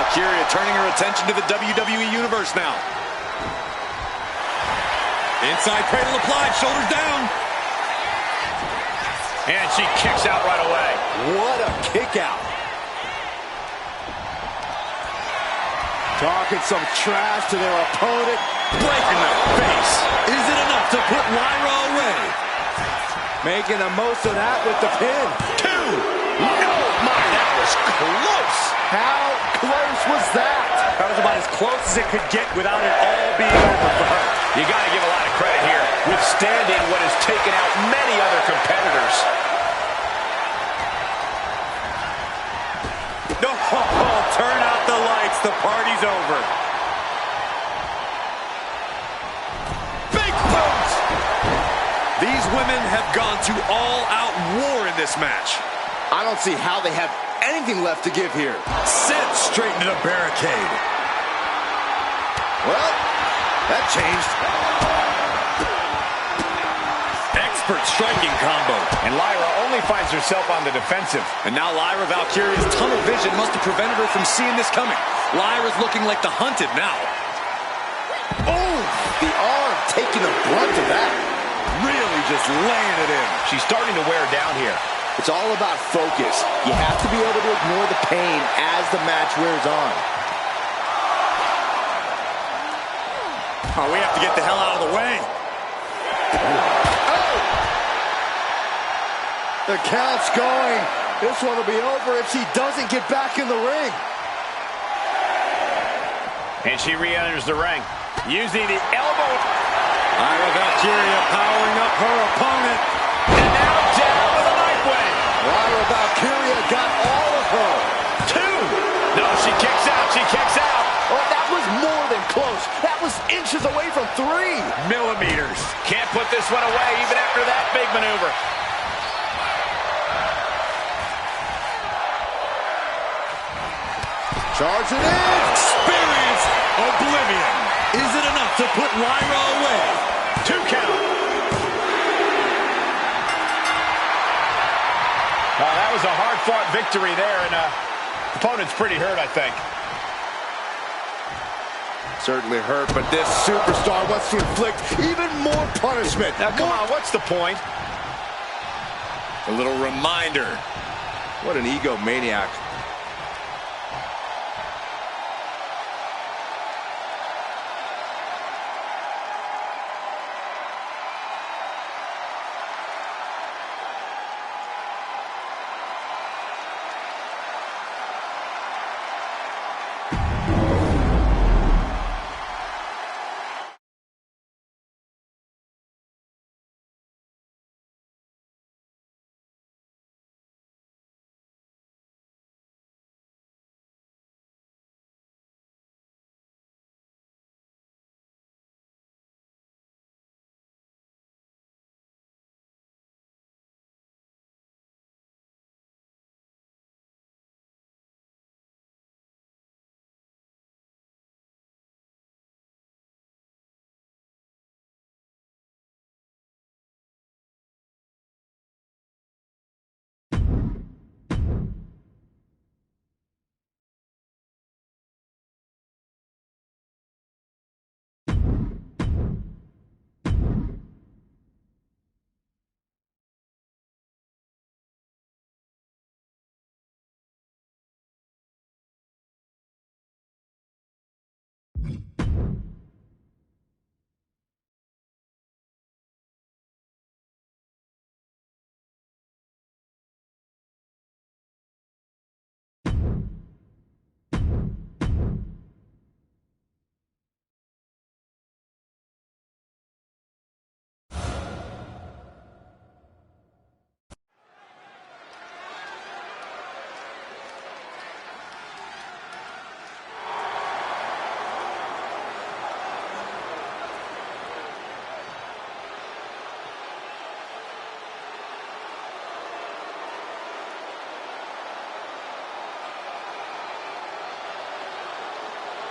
Valkyria turning her attention to the WWE Universe now. Inside cradle applied, shoulders down. And she kicks out right away. What a kick out. Talking some trash to their opponent. Breaking the face. Is it enough to put Lyra away? Making the most of that with the pin. 2. No, my, that was close. How close was that? That was about as close as it could get without it all being over for her. You got to give a lot of credit here, withstanding what has taken out many other competitors. No, turn out the lights. The party's over. Big boot! These women have gone to all-out war in this match. I don't see how they have anything left to give here. Sent straight into the barricade. Well, that changed. Expert striking combo. And Lyra only finds herself on the defensive. And now Lyra Valkyria's tunnel vision must have prevented her from seeing this coming. Lyra's looking like the hunted now. Oh, the arm taking the brunt of that. Really just laying it in. She's starting to wear down here. It's all about focus. You have to be able to ignore the pain as the match wears on. Oh, we have to get the hell out of the way. Oh! The count's going. This one will be over if she doesn't get back in the ring. And she re-enters the ring, using the elbow. Lyra Valkyria powering up her opponent. And now down with a knife wing. Lyra Valkyria got all of her. 2. No, she kicks out. She kicks out. Oh, that was more than close. That was inches away from 3 millimeters. Can't put this one away even after that big maneuver. Charging in. Experience oblivion. Is it enough to put Lyra away? 2 count. That was a hard-fought victory there, and opponent's pretty hurt, I think. Certainly hurt, but this superstar wants to inflict even more punishment. Now, come on, what's the point? A little reminder. What an egomaniac.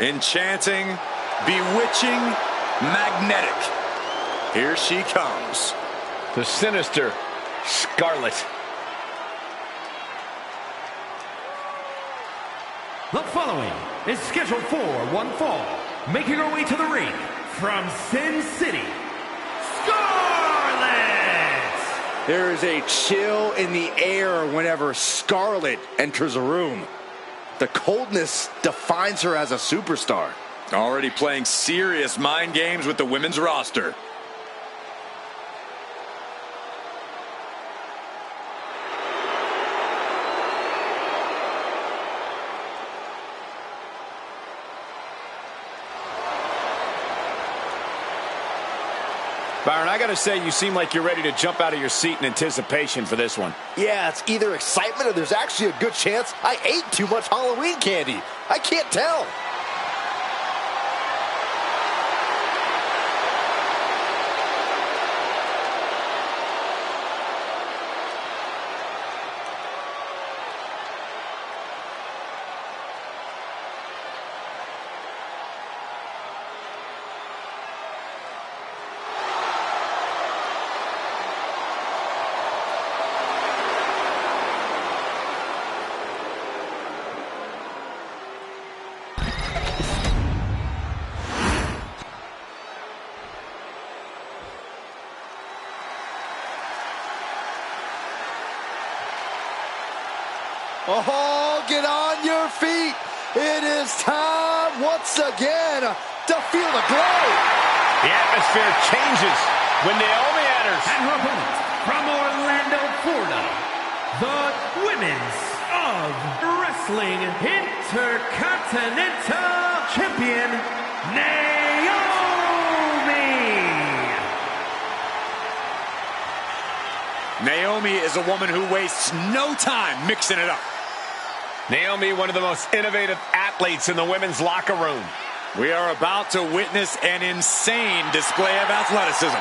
Enchanting, bewitching, magnetic. Here she comes. The sinister Scarlet. The following is scheduled for one fall, making her way to the ring from Sin City, Scarlett! There is a chill in the air whenever Scarlett enters a room. The coldness defines her as a superstar. Already playing serious mind games with the women's roster. Byron, I gotta say, you seem like you're ready to jump out of your seat in anticipation for this one. Yeah, it's either excitement or there's actually a good chance I ate too much Halloween candy. I can't tell. Oh, get on your feet. It is time once again to feel the glow. The atmosphere changes when Naomi enters. And her opponent from Orlando, Florida, the Women's of Wrestling Intercontinental Champion, Naomi! Naomi is a woman who wastes no time mixing it up. Naomi, one of the most innovative athletes in the women's locker room. We are about to witness an insane display of athleticism.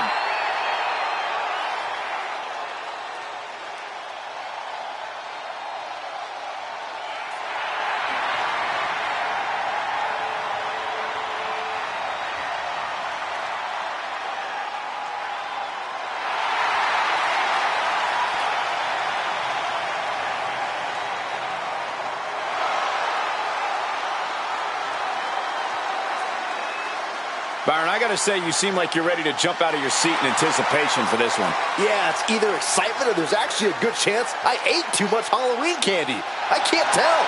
Byron, I gotta say, you seem like you're ready to jump out of your seat in anticipation for this one. Yeah, it's either excitement or there's actually a good chance I ate too much Halloween candy. I can't tell.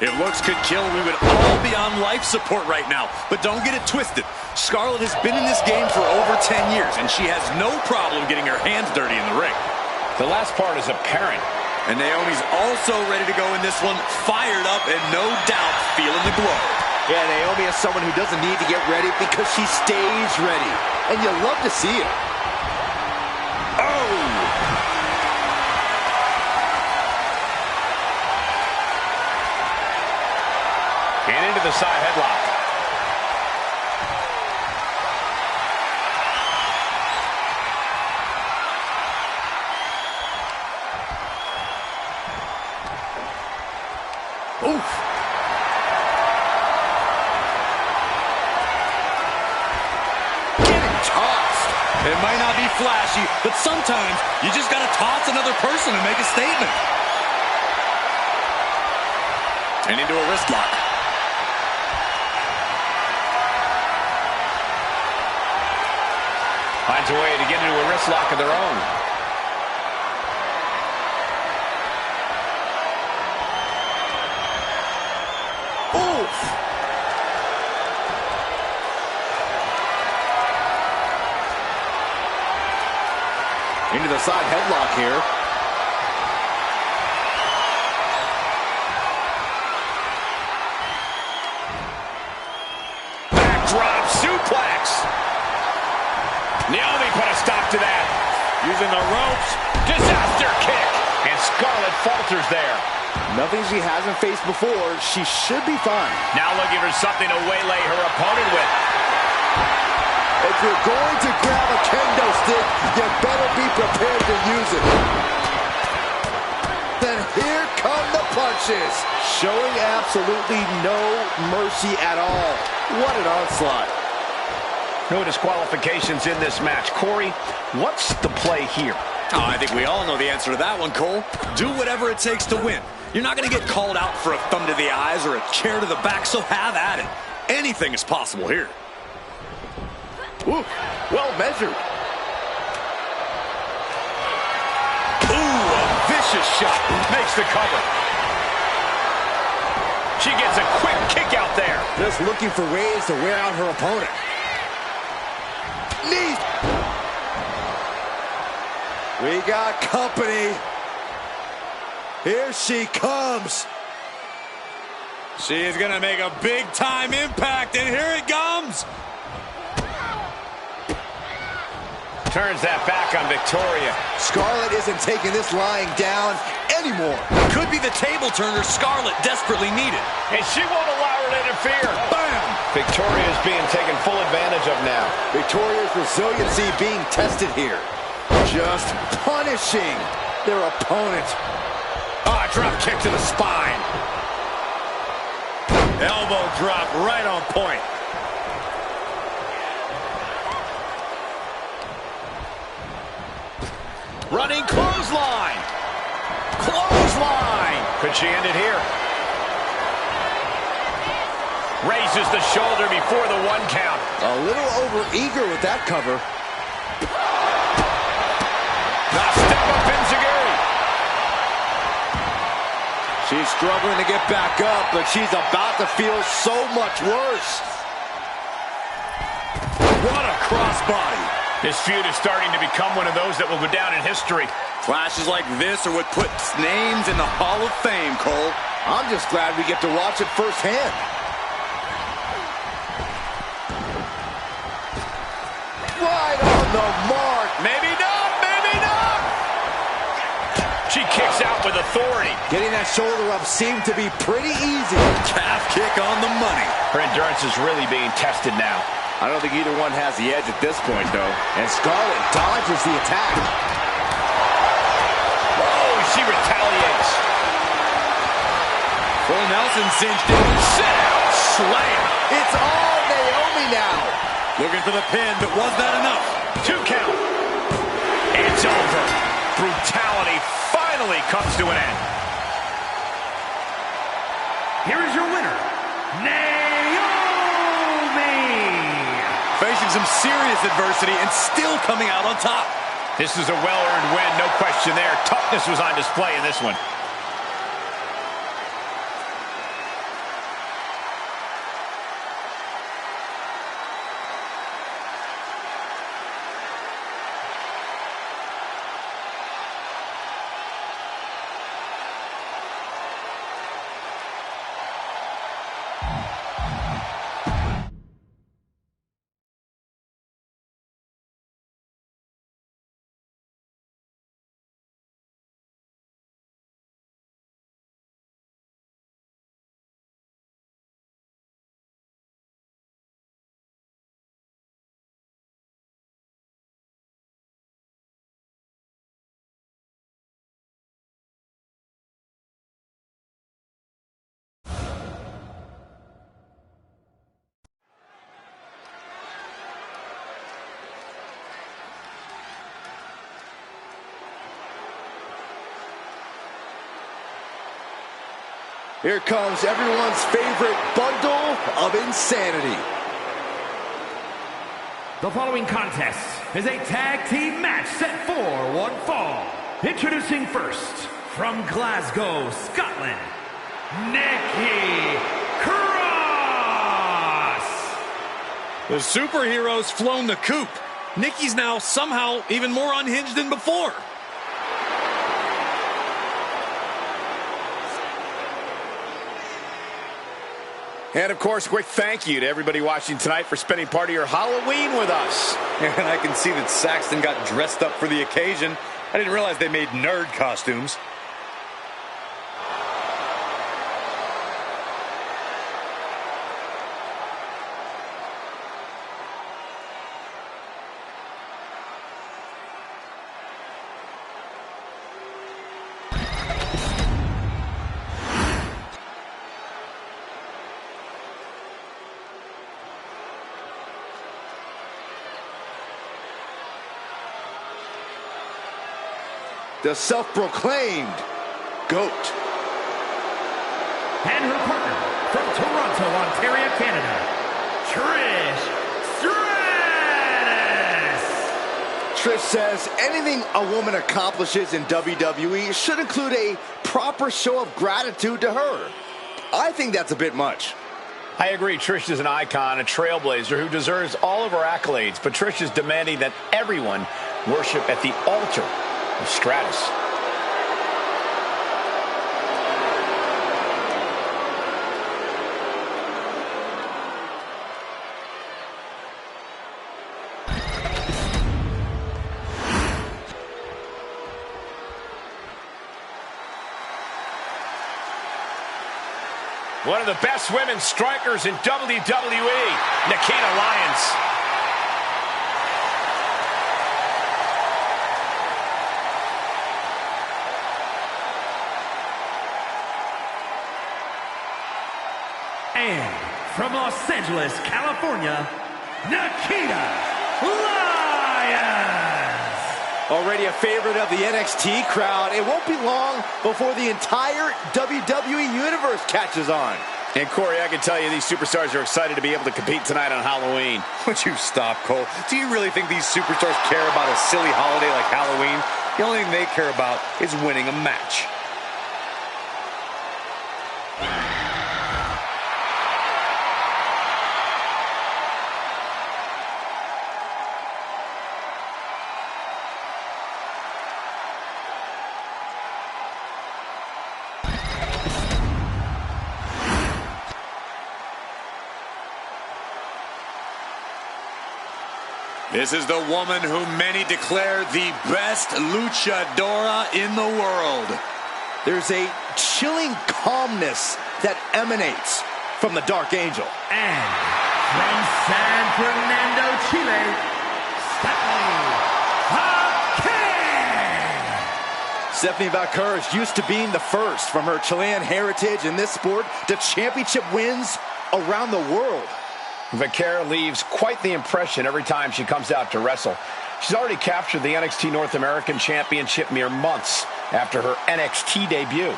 If looks could kill, we would all be on life support right now. But don't get it twisted. Scarlett has been in this game for over 10 years, and she has no problem getting her hands dirty in the ring. The last part is apparent. And Naomi's also ready to go in this one, fired up and no doubt feeling the glow. Yeah, Naomi is someone who doesn't need to get ready because she stays ready. And you love to see it. And into the side headlock. Oof. Getting tossed. It might not be flashy, but sometimes you just got to toss another person to make a statement. And into a wrist lock. Finds a way to get into a wrist lock of their own. Oof. Into the side headlock here. Backdrop suplex. Naomi put a stop to that. Using the ropes. Disaster kick. And Scarlett falters there. Nothing she hasn't faced before. She should be fine. Now looking for something to waylay her opponent with. If you're going to grab a kendo stick, you better be prepared to use it. Then here come the punches. Showing absolutely no mercy at all. What an onslaught. No disqualifications in this match. Corey, what's the play here? Oh, I think we all know the answer to that one, Cole. Do whatever it takes to win. You're not going to get called out for a thumb to the eyes or a chair to the back, so have at it. Anything is possible here. Ooh, well measured. Ooh, a vicious shot. Makes the cover. She gets a quick kick out there. Just looking for ways to wear out her opponent. Knee. We got company. Here she comes. She is going to make a big-time impact, and here it comes. Turns that back on Victoria. Scarlett isn't taking this lying down anymore. Could be the table turner Scarlett desperately needed. And she won't allow her to interfere. Bam! Victoria is being taken full advantage of now. Victoria's resiliency being tested here. Just punishing their opponent. Ah, drop kick to the spine. Elbow drop right on point. Running clothesline. Clothesline. Could she end it here? Raises the shoulder before the 1 count. A little over-eager with that cover. Now step up Enziguri. She's struggling to get back up, but she's about to feel so much worse. What a crossbody. This feud is starting to become one of those that will go down in history. Clashes like this are what puts names in the Hall of Fame, Cole. I'm just glad we get to watch it firsthand. Right on the mark. Maybe not, maybe not. She kicks out with authority. Getting that shoulder up seemed to be pretty easy. Calf kick on the money. Her endurance is really being tested now. I don't think either one has the edge at this point, though. And Scarlett dodges the attack. Oh, she retaliates. Full Nelson cinched in. Sit out. Slam. It's all Naomi now. Looking for the pin, but was that enough? 2 count. It's over. Brutality finally comes to an end. Here is your winner, Facing some serious adversity and still coming out on top. This is a well-earned win, no question there. Toughness was on display in this one. Here comes everyone's favorite bundle of insanity. The following contest is a tag team match set for one fall. Introducing first, from Glasgow, Scotland, Nikki Cross. The superhero's flown the coop. Nikki's now somehow even more unhinged than before. And, of course, a quick thank you to everybody watching tonight for spending part of your Halloween with us. And I can see that Saxton got dressed up for the occasion. I didn't realize they made nerd costumes. the self-proclaimed GOAT. And her partner from Toronto, Ontario, Canada, Trish Stratus. Trish says anything a woman accomplishes in WWE should include a proper show of gratitude to her. I think that's a bit much. I agree. Trish is an icon, a trailblazer who deserves all of her accolades, but Trish is demanding that everyone worship at the altar of Stratus. One of the best women's strikers in WWE, Nikita Lyons. And from Los Angeles, California, Nikita Lyons. Already a favorite of the NXT crowd, it won't be long before the entire WWE Universe catches on. And Corey, I can tell you these superstars are excited to be able to compete tonight on Halloween. Would you stop, Cole? Do you really think these superstars care about a silly holiday like Halloween? The only thing they care about is winning a match. This is the woman who many declare the best luchadora in the world. There's a chilling calmness that emanates from the Dark Angel. And from San Fernando, Chile, Stephanie Valkyrie. Stephanie Valkyrie is used to being the first from her Chilean heritage in this sport to championship wins around the world. Valkyrie leaves quite the impression every time she comes out to wrestle. She's already captured the NXT North American Championship mere months after her NXT debut.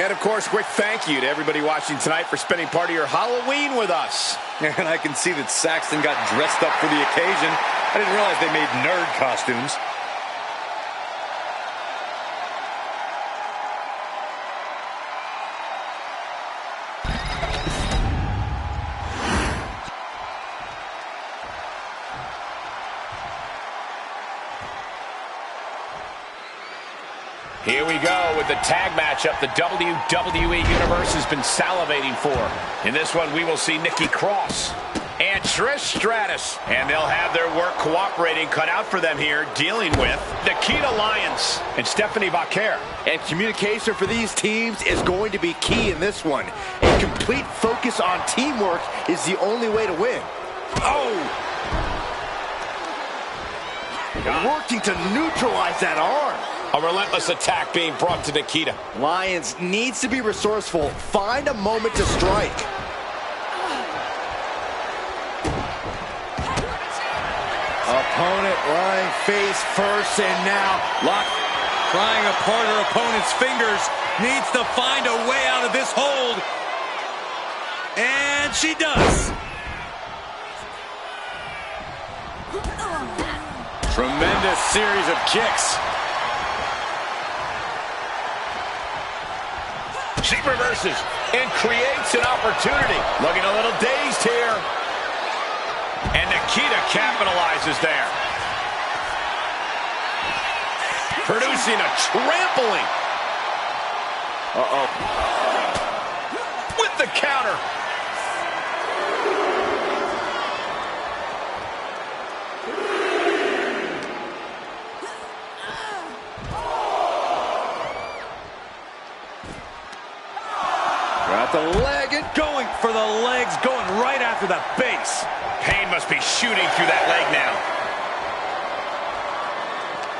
And, of course, quick thank you to everybody watching tonight for spending part of your Halloween with us. And I can see that Saxton got dressed up for the occasion. I didn't realize they made nerd costumes. Here we go with the tag matchup the WWE Universe has been salivating for. In this one, we will see Nikki Cross and Trish Stratus. And they'll have their work cooperating cut out for them here, dealing with Nikita Lyons and Stephanie Valkyrie. And communication for these teams is going to be key in this one. A complete focus on teamwork is the only way to win. Oh! Working to neutralize that arm. A relentless attack being brought to Nikita. Lyons needs to be resourceful. Find a moment to strike. Opponent lying face first, and now Prying apart her opponent's fingers. Needs to find a way out of this hold. And she does. Tremendous series of kicks. She reverses and creates an opportunity. Looking a little dazed here. And Nikita capitalizes there. Producing a trampling. Uh-oh. With the counter. Got the leg and going for the legs, going right after the base. Pain must be shooting through that leg now.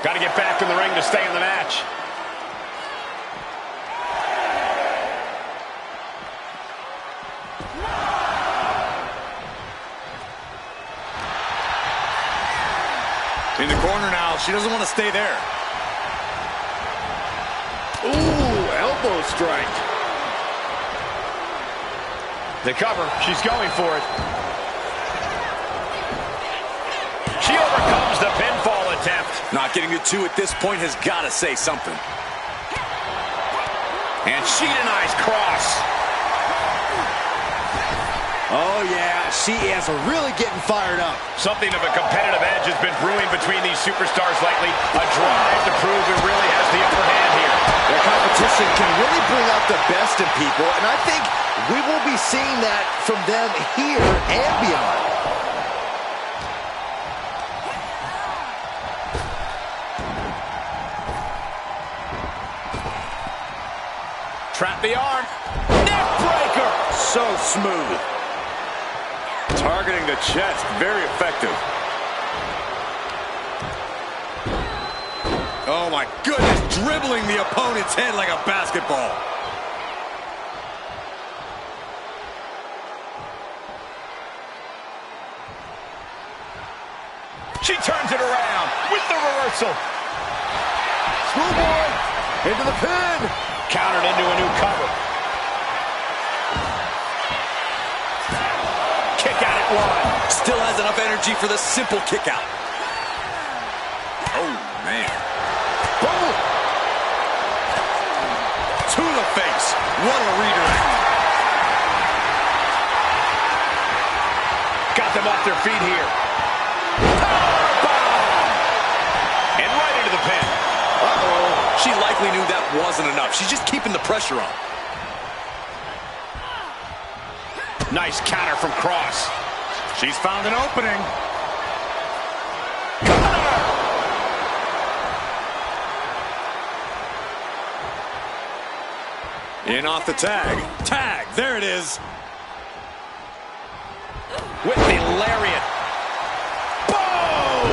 Got to get back in the ring to stay in the match. In the corner now. She doesn't want to stay there. Ooh, elbow strike. The cover. She's going for it. She overcomes the pinfall attempt. Not getting to 2 at this point has got to say something. And she denies cross. Oh, yeah, she is really getting fired up. Something of a competitive edge has been brewing between these superstars lately. A drive to prove who really has the upper hand here. Their competition can really bring out the best in people, and I think we will be seeing that from them here and beyond. Trap the arm. Neck breaker. So smooth. Targeting the chest. Very effective. Oh, my goodness. Dribbling the opponent's head like a basketball. She turns it around with the reversal. Schoolboy into the pin. Countered into a new cover. Kick out at 1. Still has enough energy for the simple kick out. Oh, man. Boom! To the face. What a redirect. Got them off their feet here. Powerbomb! And right into the pin. Uh-oh. She likely knew that wasn't enough. She's just keeping the pressure on. Nice counter from Cross. She's found an opening. In off the tag. Tag. There it is. With the lariat. Boom!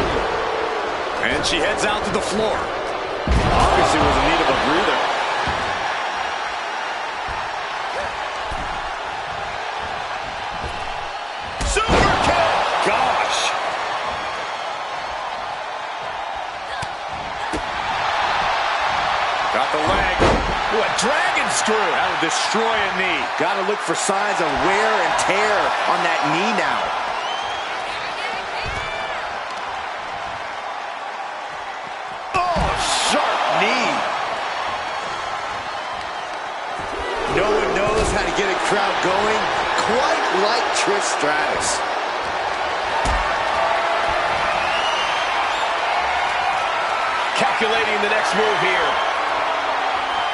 And she heads out to the floor. Obviously was in need of a breather. Super kick! Gosh! Got the leg. Ooh, a dragon screw. That'll destroy a knee. Got to look for signs of wear and tear on that knee now. Oh, sharp knee. No one knows how to get a crowd going quite like Trish Stratus. Calculating the next move here.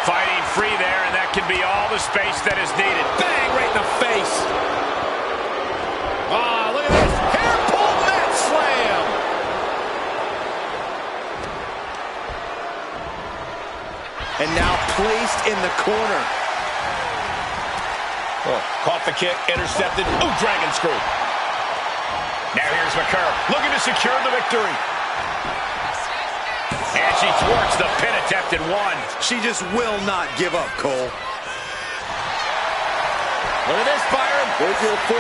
Fighting free there, and that can be all the space that is needed. Bang, right in the face. Ah, look at this. Hair pull mat slam. And now placed in the corner. Oh, caught the kick, intercepted. Ooh, dragon screw. Now here's McCurr, looking to secure the victory. And she thwarts the pin attempt at 1. She just will not give up, Cole. Look at this, Byron. There's your 4.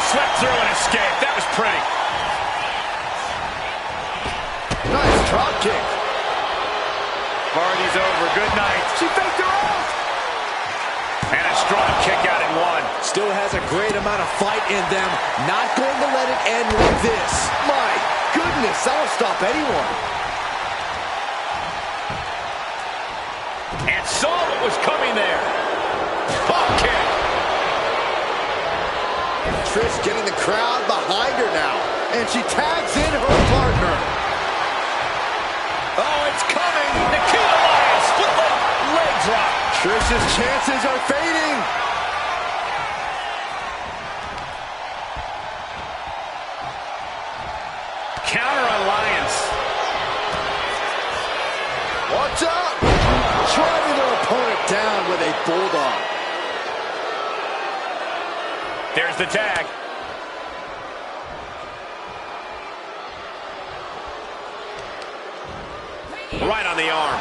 Slipped through and escaped. That was pretty. Nice drop kick. Party's over. Good night. She faked her off. And a strong kick out at 1. Still has a great amount of fight in them. Not going to let it end like this. My goodness, that'll stop anyone. And saw what was coming there. Pop kick. Trish getting the crowd behind her now. And she tags in her partner. Oh, it's coming. Nikita Lyons, split leg drop. Trish's chances are fading. Counter on Lyons. Watch out! Driving their opponent down with a bulldog. There's the tag. Right on the arm.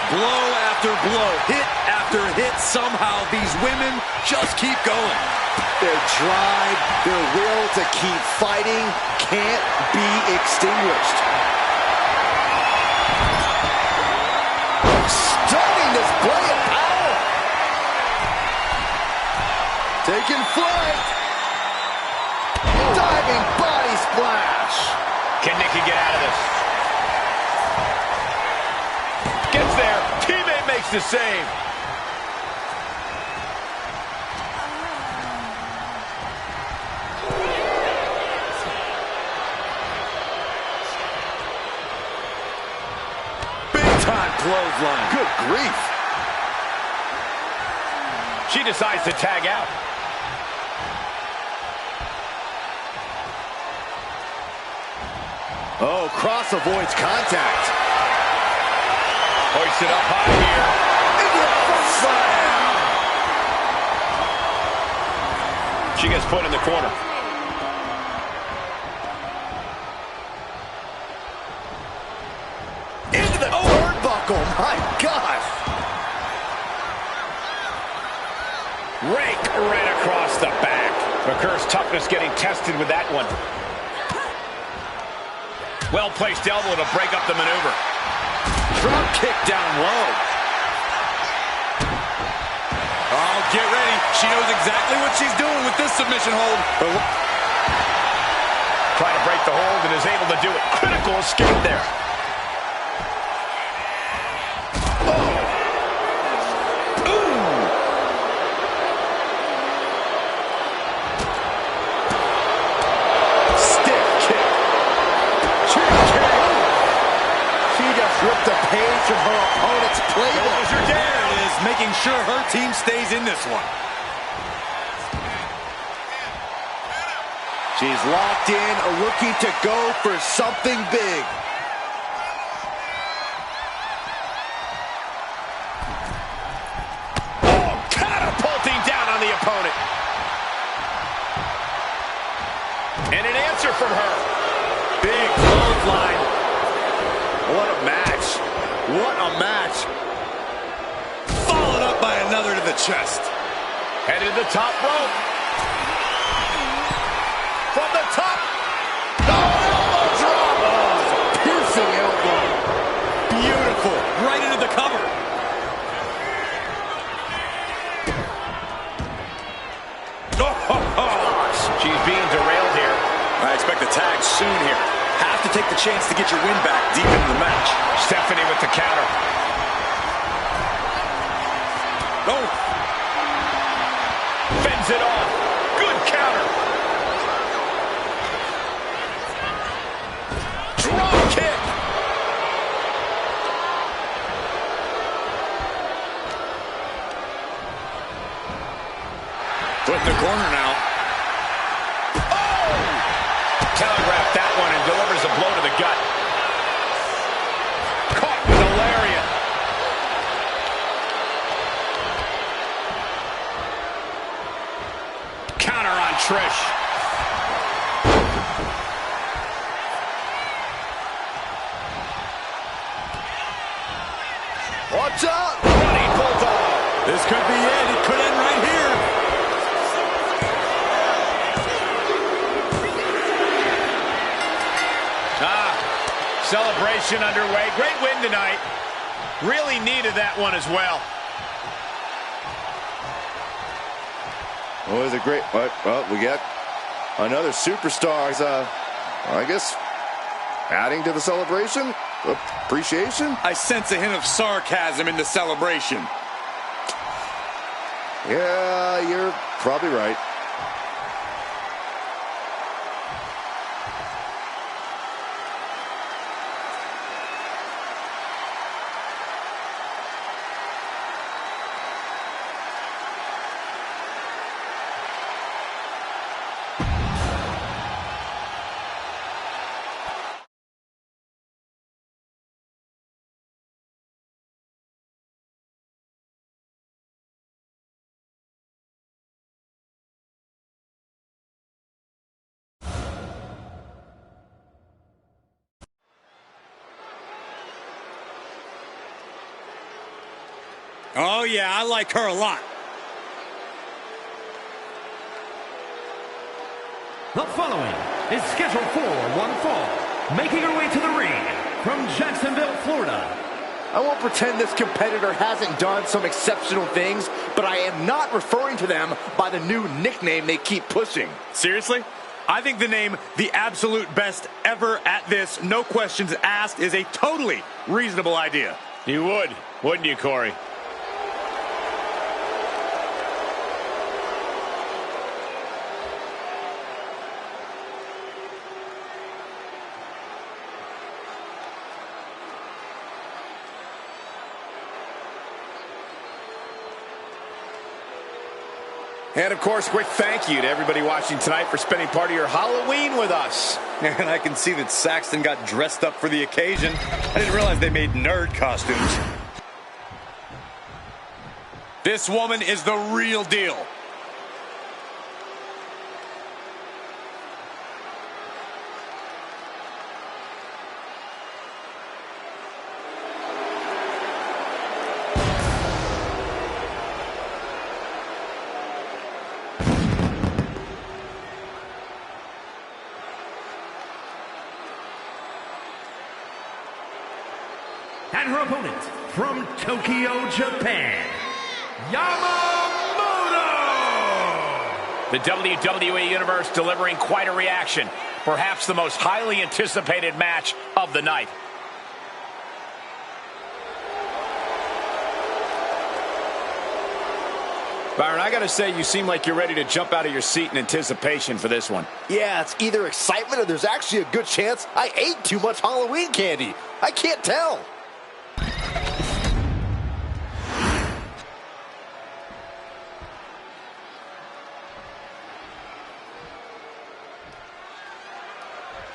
Blow after blow, hit after hit. Somehow these women just keep going. Their drive, their will to keep fighting can't be extinguished. Stunning display of power. Taking flight. Diving body splash. Can Nikki get out of this? Gets there. Teammate makes the save. Clothesline. Good grief. She decides to tag out. Oh, Cross avoids contact. Hoisted up high here. Into the front slam. She gets put in the corner. Into the turnbuckle. My gosh. Rake right across the back. McCur's toughness getting tested with that one. Well-placed elbow to break up the maneuver. Drop kick down low. Oh, get ready. She knows exactly what she's doing with this submission hold. Trying to break the hold and is able to do it. Critical escape there. Ripped a page from her opponent's playbook. There it is, making sure her team stays in this one. She's locked in, looking to go for something big. Oh, catapulting down on the opponent. And an answer from her. Big clothesline. What a match. What a match. Followed up by another to the chest. Headed to the top rope. From the top. Elbow drop. Oh, piercing elbow. Beautiful. Right into the cover. Gosh. She's being derailed here. I expect a tag soon here. Have to take the chance to get your win back deep into the match. Stephanie with the counter. Oh. Fends it off. Good counter. Drop kick. Put in the corner now. Telegraphed that one and delivers a blow to the gut. Caught with a lariat. Counter on Trish. Watch out. Running bulldog. This could be it. It could end right here. Celebration underway. Great win tonight. Really needed that one as well. Oh, it was a great. Well, we got another superstar. I guess adding to the celebration. Appreciation. I sense a hint of sarcasm in the celebration. Yeah, you're probably right. Oh, yeah, I like her a lot. The following is scheduled for one fall, making her way to the ring from Jacksonville, Florida. I won't pretend this competitor hasn't done some exceptional things, but I am not referring to them by the new nickname they keep pushing. Seriously? I think the name, the absolute best ever at this, no questions asked, is a totally reasonable idea. You would, wouldn't you, Corey? And, of course, quick thank you to everybody watching tonight for spending part of your Halloween with us. And I can see that Saxton got dressed up for the occasion. I didn't realize they made nerd costumes. This woman is the real deal. And her opponent from Tokyo, Japan, Yamamoto! The WWE Universe delivering quite a reaction. Perhaps the most highly anticipated match of the night. Byron, I gotta say, you seem like you're ready to jump out of your seat in anticipation for this one. Yeah, it's either excitement or there's actually a good chance I ate too much Halloween candy. I can't tell.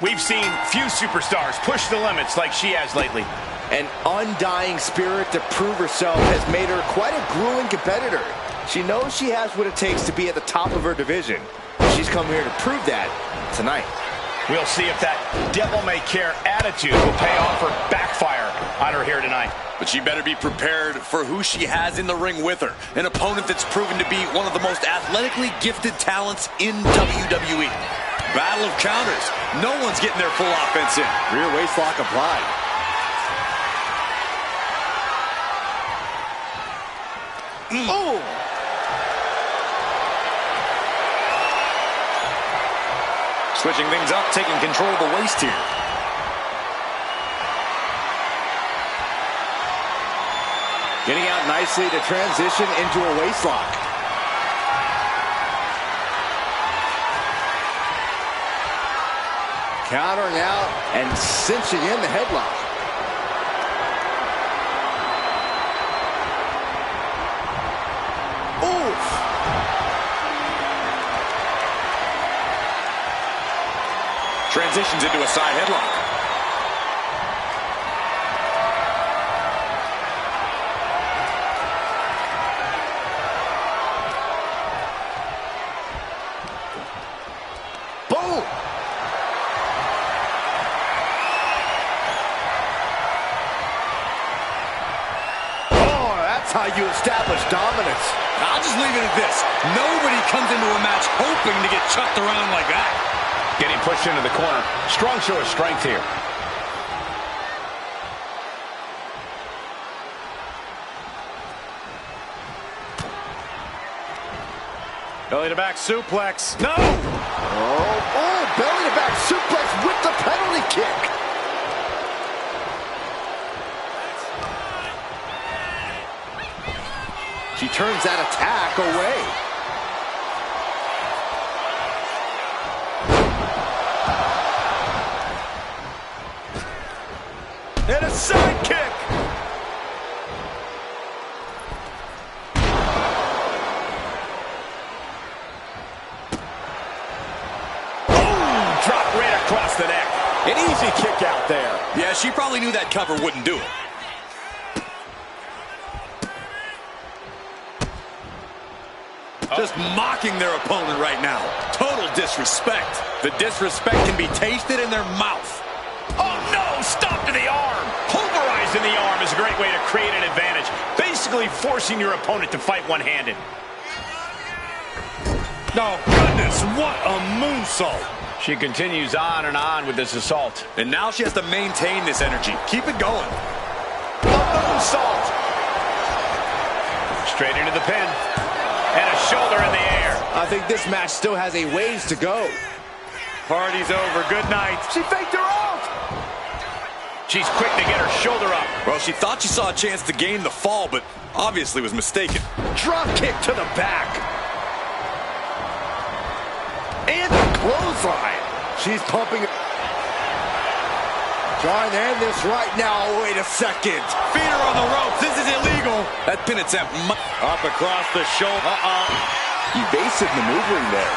We've seen few superstars push the limits like she has lately. An undying spirit to prove herself has made her quite a grueling competitor. She knows she has what it takes to be at the top of her division. She's come here to prove that tonight. We'll see if that devil-may-care attitude will pay off or backfire on her here tonight. But she better be prepared for who she has in the ring with her. An opponent that's proven to be one of the most athletically gifted talents in WWE. Battle of counters. No one's getting their full offense in. Rear waist lock applied. Oh! Switching things up, taking control of the waist here. Getting out nicely to transition into a waist lock. Countering out and cinching in the headlock. Oof! Transitions into a side headlock. How you establish dominance. I'll just leave it at this. Nobody comes into a match hoping to get chucked around like that. Getting pushed into the corner. Strong show of strength here. Belly to back suplex. No! Oh, belly to back suplex with the penalty kick. She turns that attack away. And a side kick. Oh, drop right across the neck. An easy kick out there. Yeah, she probably knew that cover wouldn't do it. Just mocking their opponent right now. Total disrespect. The disrespect can be tasted in their mouth. Oh, no! Stop to the arm! Pulverizing the arm is a great way to create an advantage. Basically forcing your opponent to fight one-handed. No, goodness, what a moonsault. She continues on and on with this assault. And now she has to maintain this energy. Keep it going. Moonsault. Straight into the pin. And a shoulder in the air. I think this match still has a ways to go. Party's over. Good night. She faked her out. She's quick to get her shoulder up. Well, she thought she saw a chance to gain the fall, but obviously was mistaken. Drop kick to the back. And a clothesline. She's pumping. Trying to end this right now. Wait a second. Feet her on the ropes. This is illegal. That pin attempt. Up across the shoulder. Evasive maneuvering there.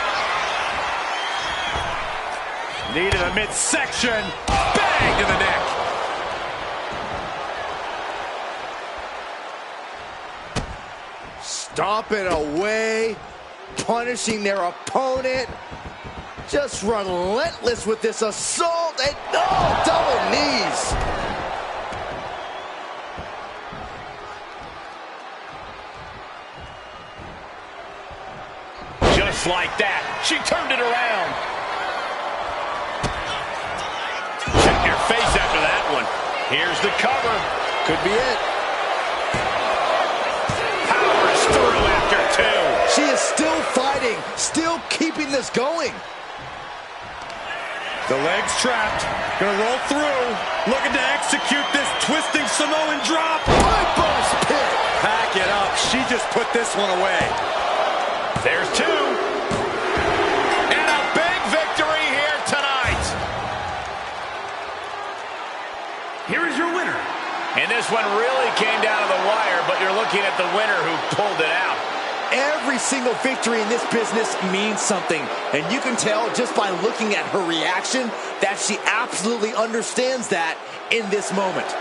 Knee to the midsection. Bang to the neck. Stomping away, punishing their opponent. Just relentless with this assault, and double knees. Just like that, she turned it around. Check your face after that one. Here's the cover. Could be it. Powers through after two. She is still fighting, still keeping this going. The leg's trapped. Gonna roll through. Looking to execute this twisting Samoan drop. Eyeballs pit. Pack it up. She just put this one away. There's two. And a big victory here tonight. Here is your winner. And this one really came down to the wire, but you're looking at the winner who pulled it out. Every single victory in this business means something, and you can tell just by looking at her reaction that she absolutely understands that in this moment.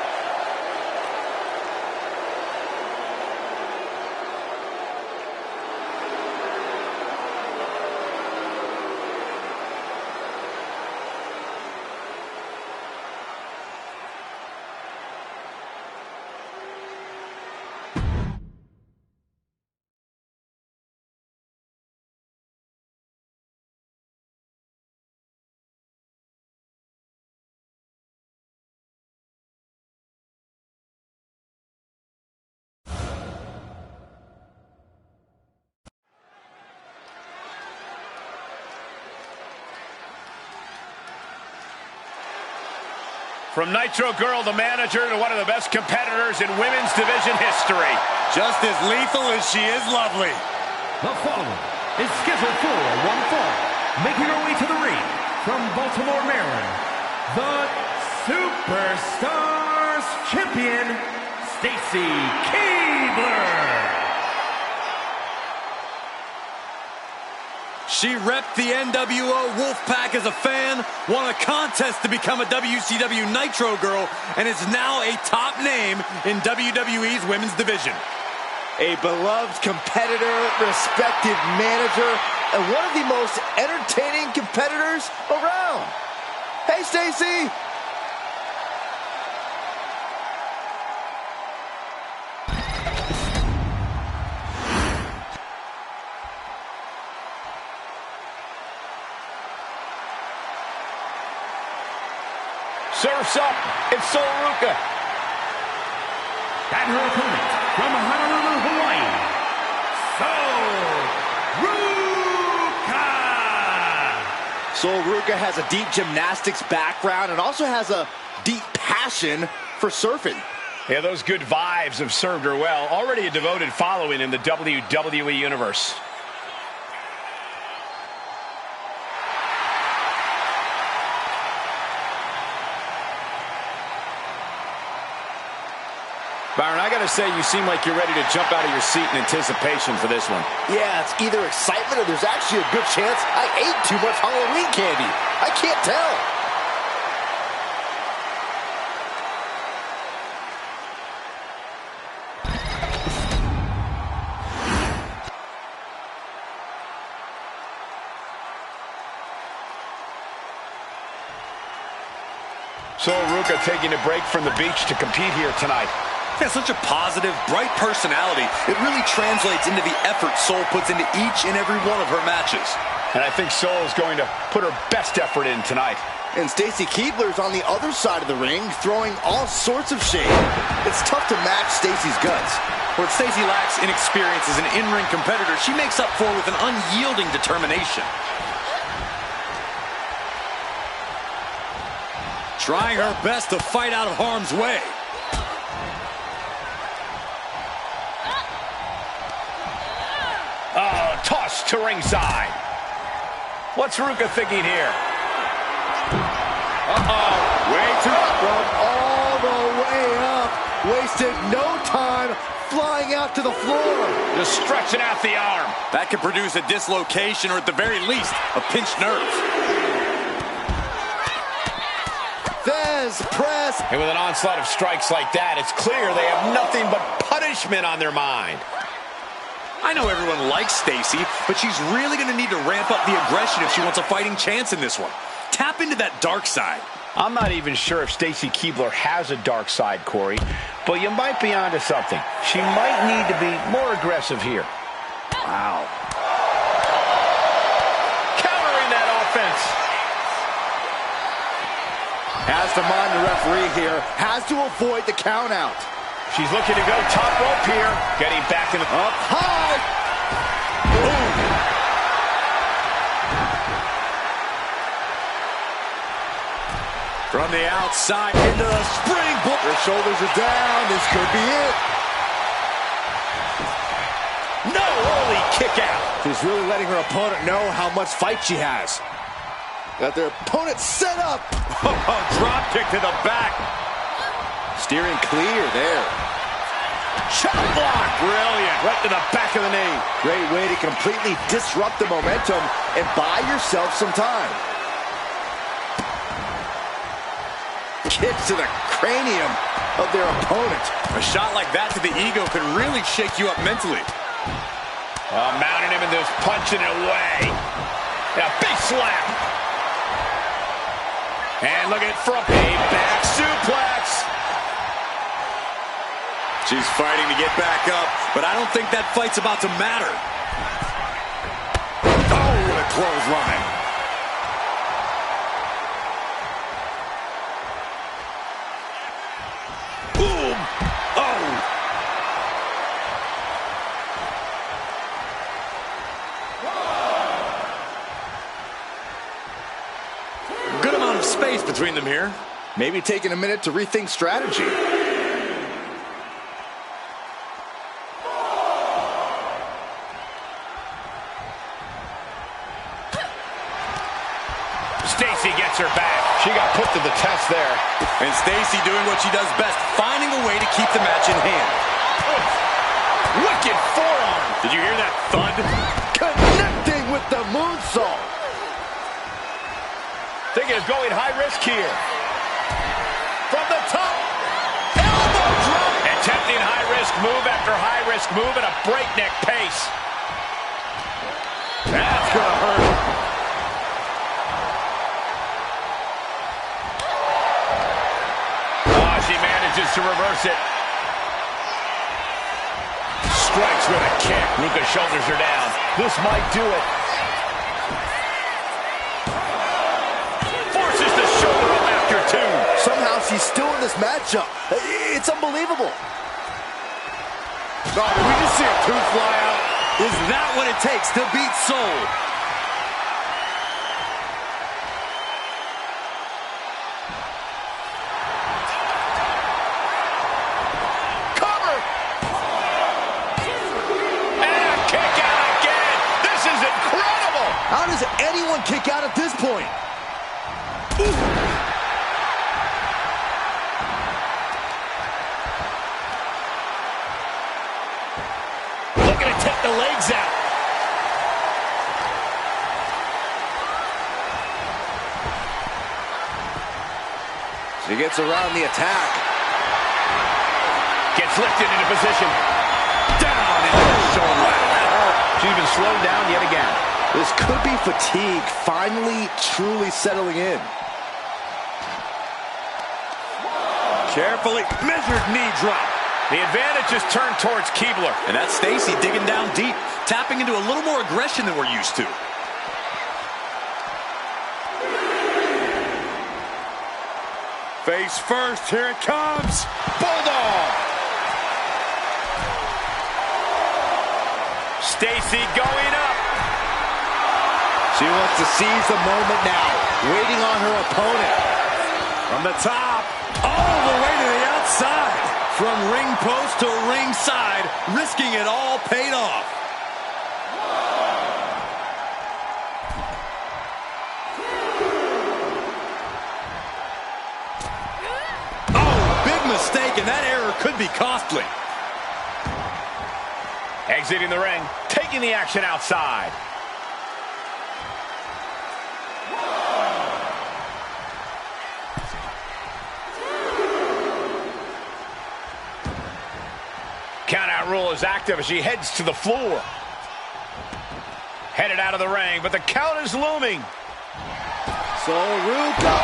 From Nitro Girl, the manager, to one of the best competitors in women's division history. Just as lethal as she is lovely. The following is scheduled for one fall. Making her way to the ring from Baltimore, Maryland, the Superstars Champion, Stacy Keibler. She repped the NWO Wolfpack as a fan, won a contest to become a WCW Nitro Girl, and is now a top name in WWE's women's division. A beloved competitor, respected manager, and one of the most entertaining competitors around. Hey, Stacy. Surf's up. It's Sol Ruca. And her opponent from Honolulu, Hawaii, Sol Ruca. Sol Ruca has a deep gymnastics background and also has a deep passion for surfing. Yeah, those good vibes have served her well. Already a devoted following in the WWE Universe. Byron, I gotta say, you seem like you're ready to jump out of your seat in anticipation for this one. Yeah, it's either excitement or there's actually a good chance I ate too much Halloween candy. I can't tell. Sol Ruca taking a break from the beach to compete here tonight. Has such a positive, bright personality. It really translates into the effort Sol puts into each and every one of her matches. And I think Soul is going to put her best effort in tonight. And Stacy Keibler's on the other side of the ring, throwing all sorts of shade. It's tough to match Stacy's guts. What Stacy lacks in experience as an in-ring competitor, she makes up for with an unyielding determination. Trying her best to fight out of harm's way. Oh, toss to ringside. What's Ruka thinking here? Uh-oh. Way too from all the way up. Wasted no time flying out to the floor. Just stretching out the arm. That could produce a dislocation or at the very least, a pinched nerve. Fez press. And with an onslaught of strikes like that, it's clear they have nothing but punishment on their mind. I know everyone likes Stacy, but she's really going to need to ramp up the aggression if she wants a fighting chance in this one. Tap into that dark side. I'm not even sure if Stacy Keibler has a dark side, Corey, but you might be onto something. She might need to be more aggressive here. Wow. Countering that offense. Has to mind the referee here. Has to avoid the count out. She's looking to go top rope here. Getting back in the... Up high. Boom. From the outside into the springboard. Her shoulders are down. This could be it. No, holy kick out. She's really letting her opponent know how much fight she has. Got their opponent set up. Drop kick to the back. Steering clear there. Chop block. Brilliant. Right to the back of the knee. Great way to completely disrupt the momentum and buy yourself some time. Kicks to the cranium of their opponent. A shot like that to the ego could really shake you up mentally. Mounting him and just punching it away. And a big slap. And look at it from a back suplex. She's fighting to get back up, but I don't think that fight's about to matter. Oh, what a clothesline. Boom. Oh. Good amount of space between them here. Maybe taking a minute to rethink strategy. Stacy gets her back. She got put to the test there. And Stacy doing what she does best, finding a way to keep the match in hand. Wicked forearm. Did you hear that thud? Connecting with the moonsault. Thinking of going high risk here. From the top. Elbow drop. Attempting high risk move after high risk move at a breakneck pace. That's going to hurt. She manages to reverse it. Strikes with a kick. Ruka's shoulders are down. This might do it. Forces the shoulder up after two. Somehow she's still in this matchup. It's unbelievable. Oh, did we just see a tooth fly out? Is that what it takes to beat Soul? How does anyone kick out at this point? Ooh. Looking to take the legs out. She gets around the attack. Gets lifted into position. Down into the shoulder. She's been slowed down yet again. This could be fatigue finally truly settling in. Carefully measured knee drop. The advantage is turned towards Keibler. And that's Stacy digging down deep, tapping into a little more aggression than we're used to. Face first, here it comes. Bulldog. Stacy going up. She wants to seize the moment now, waiting on her opponent. From the top, all the way to the outside. From ring post to ringside, risking it all paid off. Oh, big mistake, and that error could be costly. Exiting the ring, taking the action outside. Countout rule is active as she heads to the floor. Headed out of the ring, but the count is looming. Soruka.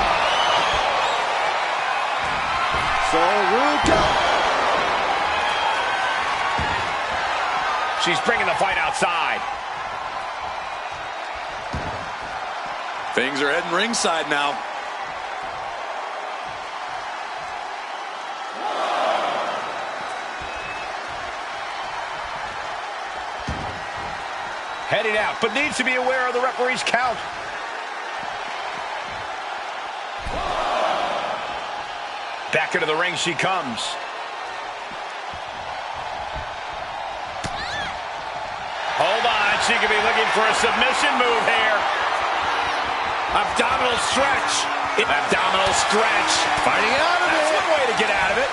She's bringing the fight outside. Things are heading ringside now. Headed out, but needs to be aware of the referee's count. Back into the ring she comes. Hold on, she could be looking for a submission move here. Abdominal stretch. Abdominal stretch. Fighting out of it. That's one way to get out of it.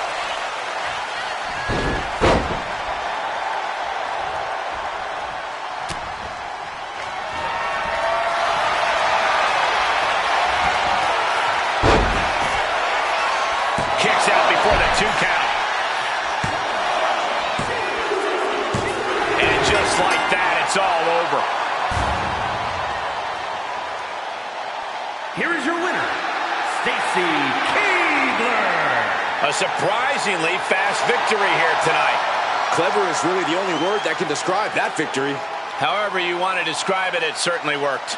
Kicks out before the 2 count. And just like that, it's all over. Here is your winner, Stacy Keibler. A surprisingly fast victory here tonight. Clever is really the only word that can describe that victory. However you want to describe it, it certainly worked.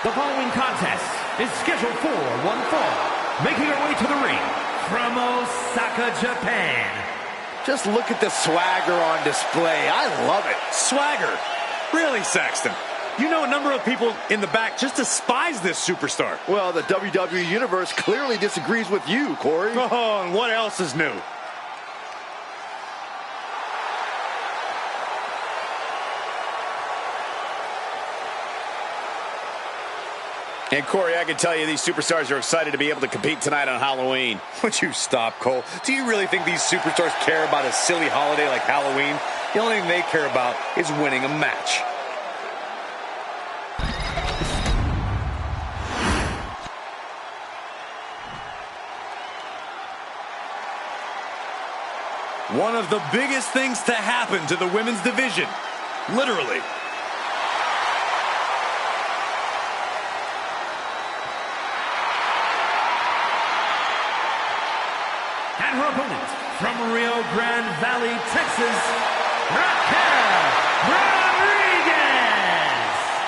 The following contest is scheduled for one fall. Making her way to the ring from Osaka, Japan. Just look at the swagger on display. I love it. Swagger. Really, Saxton? You know a number of people in the back just despise this superstar. Well, the WWE Universe clearly disagrees with you, Corey. Oh, and what else is new? And Corey, I can tell you these superstars are excited to be able to compete tonight on Halloween. Would you stop, Cole? Do you really think these superstars care about a silly holiday like Halloween? The only thing they care about is winning a match. One of the biggest things to happen to the women's division. Literally. And her opponent from Rio Grande Valley, Texas, Raquel Rodriguez.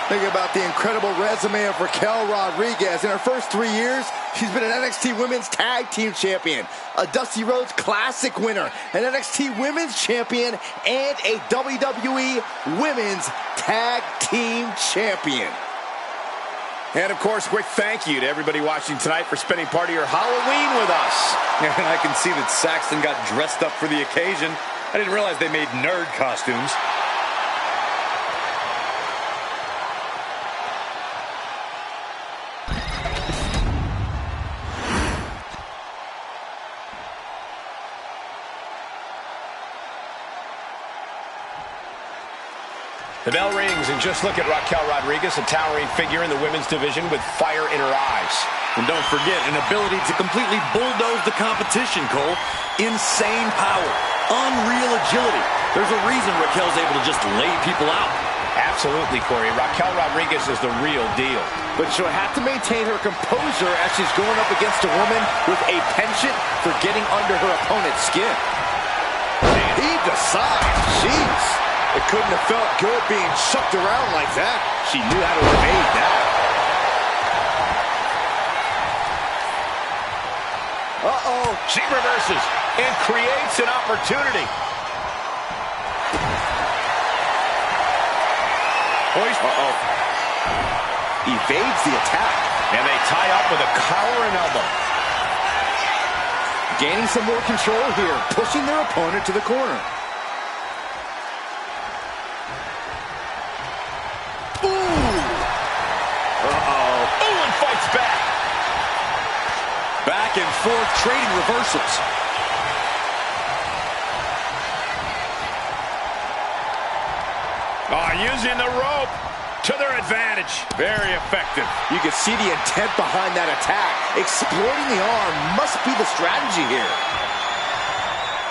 Think about the incredible resume of Raquel Rodriguez. In her first 3 years, she's been an NXT Women's Tag Team Champion, a Dusty Rhodes Classic winner, an NXT Women's Champion, and a WWE Women's Tag Team Champion. And, of course, quick thank you to everybody watching tonight for spending part of your Halloween with us. And I can see that Saxton got dressed up for the occasion. I didn't realize they made nerd costumes. The bell rings, and just look at Raquel Rodriguez, a towering figure in the women's division with fire in her eyes. And don't forget, an ability to completely bulldoze the competition, Cole. Insane power, unreal agility. There's a reason Raquel's able to just lay people out. Absolutely, Corey. Raquel Rodriguez is the real deal. But she'll have to maintain her composure as she's going up against a woman with a penchant for getting under her opponent's skin. And he decides, jeez. It couldn't have felt good being chucked around like that. She knew how to evade that. Uh-oh. She reverses and creates an opportunity. Uh-oh. Evades the attack. And they tie up with a collar and elbow. Gaining some more control here, pushing their opponent to the corner. And fights back. Back and forth, trading reversals. Using the rope to their advantage. Very effective. You can see the intent behind that attack. Exploiting the arm must be the strategy here.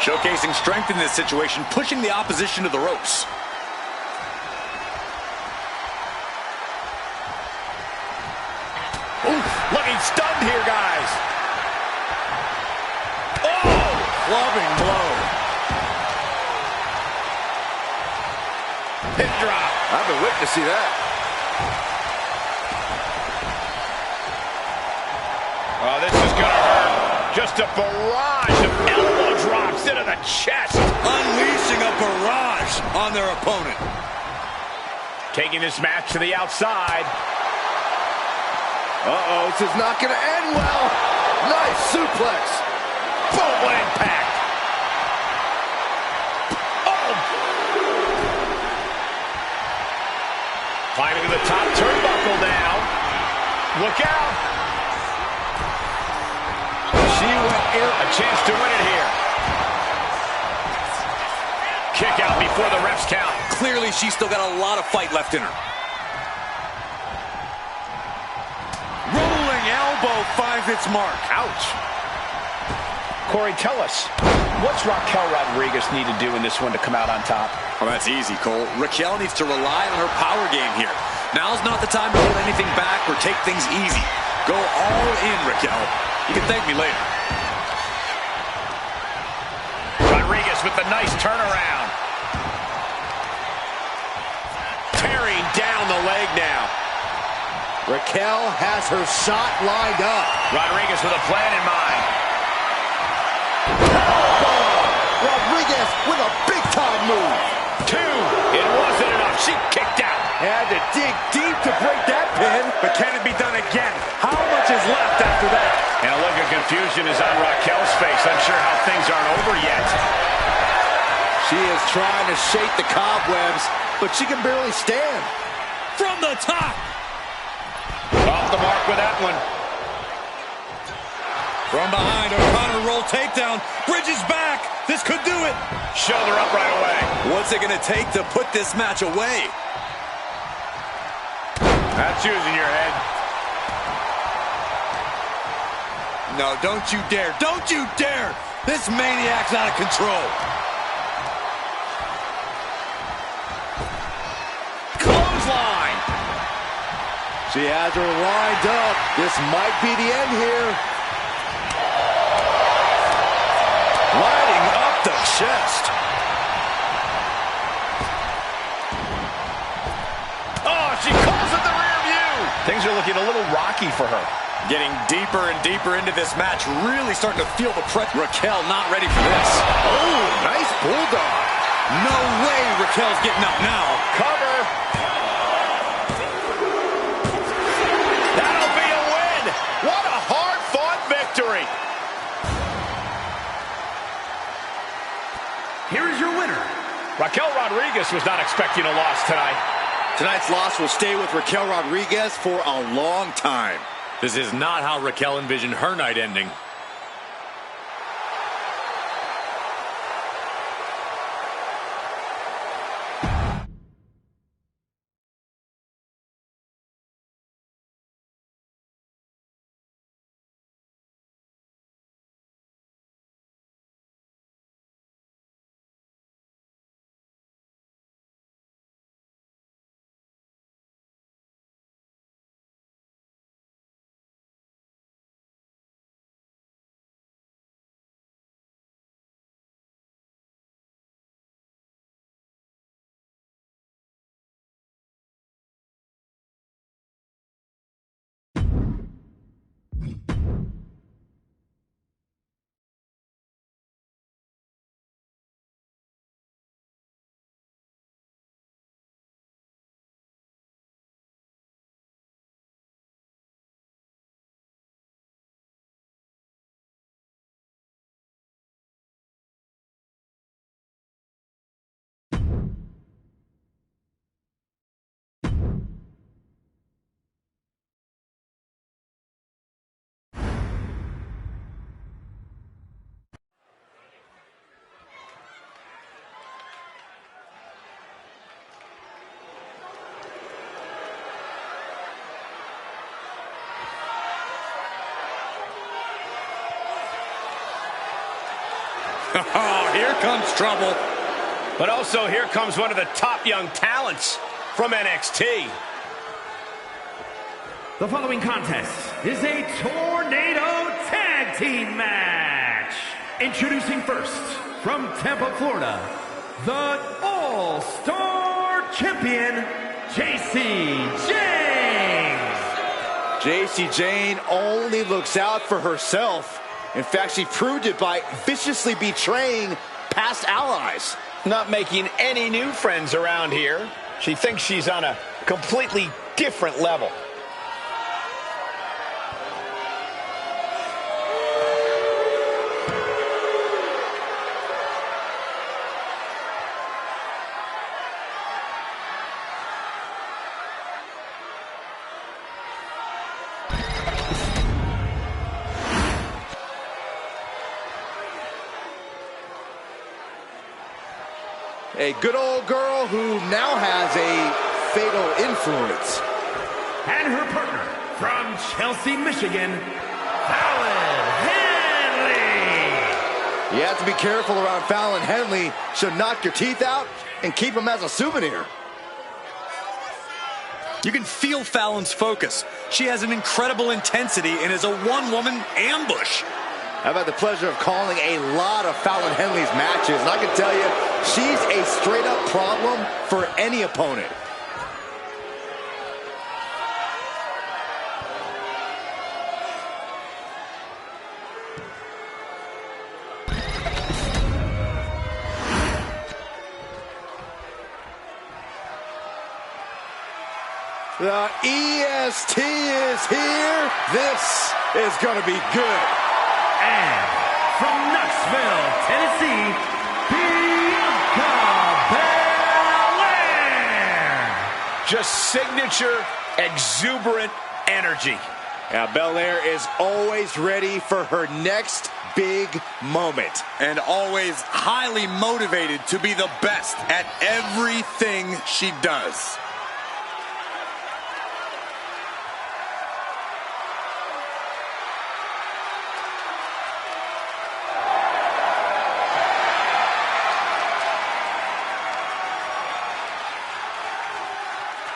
Showcasing strength in this situation, pushing the opposition to the ropes. Looking stunned here, guys. Oh! Clubbing blow. Pin drop. I've been waiting to see that. Oh, this is going to hurt. Just a barrage of elbow drops into the chest. Unleashing a barrage on their opponent. Taking this match to the outside. Uh-oh, this is not going to end well. Nice suplex. Boom, what impact. Oh! Climbing to the top turnbuckle now. Look out. She went in. A chance to win it here. Kick out before the ref's count. Clearly, she's still got a lot of fight left in her. Elbow finds its mark. Ouch. Corey, tell us, what's Raquel Rodriguez need to do in this one to come out on top? Well, that's easy, Cole. Raquel needs to rely on her power game here. Now's not the time to hold anything back or take things easy. Go all in, Raquel. You can thank me later. Rodriguez with the nice turnaround. Tearing down the leg now. Raquel has her shot lined up. Rodriguez with a plan in mind. Oh, Rodriguez with a big-time move. 2. It wasn't enough. She kicked out. Had to dig deep to break that pin. But can it be done again? How much is left after that? And a look of confusion is on Raquel's face. I'm sure how things aren't over yet. She is trying to shake the cobwebs, but she can barely stand. From the top. Off the mark with that one. From behind, O'Connor roll takedown. Bridges back. This could do it. Shoulder up right away. What's it going to take to put this match away? That's using your head. No, don't you dare. Don't you dare. This maniac's out of control. Clothesline. She has her lined up. This might be the end here. Lighting up the chest. Oh, she calls it the rear view. Things are looking a little rocky for her. Getting deeper and deeper into this match. Really starting to feel the pressure. Raquel not ready for this. Oh, nice bulldog. No way Raquel's getting up now. Cover. That'll be a win. What a hard-fought victory. Here is your winner. Raquel Rodriguez was not expecting a loss tonight. Tonight's loss will stay with Raquel Rodriguez for a long time. This is not how Raquel envisioned her night ending. Oh, here comes trouble. But also here comes one of the top young talents from NXT. The following contest is a Tornado Tag Team match. Introducing first, from Tampa, Florida, the All-Star Champion, Jacy Jane. Jacy Jane only looks out for herself. In fact, she proved it by viciously betraying past allies. Not making any new friends around here. She thinks she's on a completely different level. A good old girl who now has a fatal influence. And her partner, from Chelsea, Michigan, Fallon Henley. You have to be careful around Fallon Henley. She'll knock your teeth out and keep them as a souvenir. You can feel Fallon's focus. She has an incredible intensity and is a one-woman ambush. I've had the pleasure of calling a lot of Fallon Henley's matches, and I can tell you, she's a straight-up problem for any opponent. The EST is here. This is going to be good. And from Knoxville, Tennessee, Bianca Belair. Just signature, exuberant energy. Now, Belair is always ready for her next big moment. And always highly motivated to be the best at everything she does.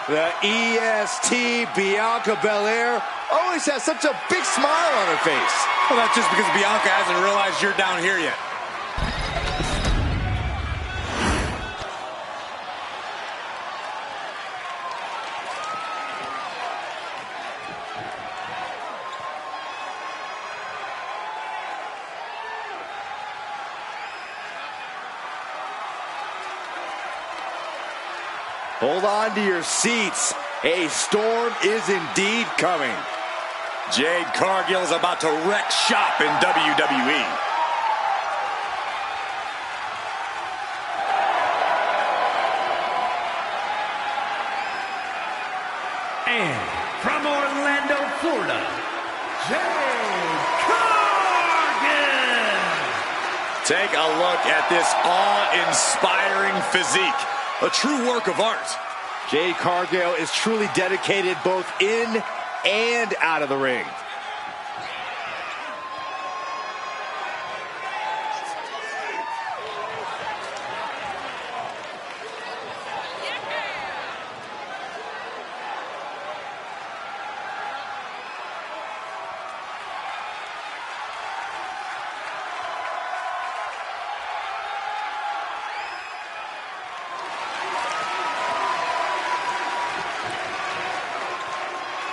The EST, Bianca Belair, always has such a big smile on her face. Well, that's just because Bianca hasn't realized you're down here yet. Hold on to your seats. A storm is indeed coming. Jade Cargill is about to wreck shop in WWE. And from Orlando, Florida, Jade Cargill. Take a look at this awe-inspiring physique. A true work of art. Jade Cargill is truly dedicated both in and out of the ring.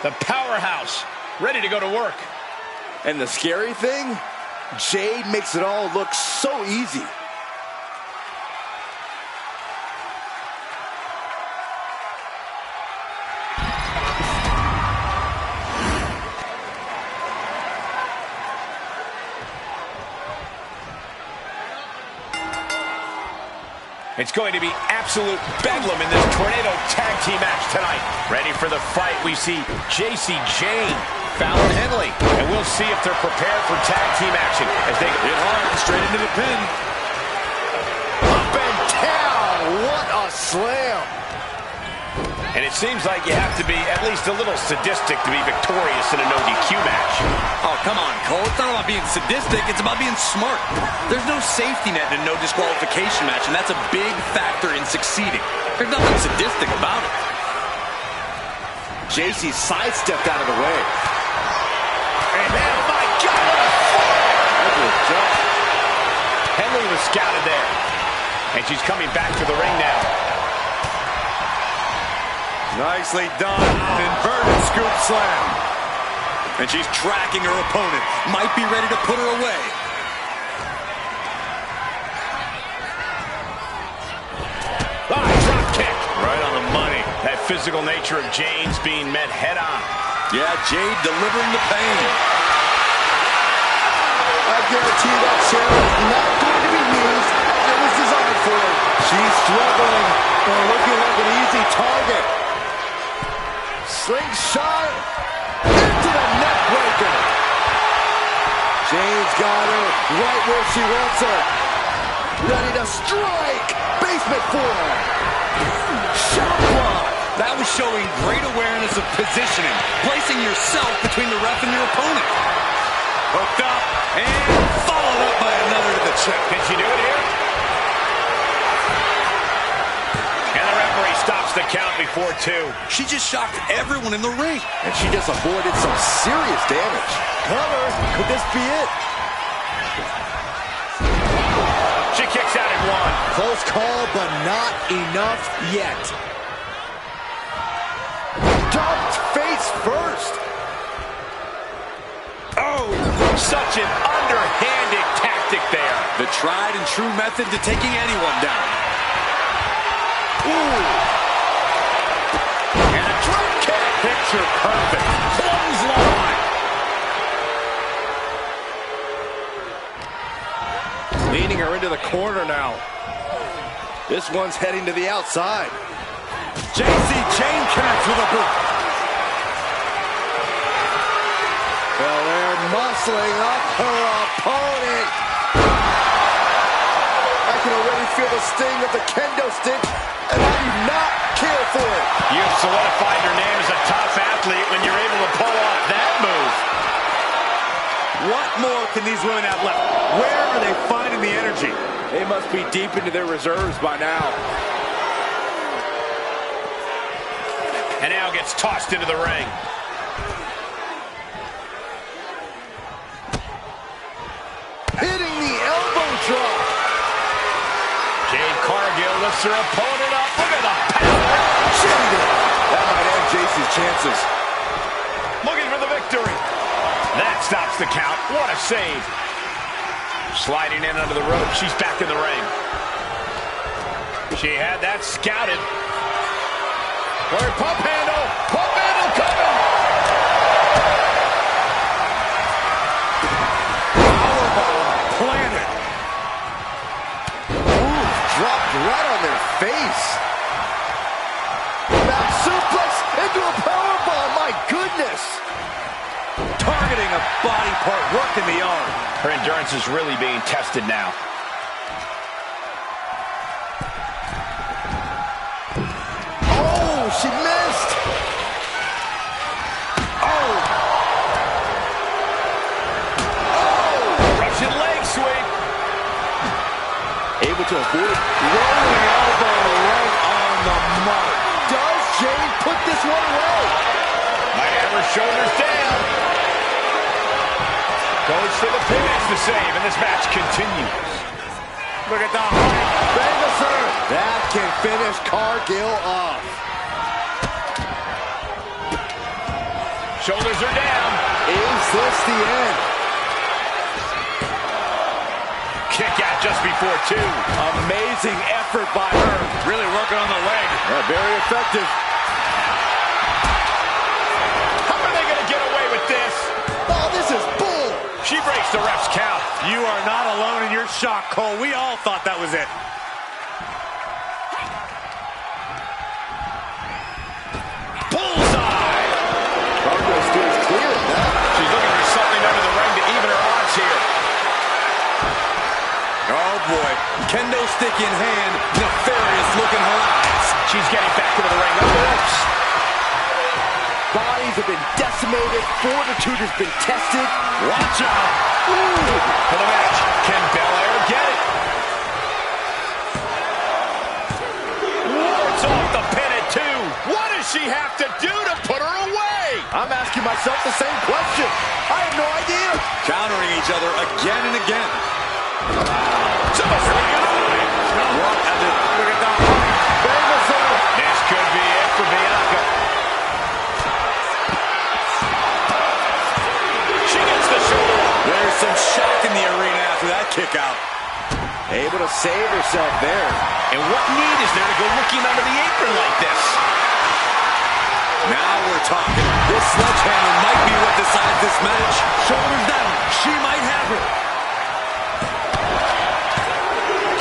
The powerhouse, ready to go to work. And the scary thing, Jade makes it all look so easy. It's going to be absolute bedlam in this Tornado Tag Team match tonight. Ready for the fight, we see Jacy Jane, Fallon Henley, and we'll see if they're prepared for tag team action as they hit hard straight into the pin. Up and down, what a slam. And it seems like you have to be at least a little sadistic to be victorious in a no DQ match. Oh, Come on, Cole. It's not about being sadistic. It's about being smart. There's no safety net in a no disqualification match, and that's a big factor in succeeding. There's nothing sadistic about it. Jacy sidestepped out of the way. And then, my God, what a fire! Good job. Henley was scouted there. And she's coming back to the ring now. Nicely done. Inverted scoop slam. And she's tracking her opponent. Might be ready to put her away. Drop kick. Right on the money. That physical nature of Jade's being met head on. Yeah, Jade delivering the pain. I guarantee that chair is not going to be used as it was designed for. She's struggling and looking like an easy target. Slingshot into the neck breaker. Jade's got her right where she wants her. Ready to strike. Basement forearm. Shot block. That was showing great awareness of positioning, placing yourself between the ref and your opponent. Hooked up and followed up by another to the chest. Can she do it here? And the referee stops the count before 2. She just shocked everyone in the ring. And she just avoided some serious damage. Cover. Could this be it? She kicks out at 1. Close call, but not enough yet. Dumped face first. Oh, such an underhanded tactic there. The tried and true method to taking anyone down. Ooh. And a drop kick. Picture perfect. Clothesline. Leading her into the corner now. This one's heading to the outside. Jacy chain connects with a boot. Belair muscling up her opponent. I can already feel the sting of the kendo stick, and I do not care for it. You've solidified your name as a tough athlete when you're able to pull off that move. What more can these women have left? Where are they finding the energy? They must be deep into their reserves by now. And now gets tossed into the ring. Hitting the elbow drop. Jade Cargill lifts her opponent up. Look at the power. Jade. That might end Jacy's chances. Looking for the victory. That stops the count. What a save. Sliding in under the rope. She's back in the ring. She had that scouted. Pump handle. Pump handle coming. Powerbomb planted. Ooh, dropped right on their face. Back suplex into a powerbomb. My goodness. Targeting a body part, working the arm. Her endurance is really being tested now. Oh, she missed. Oh. Russian leg sweep. Able to avoid it. Rolling elbow right on the mark. Does Jade put this one away? Might have her shoulders down. Goes for the pin. It's the save, and this match continues. Look at the height. Vegasser. That can finish Cargill off. Shoulders are down. Is this the end? Kick out just before 2. Amazing effort by her. Really working on the leg. Very effective. How are they going to get away with this? Oh, this is bull. She breaks the ref's count. You are not alone in your shock, Cole. We all thought that was it. Bullseye! Cargill steers clear of that. She's looking for something under the ring to even her odds here. Oh boy, kendo stick in hand, nefarious look in her eyes. She's getting back into the ring. No ropes. Bodies have been decimated. Fortitude has been tested. Watch out. Ooh. For the match. Can Belair get it? Wards off the pin at 2. What does she have to do to put her away? I'm asking myself the same question. I have no idea. Countering each other again and again. Look at that. This could be it for Bianca. She gets the shoulder. There's some shock in the arena after that kick out. Able to save herself there. And what need is there to go looking under the apron like this? Now we're talking. This sledgehammer might be what decides this match. Shoulders down. She might have her.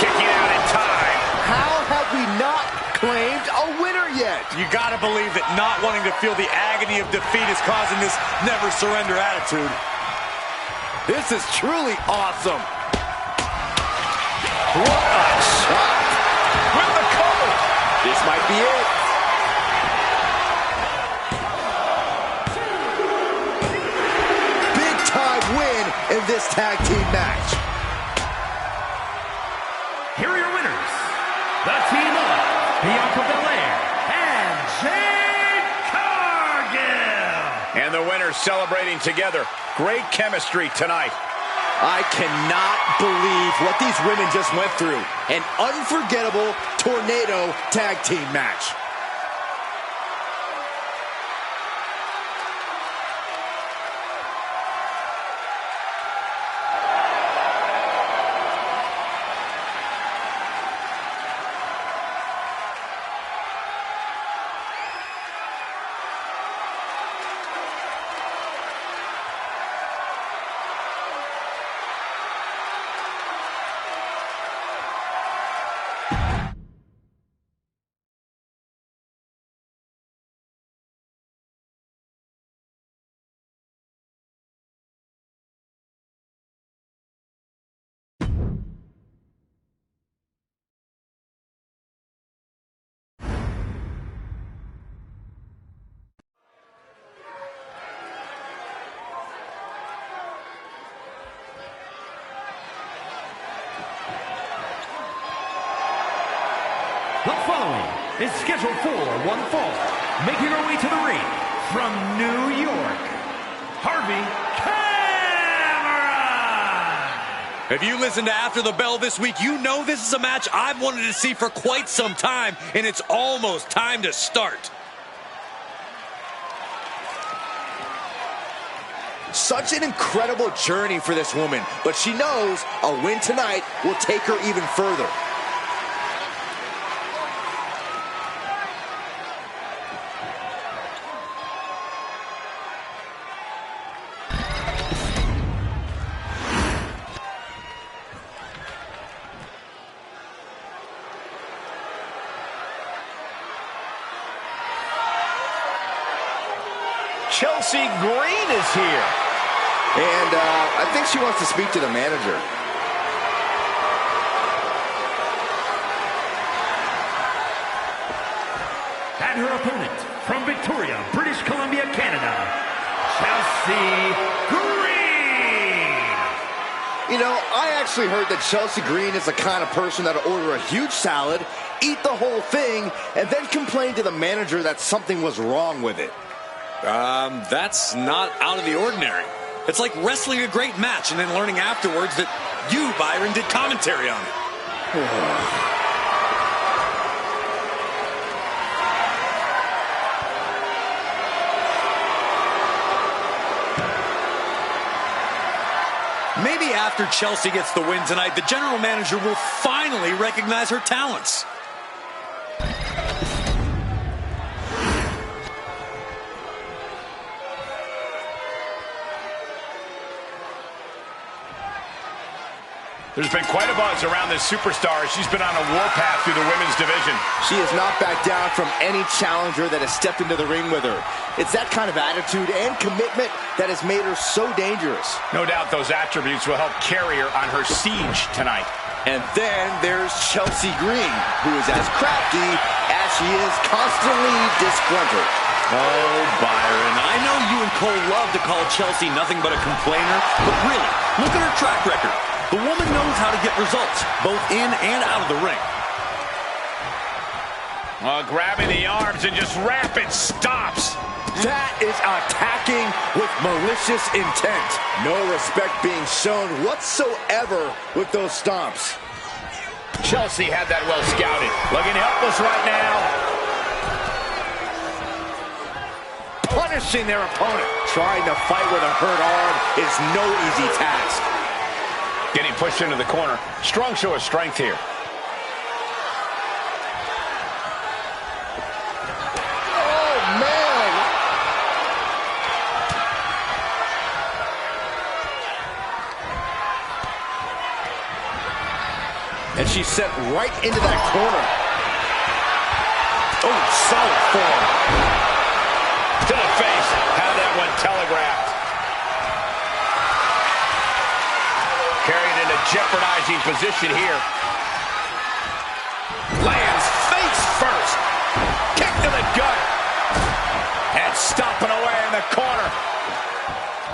Kicking out in time. How have we not claimed a winner yet? You gotta believe that not wanting to feel the agony of defeat is causing this never surrender attitude. This is truly awesome. What a shot. With the cover. This might be it. Big time win in this tag team match. Here are your winners. The team of Bianca Belair and Jade Cargill. And the winners celebrating together. Great chemistry tonight. I cannot believe what these women just went through. An unforgettable tornado tag team match. The following is scheduled for one fall, making her way to the ring from New York, Harvey Cameron! If you listen to After the Bell this week, you know this is a match I've wanted to see for quite some time, and it's almost time to start. Such an incredible journey for this woman, but she knows a win tonight will take her even further. Chelsea Green is here. And I think she wants to speak to the manager. And her opponent, from Victoria, British Columbia, Canada, Chelsea Green! You know, I actually heard that Chelsea Green is the kind of person that'll order a huge salad, eat the whole thing, and then complain to the manager that something was wrong with it. That's not out of the ordinary. It's like wrestling a great match and then learning afterwards that you, Byron, did commentary on it. Maybe after Chelsea gets the win tonight, the general manager will finally recognize her talents. There's been quite a buzz around this superstar. She's been on a warpath through the women's division. She has not backed down from any challenger that has stepped into the ring with her. It's that kind of attitude and commitment that has made her so dangerous. No doubt those attributes will help carry her on her siege tonight. And then there's Chelsea Green, who is as crafty as she is constantly disgruntled. Oh, Byron, I know you and Cole love to call Chelsea nothing but a complainer, but really, look at her track record. The woman knows how to get results, both in and out of the ring. Grabbing the arms and just rapid stops. That is attacking with malicious intent. No respect being shown whatsoever with those stomps. Chelsea had that well scouted. Looking helpless right now. Punishing their opponent. Trying to fight with a hurt arm is no easy task. Getting pushed into the corner. Strong show of strength here. And she's sent right into that corner. Oh, solid form. To the face. Had that one telegraphed. Carried in a jeopardizing position here. Lands face first. Kick to the gut. And stomping away in the corner.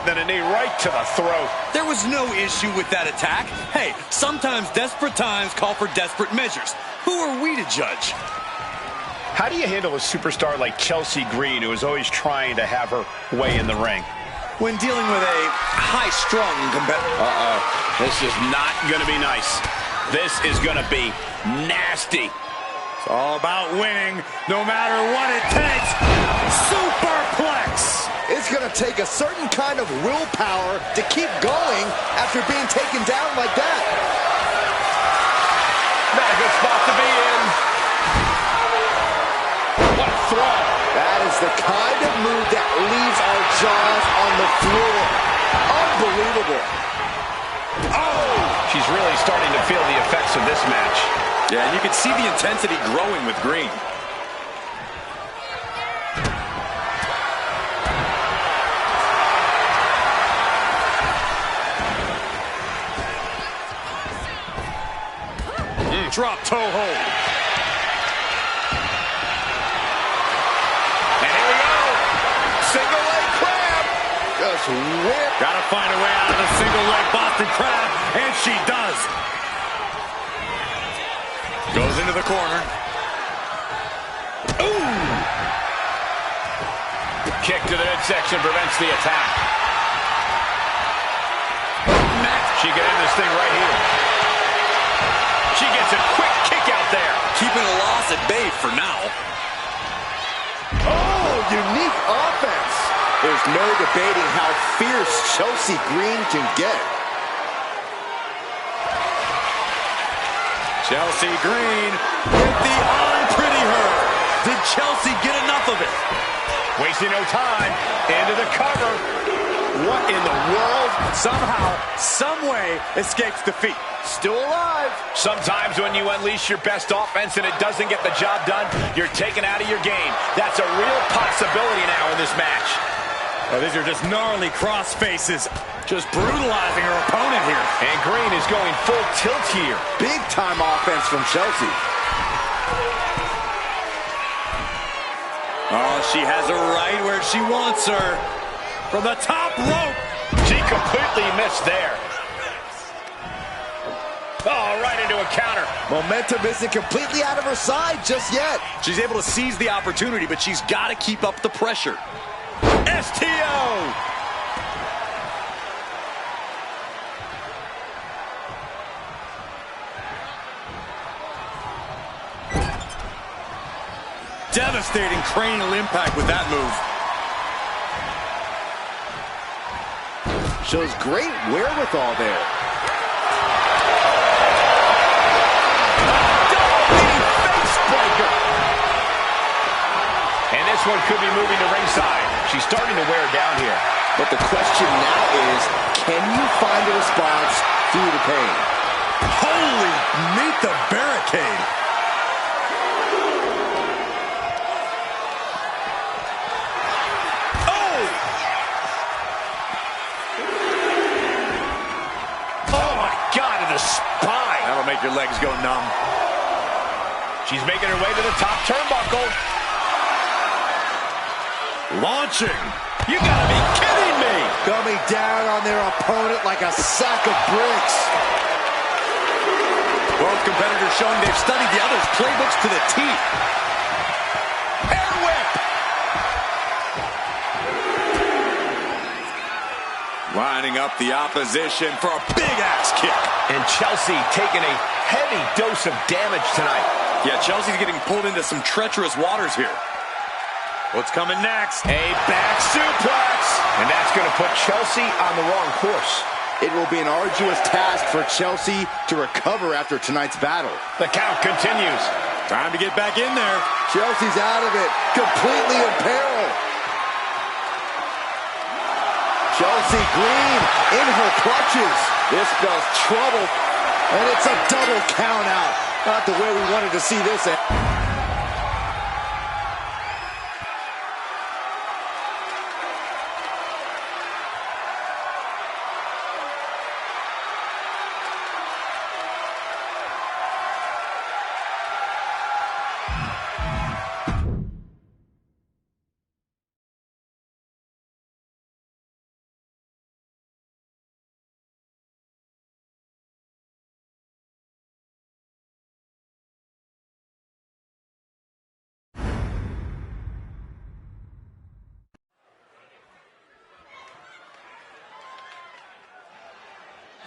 Then a knee right to the throat. There was no issue with that attack. Hey, sometimes desperate times call for desperate measures. Who are we to judge? How do you handle a superstar like Chelsea Green, who is always trying to have her way in the ring? When dealing with a high-strung competitor. This is not going to be nice. This is going to be nasty. It's all about winning, no matter what it takes. Superplex! It's going to take a certain kind of willpower to keep going after being taken down like that. Not a good spot to be in. What a throw. That is the kind of move that leaves our jaws on the floor. Unbelievable. Oh! She's really starting to feel the effects of this match. Yeah, and you can see the intensity growing with Green. Drop toe hold. And here we go. Single leg crab. Just whip. Gotta find a way out of the single leg Boston Crab, and she does. Goes into the corner. Ooh! Kick to the midsection prevents the attack. She can end this thing right here. She gets a quick kick out there. Keeping a loss at bay for now. Oh, unique offense. There's no debating how fierce Chelsea Green can get. Chelsea Green with the unpretty her. Did Chelsea get enough of it? Wasting no time. Into the cover. What in the world? Somehow, someway, escapes defeat. Still alive. Sometimes when you unleash your best offense and it doesn't get the job done, you're taken out of your game. That's a real possibility now in this match. Oh, these are just gnarly cross faces. Just brutalizing her opponent here. And Green is going full tilt here. Big time offense from Chelsea. Oh, she has her right where she wants her. From the top rope. She completely missed there. Oh, right into a counter. Momentum isn't completely out of her side just yet. She's able to seize the opportunity, but she's got to keep up the pressure. STO! Devastating cranial impact with that move. Shows great wherewithal there. And this one could be moving to ringside. She's starting to wear down here. But the question now is, can you find a response through the pain? Holy, meet the barricade. Spine. That'll make your legs go numb. She's making her way to the top turnbuckle. Launching. You gotta be kidding me. Coming down on their opponent like a sack of bricks. Both competitors showing they've studied the other's playbooks to the teeth. Hair whip. Lining up the opposition for a big-ass kick. And Chelsea taking a heavy dose of damage tonight. Yeah, Chelsea's getting pulled into some treacherous waters here. What's coming next? A back suplex. And that's going to put Chelsea on the wrong course. It will be an arduous task for Chelsea to recover after tonight's battle. The count continues. Time to get back in there. Chelsea's out of it, completely in peril. Chelsea Green in her clutches. This spells trouble, and it's a double count out. Not the way we wanted to see this end.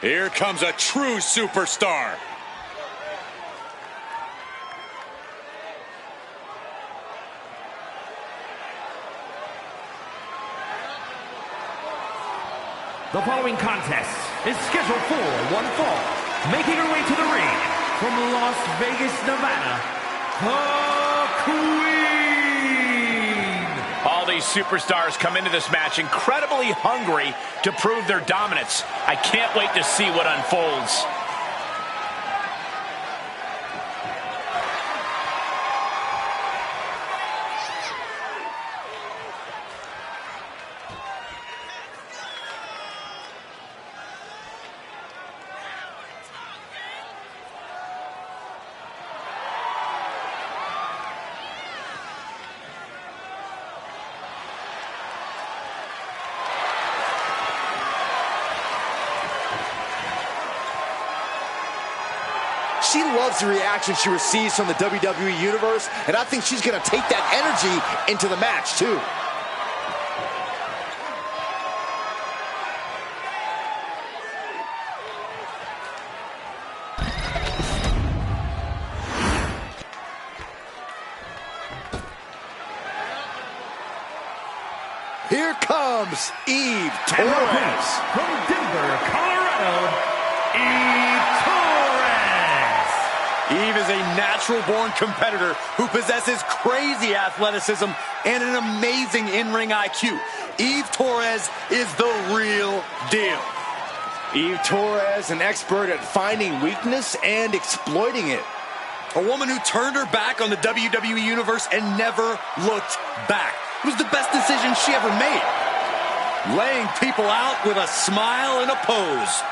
Here comes a true superstar. The following contest is scheduled for one fall. Making her way to the ring from Las Vegas, Nevada, the Queen. All these superstars come into this match incredibly hungry to prove their dominance. I can't wait to see what unfolds. She loves the reaction she receives from the WWE Universe, and I think she's going to take that energy into the match, too. Here comes Eve Torres. From Denver, Colorado, Eve Torres. Eve is a natural-born competitor who possesses crazy athleticism and an amazing in-ring IQ. Eve Torres is the real deal. Eve Torres, an expert at finding weakness and exploiting it. A woman who turned her back on the WWE Universe and never looked back. It was the best decision she ever made. Laying people out with a smile and a pose.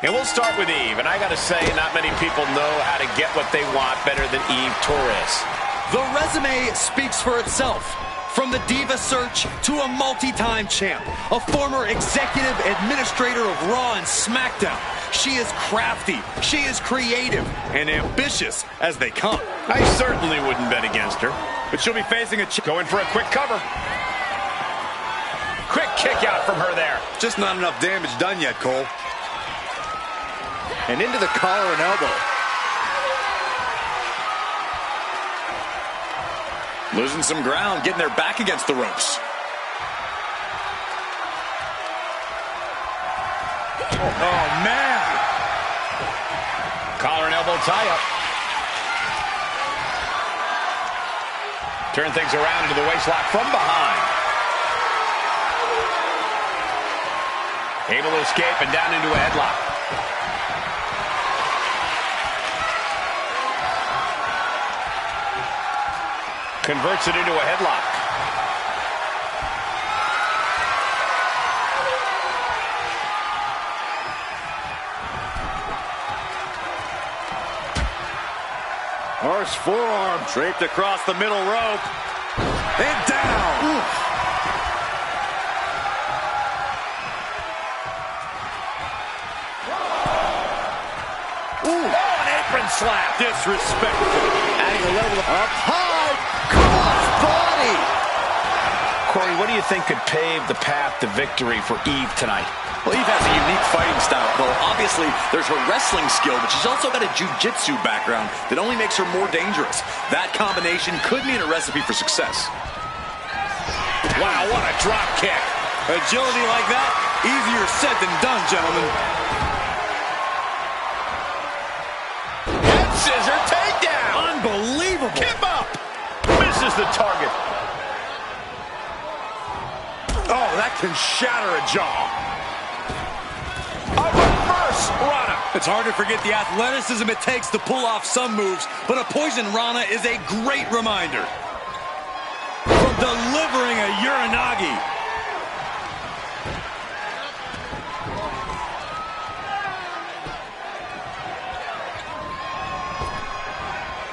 And we'll start with Eve, and I gotta say, not many people know how to get what they want better than Eve Torres. The resume speaks for itself. From the Diva search to a multi-time champ, a former executive administrator of Raw and SmackDown. She is crafty, she is creative, and ambitious as they come. I certainly wouldn't bet against her. But she'll be facing a going for a quick cover. Quick kick out from her there. Just not enough damage done yet, Cole. And into the collar and elbow. Losing some ground, getting their back against the ropes. Oh, man. Collar and elbow tie-up. Turn things around into the waistlock from behind. Able to escape and down into a headlock. Converts it into a headlock. Harsh forearm. Draped across the middle rope. And down. Oof. Ooh. Oh, an apron slap. Disrespectful. Adding a level up high. Cross body. Corey, what do you think could pave the path to victory for Eve tonight? Well, Eve has a unique fighting style, Cole. Obviously, there's her wrestling skill, but she's also got a jiu-jitsu background that only makes her more dangerous. That combination could mean a recipe for success. Wow, what a drop kick. Agility like that, easier said than done, gentlemen. Head scissor takedown. Unbelievable. Kip up. Misses the target. Oh, that can shatter a jaw. A reverse Rana. It's hard to forget the athleticism it takes to pull off some moves, but a poison Rana is a great reminder. From delivering a Uranagi.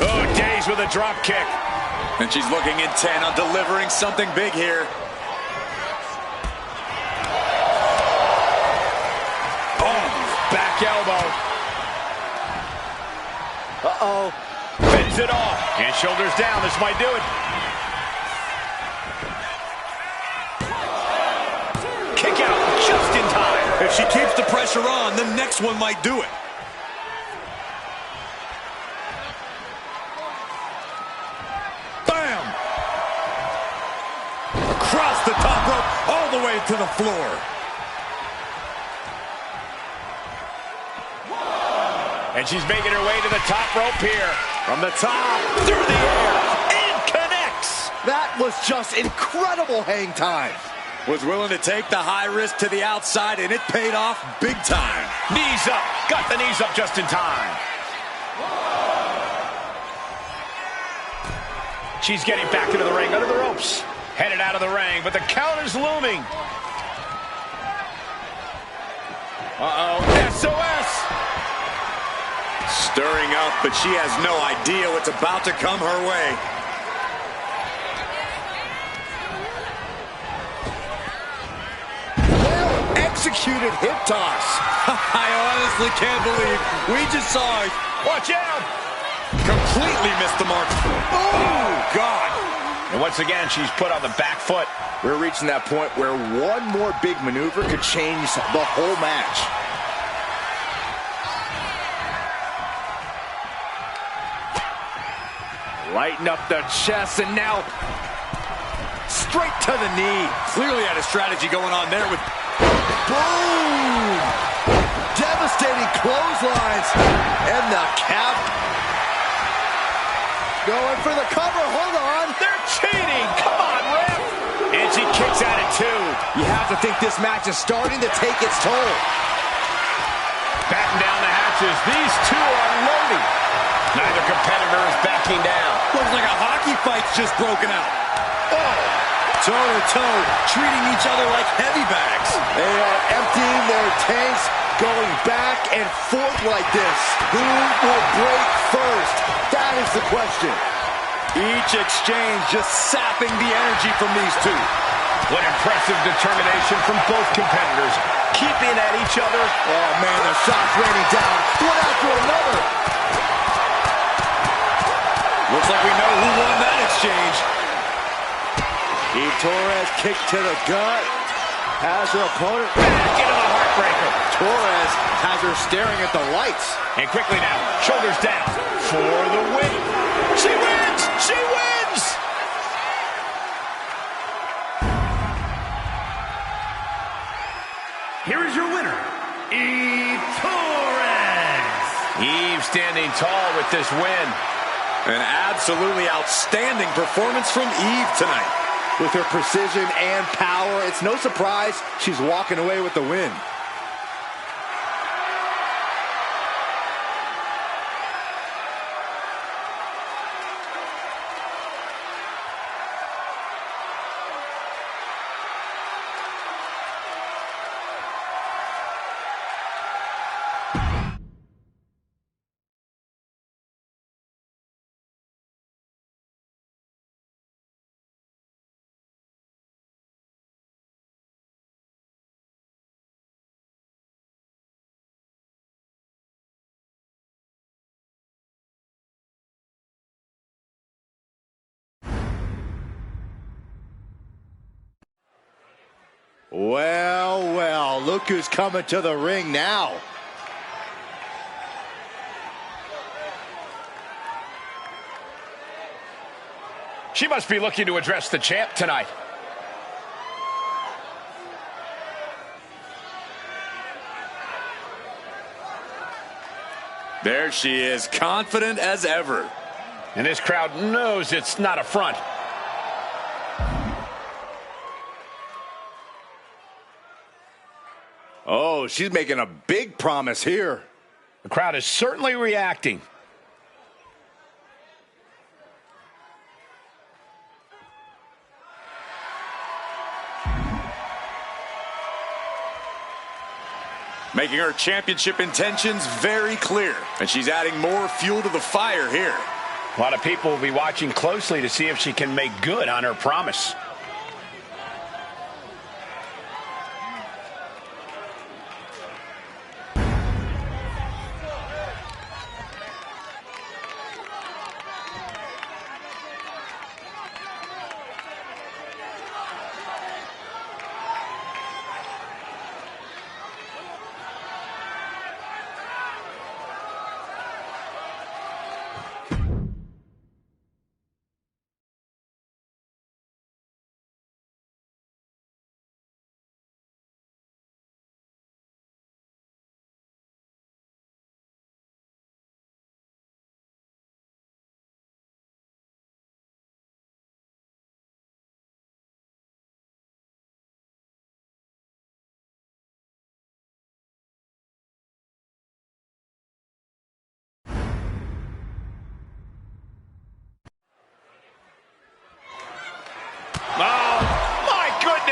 Oh, Days with a drop kick. And she's looking intent on delivering something big here. Back elbow. Uh-oh. Fends it off. And shoulders down. This might do it. Kick out just in time. If she keeps the pressure on, the next one might do it. Bam! Across the top rope, all the way to the floor. And she's making her way to the top rope here. From the top, Through the air. And connects. That was just incredible hang time. Was willing to take the high risk to the outside, and it paid off big time. Knees up. Got the knees up just in time. She's getting back into the ring, under the ropes. Headed out of the ring, but the count is looming. Uh-oh. SOS! Stirring up, but she has no idea what's about to come her way. Well-executed hip toss. I honestly can't believe we just saw it. Watch out! Completely missed the mark. Oh, God. And once again, she's put on the back foot. We're reaching that point where one more big maneuver could change the whole match. Lighten up the chest, and now straight to the knee. Clearly had a strategy going on there with... Boom! Devastating clotheslines. And the cap. Going for the cover. Hold on. They're cheating. Come on, ref. And she kicks out at 2. You have to think this match is starting to take its toll. Batten down the hatches. These two are loading. Neither competitor is backing down. Looks like a hockey fight's just broken out. Oh! Toe-to-toe, treating each other like heavy bags. They are emptying their tanks, going back and forth like this. Who will break first? That is the question. Each exchange just sapping the energy from these two. What impressive determination from both competitors. Keeping at each other. Oh, man, the shots raining down, one after another. Looks like we know who won that exchange. Eve Torres kick to the gut. Has her opponent Back into the heartbreaker. Torres has her staring at the lights. And quickly now, shoulders down for the win. She wins! She wins! Here is your winner, Eve Torres. Eve standing tall with this win. An absolutely outstanding performance from Eve tonight. With her precision and power, it's no surprise she's walking away with the win. Well, well, look who's coming to the ring now. She must be looking to address the champ tonight. There she is, confident as ever. And this crowd knows it's not a front. Oh, she's making a big promise here. The crowd is certainly reacting. Making her championship intentions very clear. And she's adding more fuel to the fire here. A lot of people will be watching closely to see if she can make good on her promise.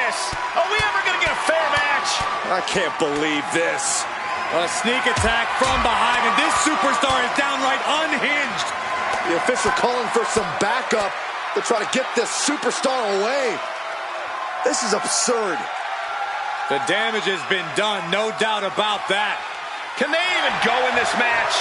Are we ever going to get a fair match? I can't believe this. A sneak attack from behind, and this superstar is downright unhinged. The official calling for some backup to try to get this superstar away. This is absurd. The damage has been done, no doubt about that. Can they even go in this match?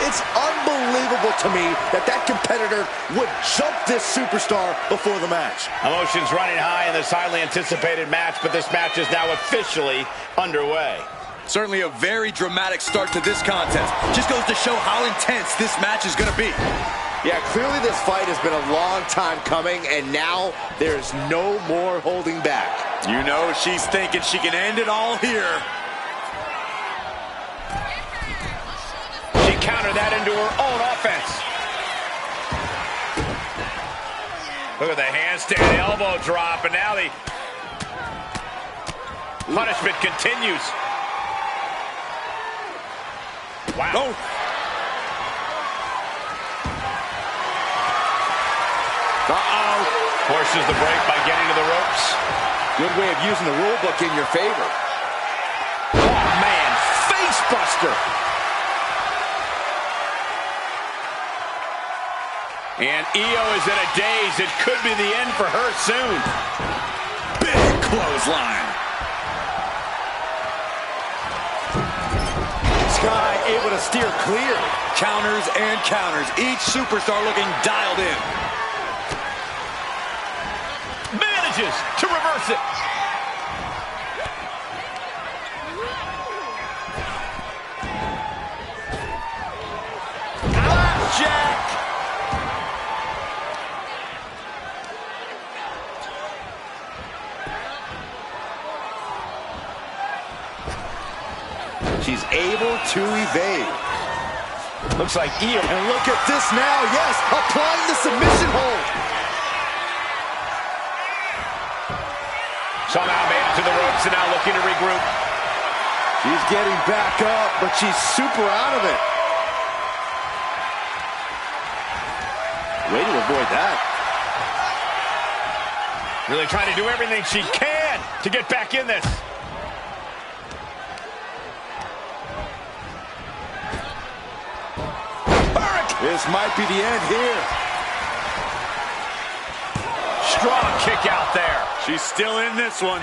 It's unbelievable to me that that competitor would jump this superstar before the match. Emotions running high in this highly anticipated match, but this match is now officially underway. Certainly a very dramatic start to this contest. Just goes to show how intense this match is going to be. Yeah, clearly this fight has been a long time coming, and now there's no more holding back. You know she's thinking she can end it all here. Counter that into her own offense. Look at the handstand elbow drop, and now the punishment continues. Wow. Oh. Uh-oh. Forces the break by getting to the ropes. Good way of using the rule book in your favor. Oh, man. Face buster. And Io is in a daze. It could be the end for her soon. Big clothesline. Sky able to steer clear. Counters and counters. Each superstar looking dialed in. Manages to reverse it. Blackjack. She's able to evade. Looks like Io. And look at this now. Yes, applying the submission hold. Somehow made it to the ropes and now looking to regroup. She's getting back up, but she's super out of it. Way to avoid that. Really trying to do everything she can to get back in this. This might be the end here. Strong kick out there. She's still in this one.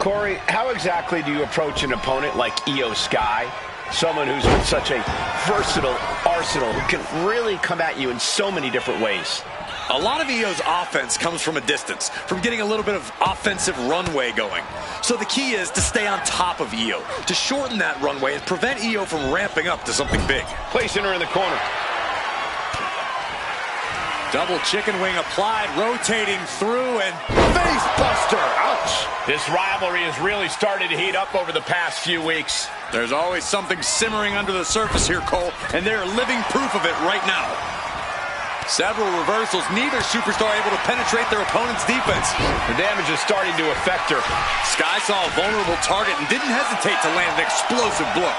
Corey, how exactly do you approach an opponent like Io Sky? Someone who's with such a versatile arsenal who can really come at you in so many different ways. A lot of Io's offense comes from a distance, from getting a little bit of offensive runway going. So the key is to stay on top of Io, to shorten that runway and prevent Io from ramping up to something big. Placing her in the corner. Double chicken wing applied, rotating through, and Face buster. Ouch. This rivalry has really started to heat up over the past few weeks. there's always something simmering under the surface here, Cole, and they're living proof of it right now. Several reversals, neither superstar able to penetrate their opponent's defense. The damage is starting to affect her. Sky saw a vulnerable target and didn't hesitate to land an explosive blow.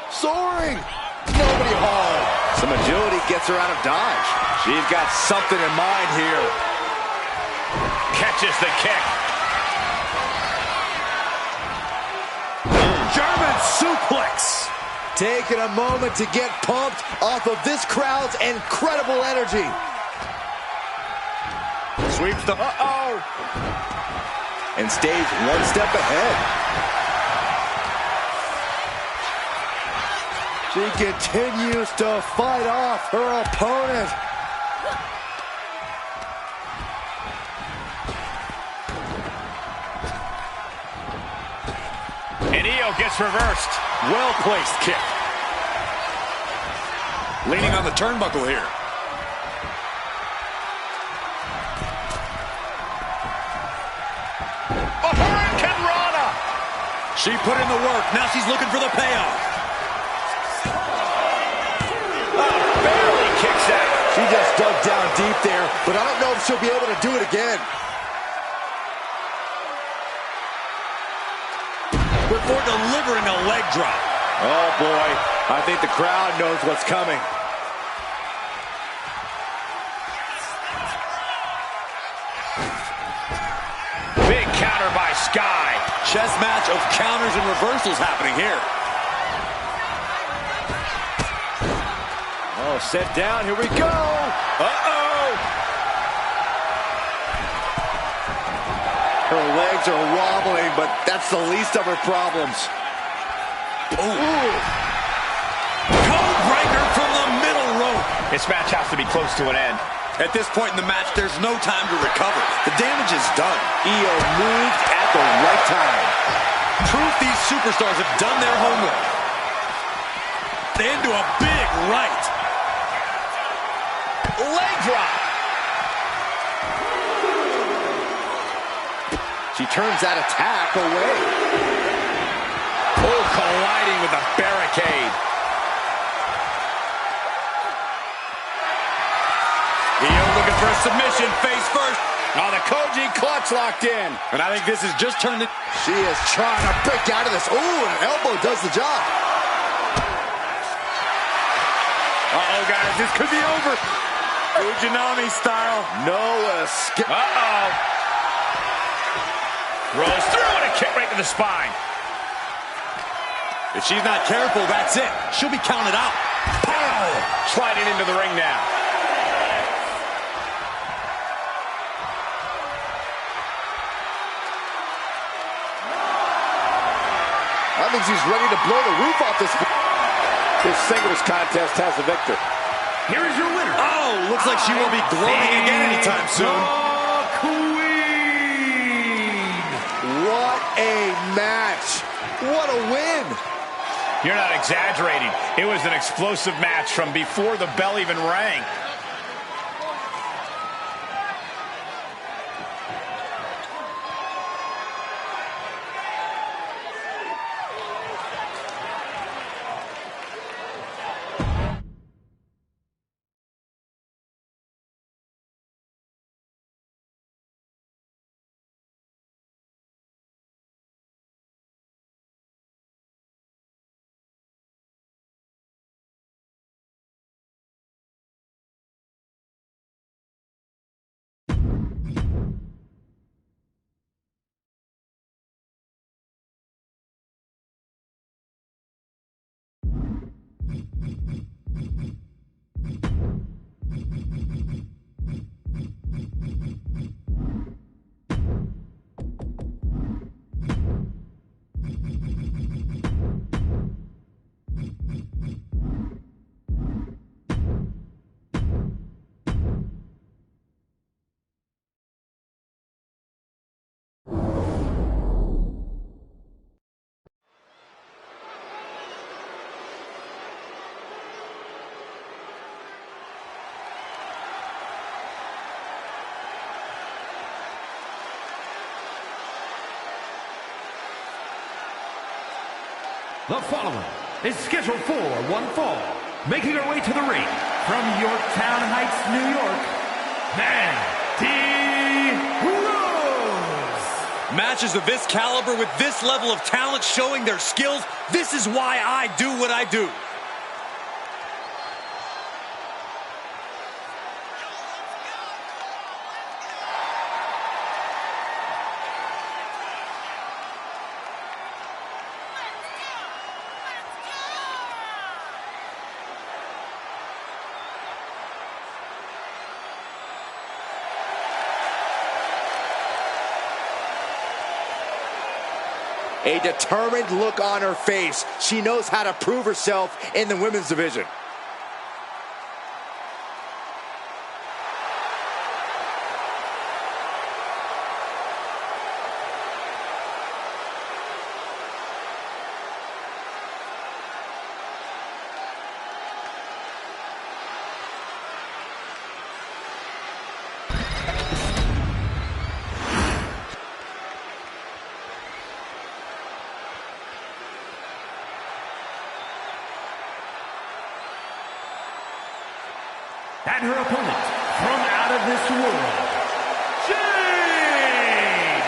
Soaring. Nobody home. Some agility gets her out of dodge. She's got something in mind here. Catches the kick. German suplex. Taking a moment to get pumped off of this crowd's incredible energy. Sweeps the And stays one step ahead. She continues to fight off her opponent. And Io gets reversed. Well-placed kick. Leaning on the turnbuckle here. A Hurricane Rana. She put in the work. Now she's looking for the payoff. Barely kicks out. She just dug down deep there, but I don't know if she'll be able to do it again. Before delivering a leg drop. Oh boy, I think the crowd knows what's coming. Big counter by Sky. Chess match of counters and reversals happening here. Oh, set down, here we go. Uh-oh. Her legs are wobbling, but that's the least of her problems. Code breaker from the middle rope. This match has to be close to an end. At this point in the match, there's no time to recover. The damage is done. Io moved at the right time. Proof these superstars have done their homework. Into a big right. Leg drop. She turns that attack away. Oh, colliding with the barricade. Io looking for a submission, face first. Oh, the Koji clutch locked in. And I think this has just turned it. She is trying to break out of this. Ooh, and an elbow does the job. Uh-oh, guys, this could be over. Fujinami style. No escape. Uh-oh. Rolls through and a kick right to the spine. If she's not careful, that's it. She'll be counted out. Pow! Sliding into the ring now. I think she's ready to blow the roof off this. This singles contest has the victor. Here is your winner. Oh, looks like she won't be gloating again anytime soon. The Queen. What a match. What a win. You're not exaggerating. It was an explosive match from before the bell even rang. The following is scheduled for one fall, making her way to the ring from Yorktown Heights, New York, Mandy Rose. Matches of this caliber with this level of talent showing their skills, this is why I do what I do. A determined look on her face. She knows how to prove herself in the women's division. And her opponent, from out of this world, Jade!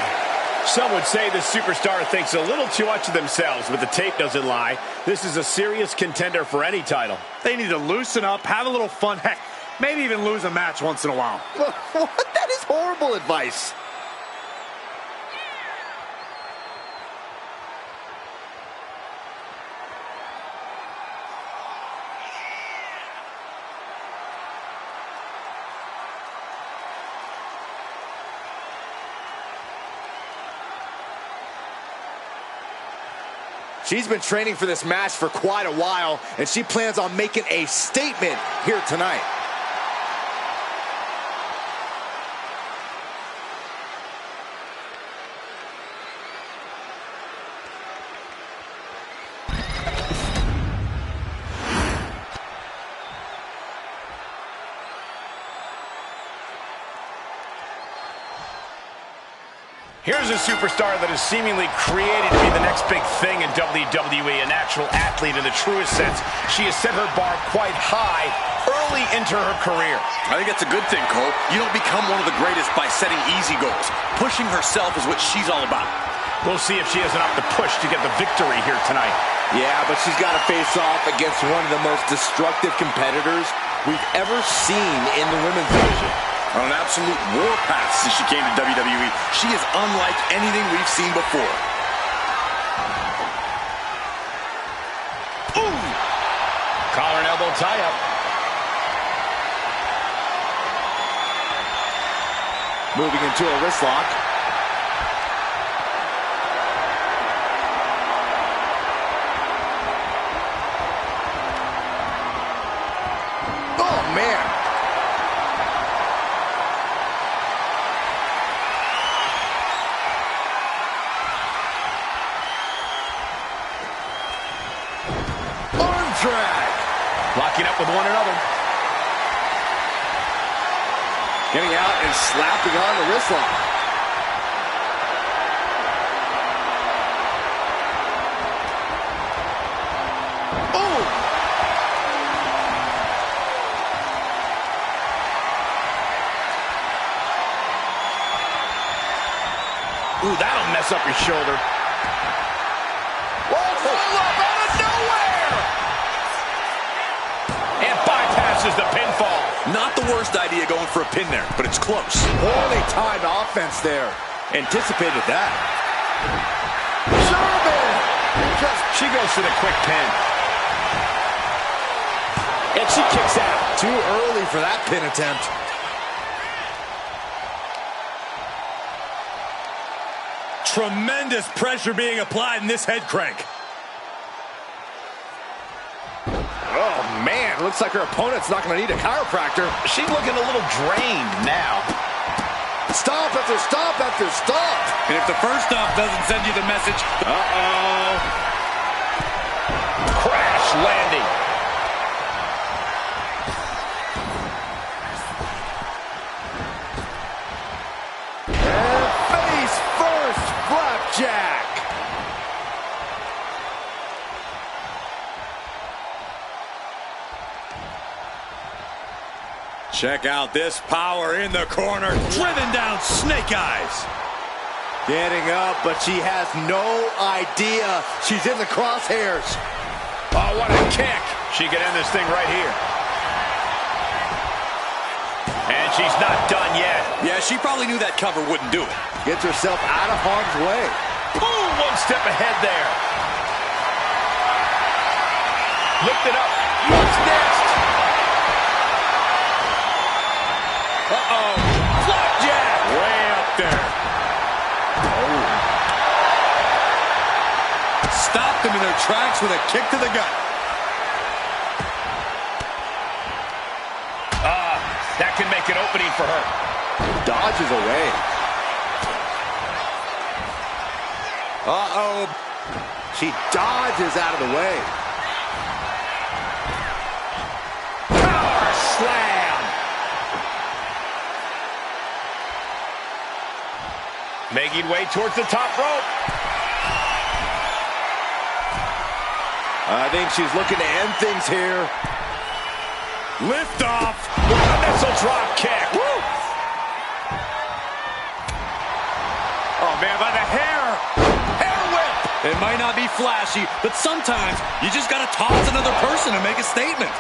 Some would say this superstar thinks a little too much of themselves, but the tape doesn't lie. This is a serious contender for any title. They need to loosen up, have a little fun, heck, maybe even lose a match once in a while. What? That is horrible advice. She's been training for this match for quite a while, and she plans on making a statement here tonight. Here's a superstar that is seemingly created to be the next big thing in WWE, a natural athlete in the truest sense. She has set her bar quite high early into her career. I think that's a good thing, Cole. You don't become one of the greatest by setting easy goals. Pushing herself is what she's all about. We'll see if she has enough to push to get the victory here tonight. Yeah, but she's got to face off against one of the most destructive competitors we've ever seen in the women's division. On an absolute warpath since she came to WWE. She is unlike anything we've seen before. Ooh! Collar and elbow tie-up. Moving into a wrist lock. Oh, man. Drag. Locking up with one another. Getting out and slapping on the wrist lock. Oh! Ooh, that'll mess up your shoulder. Whoa, out of nowhere! And bypasses the pinfall. Not the worst idea going for a pin there, but it's close. Poorly timed offense there. Anticipated that. German! She goes for the quick pin. And she kicks out. Too early for that pin attempt. Tremendous pressure being applied in this head crank. Oh, man. Looks like her opponent's not going to need a chiropractor. She's looking a little drained now. Stomp after stomp after stomp. And if the first stomp doesn't send you the message... Uh-oh. Crash landing. And face first, flapjack. Check out this power in the corner. Driven down Snake Eyes. Getting up, but she has no idea she's in the crosshairs. Oh, what a kick. She can end this thing right here. And she's not done yet. Yeah, she probably knew that cover wouldn't do it. Gets herself out of harm's way. Boom, one step ahead there. Lift it up. What's next? Uh-oh. Flapjack. Way up there. Stopped them in their tracks with a kick to the gut. That can make an opening for her. Dodges away. Uh-oh. She dodges out of the way. Power slam. Making way towards the top rope. I think she's looking to end things here. Lift off. What a missile drop kick. Woo. Oh, man, by the hair. Hair whip. It might not be flashy, but sometimes you just got to toss another person to make a statement.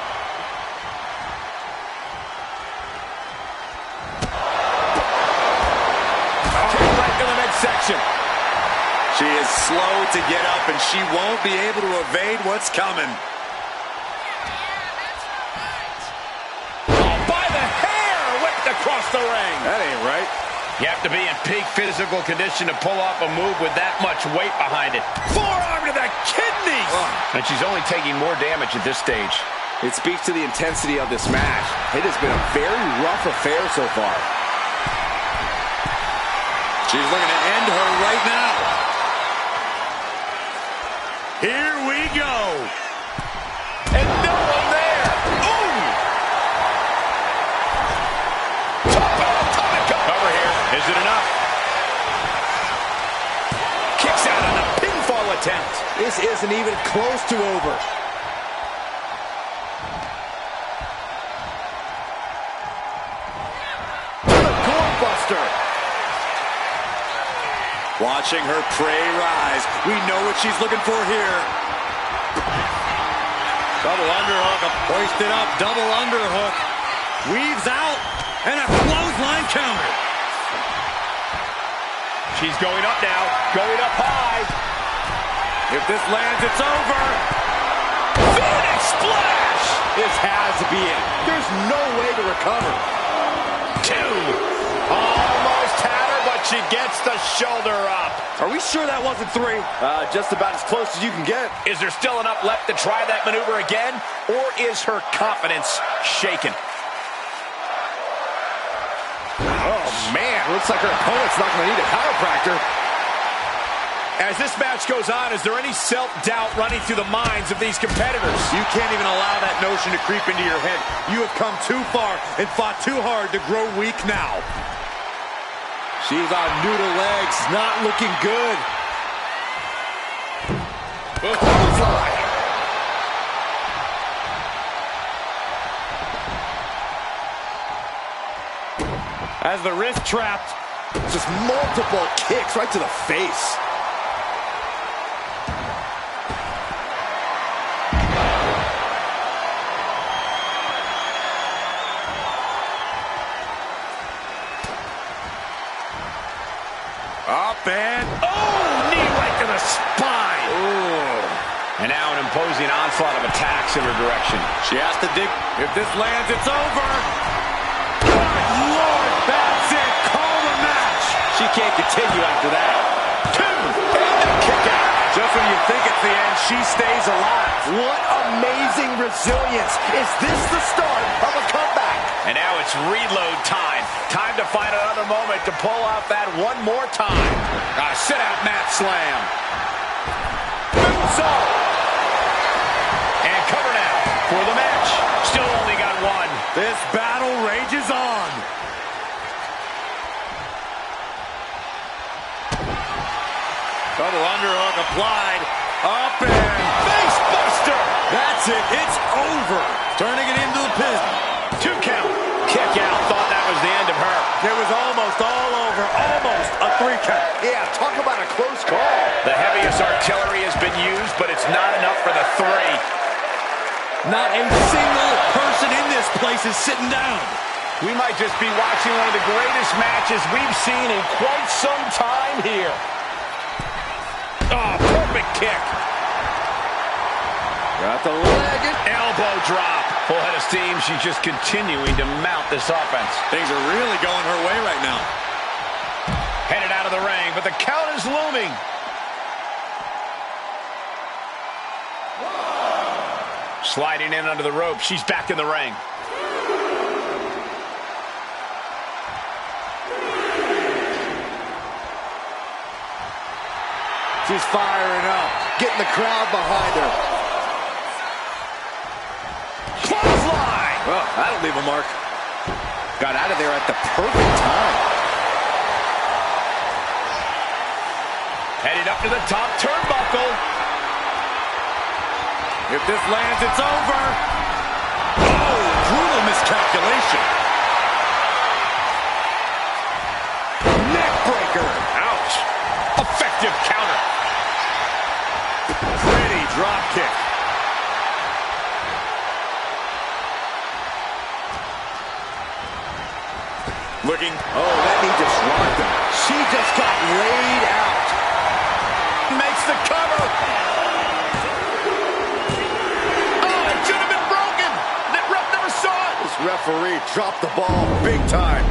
Right to the midsection. She is slow to get up, and she won't be able to evade what's coming. Oh, by the hair, whipped across the ring. That ain't right. You have to be in peak physical condition to pull off a move with that much weight behind it. Forearm to the kidneys. And she's only taking more damage at this stage. It speaks to the intensity of this match. It has been a very rough affair so far. She's looking to end her right now. Here we go. And no one there. Ooh. Cover here. Is it enough? Kicks out on a pinfall attempt. This isn't even close to over. What a gorebuster. Watching her prey rise. We know what she's looking for here. Double underhook, hoisted up, double underhook. Weaves out, and a clothesline counter. She's going up now, going up high. If this lands, it's over. Phoenix splash! This has to be it. There's no way to recover. 2. Almost had her, but she gets the shoulder up. Are we sure that wasn't 3? Just about as close as you can get. Is there still enough left to try that maneuver again? Or is her confidence shaken? Oh, man. Looks like her opponent's not going to need a chiropractor. As this match goes on, is there any self-doubt running through the minds of these competitors? You can't even allow that notion to creep into your head. You have come too far and fought too hard to grow weak now. She's on noodle legs, not looking good. As the wrist trapped. Just multiple kicks right to the face. Up and... Oh, knee right to the spine. Ooh. And now an imposing onslaught of attacks in her direction. She has to dig. If this lands, it's over. Good Lord, that's it. Call the match. She can't continue after that. 2. And a kick out. Just when you think it's the end, she stays alive. What amazing resilience. Is this the start of a comeback? And now it's reload time. Time to find another moment to pull off that one more time. Sit out mat slam. Moonsault. And cover now for the match. Still only got 1. This battle rages on. Double underhook applied. Up and Face buster. that's it. It's over. Turning it into the pin. 2 count. Kick the end of her. It was almost all over. Almost a 3 count. Yeah, talk about a close call. The heaviest artillery has been used, but it's not enough for the 3. Not a single person in this place is sitting down. We might just be watching one of the greatest matches we've seen in quite some time here. Oh, perfect kick. Got the leg and Elbow drop. Full head of steam. She's just continuing to mount this offense. Things are really going her way right now. Headed out of the ring, but the count is looming. Sliding in under the rope. She's back in the ring. She's firing up, getting the crowd behind her. Clothesline! well, that'll leave a mark. Got out of there at the perfect time. Headed up to the top turnbuckle. If this lands, it's over. Oh, brutal miscalculation. Neck breaker. Ouch. Effective counter. Pretty drop kick. Looking. Oh, that knee just rocked him. She just got laid out. Makes the cover. Oh, it should have been broken. That ref never saw it. This referee dropped the ball big time.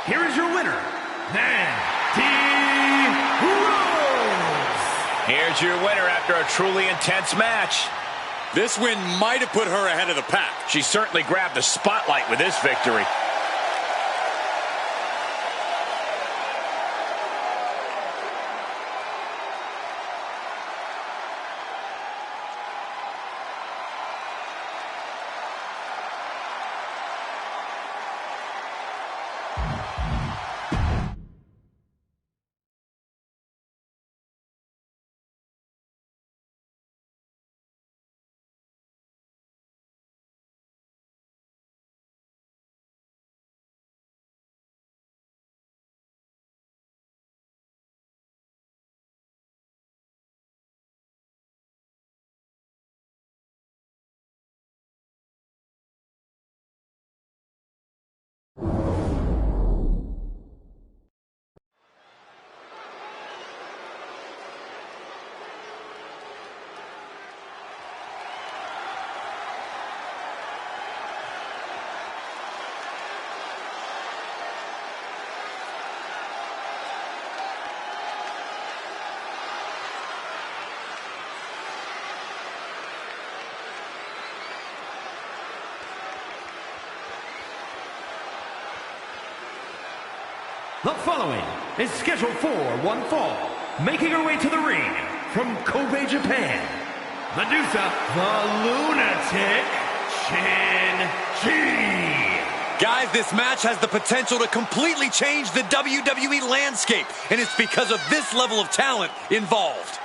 Here is your winner, and Rose. Here's your winner after a truly intense match. This win might have put her ahead of the pack. She certainly grabbed the spotlight with this victory. The following is scheduled for one fall. Making her way to the ring from Kobe, Japan, Medusa, the Lunatic, Chi. Guys, this match has the potential to completely change the WWE landscape, and it's because of this level of talent involved.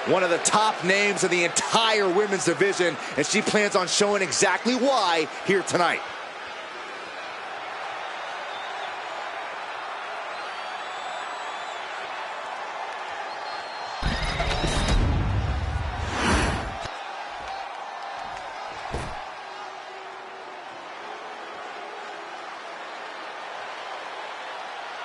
One of the top names in the entire women's division, and she plans on showing exactly why here tonight.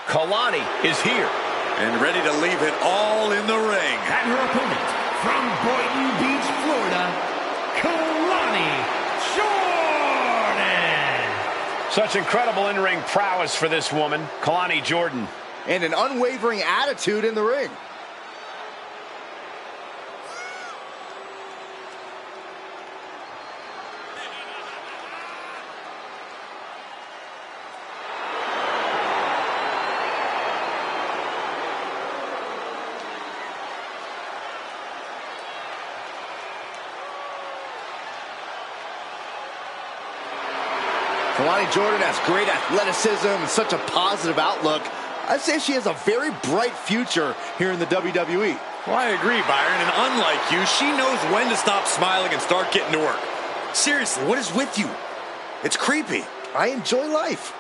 Kalani is here. And ready to leave it all in the ring. And her opponent from Boynton Beach, Florida, Kalani Jordan. Such incredible in-ring prowess for this woman, Kalani Jordan. And an unwavering attitude in the ring. Kalani Jordan has great athleticism and such a positive outlook. I'd say she has a very bright future here in the WWE. Well, I agree, Byron, and unlike you, she knows when to stop smiling and start getting to work. Seriously, what is with you? It's creepy. I enjoy life.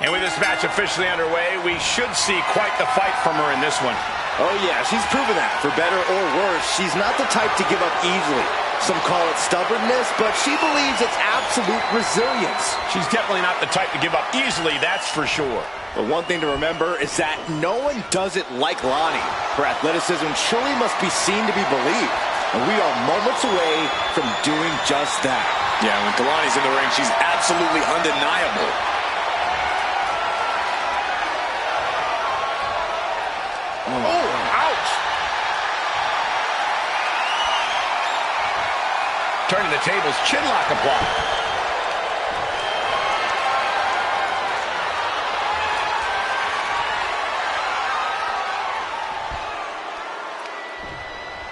And with this match officially underway, we should see quite the fight from her in this one. Oh yeah, she's proven that. For better or worse, she's not the type to give up easily. Some call it stubbornness, but she believes it's absolute resilience. She's definitely not the type to give up easily, that's for sure. But one thing to remember is that no one does it like Lonnie. Her athleticism truly must be seen to be believed. And we are moments away from doing just that. Yeah, when Kalani's in the ring, she's absolutely undeniable. Oh, ouch! Turning the tables, chinlock applied.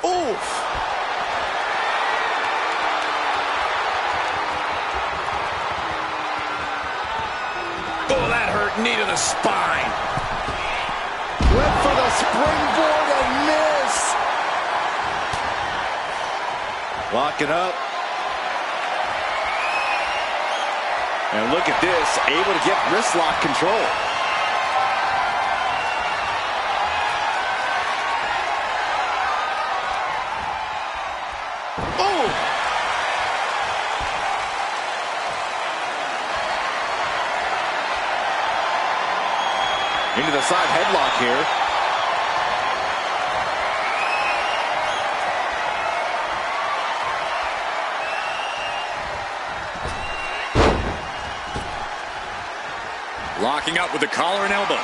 Oh, that hurt. Knee to the spine. Went for the springboard and miss. Locking up. And look at this, able to get wrist lock control. Oh! Into the side headlock here. Locking up with the collar and elbow.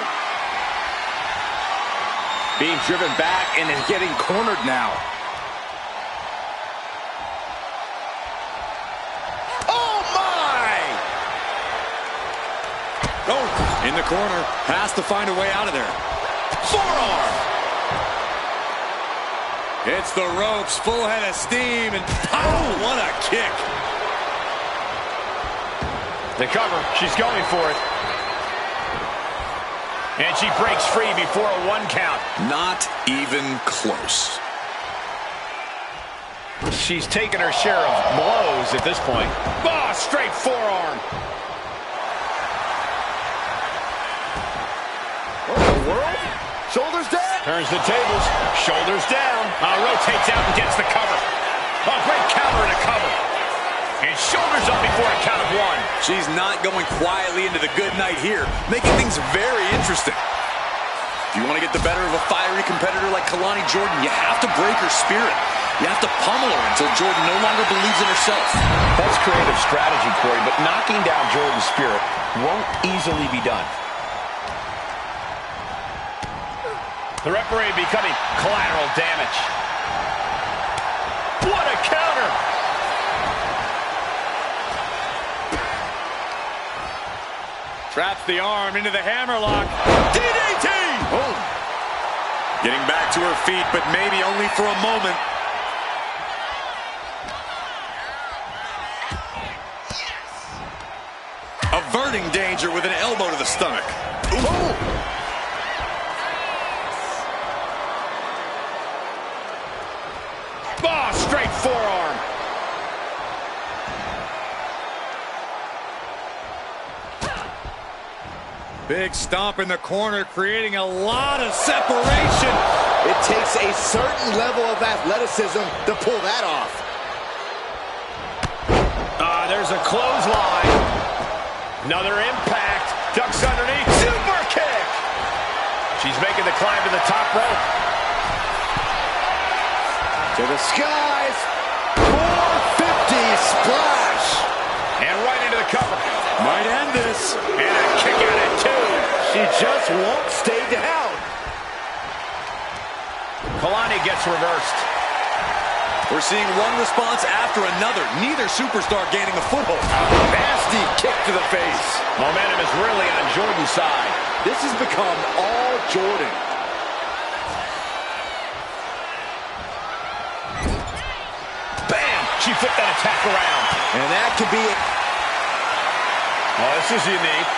Being driven back and is getting cornered now. Oh my! Oh, in the corner. Has to find a way out of there. Forearm! It's the ropes, full head of steam, and oh, what a kick. The cover, she's going for it. And she breaks free before a 1 count. Not even close. She's taken her share of blows at this point. Oh, straight forearm. What in the world? Shoulders down. Turns the tables. Shoulders down. Rotates out and gets the cover. Oh, great counter and a cover. And shoulders up before a count of 1. She's not going quietly into the good night here, making things very interesting. If you want to get the better of a fiery competitor like Kalani Jordan, you have to break her spirit. You have to pummel her until Jordan no longer believes in herself. That's creative strategy, Corey, but knocking down Jordan's spirit won't easily be done. The referee becoming collateral damage. What a counter! Traps the arm into the hammerlock. DDT! Oh. Getting back to her feet, but maybe only for a moment. Averting danger with an elbow to the stomach. Ooh. Oh, straight forearm. Big stomp in the corner, creating a lot of separation. It takes a certain level of athleticism to pull that off. There's a clothesline. Another impact. Ducks underneath. Super kick. She's making the climb to the top rope. To the skies. 450 splash. And right into the cover. Might end this. And a kick out at 2. She just won't stay down. Kalani gets reversed. We're seeing one response after another. Neither superstar gaining a foothold. Nasty kick to the face. Momentum is really on Jordan's side. This has become all Jordan. she flip that attack around? And that could be it. Oh, this is unique.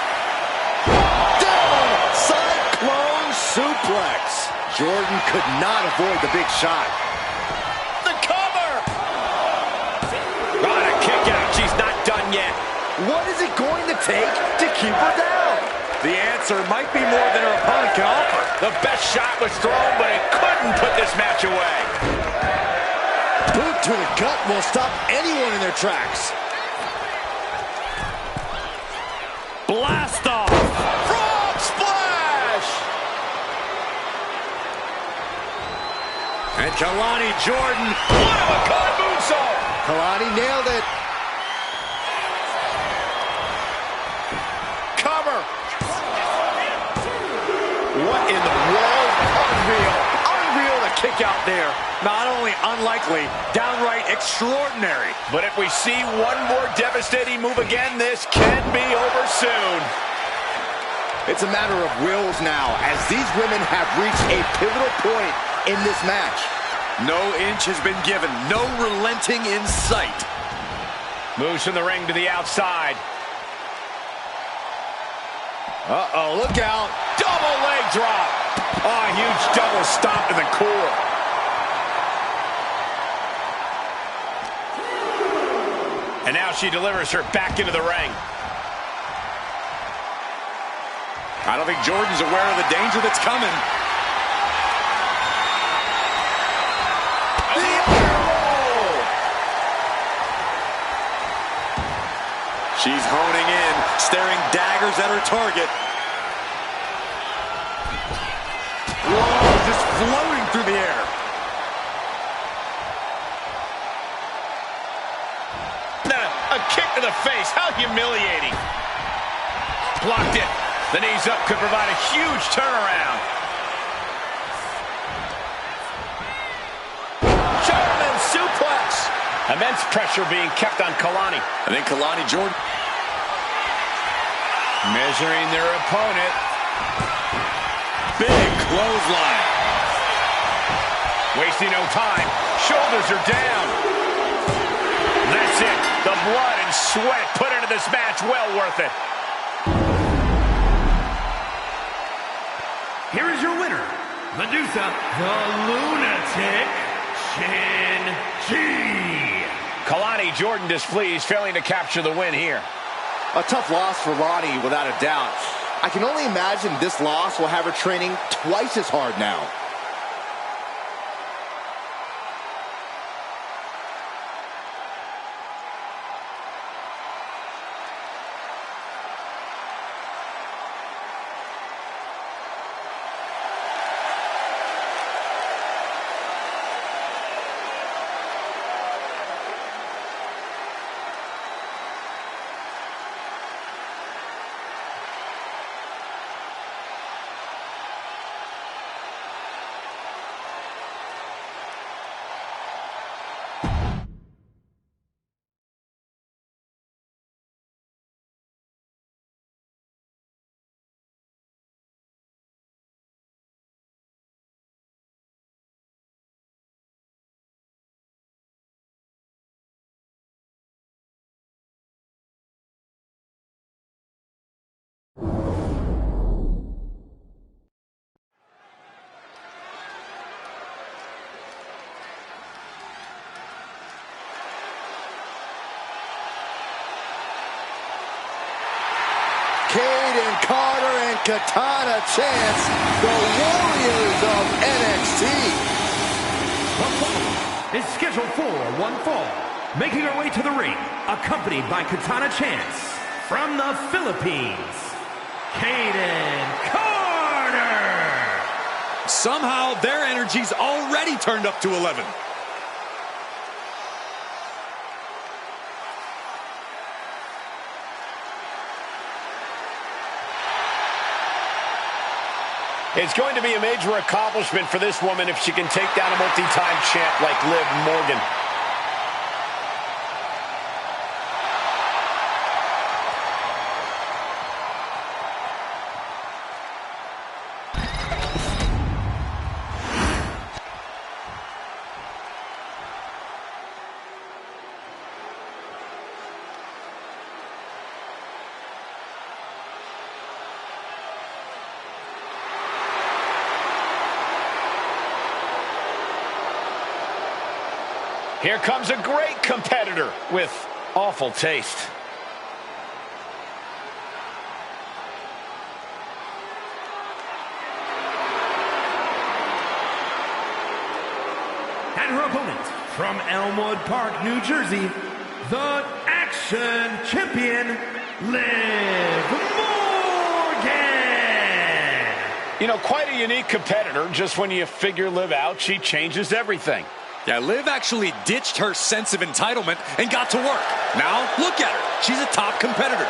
Down! Cyclone suplex. Jordan could not avoid the big shot. The cover! Got a kick out. She's not done yet. What is it going to take to keep her down? The answer might be more than her opponent can offer. The best shot was thrown, but it couldn't put this match away. Boot to the gut will stop anyone in their tracks. Blast off. Frog splash! And Kalani Jordan. One-of-a-kind moonsault. Kalani nailed it. Cover. What in the world? Unreal. Unreal to kick out there. Not only unlikely, downright extraordinary. But if we see one more devastating move again, this can be over soon. It's a matter of wills now, as these women have reached a pivotal point in this match. No inch has been given. No relenting in sight. Moves from the ring to the outside. Uh-oh, look out. Double leg drop. Oh, a huge double stomp to the core. And now she delivers her back into the ring. I don't think Jordan's aware of the danger that's coming. The elbow! She's honing in, staring daggers at her target. Whoa, just floating through the air. A kick to the face. How humiliating. Blocked it. The knees up could provide a huge turnaround. German suplex. Immense pressure being kept on Kalani. I think Kalani Jordan Measuring their opponent. big clothesline. Wasting no time. Shoulders are down. That's it. The blood and sweat put into this match. Well worth it. Here is your winner, Medusa, the Lunatic, GiGi. Kalani Jordan displeased, failing to capture the win here. A tough loss for Lonnie, without a doubt. I can only imagine this loss will have her training twice as hard now. Carter and Katana Chance, the Warriors of NXT. Is scheduled for one fall. Making her way to the ring, accompanied by Katana Chance from the Philippines, Carter. Somehow their energy's already turned up to 11. It's going to be a major accomplishment for this woman if she can take down a multi-time champ like Liv Morgan. Here comes a great competitor with awful taste. And her opponent, from Elmwood Park, New Jersey, the Action Champion, Liv Morgan! You know, quite a unique competitor. Just when you figure Liv out, she changes everything. Yeah, Liv actually ditched her sense of entitlement and got to work. Now, look at her. She's a top competitor.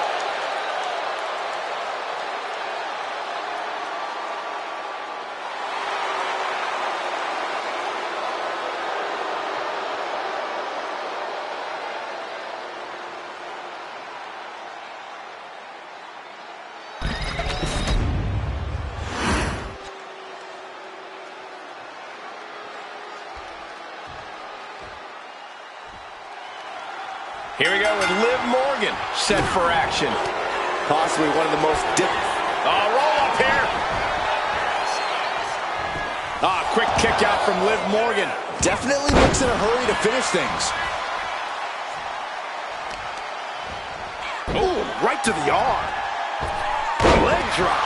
Here we go with Liv Morgan, set for action. Possibly one of the most roll up here. Quick kick out from Liv Morgan. definitely looks in a hurry to finish things. Oh, right to the arm. Leg drop.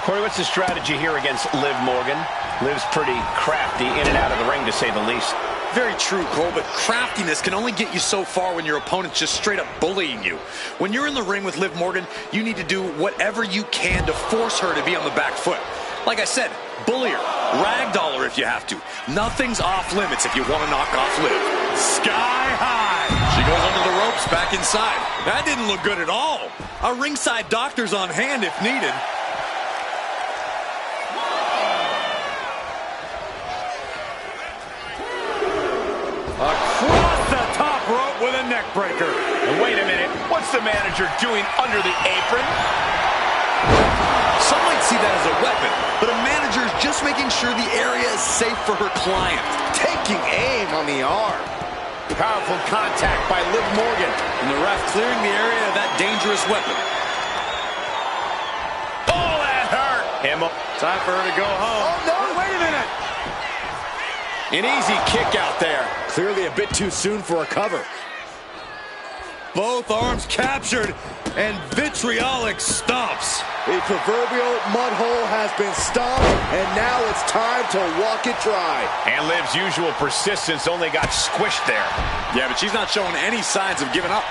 Corey, what's the strategy here against Liv Morgan? Liv's pretty crafty in and out of the ring, to say the least. Very true, Cole, but craftiness can only get you so far when your opponent's just straight up bullying you. When you're in the ring with Liv Morgan, you need to do whatever you can to force her to be on the back foot. Like I said, bully her, ragdoll her if you have to. Nothing's off limits if you want to knock off Liv. Sky high. She goes under the ropes back inside. That didn't look good at all. A ringside doctor's on hand if needed. Across the top rope with a neck breaker. And wait a minute, what's the manager doing under the apron? Some might see that as a weapon, but a manager is just making sure the area is safe for her client. Taking aim on the arm. Powerful contact by Liv Morgan. And the ref clearing the area of that dangerous weapon. Oh, that hurt. Time for her to go home. Oh, no, wait a minute. An easy kick out there. Clearly a bit too soon for a cover. Both arms captured, and vitriolic stomps. The proverbial mud hole has been stomped, and now it's time to walk it dry. And Liv's usual persistence only got squished there. Yeah, but she's not showing any signs of giving up.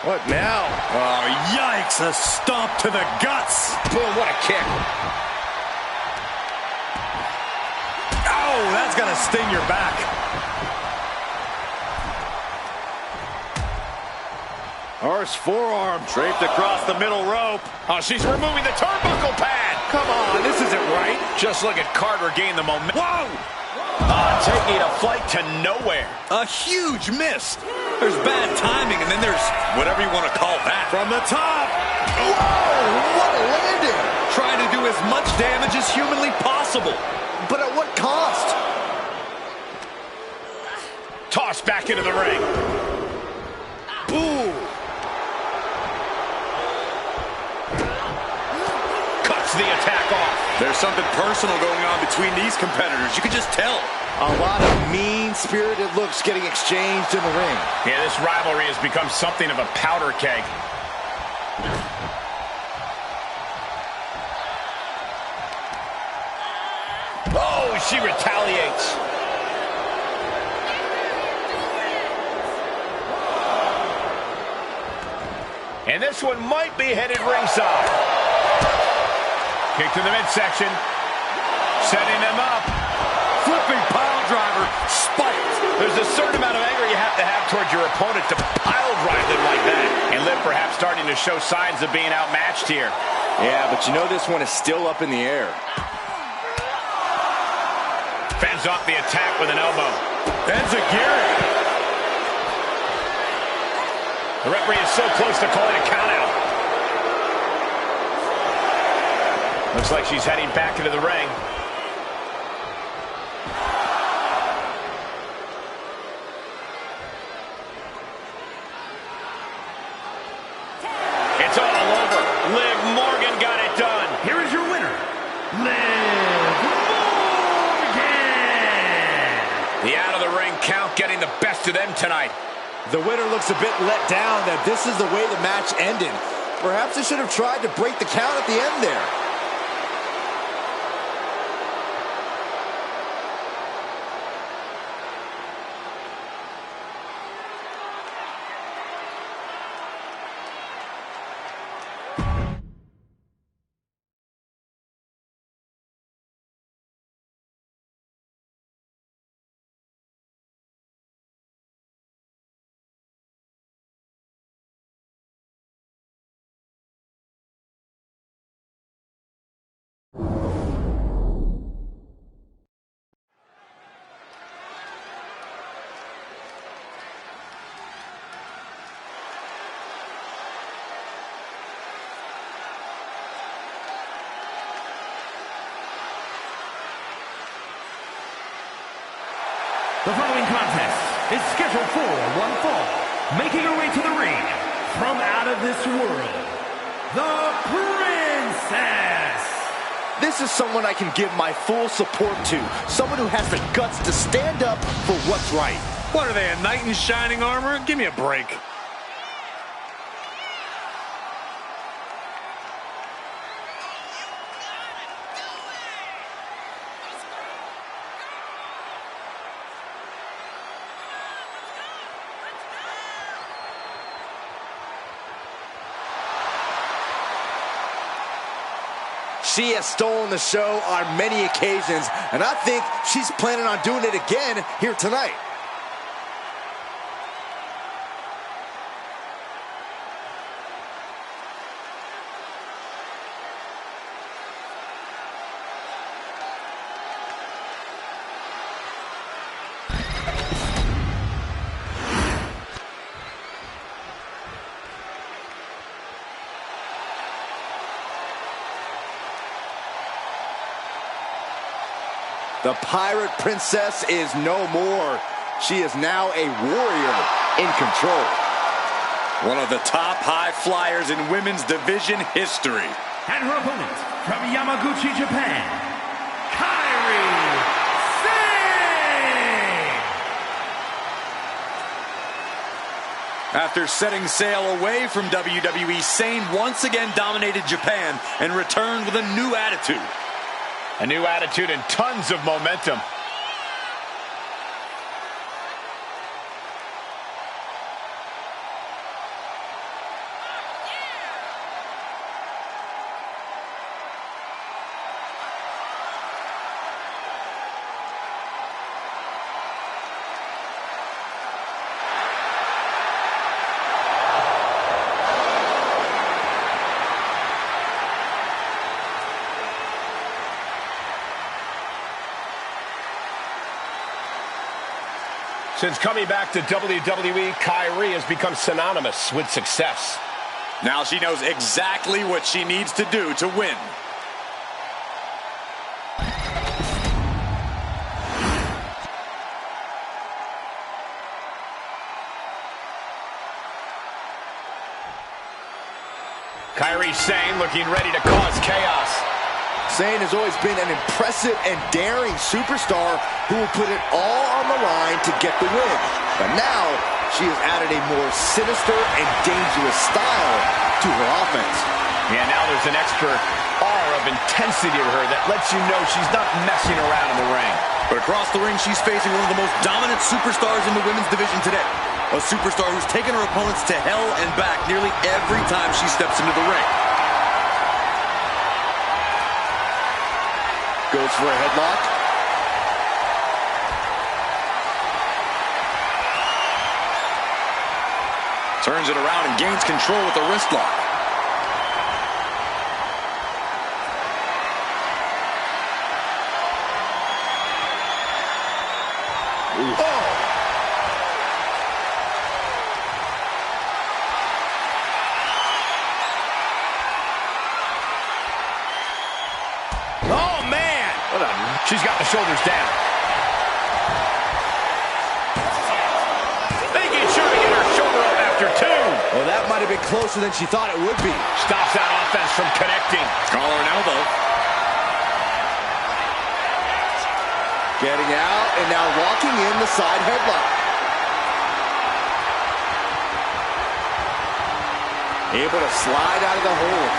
What now? Oh, yikes, a stomp to the guts. Boom, what a kick. Oh, that's gonna sting your back. Horse forearm draped across the middle rope. Oh, she's removing the turnbuckle pad. Come on, this isn't right. Just look at Carter gain the momentum. Whoa! Taking a flight to nowhere. A huge miss. There's bad timing, and then there's whatever you want to call that. From the top. Whoa, what a landing. Trying to do as much damage as humanly possible. But at what cost? Tossed back into the ring. Ooh. Cuts the attack off. There's something personal going on between these competitors. You can just tell. A lot of mean-spirited looks getting exchanged in the ring. Yeah, this rivalry has become something of a powder keg. Oh, she retaliates. And this one might be headed ringside. Kick to the midsection. Setting them up. Flipping pile driver, spiked. There's a certain amount of anger you have to have towards your opponent to pile drive them like that. And Liv perhaps starting to show signs of being outmatched here. Yeah, but you know this one is still up in the air. Fends off the attack with an elbow. Enziguri. The referee is so close to calling a countout. Looks like she's heading back into the ring. It's all over. Liv Morgan got it done. Here is your winner, Liv Morgan. The out-of-the-ring count getting the best of them tonight. The winner looks a bit let down that this is the way the match ended. Perhaps they should have tried to break the count at the end there. The following contest is scheduled for one fall. Making her way to the ring from out of this world, the Princess. This is someone I can give my full support to. Someone who has the guts to stand up for what's right. What are they, a knight in shining armor? Give me a break. She has stolen the show on many occasions, and I think she's planning on doing it again here tonight. The Pirate Princess is no more. She is now a warrior in control. One of the top high flyers in women's division history. And her opponent from Yamaguchi, Japan, Kairi Sane. After setting sail away from WWE, Sane once again dominated Japan and returned with a new attitude. A new attitude and tons of momentum. Since coming back to WWE, Kairi has become synonymous with success. Now she knows exactly what she needs to do to win. Kairi Sane looking ready to cause chaos. Sane has always been an impressive and daring superstar who will put it all on the line to get the win. But now, she has added a more sinister and dangerous style to her offense. Yeah, now there's an extra aura of intensity to her that lets you know she's not messing around in the ring. But across the ring, she's facing one of the most dominant superstars in the women's division today. A superstar who's taken her opponents to hell and back nearly every time she steps into the ring. Goes for a headlock. Turns it around and gains control with the wrist lock. She's got the shoulders down. Thinking sure to get her shoulder up after two. Well, that might have been closer than she thought it would be. Stops that offense from connecting. Collar and elbow. Getting out and now walking in the side headlock. Able to slide out of the hold.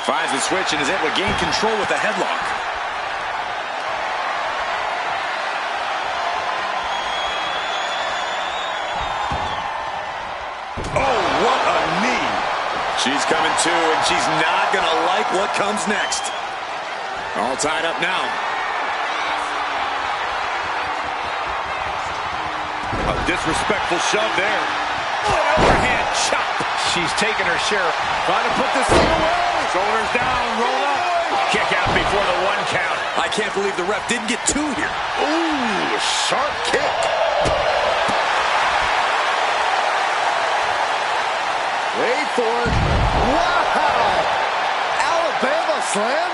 Finds the switch and is able to gain control with the headlock. Oh, what a knee. She's coming to, and she's not going to like what comes next. All tied up now. A disrespectful shove there. Oh, an overhand chop. She's taking her share. Trying to put this thing away. Shoulders down, roll up. Kick out before the 1 count. I can't believe the ref didn't get 2 here. Ooh, sharp kick. Wait for it. Wow! Alabama slam.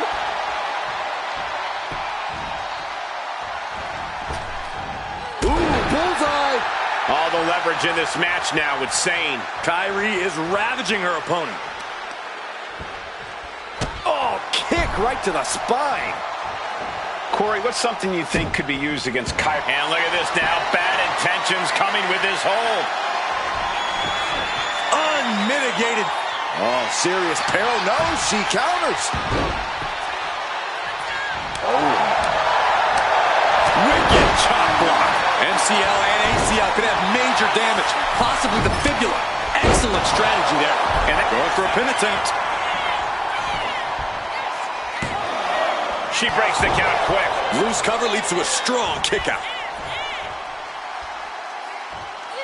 Ooh, bullseye. All the leverage in this match now with Sane. Kyrie is ravaging her opponent. Oh, kick right to the spine. Corey, what's something you think could be used against Kyrie? And look at this now. Bad intentions coming with this hold. Unmitigated. Oh, serious peril. No, she counters. Oh. Wicked chop block. MCL and ACL could have major damage, possibly the fibula. Excellent strategy there. And going for a pin attempt. She breaks the count quick. Loose cover leads to a strong kick out.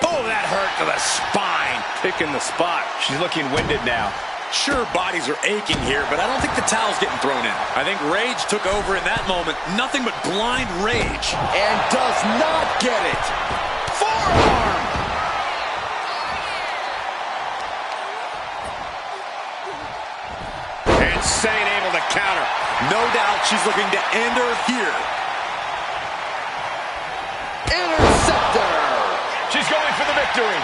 Oh, that hurt to the spine. Picking the spot. She's looking winded now. Sure, bodies are aching here, but I don't think the towel's getting thrown in. I think rage took over in that moment. Nothing but blind rage. And does not get it. Forearm! Insane, able to counter. No doubt she's looking to end her here. Interceptor. She's going for the victory.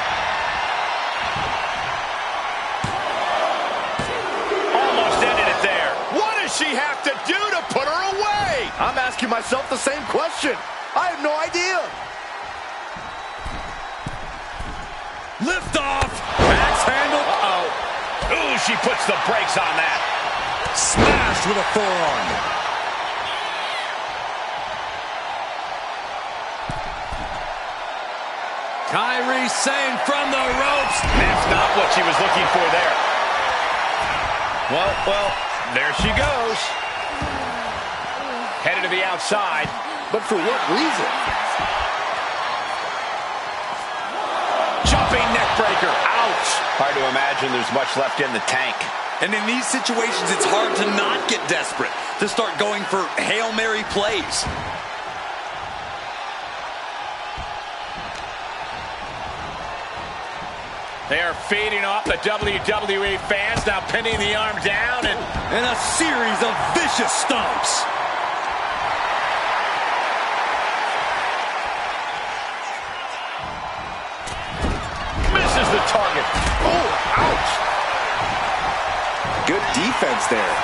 Almost ended it there. What does she have to do to put her away? I'm asking myself the same question. I have no idea. Lift off. Axe handle. Uh-oh. Ooh, she puts the brakes on that. Smashed with a forearm. Kyrie Sane from the ropes. That's not what she was looking for there. Well, there she goes. Headed to the outside. But for what reason? Jumping neck breaker. Ouch. Hard to imagine there's much left in the tank. And in these situations, it's hard to not get desperate, to start going for Hail Mary plays. They are feeding off the WWE fans, now pinning the arm down and a series of vicious stomps. Misses the target. Oh, ouch. Good defense there.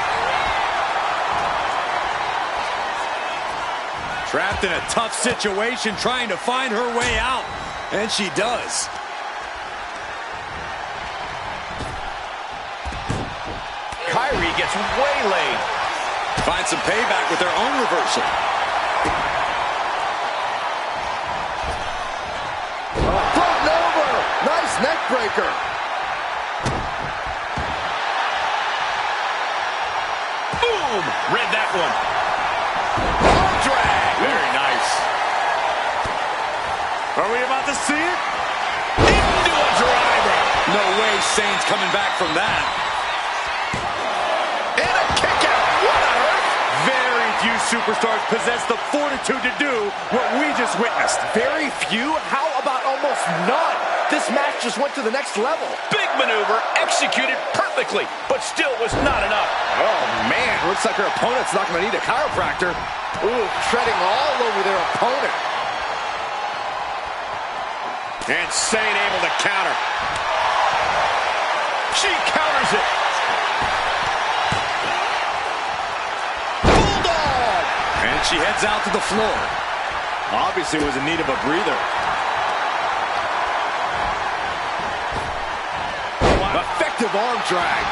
Trapped in a tough situation, trying to find her way out. And she does. Kyrie gets waylaid. Finds some payback with their own reversal. Floating over. Nice neck breaker. Boom! Read that one. Arm drag. Very nice. Are we about to see it? Into a driver. No way Sane's coming back from that. And a kick out. What on earth? Very few superstars possess the fortitude to do what we just witnessed. Very few? How about almost none? This match just went to the next level. Big maneuver, executed perfectly, but still was not enough. Oh, man. Looks like her opponent's not going to need a chiropractor. Ooh, treading all over their opponent. And Sane able to counter. She counters it. and she heads out to the floor. Obviously was in need of a breather. Effective arm drag.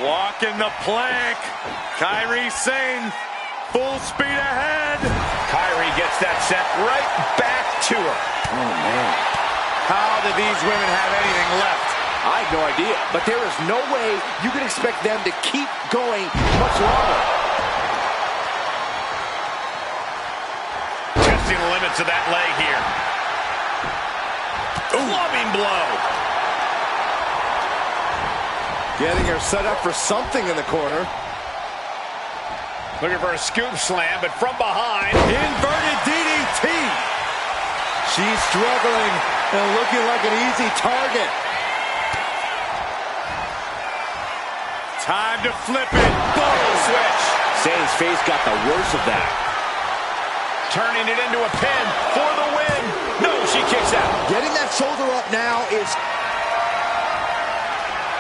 Walking the plank. Kairi Sane, full speed ahead. Kairi gets that set right back to her. Oh, man. How do these women have anything left? I have no idea, but there is no way you can expect them to keep going much longer. Testing the limits of that leg here. Clubbing blow. Getting her set up for something in the corner. Looking for a scoop slam, but from behind. Inverted DDT. She's struggling and looking like an easy target. Time to flip it. Boom. Switch. Zane's face got the worst of that. Turning it into a pin for the win. No, she kicks out. Getting that shoulder up now is...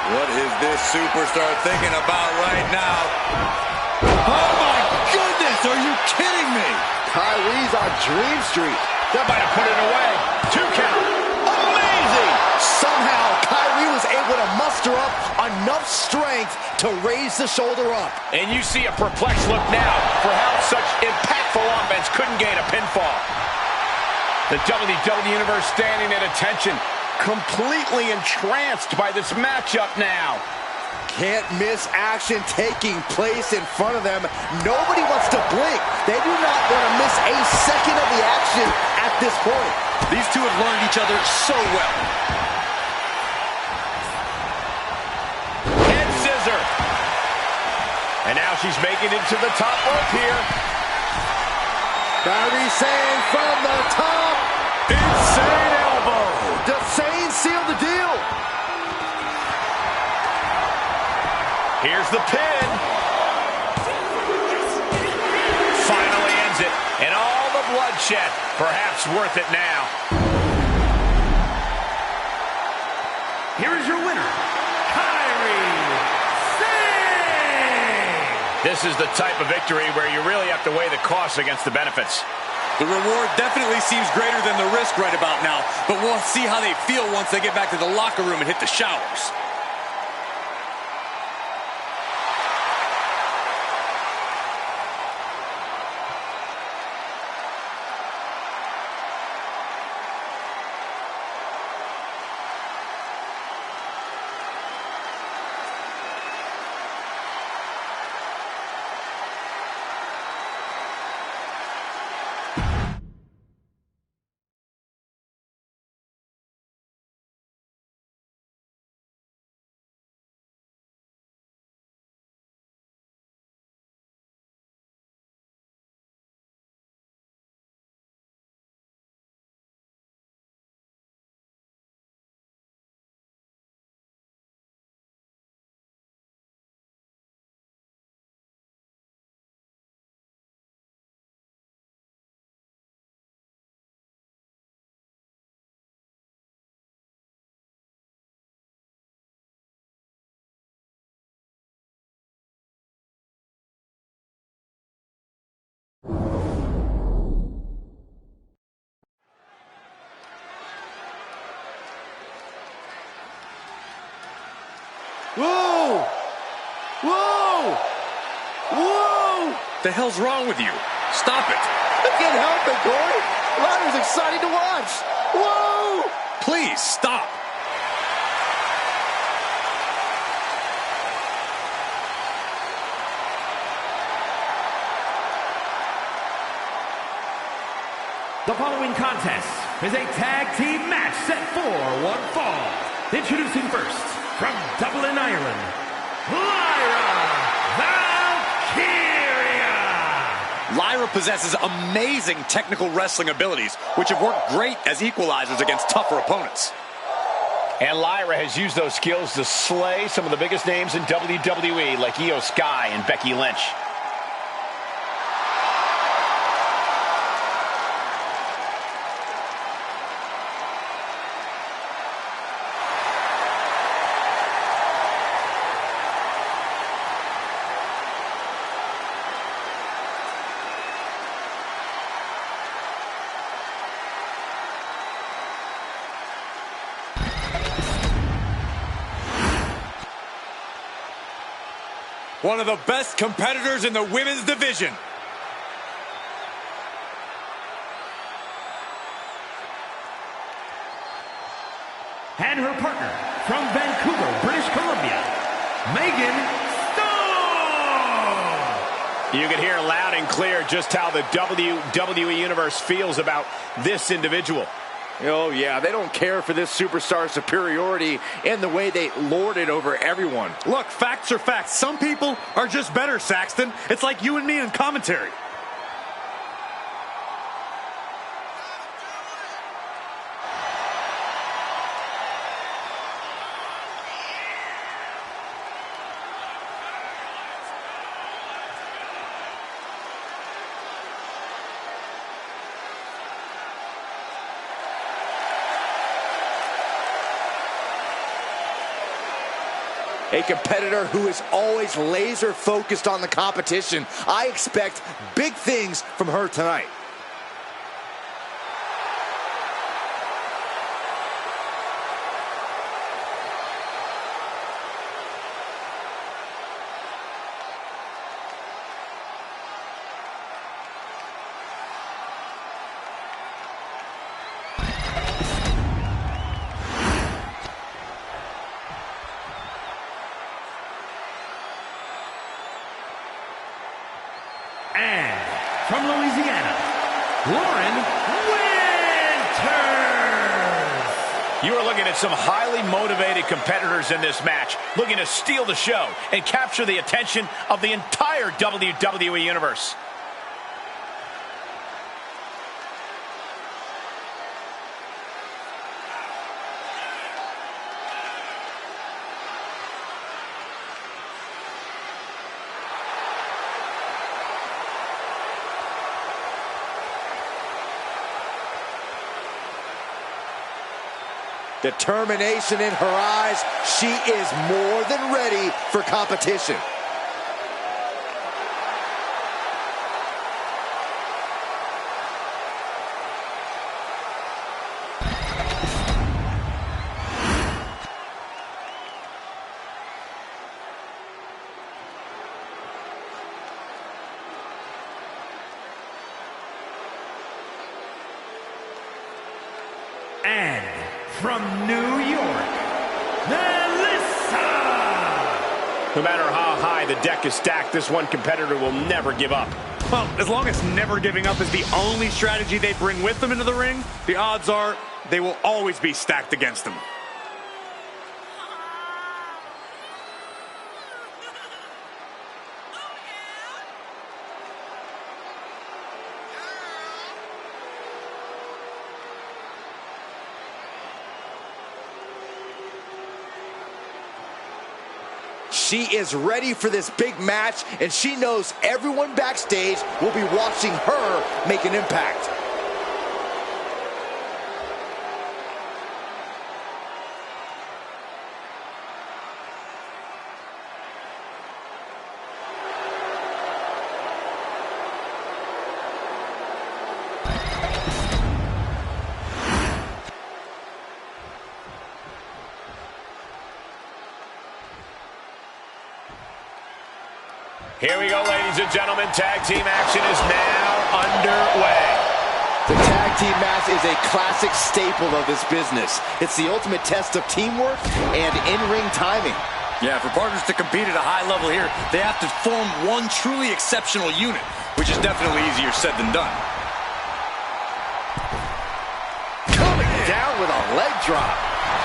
What is this superstar thinking about right now? Oh my goodness, are you kidding me? Kairi's on Dream Street. That might have put it away. 2 count. Amazing. Somehow, Kairi was able to muster up enough strength to raise the shoulder up. And you see a perplexed look now for how such impactful offense couldn't gain a pinfall. The WWE Universe standing at attention, completely entranced by this matchup now. Can't miss action taking place in front of them. Nobody wants to blink. They do not want to miss a second of the action at this point. These two have learned each other so well. Head scissor. And now she's making it to the top rope here. Kairi Sane from the top. Insane elbow. Does Sane seal the deal? Here's the pin. Finally ends it. And all the bloodshed, perhaps worth it now. Here is your winner, Kairi Sane! This is the type of victory where you really have to weigh the costs against the benefits. The reward definitely seems greater than the risk right about now, but we'll see how they feel once they get back to the locker room and hit the showers. Whoa! Whoa! Whoa! The hell's wrong with you? Stop it. I can't help it, Corey. Ladder's exciting to watch. Whoa! Please, stop. The following contest is a tag team match set for one fall. Introducing first, from Dublin, Ireland, Lyra Valkyria! Lyra possesses amazing technical wrestling abilities, which have worked great as equalizers against tougher opponents. And Lyra has used those skills to slay some of the biggest names in WWE, like Io Sky and Becky Lynch. one of the best competitors in the women's division. And her partner from Vancouver, British Columbia, Megan Stone! You can hear loud and clear just how the WWE Universe feels about this individual. Oh, yeah, they don't care for this superstar's superiority and the way they lord it over everyone. Look, facts are facts. Some people are just better, Saxton. It's like you and me in commentary. A competitor who is always laser focused on the competition. I expect big things from her tonight. And from Louisiana, Lauren Winters! You are looking at some highly motivated competitors in this match, looking to steal the show and capture the attention of the entire WWE Universe. Determination in her eyes. She is more than ready for competition. And from New York, Melissa! No matter how high the deck is stacked, this one competitor will never give up. Well, as long as never giving up is the only strategy they bring with them into the ring, the odds are they will always be stacked against them. She is ready for this big match, and she knows everyone backstage will be watching her make an impact. Here we go, ladies and gentlemen. Tag team action is now underway. The tag team match is a classic staple of this business. It's the ultimate test of teamwork and in-ring timing. Yeah, for partners to compete at a high level here, they have to form one truly exceptional unit, which is definitely easier said than done. Coming down with a leg drop.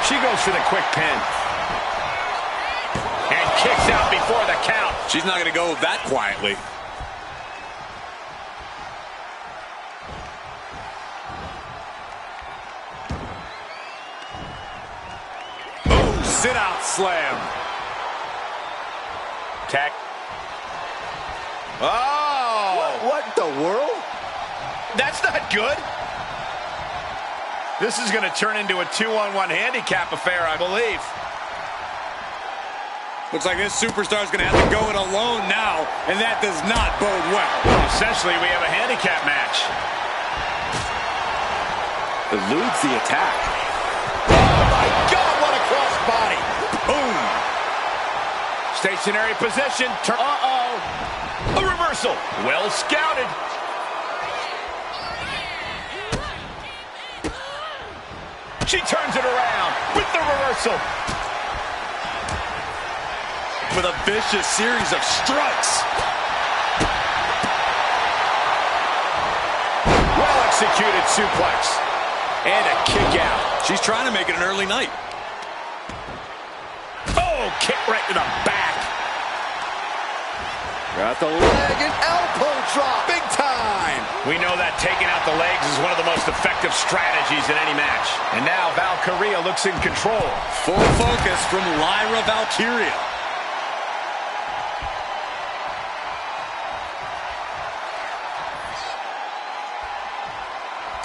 She goes for the quick pin. And kicks out before the count. She's not going to go that quietly. Oh, sit-out slam. Tech. Oh! What the world? That's not good. This is going to turn into a 2-on-1 handicap affair, I believe. Looks like this superstar is going to have to go it alone now, and that does not bode well. Essentially, we have a handicap match. Eludes the attack. Oh, my God, what a crossbody. Boom. Stationary position. Uh-oh. A reversal. Well scouted. She turns it around with the reversal. With a vicious series of strikes. Well-executed suplex. And a kick out. She's trying to make it an early night. Oh, kick right to the back. Got the leg and elbow drop. Big time. We know that taking out the legs is one of the most effective strategies in any match. And now Valkyria looks in control. Full focus from Lyra Valkyria.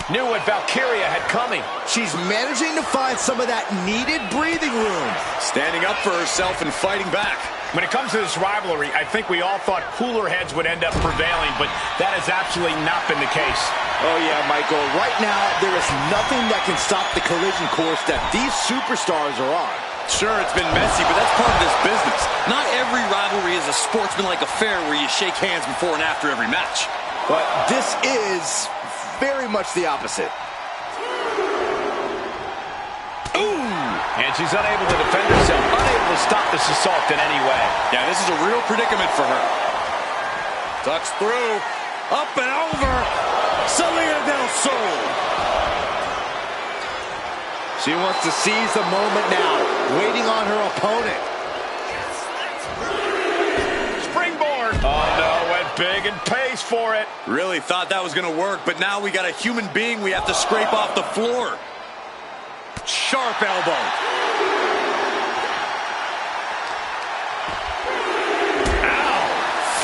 Knew what Valkyria had coming. She's managing to find some of that needed breathing room. Standing up for herself and fighting back. When it comes to this rivalry, I think we all thought cooler heads would end up prevailing, but that has absolutely not been the case. Oh yeah, Michael. Right now, there is nothing that can stop the collision course that these superstars are on. Sure, it's been messy, but that's part of this business. Not every rivalry is a sportsmanlike affair where you shake hands before and after every match. But this is very much the opposite. And she's unable to defend herself, unable to stop this assault in any way. Yeah, this is a real predicament for her. Tucks through, up and over, Salida del Sol. She wants to seize the moment now, waiting on her opponent. Springboard. Oh no, went big and pays for it. Really thought that was going to work, but now we got a human being we have to scrape off the floor. Sharp elbow. Ow.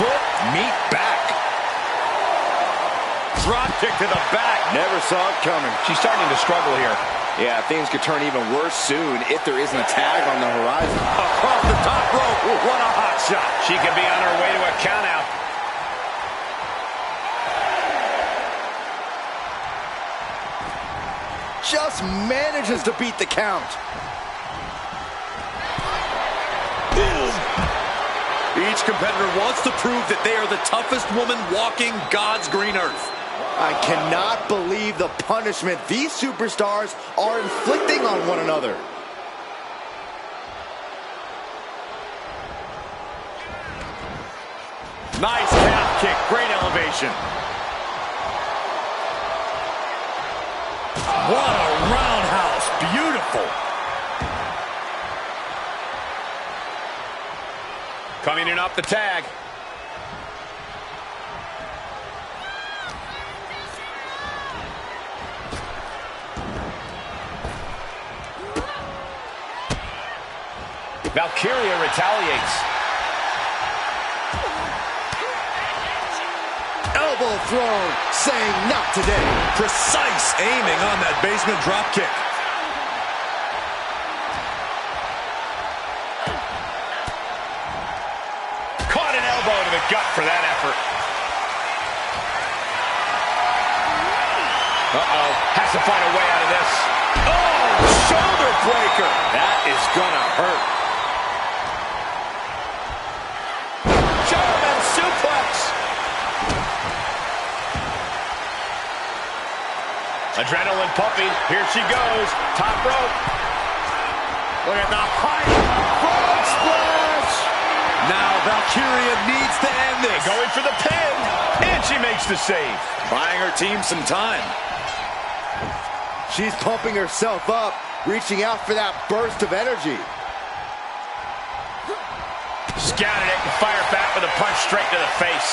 Foot, meet back. Drop kick to the back. Never saw it coming. She's starting to struggle here. Yeah, things could turn even worse soon if there isn't a tag on the horizon. Across the top rope. What a hot shot. She could be on her way to a countout. Just manages to beat the count. Each competitor wants to prove that they are the toughest woman walking God's green earth. I cannot believe the punishment these superstars are inflicting on one another. Nice calf kick, great elevation. What a roundhouse, beautiful. Coming in off the tag. Valkyria retaliates. Elbow thrown, saying not today. Precise aiming on that basement drop kick. Caught an elbow to the gut for that effort. Uh-oh, has to find a way out of this. Oh, shoulder breaker. That is gonna hurt. German suplex. Adrenaline pumping. Here she goes. Top rope. Look at the height. Frog splash. Now Valkyria needs to end this. Going for the pin. And she makes the save. Buying her team some time. She's pumping herself up, reaching out for that burst of energy. Scouted it and fired back with a punch straight to the face.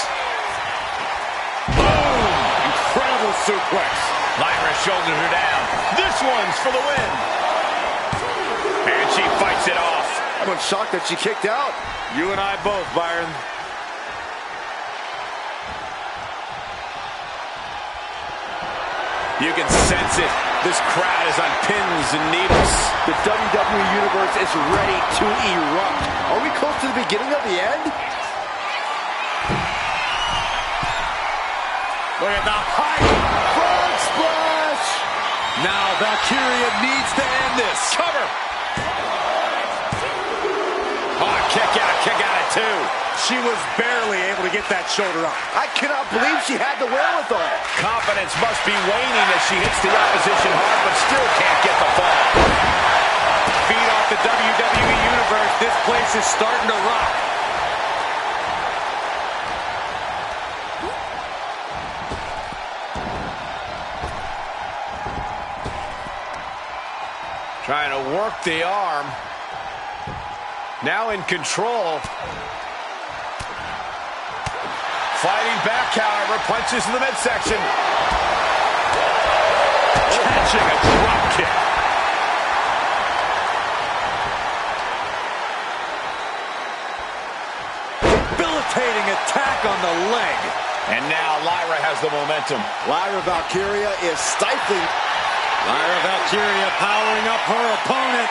Boom! Incredible suplex. Lyra shoulders her down. This one's for the win. And she fights it off. I'm shocked that she kicked out. You and I both, Byron. You can sense it. This crowd is on pins and needles. The WWE Universe is ready to erupt. Are we close to the beginning of the end? Look at the height. Frog splash. Now Valkyria needs to end this. Cover. Oh, kick out. kick out at 2. She was barely able to get that shoulder up. I cannot believe she had the wherewithal. Confidence must be waning as she hits the opposition hard, but still can't get the fall. Feed off the WWE Universe. This place is starting to rock. Trying to work the arm. Now in control. Fighting back, however. Punches in the midsection. Catching a drop kick. Debilitating attack on the leg. And now Lyra has the momentum. Lyra Valkyria is stifling. Lyra Valkyria powering up her opponent.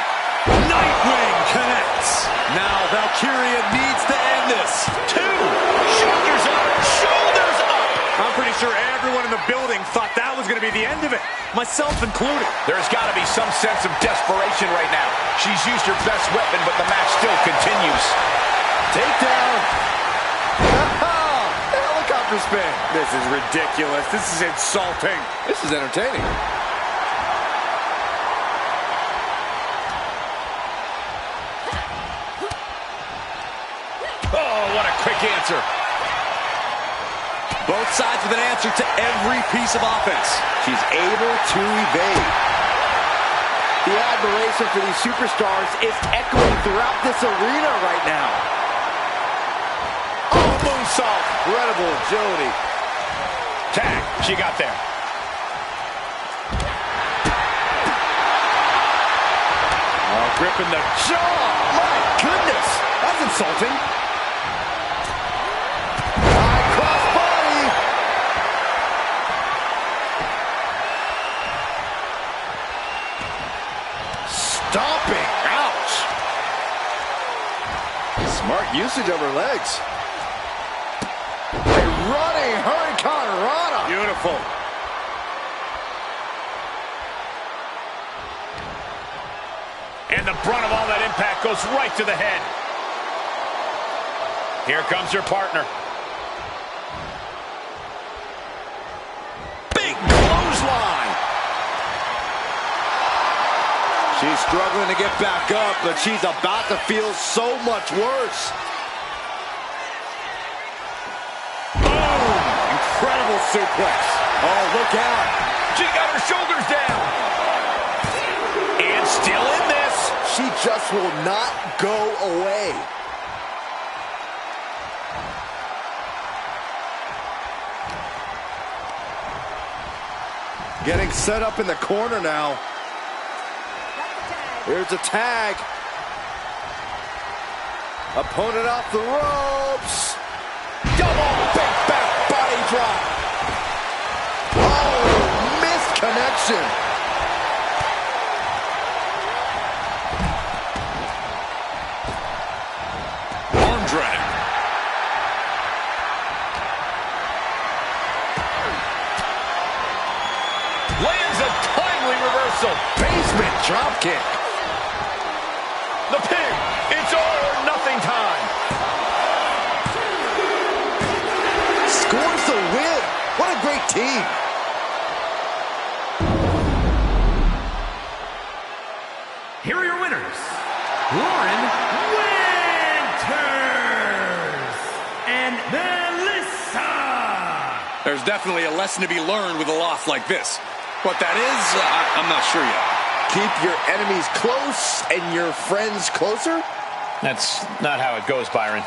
Nightwing connects. Now Valkyria needs to end this. 2. Shoulders up. Shoulders up. I'm pretty sure everyone in the building thought that was going to be the end of it. Myself included. There's got to be some sense of desperation right now. She's used her best weapon, but the match still continues. Takedown. Helicopter spin. This is ridiculous. This is insulting. This is entertaining. Oh, what a quick answer. Both sides with an answer to every piece of offense. She's able to evade. The admiration for these superstars is echoing throughout this arena right now. Oh, moonsault. Incredible agility. Tag. She got there. Oh, gripping the jaw. My goodness. That's insulting. Stomping. Ouch. Smart usage of her legs. A running Hurricane Rana. Beautiful. And the brunt of all that impact goes right to the head. Here comes her partner. Big clothesline. She's struggling to get back up, but she's about to feel so much worse. Boom! Incredible suplex. Oh, look out. She got her shoulders down. And still in this. She just will not go away. Getting set up in the corner now. Here's a tag. Opponent off the ropes. Double big back body drop. Oh, missed connection. Arm drag. Lands a timely reversal. Basement drop kick. The pin. It's all or nothing time. Scores the win. What a great team. Here are your winners, Lauren Winters and Melissa. There's definitely a lesson to be learned with a loss like this. What that is, I'm not sure yet. Keep your enemies close and your friends closer? That's not how it goes, Byron.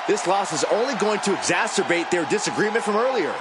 This loss is only going to exacerbate their disagreement from earlier.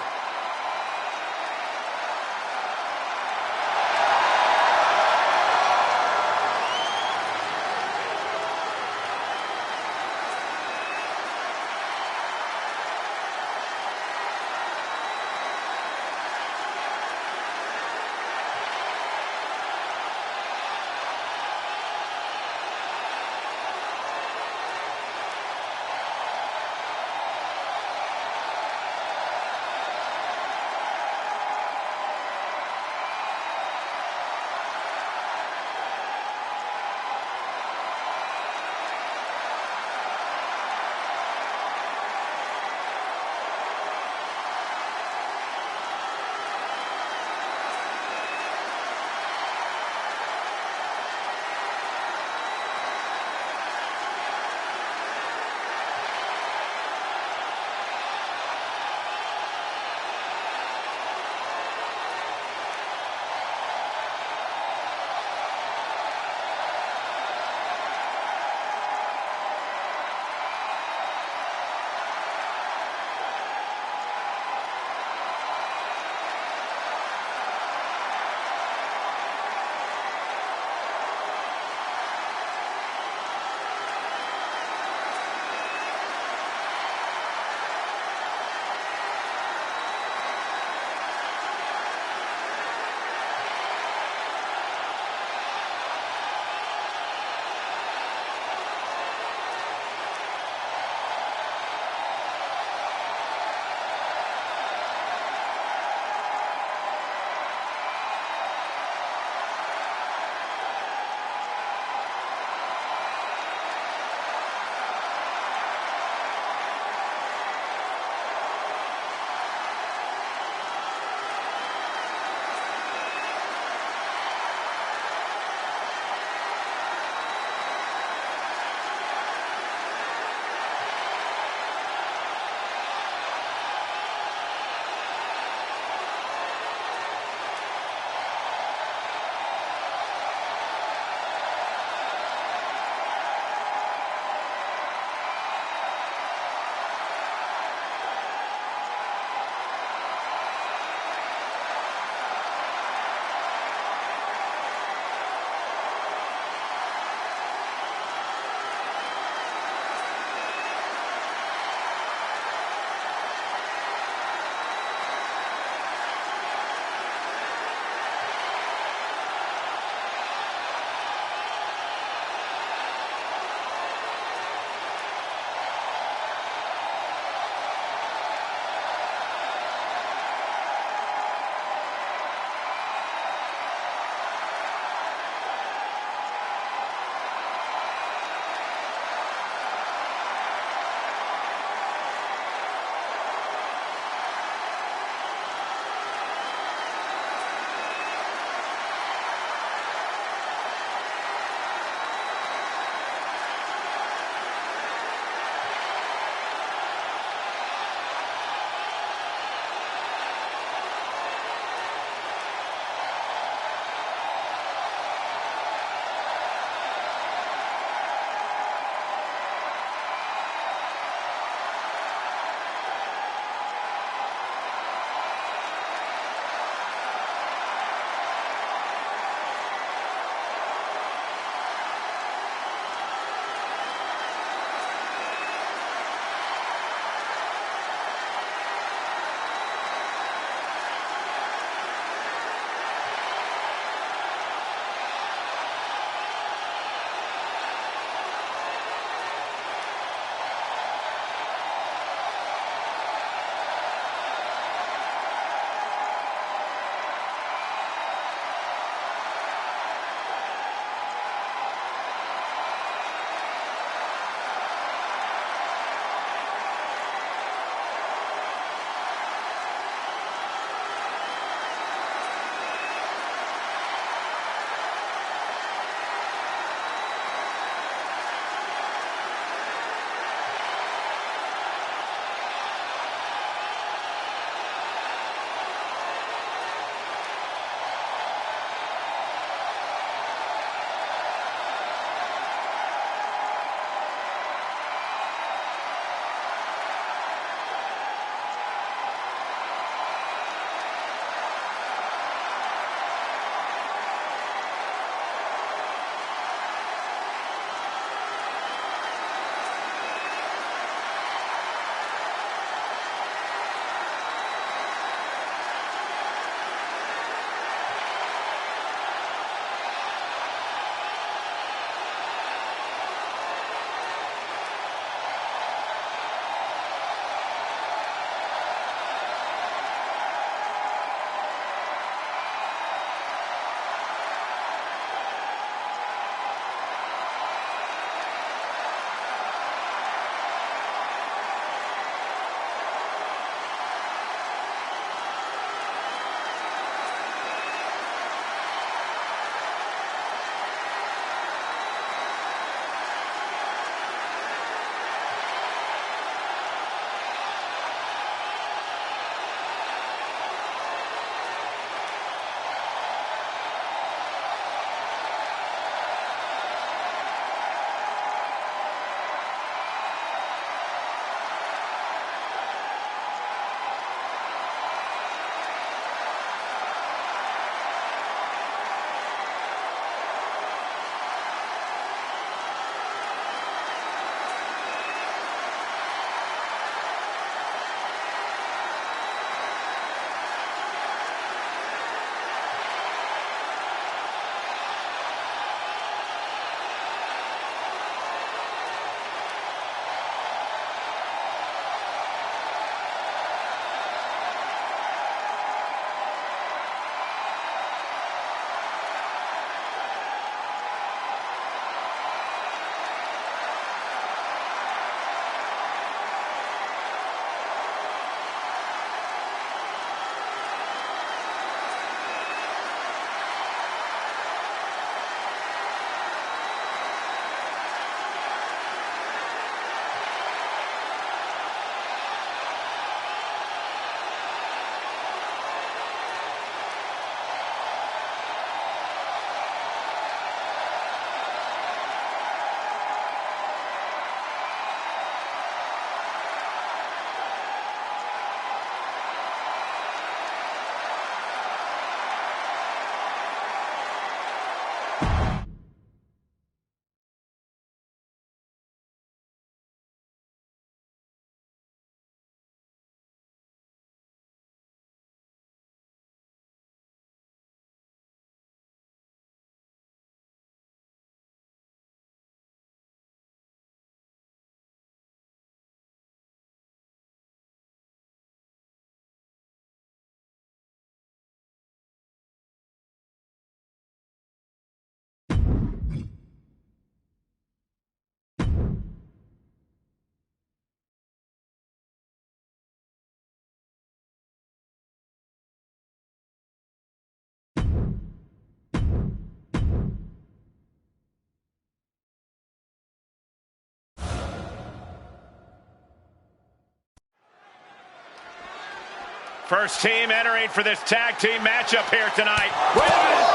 First team entering for this tag team matchup here tonight. Wait a minute.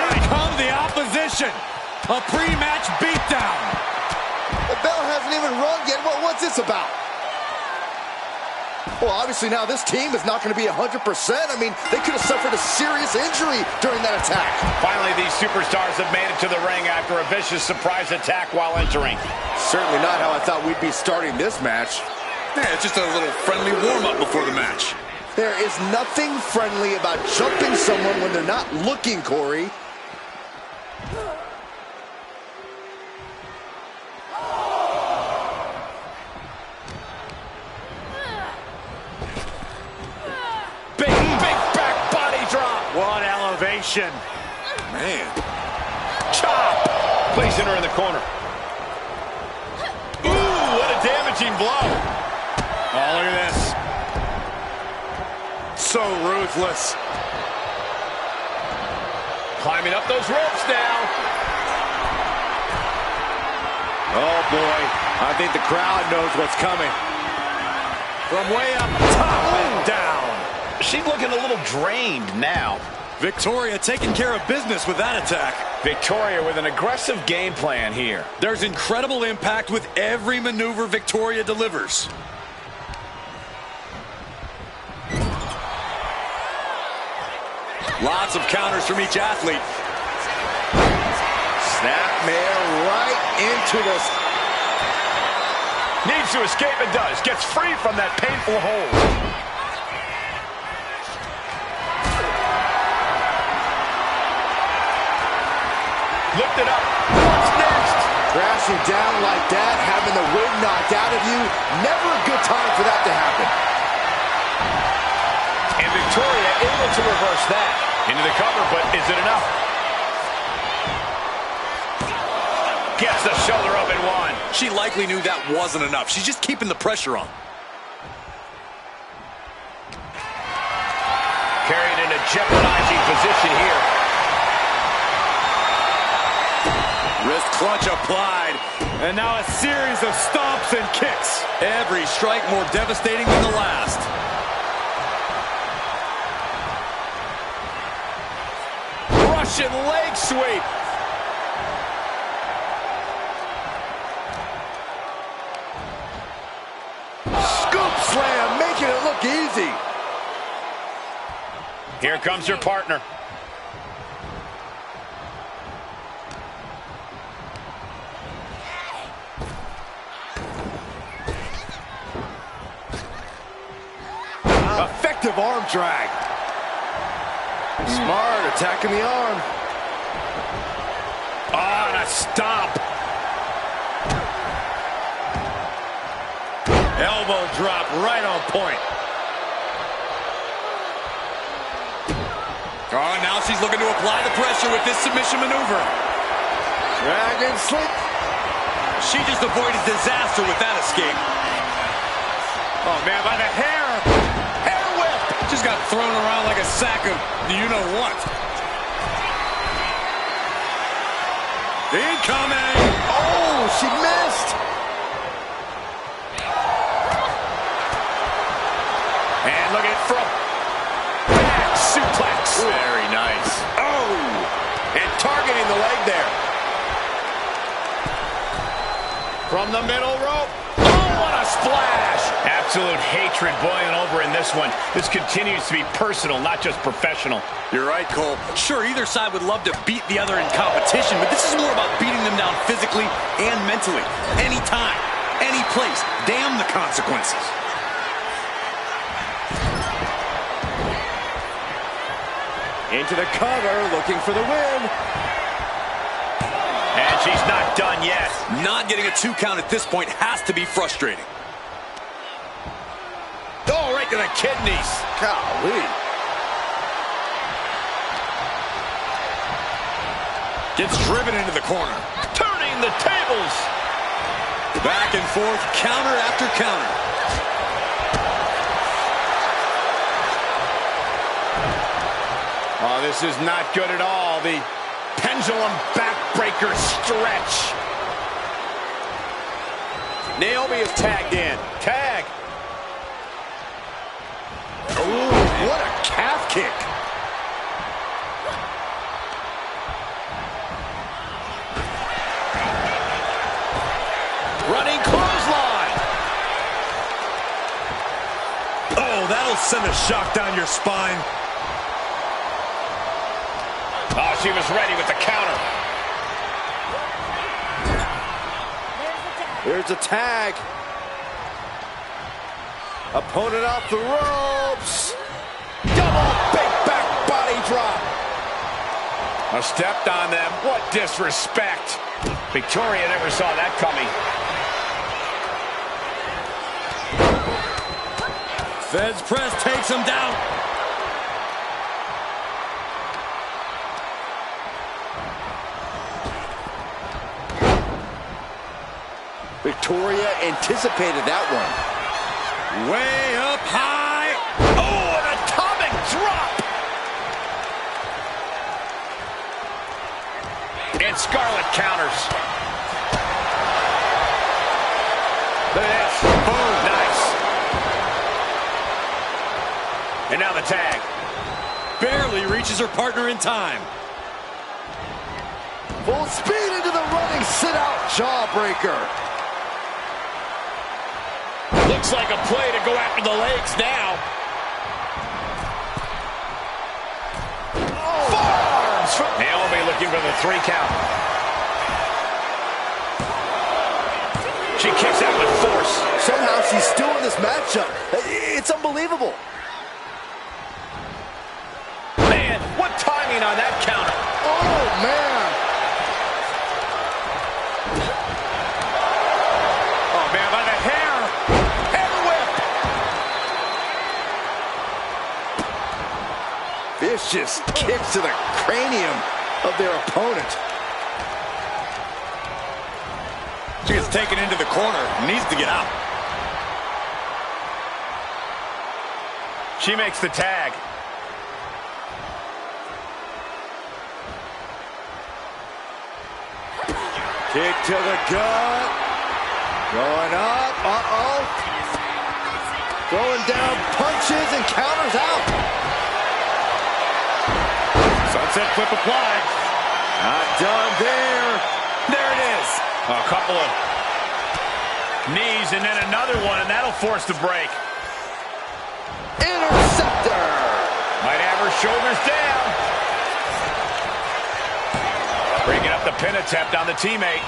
Here comes the opposition. A pre-match beatdown. The bell hasn't even rung yet. What's this about? Well, obviously now this team is not going to be 100%. I mean, they could have suffered a serious injury during that attack. Finally, these superstars have made it to the ring after a vicious surprise attack while entering. Certainly not how I thought we'd be starting this match. Yeah, it's just a little friendly warm-up before the match. There is nothing friendly about jumping someone when they're not looking, Corey. What elevation. Man. Chop. Placing her in the corner. Ooh, what a damaging blow. Oh, look at this. So ruthless. Climbing up those ropes now. Oh, boy. I think the crowd knows what's coming. From way up top and down. She's looking a little drained now. Victoria taking care of business with that attack. Victoria with an aggressive game plan here. There's incredible impact with every maneuver Victoria delivers. Lots of counters from each athlete. Snapmare right into this. Needs to escape and does. Gets free from that painful hold. Lifted up. What's next? Crashing down like that, having the wind knocked out of you. Never a good time for that to happen. And Victoria able to reverse that. Into the cover, but is it enough? Gets the shoulder up and one. She likely knew that wasn't enough. She's just keeping the pressure on. Carried in a jeopardizing position here. Wrist clutch applied. And now a series of stomps and kicks. Every strike more devastating than the last. Russian leg sweep. Scoop slam, making it look easy. Here comes her partner. Effective arm drag. Smart, attacking the arm. On a stomp. Elbow drop right on point. Oh, now she's looking to apply the pressure with this submission maneuver. Dragon slip. She just avoided disaster with that escape. Oh, man, by the hair. Hair whip. Just got thrown around like a sack of you-know-what. Incoming. Oh, she missed. And look at from back suplex. Very nice. Oh, and targeting the leg there. From the middle rope. Oh, what a splash. Absolute hatred boiling over in this one. This continues to be personal, not just professional. You're right, Cole. Sure, either side would love to beat the other in competition, but this is more about beating them down physically and mentally. Anytime, any place. Damn the consequences. Into the cover, looking for the win. And she's not done yet. Not getting a 2 count at this point has to be frustrating. Oh, right to the kidneys. Golly. Gets driven into the corner. Turning the tables. Back and forth, counter after counter. Oh, this is not good at all. The pendulum backbreaker stretch. Naomi is tagged in. Tag. Ooh, kick. Running clothesline. Oh, that'll send a shock down your spine. Oh, she was ready with the counter. There's a tag. Opponent off the ropes. Double big back body drop. Stepped on them. What disrespect. Victoria never saw that coming. Feds press takes him down. Victoria anticipated that one. Way up high. Oh, an atomic drop. And Scarlett counters. Look at this. Boom. Nice. And now the tag. Barely reaches her partner in time. Full speed into the running sit-out jawbreaker. Looks like a play to go after the legs now. Oh. Forearms from Naomi looking for the 3 count. She kicks out with force. Somehow she's still in this matchup. It's unbelievable. Man, what timing on that counter. Oh, man. Oh, man, by the hair. Hair whip. Vicious kicks to the cranium of their opponent. She gets taken into the corner. Needs to get out. She makes the tag. Kick to the gut. Going up. Uh-oh. Throwing down punches and counters out. Sunset flip applied. Not done there. There it is. A couple of knees and then another one, and that'll force the break. Interceptor. Might have her shoulders down. Breaking up the pin attempt on the teammate.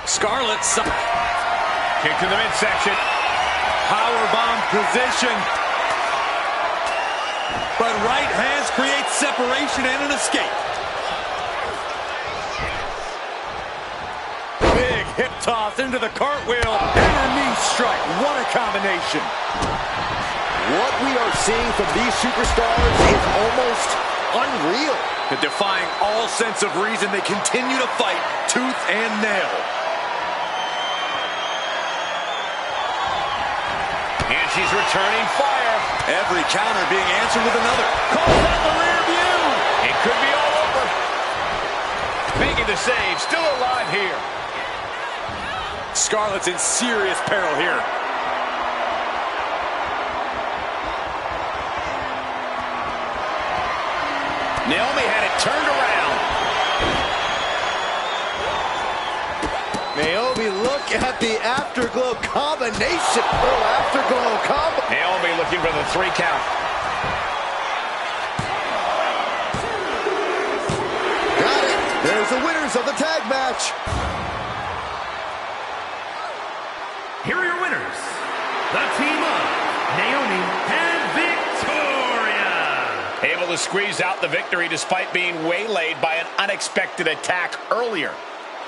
Scarlett. Kick to the midsection. Powerbomb position. But right hands create separation and an escape. Big hip toss into the cartwheel and a knee strike. What a combination. What we are seeing from these superstars is almost unreal. But defying all sense of reason, they continue to fight tooth and nail. And she's returning fire. Every counter being answered with another. Calls out the rear view. It could be all over. Making the save. Still alive here. Scarlett's in serious peril here. Naomi had it turned around. Naomi, look at the afterglow combination. Oh, afterglow combo. Naomi looking for the 3 count. Got it. There's the winners of the tag match. Here are your winners, the team of Naomi and Victoria. Able to squeeze out the victory despite being waylaid by an unexpected attack earlier.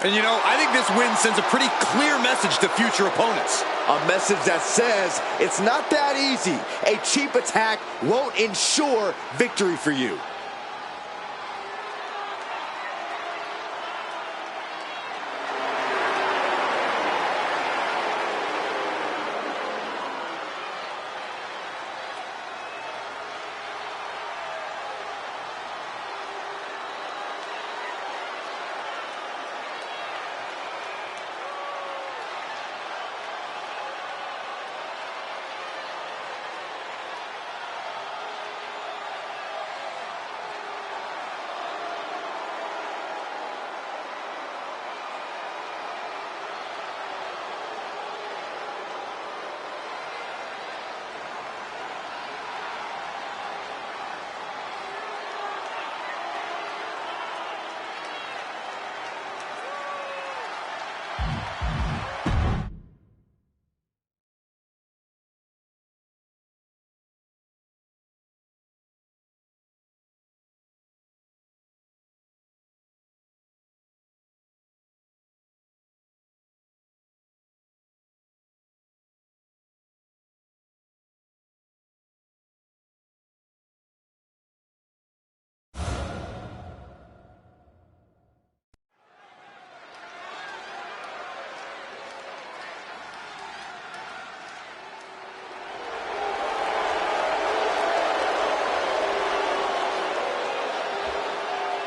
And you know, I think this win sends a pretty clear message to future opponents. A message that says it's not that easy. A cheap attack won't ensure victory for you.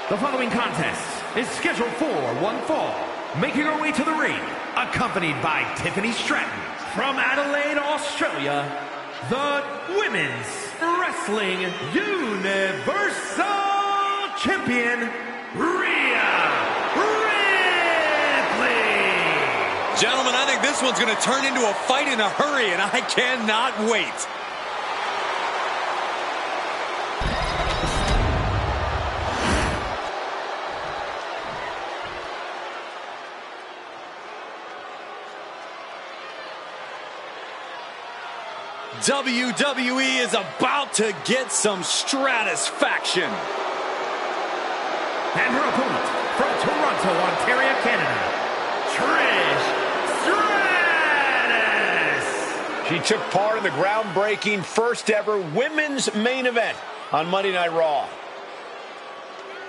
The following contest is scheduled for one fall. Making her way to the ring, accompanied by Tiffany Stratton from Adelaide, Australia, the Women's Wrestling Universal Champion, Rhea Ripley. Gentlemen, I think this one's going to turn into a fight in a hurry, and I cannot wait. WWE is about to get some stratisfaction. And her opponent from Toronto, Ontario, Canada, Trish Stratus. She took part in the groundbreaking first ever women's main event on Monday Night Raw.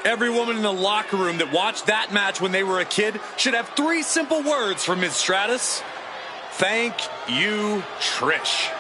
Every woman in the locker room that watched that match when they were a kid should have 3 simple words from Ms. Stratus. Thank you, Trish.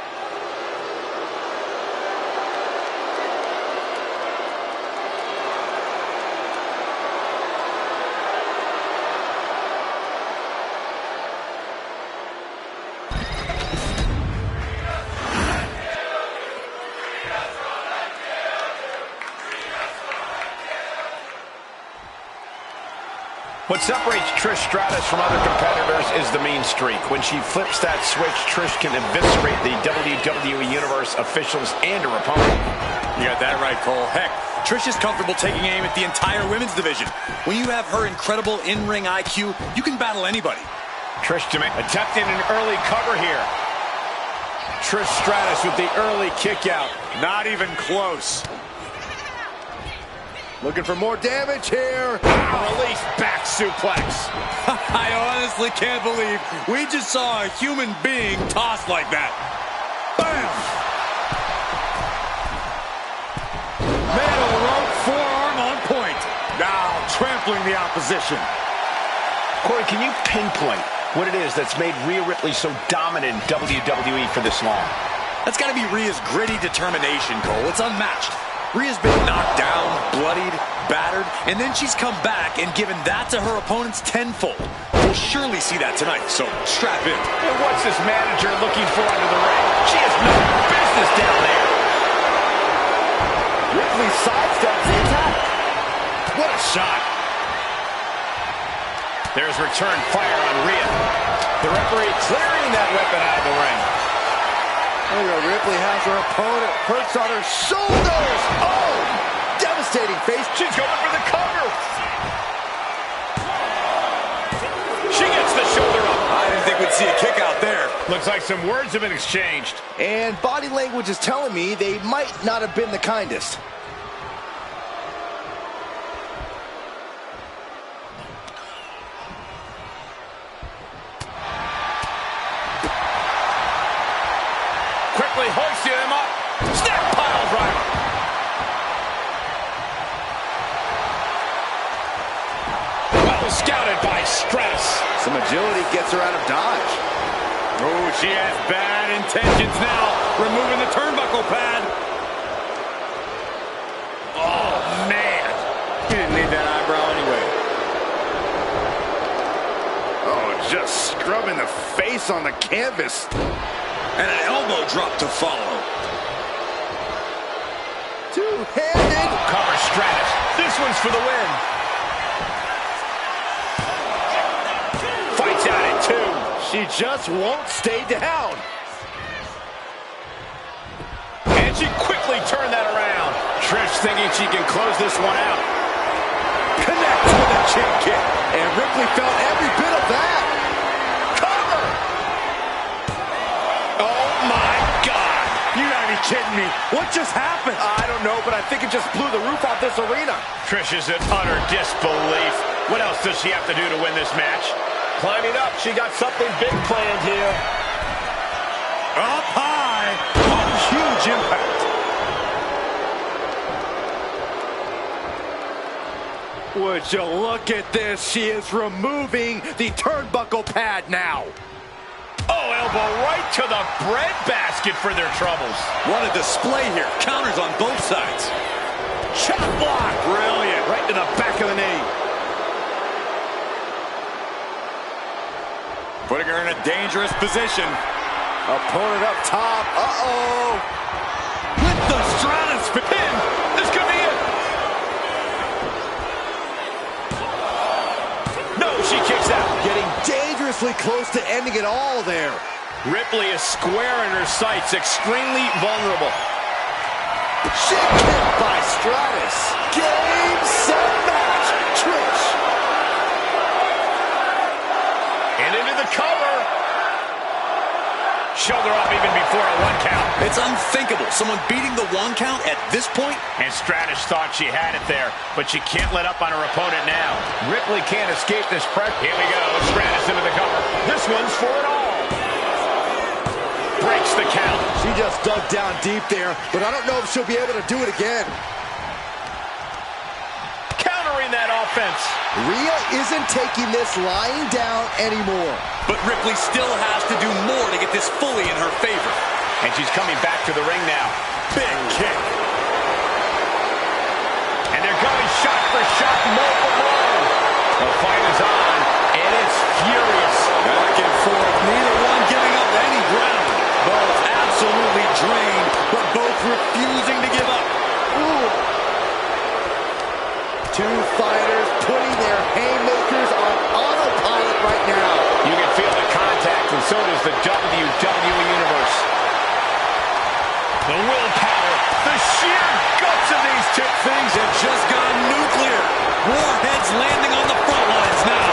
What separates Trish Stratus from other competitors is the mean streak. When she flips that switch, Trish can eviscerate the WWE Universe officials and her opponent. You got that right, Cole. Heck, Trish is comfortable taking aim at the entire women's division. When you have her incredible in-ring IQ, you can battle anybody. Trish attempting an early cover here. Trish Stratus with the early kick out. Not even close. Looking for more damage here. Release back suplex. I honestly can't believe we just saw a human being tossed like that. Bam! Middle rope forearm on point. Now trampling the opposition. Corey, can you pinpoint what it is that's made Rhea Ripley so dominant in WWE for this long? That's got to be Rhea's gritty determination, Cole. It's unmatched. Rhea's been knocked down, bloodied, battered, and then she's come back and given that to her opponents tenfold. We'll surely see that tonight, so strap in. And what's this manager looking for under the ring? She has no business down there. Ripley sidesteps the attack. What a shot. There's return fire on Rhea. The referee clearing that weapon out of the ring. Ripley has her opponent perched on her shoulders. Oh, devastating face. She's going for the cover. She gets the shoulder up. I didn't think we'd see a kick out there. Looks like some words have been exchanged. And body language is telling me they might not have been the kindest. Quickly hoisting him up. Snap pile driver. Well scouted by Stratus. Some agility gets her out of dodge. Oh, she has bad intentions now. Removing the turnbuckle pad. Oh, man. He didn't need that eyebrow anyway. Oh, just scrubbing the face on the canvas. And an elbow drop to follow. Two-handed. Cover Stratus. This one's for the win. Fights out at 2. She just won't stay down. And she quickly turned that around. Trish thinking she can close this one out. Connects with a chin kick. And Ripley felt every bit of that. Cover. Oh, my God. You gotta be kidding me. What just happened? I don't know, but I think it just blew the roof off this arena. Trish is in utter disbelief. What else does she have to do to win this match? Climbing up, she got something big planned here. Up high. Oh, huge impact. Would you look at this? She is removing the turnbuckle pad now. Oh, elbow right to the breadbasket for their troubles. What a display here. Counters on both sides. Chop block. Brilliant. Right to to the back of the knee. Putting her in a dangerous position. Opponent up top. Uh-oh. With the Stratus pin. This could be it. No, she kicks out. Getting dangerously close to ending it all there. Ripley is square in her sights, extremely vulnerable. Shit kick by Stratus. Game, set, match. Trish. And into the cover. Shoulder up even before a 1 count. It's unthinkable. Someone beating the 1 count at this point. And Stratus thought she had it there, but she can't let up on her opponent now. Ripley can't escape this pressure. Here we go. Stratus into the cover. This one's for it all. Breaks the count. She just dug down deep there, but I don't know if she'll be able to do it again. Countering that offense. Rhea isn't taking this lying down anymore. But Ripley still has to do more to get this fully in her favor. And she's coming back to the ring now. Big kick. And they're going shot for shot, multiple blows. The fight is on, and it's furious. Back and forth, neither one giving up any ground. Both absolutely drained, but both refusing to give up. Ooh. Two fighters putting their haymakers on autopilot right now. You can feel the contact, and so does the WWE Universe. The willpower, the sheer guts of these two. Things have just gone nuclear. Warheads landing on the front lines now.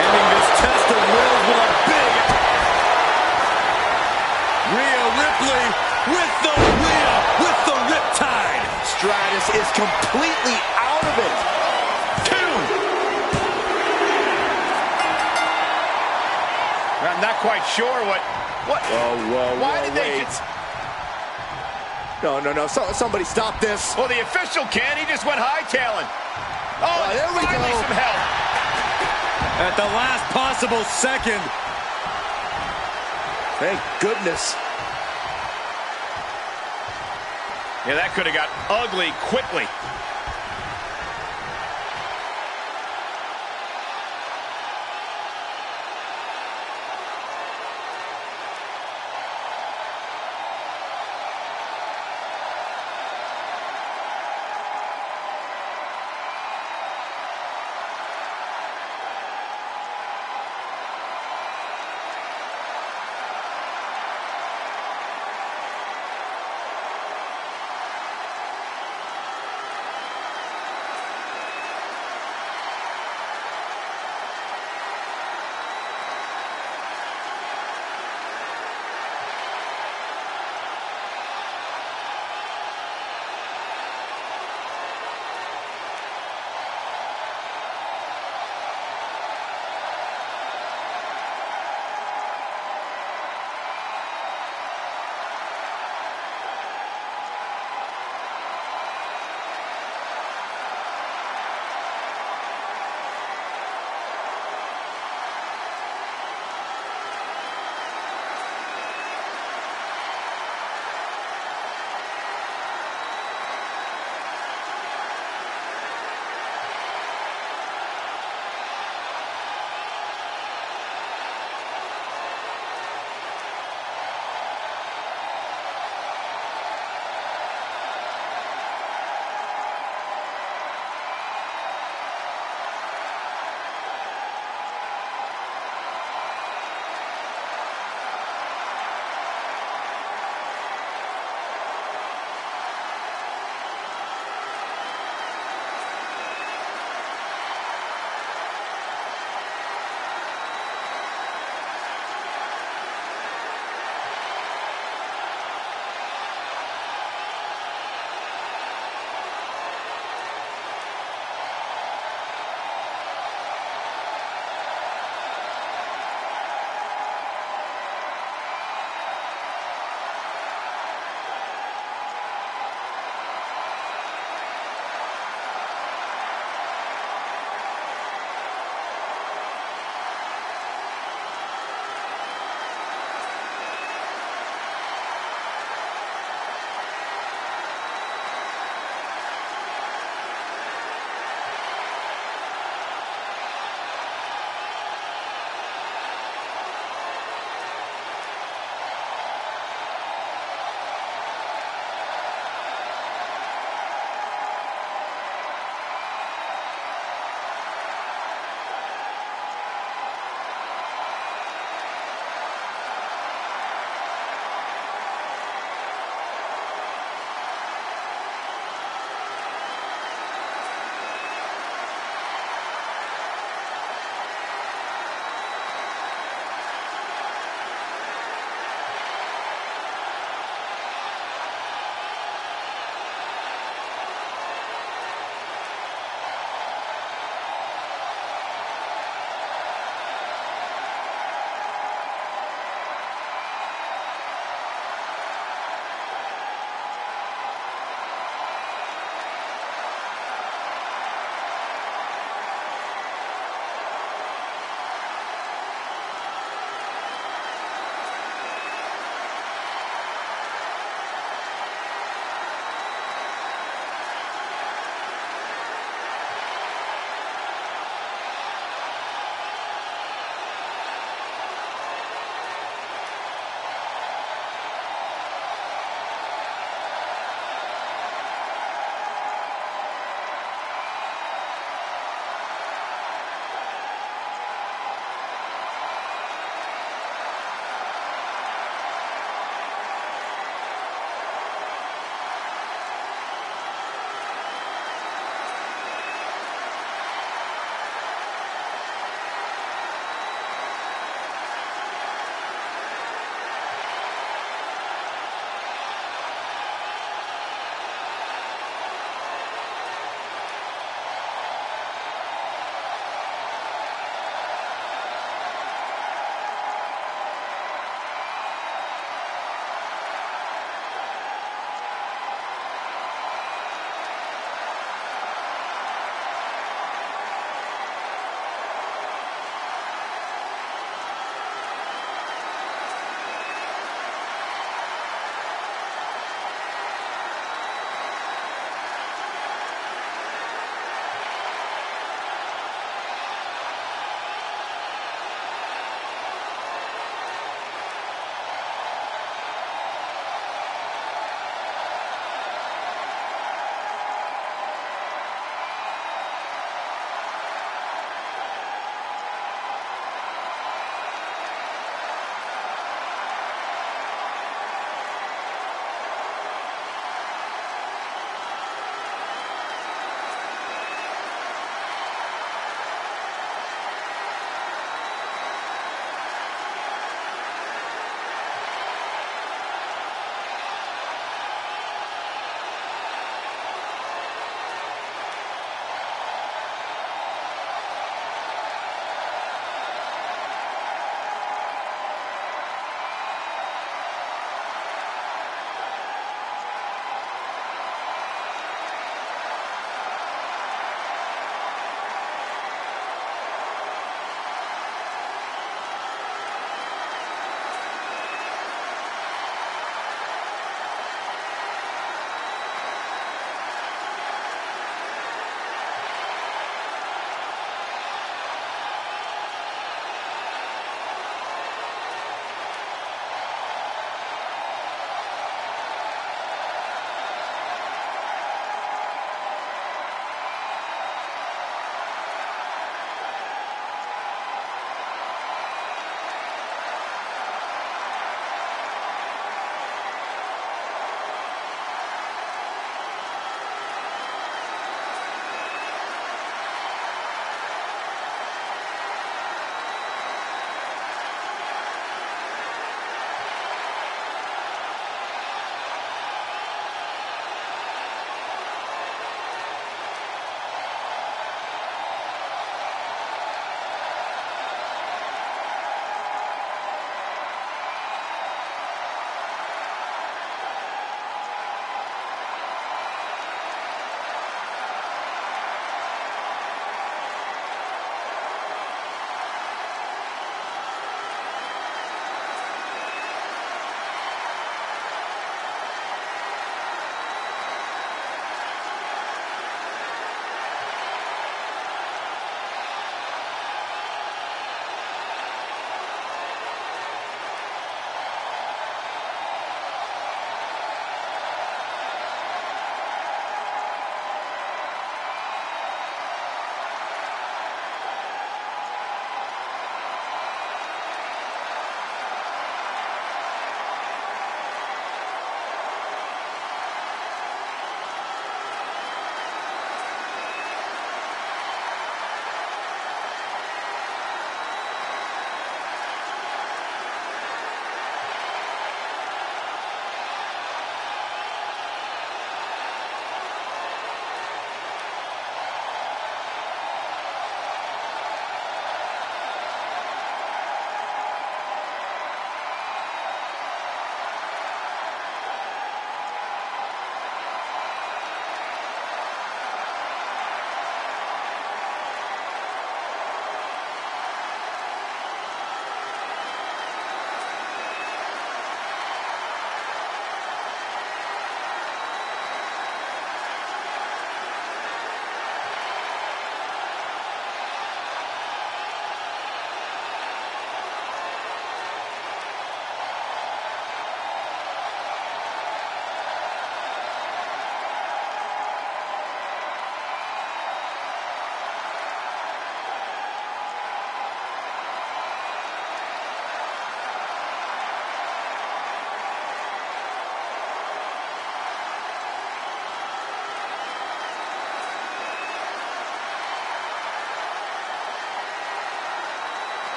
Ending this test of wills with a big... Rhea Ripley with the Rhea with the Riptide. Stratus is completely out of it. I'm not quite sure what. Why did they? No. Somebody stop this. Well, the official can't. He just went hightailing. Oh, there we finally go. some help. At the last possible second. Thank goodness. Yeah, that could have got ugly quickly.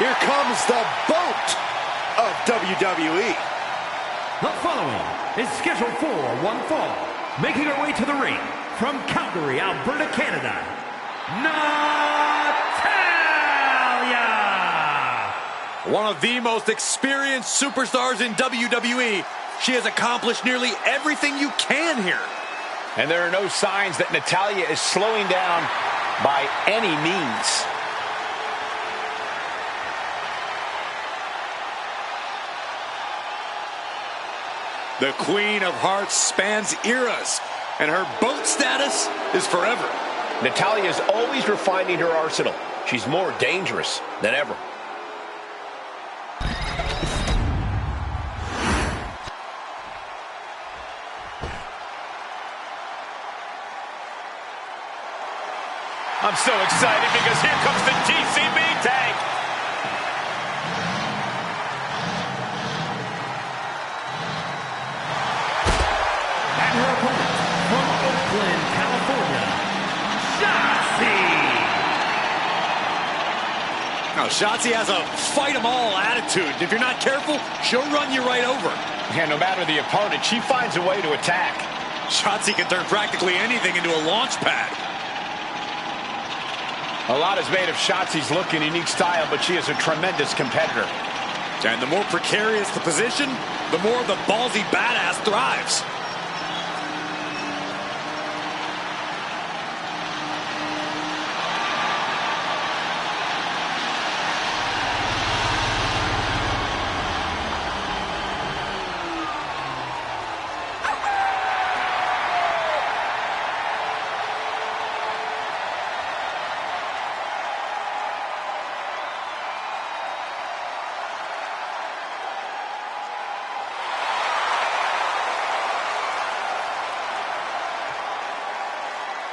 Here comes the boat of WWE. The following is scheduled for one fall. Making her way to the ring from Calgary, Alberta, Canada, Natalya! One of the most experienced superstars in WWE. She has accomplished nearly everything you can here. And there are no signs that Natalya is slowing down by any means. The Queen of Hearts spans eras, and her boat status is forever. Natalya is always refining her arsenal. She's more dangerous than ever. I'm so excited because here comes the TCB tag. And her opponent from Oakland, California, Jacy! Now, Shotzi has a fight-em-all attitude. If you're not careful, she'll run you right over. Yeah, no matter the opponent, she finds a way to attack. Shotzi can turn practically anything into a launch pad. A lot is made of Shotzi's look and unique style, but she is a tremendous competitor. And the more precarious the position, the more the ballsy badass thrives.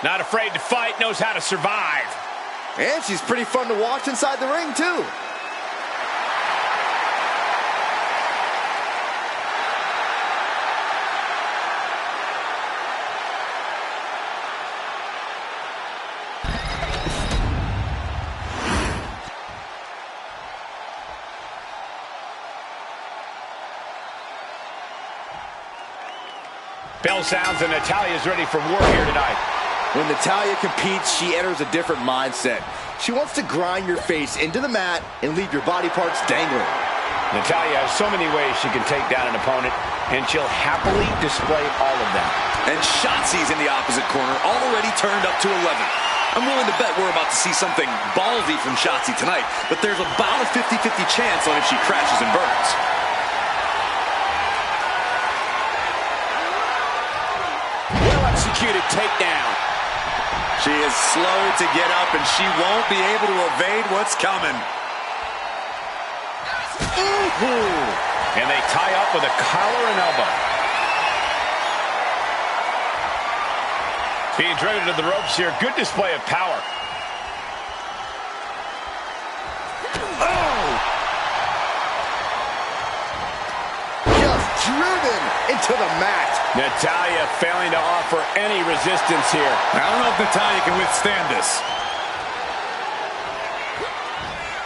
Not afraid to fight, knows how to survive. And she's pretty fun to watch inside the ring, too. Bell sounds and Natalya's ready for war here tonight. When Natalya competes, she enters a different mindset. She wants to grind your face into the mat and leave your body parts dangling. Natalya has so many ways she can take down an opponent, and she'll happily display all of them. And Shotzi's in the opposite corner, already turned up to 11. I'm willing to bet we're about to see something ballsy from Shotzi tonight, but there's about a 50-50 chance on if she crashes and burns. Well-executed takedown. She is slow to get up, and she won't be able to evade what's coming. And they tie up with a collar and elbow. Being driven to the ropes here. Good display of power. Just driven into the mat. Natalya failing to offer any resistance here. I don't know if Natalya can withstand this.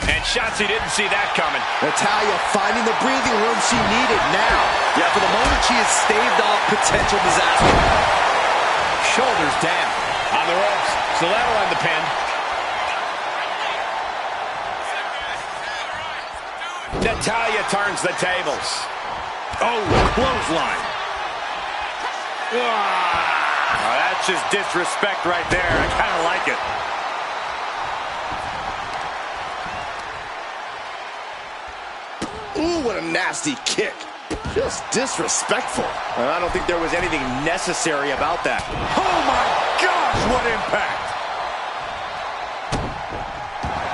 And Shotzi didn't see that coming. Natalya finding the breathing room she needed now. Yeah, for the moment, she has staved off potential disaster. Shoulders down. On the ropes. So that'll end the pin. Natalya turns the tables. Oh, clothesline. Oh, that's just disrespect right there. I kind of like it. Ooh, what a nasty kick. Just disrespectful. And I don't think there was anything necessary about that. Oh, my gosh, what impact.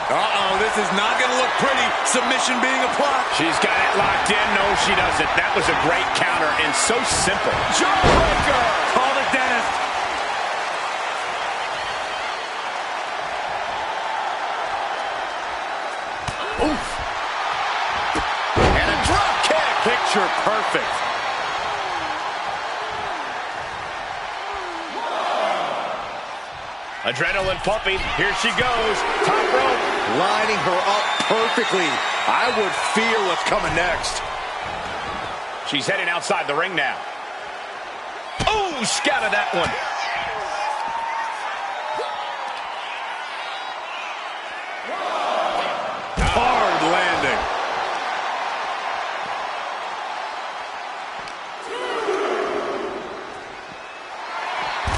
Uh-oh, this is not going to look pretty. Submission being applied. She's got it locked in. No, she doesn't. That was a great counter and so simple. Jawbreaker. Call the dentist. Oof. And a drop kick. Picture perfect. Adrenaline pumping. Here she goes. Top rope. Lining her up perfectly. I would feel what's coming next. She's heading outside the ring now. Oh, scattered that one. Hard landing.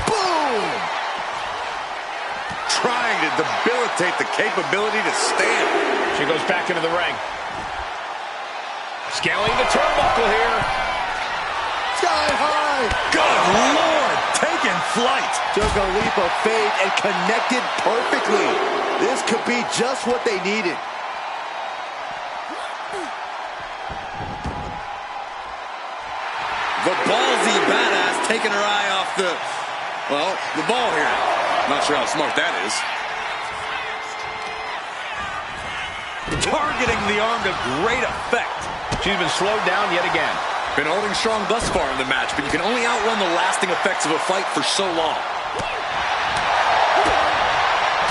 Boom! Trying to debilitate the capability to stand. She goes back into the ring. Scaling the turnbuckle here. Sky high. Good Lord, taking flight. Took a leap of faith and connected perfectly. This could be just what they needed. The ballsy badass taking her eye off the ball here. Not sure how smart that is. Targeting the arm to great effect. She's been slowed down yet again. Been holding strong thus far in the match, but you can only outrun the lasting effects of a fight for so long.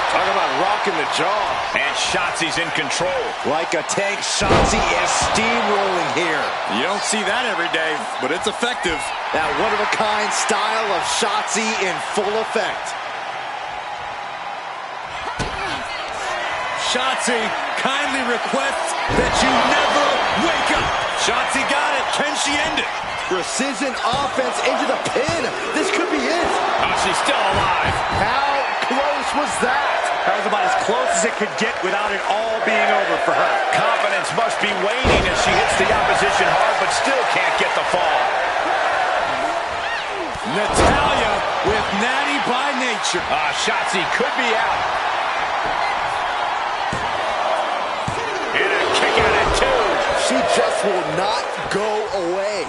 Talk about rocking the jaw. And Shotzi's in control. Like a tank, Shotzi is steamrolling here. You don't see that every day, but it's effective. That one-of-a-kind style of Shotzi in full effect. Shotzi kindly requests that you never wake up. Shotzi got it. Can she end it? Precision offense into the pin. This could be it. Oh, she's still alive. How close was that? That was about as close as it could get without it all being over for her. Confidence must be waning as she hits the opposition hard, but still can't get the fall. Natalya with natty by nature. Shotzi could be out. And a kick out at two. She just will not go away.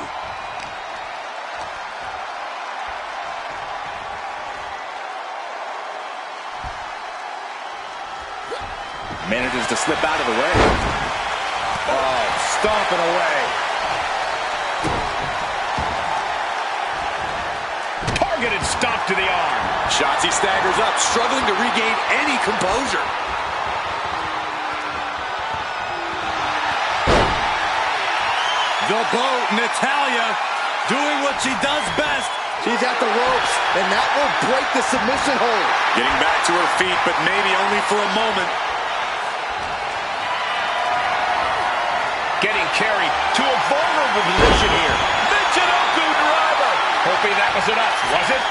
Manages to slip out of the way. Oh, stomping away. Targeted stomp to the arm. Shotzi staggers up, struggling to regain any composure. The boat, Natalya, doing what she does best. She's at the ropes, and that will break the submission hold. Getting back to her feet, but maybe only for a moment. Getting carried to a vulnerable position here. Michinoku driver. Hoping that was enough, was it?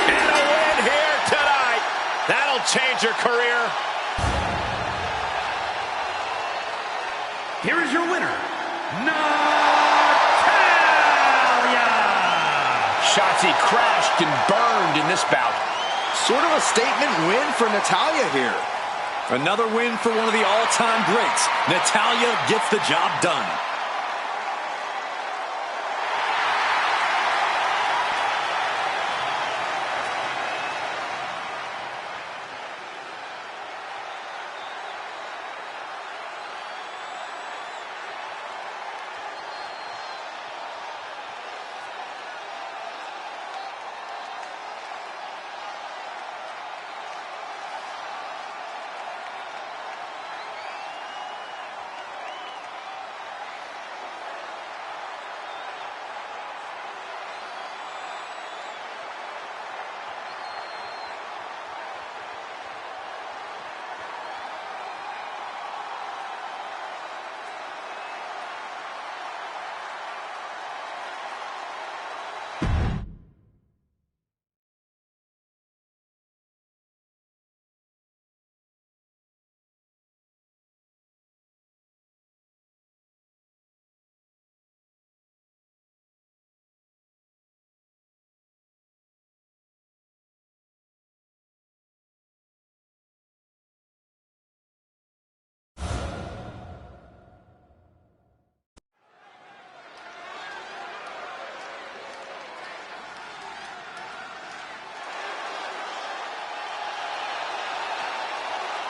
And a win here tonight. That'll change her career. Here is your winner, Natalya! Shotzi crashed and burned in this bout. Sort of a statement win for Natalya here. Another win for one of the all-time greats. Natalya gets the job done.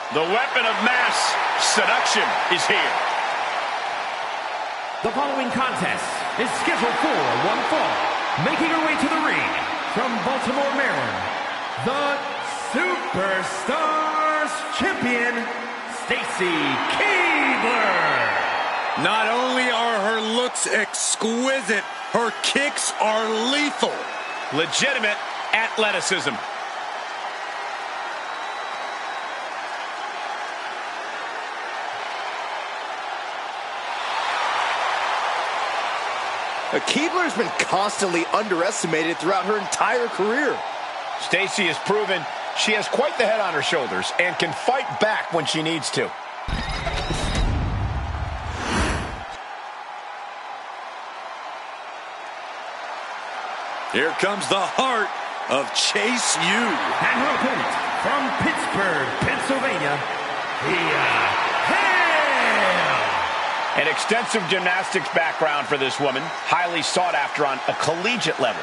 The weapon of mass seduction is here. The following contest is scheduled for one fall. Making her way to the ring from Baltimore, Maryland, the Superstars Champion, Stacy Keibler. Not only are her looks exquisite, her kicks are lethal. Legitimate athleticism. Keibler's been constantly underestimated throughout her entire career. Stacy has proven she has quite the head on her shoulders and can fight back when she needs to. Here comes the heart of Chase U. And her opponent from Pittsburgh, Pennsylvania, An extensive gymnastics background for this woman, highly sought after on a collegiate level.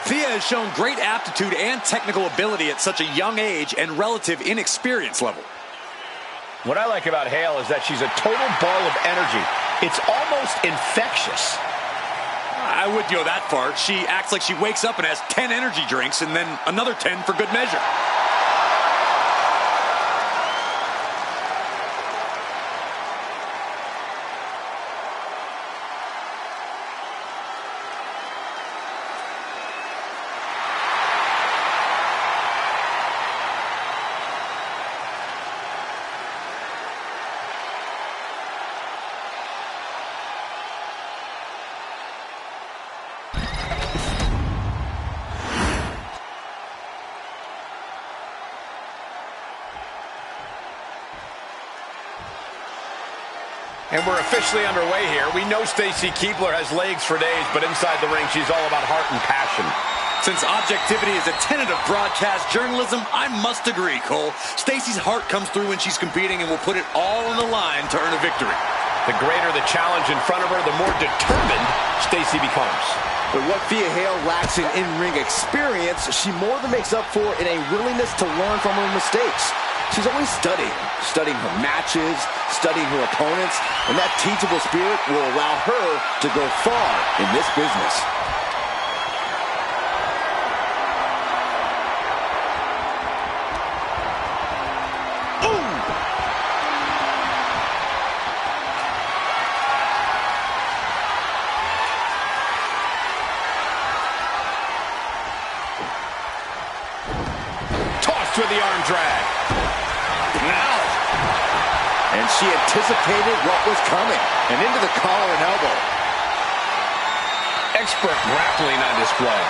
Thea has shown great aptitude and technical ability at such a young age and relative inexperience level. What I like about Hale is that she's a total ball of energy. It's almost infectious. I wouldn't go that far. She acts like she wakes up and has 10 energy drinks and then another 10 for good measure. And we're officially underway here. We know Stacy Keibler has legs for days, but inside the ring, she's all about heart and passion. Since objectivity is a tenet of broadcast journalism, I must agree, Cole. Stacy's heart comes through when she's competing and will put it all on the line to earn a victory. The greater the challenge in front of her, the more determined Stacy becomes. But what Thea Hale lacks in in-ring experience, she more than makes up for in a willingness to learn from her mistakes. She's always studying her matches, studying her opponents, and that teachable spirit will allow her to go far in this business. Tossed with the arm drag. Now. And she anticipated what was coming. And into the collar and elbow. Expert grappling on display.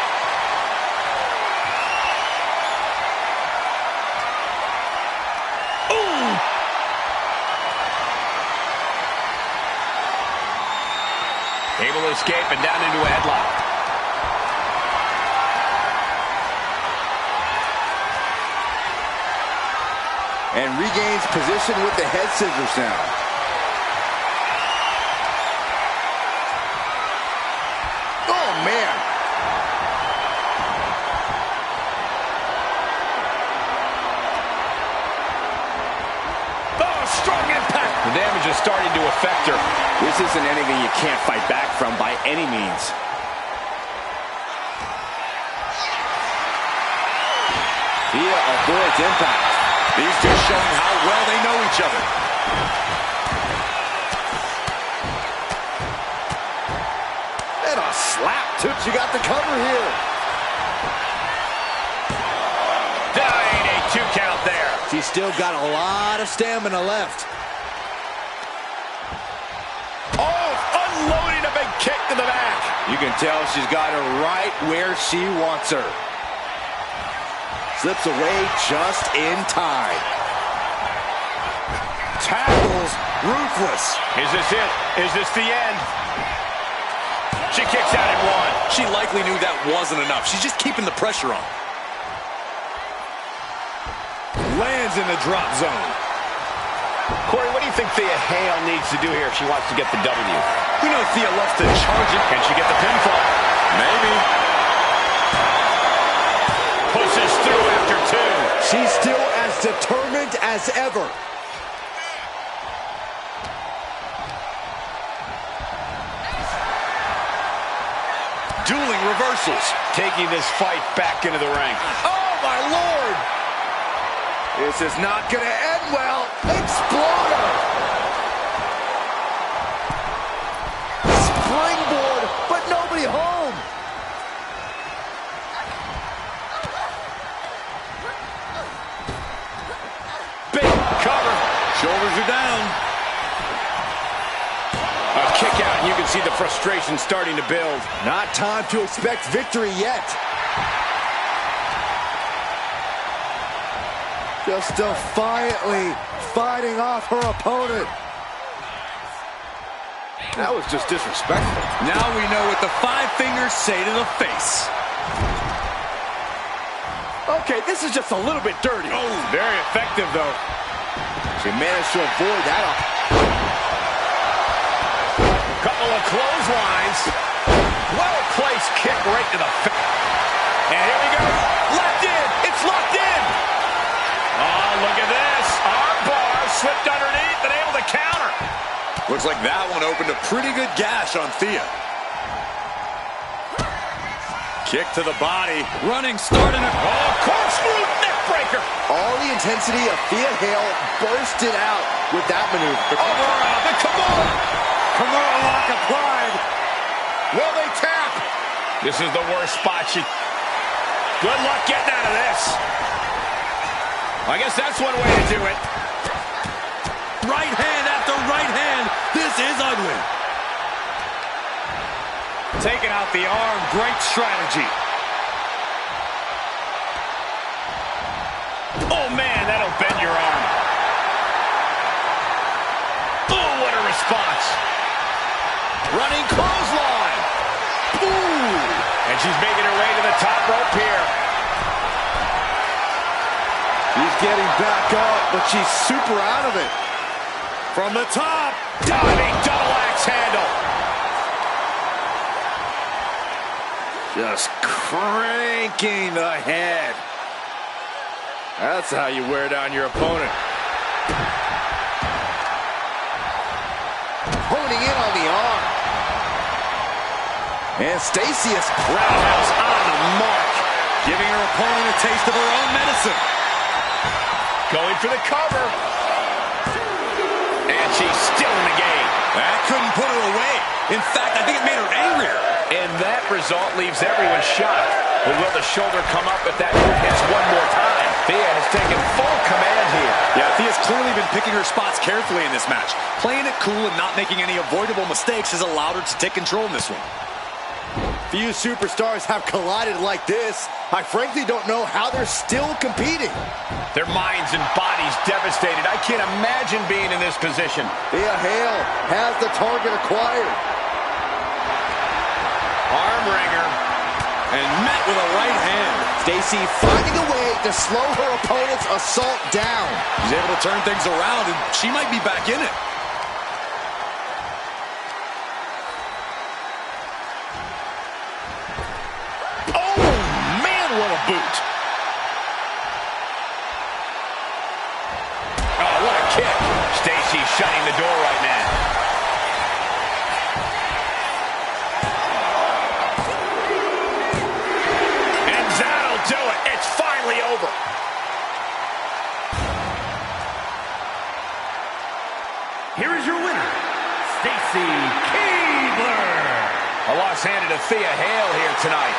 Ooh! Able to escape and down into a headlock. And regains position with the head scissors now. Oh, man. Oh, strong impact. The damage is starting to affect her. This isn't anything you can't fight back from by any means. Thea avoids impact. These two showing how well they know each other. And a slap, too. She got the cover here. Dying a 2 count there. She's still got a lot of stamina left. Oh, unloading a big kick to the back. You can tell she's got her right where she wants her. Slips away just in time. Tackles ruthless. Is this it? Is this the end? She kicks out at 1. She likely knew that wasn't enough. She's just keeping the pressure on. Lands in the drop zone. Corey, what do you think Thea Hale needs to do here if she wants to get the W? We know Thea loves to charge it. Can she get the pinfall? Maybe. Pushes through after 2. She's still as determined as ever. Dueling reversals. Taking this fight back into the ring. Oh, my Lord! This is not going to end well. Exploder! Springboard, but nobody home. Big cover. Shoulders are down. A kick out, and you can see the frustration starting to build. Not time to expect victory yet. Just defiantly fighting off her opponent. That was just disrespectful. Now we know what the five fingers say to the face. Okay, this is just a little bit dirty. Oh, very effective, though. She managed to avoid that. Couple of clotheslines. Well-placed kick right to the face. And here we go. Locked in. It's locked in. Oh, look at this. Armbar slipped underneath and able to counter. Looks like that one opened a pretty good gash on Thea. Kick to the body. Running, starting a... Oh, corkscrew neck breaker. All the intensity of Thea Hale bursted out with that maneuver. The Kimura. Kimura lock applied. Will they tap? This is the worst spot. Good luck getting out of this. I guess that's one way to do it. Right hand after right hand. This is ugly. Taking out the arm. Great strategy. Oh, man, that'll bend your arm. Oh, what a response. Running clothesline. Ooh. And she's making her way to the top rope here. She's getting back up, but she's super out of it. From the top. Diving double axe handle. Just cranking the head. That's how you wear down your opponent. Honing in on the arm. And Stacy is Roundhouse on the mark. Giving her opponent a taste of her own medicine. Going for the cover. And she's still in the game. That couldn't put her away. In fact, I think it made her angrier. And that result leaves everyone shocked. But will the shoulder come up if that move hits one more time? Thea has taken full command here. Yeah, Thea's clearly been picking her spots carefully in this match. Playing it cool and not making any avoidable mistakes has allowed her to take control in this one. Few superstars have collided like this. I frankly don't know how they're still competing. Their minds and bodies devastated. I can't imagine being in this position. Thea Hale has the target acquired. Arm wringer. And met with a right hand. Stacy finding a way to slow her opponent's assault down. She's able to turn things around, and she might be back in it. What a boot. Oh, what a kick. Stacy shutting the door right now. And that'll do it. It's finally over. Here is your winner, Stacy Keibler. A loss handed to Thea Hale here tonight.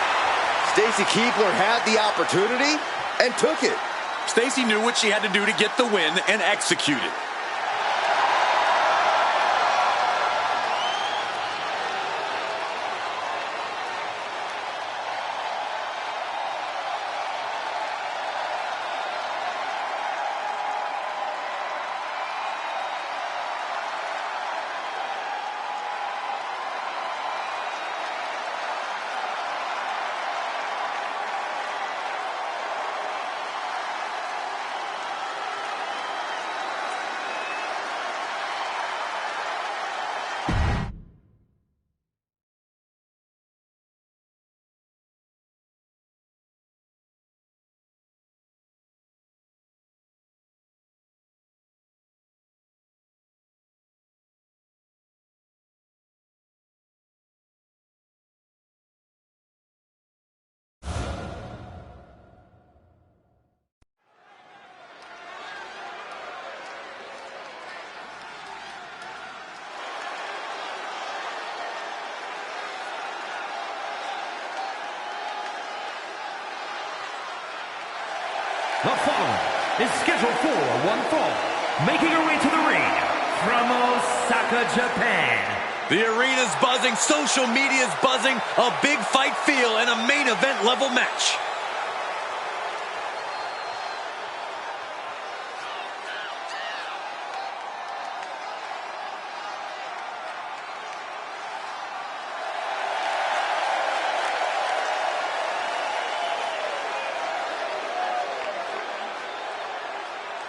Stacy Keibler had the opportunity and took it. Stacy knew what she had to do to get the win and executed. scheduled for one fall, making her way to the ring from Osaka, Japan. The arena's buzzing, social media's buzzing, a big fight feel, and a main event level match.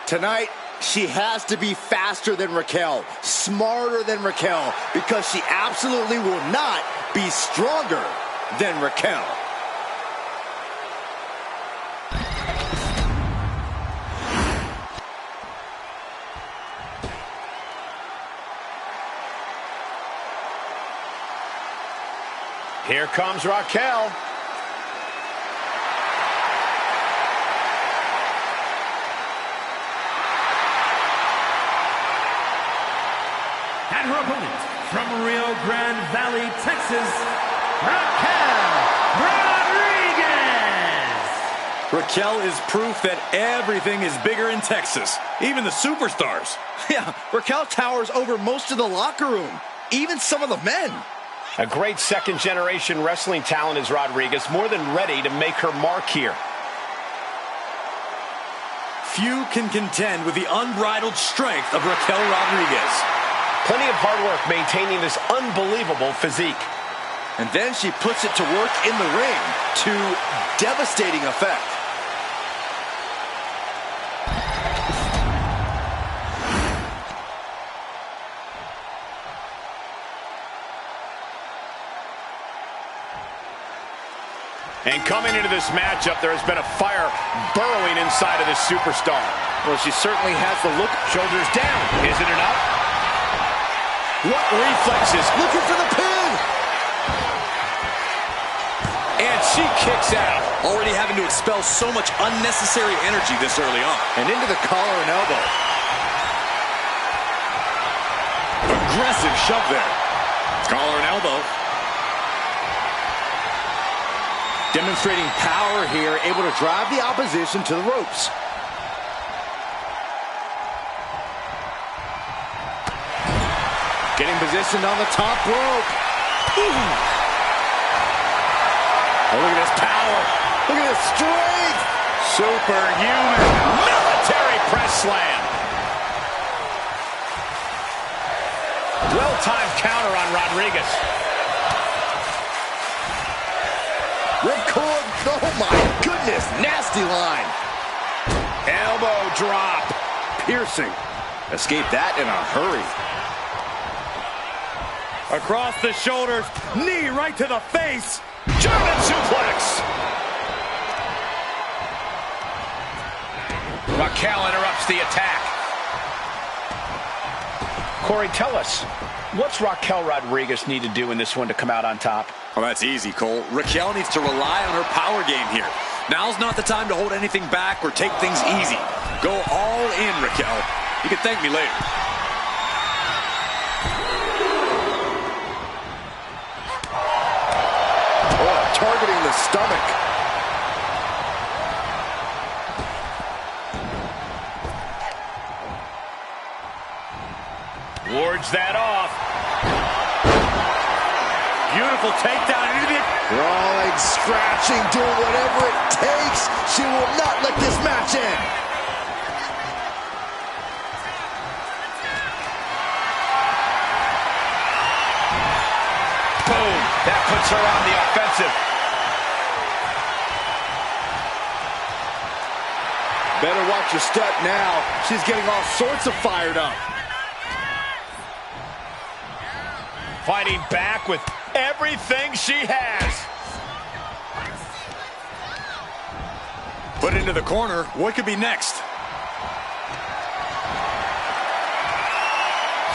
Tonight, she has to be faster than Raquel, smarter than Raquel, because she absolutely will not be stronger than Raquel. Here comes Raquel. And her opponent from Rio Grande Valley, Texas, Raquel Rodriguez. Raquel is proof that everything is bigger in Texas, even the superstars. Yeah, Raquel towers over most of the locker room, even some of the men. A great second-generation wrestling talent is Rodriguez, more than ready to make her mark here. Few can contend with the unbridled strength of Raquel Rodriguez. Plenty of hard work maintaining this unbelievable physique. And then she puts it to work in the ring to devastating effect. And coming into this matchup, there has been a fire burrowing inside of this superstar. Well, she certainly has the look. Shoulders down. Is it enough? What reflexes? Looking for the pin. And she kicks out. Already having to expel so much unnecessary energy this early on. And into the collar and elbow. Aggressive shove there. Collar and elbow. Demonstrating power here, able to drive the opposition to the ropes. Getting positioned on the top rope. Ooh. Oh, look at this power. Look at this strength. Superhuman. Military press slam. Well-timed counter on Rodriguez. Ripcord. Oh my goodness. Nasty line. Elbow drop. Piercing. Escaped that in a hurry. Across the shoulders, knee right to the face. German suplex. Raquel interrupts the attack. Corey, tell us, what's Raquel Rodriguez need to do in this one to come out on top? Well, that's easy, Cole. Raquel needs to rely on her power game here. Now's not the time to hold anything back or take things easy. Go all in, Raquel. You can thank me later. Targeting the stomach. Wards that off. Beautiful takedown into the... Crawling, scratching, doing whatever it takes. She will not let this match end. Boom. That puts her on the offensive. Better watch your step now. She's getting all sorts of fired up. Fighting back with everything she has. Put into the corner. What could be next?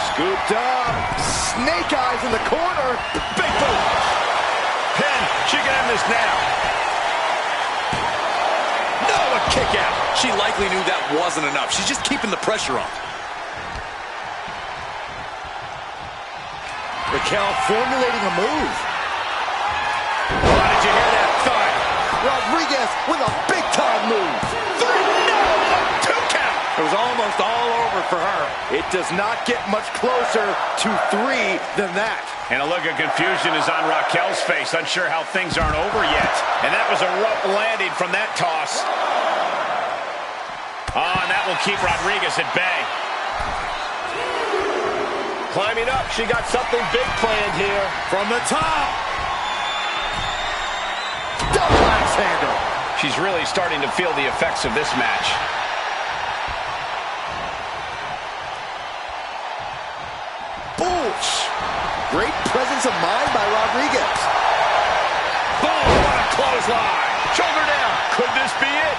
Scooped up. Snake eyes in the corner. Big boot. Pin. She can end this now. No, a kick out. She likely knew that wasn't enough. She's just keeping the pressure on. Raquel formulating a move. Oh, did you hear that thud? Rodriguez with a big-time move. 3, no, 2 count. It was almost all over for her. It does not get much closer to 3 than that. And a look of confusion is on Raquel's face, unsure how things aren't over yet. And that was a rough landing from that toss. Oh, and that will keep Rodriguez at bay. Climbing up, she got something big planned here. From the top. Double axe handle. She's really starting to feel the effects of this match. Great presence of mind by Rodriguez. Boom, what a clothesline. Shoulder down. Could this be it?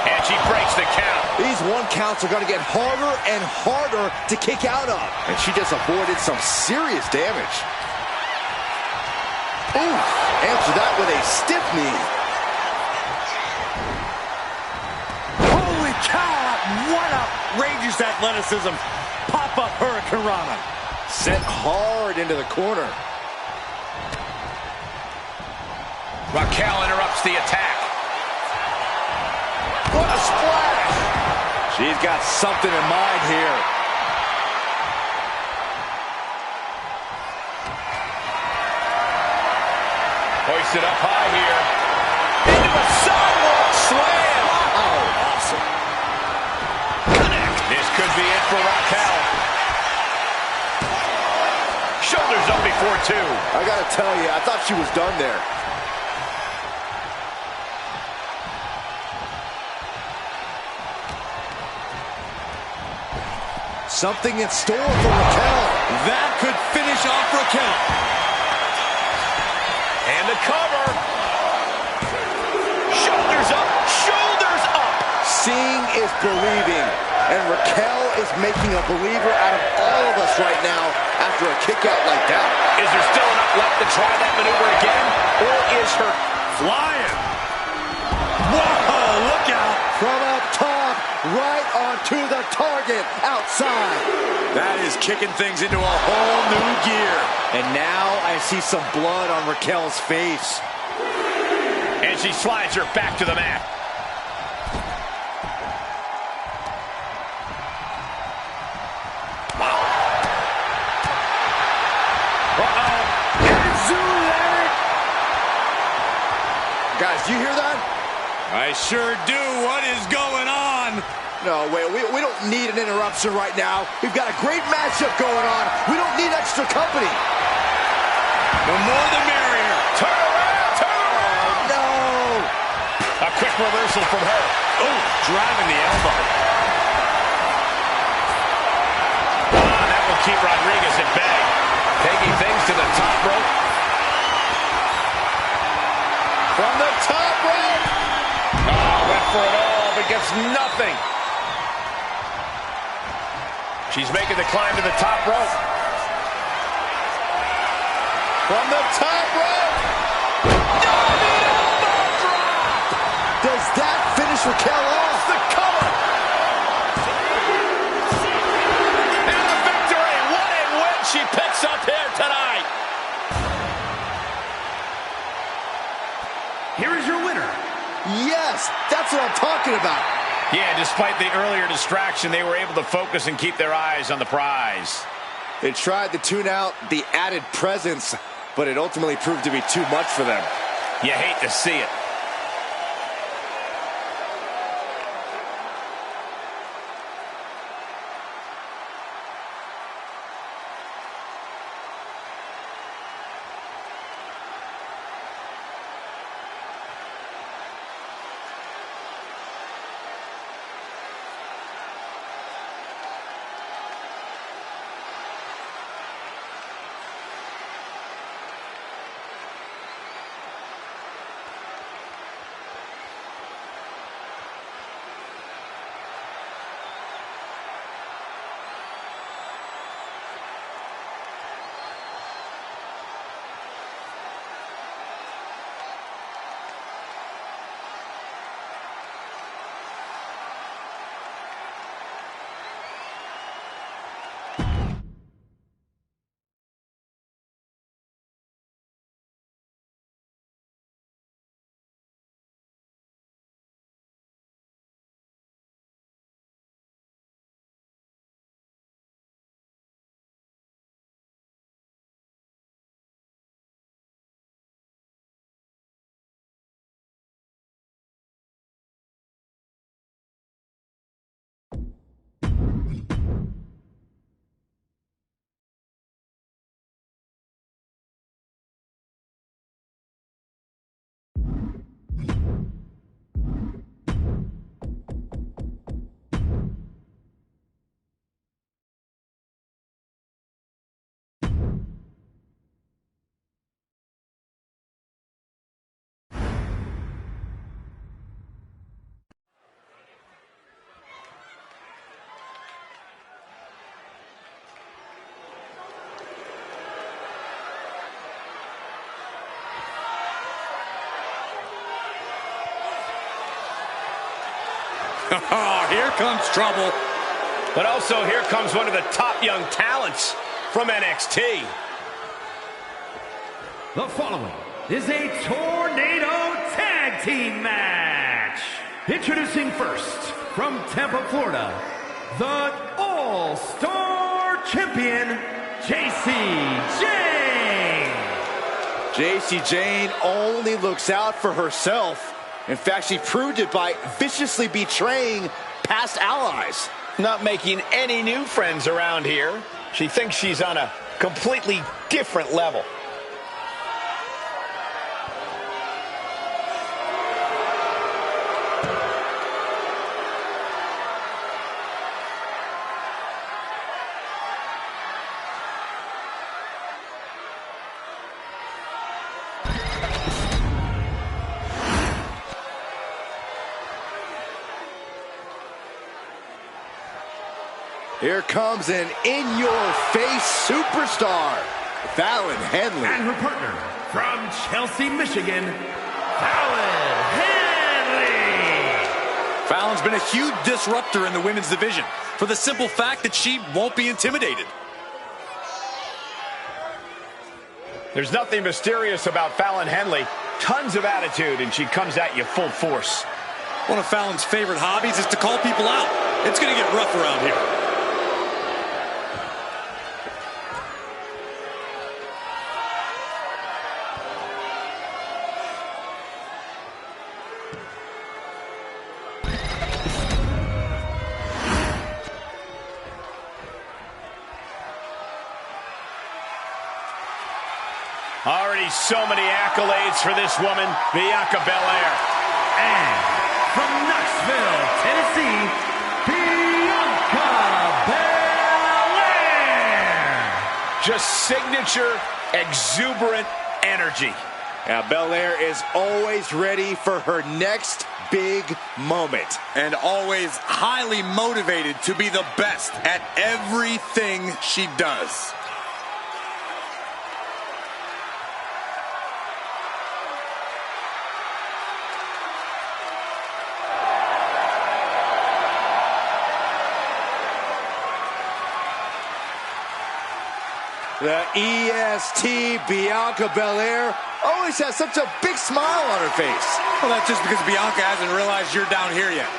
And she breaks the count. These 1 counts are going to get harder and harder to kick out of. And she just avoided some serious damage. Ooh, answer that with a stiff knee. Holy cow, what outrageous athleticism. Pop-up Hurricane Rana. Sent hard into the corner. Raquel interrupts the attack. What a splash! She's got something in mind here. Hoisted up high here. Into a sidewalk slam. Oh, awesome. Connect. This could be it for Raquel. Shoulders up before 2. I gotta tell you, I thought she was done there. Something in store for Raquel. That could finish off Raquel. And the cover. Shoulders up. Shoulders up. Seeing is believing. And Raquel is making a believer out of all of us right now after a kick out like that. Is there still enough left to try that maneuver again? Or is her Flying. Whoa, look out. From up top, right onto the target outside. That is kicking things into a whole new gear. And now I see some blood on Raquel's face. And she slides her back to the mat. Wow. Guys, do you hear that? I sure do. What is going on? No, wait, we don't need an interruption right now. We've got a great matchup going on. We don't need extra company. The more the merrier. Turn around, turn around. No. A quick reversal from her. Oh, driving the elbow. That will keep Rodriguez at bay. Taking things to the top rope. From the top rope. Oh, went for it all, but gets nothing. She's making the climb to the top rope. From the top rope. Diving elbow drop. Does that finish Raquel off? The cover. And a victory. What a win she picks up here tonight. Here is your winner. Yes, that's what I'm talking about. Yeah, despite the earlier distraction, they were able to focus and keep their eyes on the prize. They tried to tune out the added presence, but it ultimately proved to be too much for them. You hate to see it. Oh, here comes trouble. But also here comes one of the top young talents from NXT. The following is a Tornado Tag Team match. Introducing first, from Tampa, Florida, the All-Star Champion, Jacy Jane. Jacy Jane only looks out for herself. In fact, she proved it by viciously betraying past allies. Not making any new friends around here. She thinks she's on a completely different level. Here comes an in-your-face superstar, Fallon Henley. And her partner, from Chelsea, Michigan, Fallon Henley. Fallon's been a huge disruptor in the women's division for the simple fact that she won't be intimidated. There's nothing mysterious about Fallon Henley. Tons of attitude, and she comes at you full force. One of Fallon's favorite hobbies is to call people out. It's going to get rough around here. Already so many accolades for this woman, Bianca Belair. And from Knoxville, Tennessee, Bianca Belair. Just signature, exuberant energy. Now, Belair is always ready for her next big moment. And always highly motivated to be the best at everything she does. The EST Bianca Belair always has such a big smile on her face. Well, that's just because Bianca hasn't realized you're down here yet.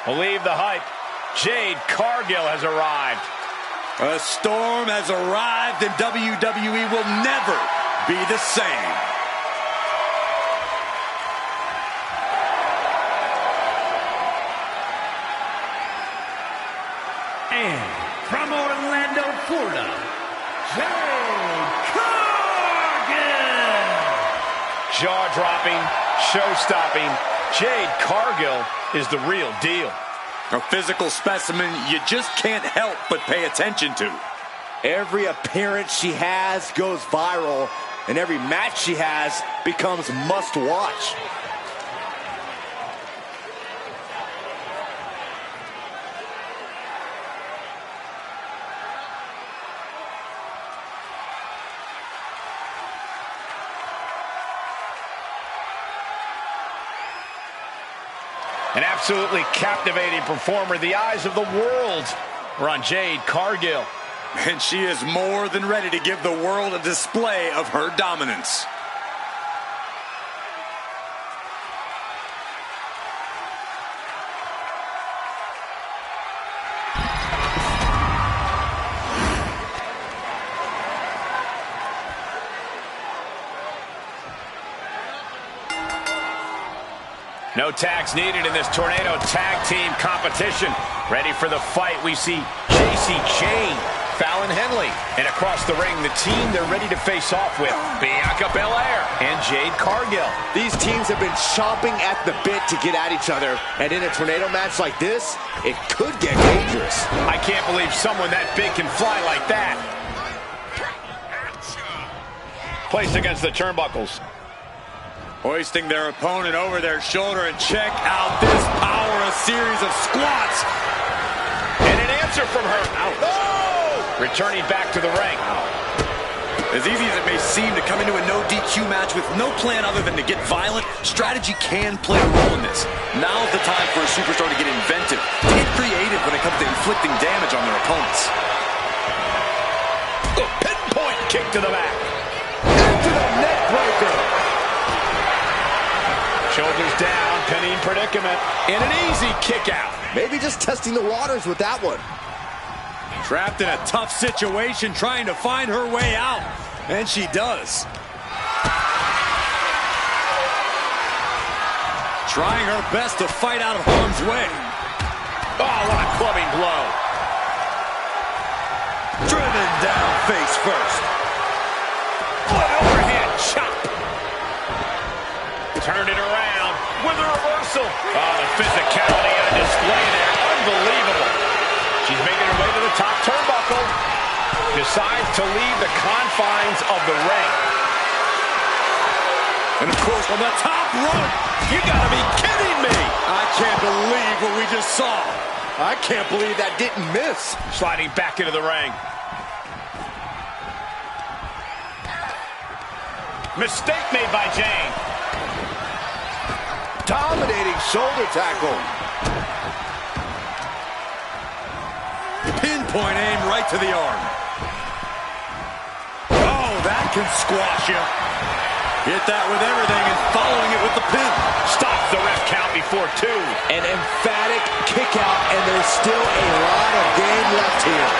Believe the hype. Jade Cargill has arrived. A storm has arrived and WWE will never be the same. And from Orlando, Florida, Jade Cargill. Jaw-dropping, show-stopping. Jade Cargill is the real deal. A physical specimen you just can't help but pay attention to. Every appearance she has goes viral, and every match she has becomes must-watch. An absolutely captivating performer. The eyes of the world are on Jade Cargill. And she is more than ready to give the world a display of her dominance. No tags needed in this Tornado Tag Team competition. Ready for the fight, we see Jacy Jane, Fallon Henley. And across the ring, the team they're ready to face off with, Bianca Belair and Jade Cargill. These teams have been chomping at the bit to get at each other. And in a tornado match like this, it could get dangerous. I can't believe someone that big can fly like that. Placed against the turnbuckles. Hoisting their opponent over their shoulder, and check out this power, a series of squats. And an answer from her. Oh! Returning back to the ring. As easy as it may seem to come into a no DQ match with no plan other than to get violent, strategy can play a role in this. Now's the time for a superstar to get inventive, to get creative when it comes to inflicting damage on their opponents. Pinpoint kick to the back. Into the neck breaker. Shoulders down, pinning predicament, and an easy kick out. Maybe just testing the waters with that one. Trapped in a tough situation, trying to find her way out. And she does. Trying her best to fight out of harm's way. Oh, what a clubbing blow. Driven down face first. What overhead chop. Turned it around with a reversal. Oh, the physicality on display there. Unbelievable. She's making her way to the top turnbuckle. Decides to leave the confines of the ring. And of course, on the top rope. You gotta be kidding me. I can't believe what we just saw. I can't believe that didn't miss. Sliding back into the ring. Mistake made by Jade. Dominating shoulder tackle. Pinpoint aim right to the arm. Oh, that can squash you. Hit that with everything and following it with the pin. Stops the ref count before 2. An emphatic kick out, and there's still a lot of game left here.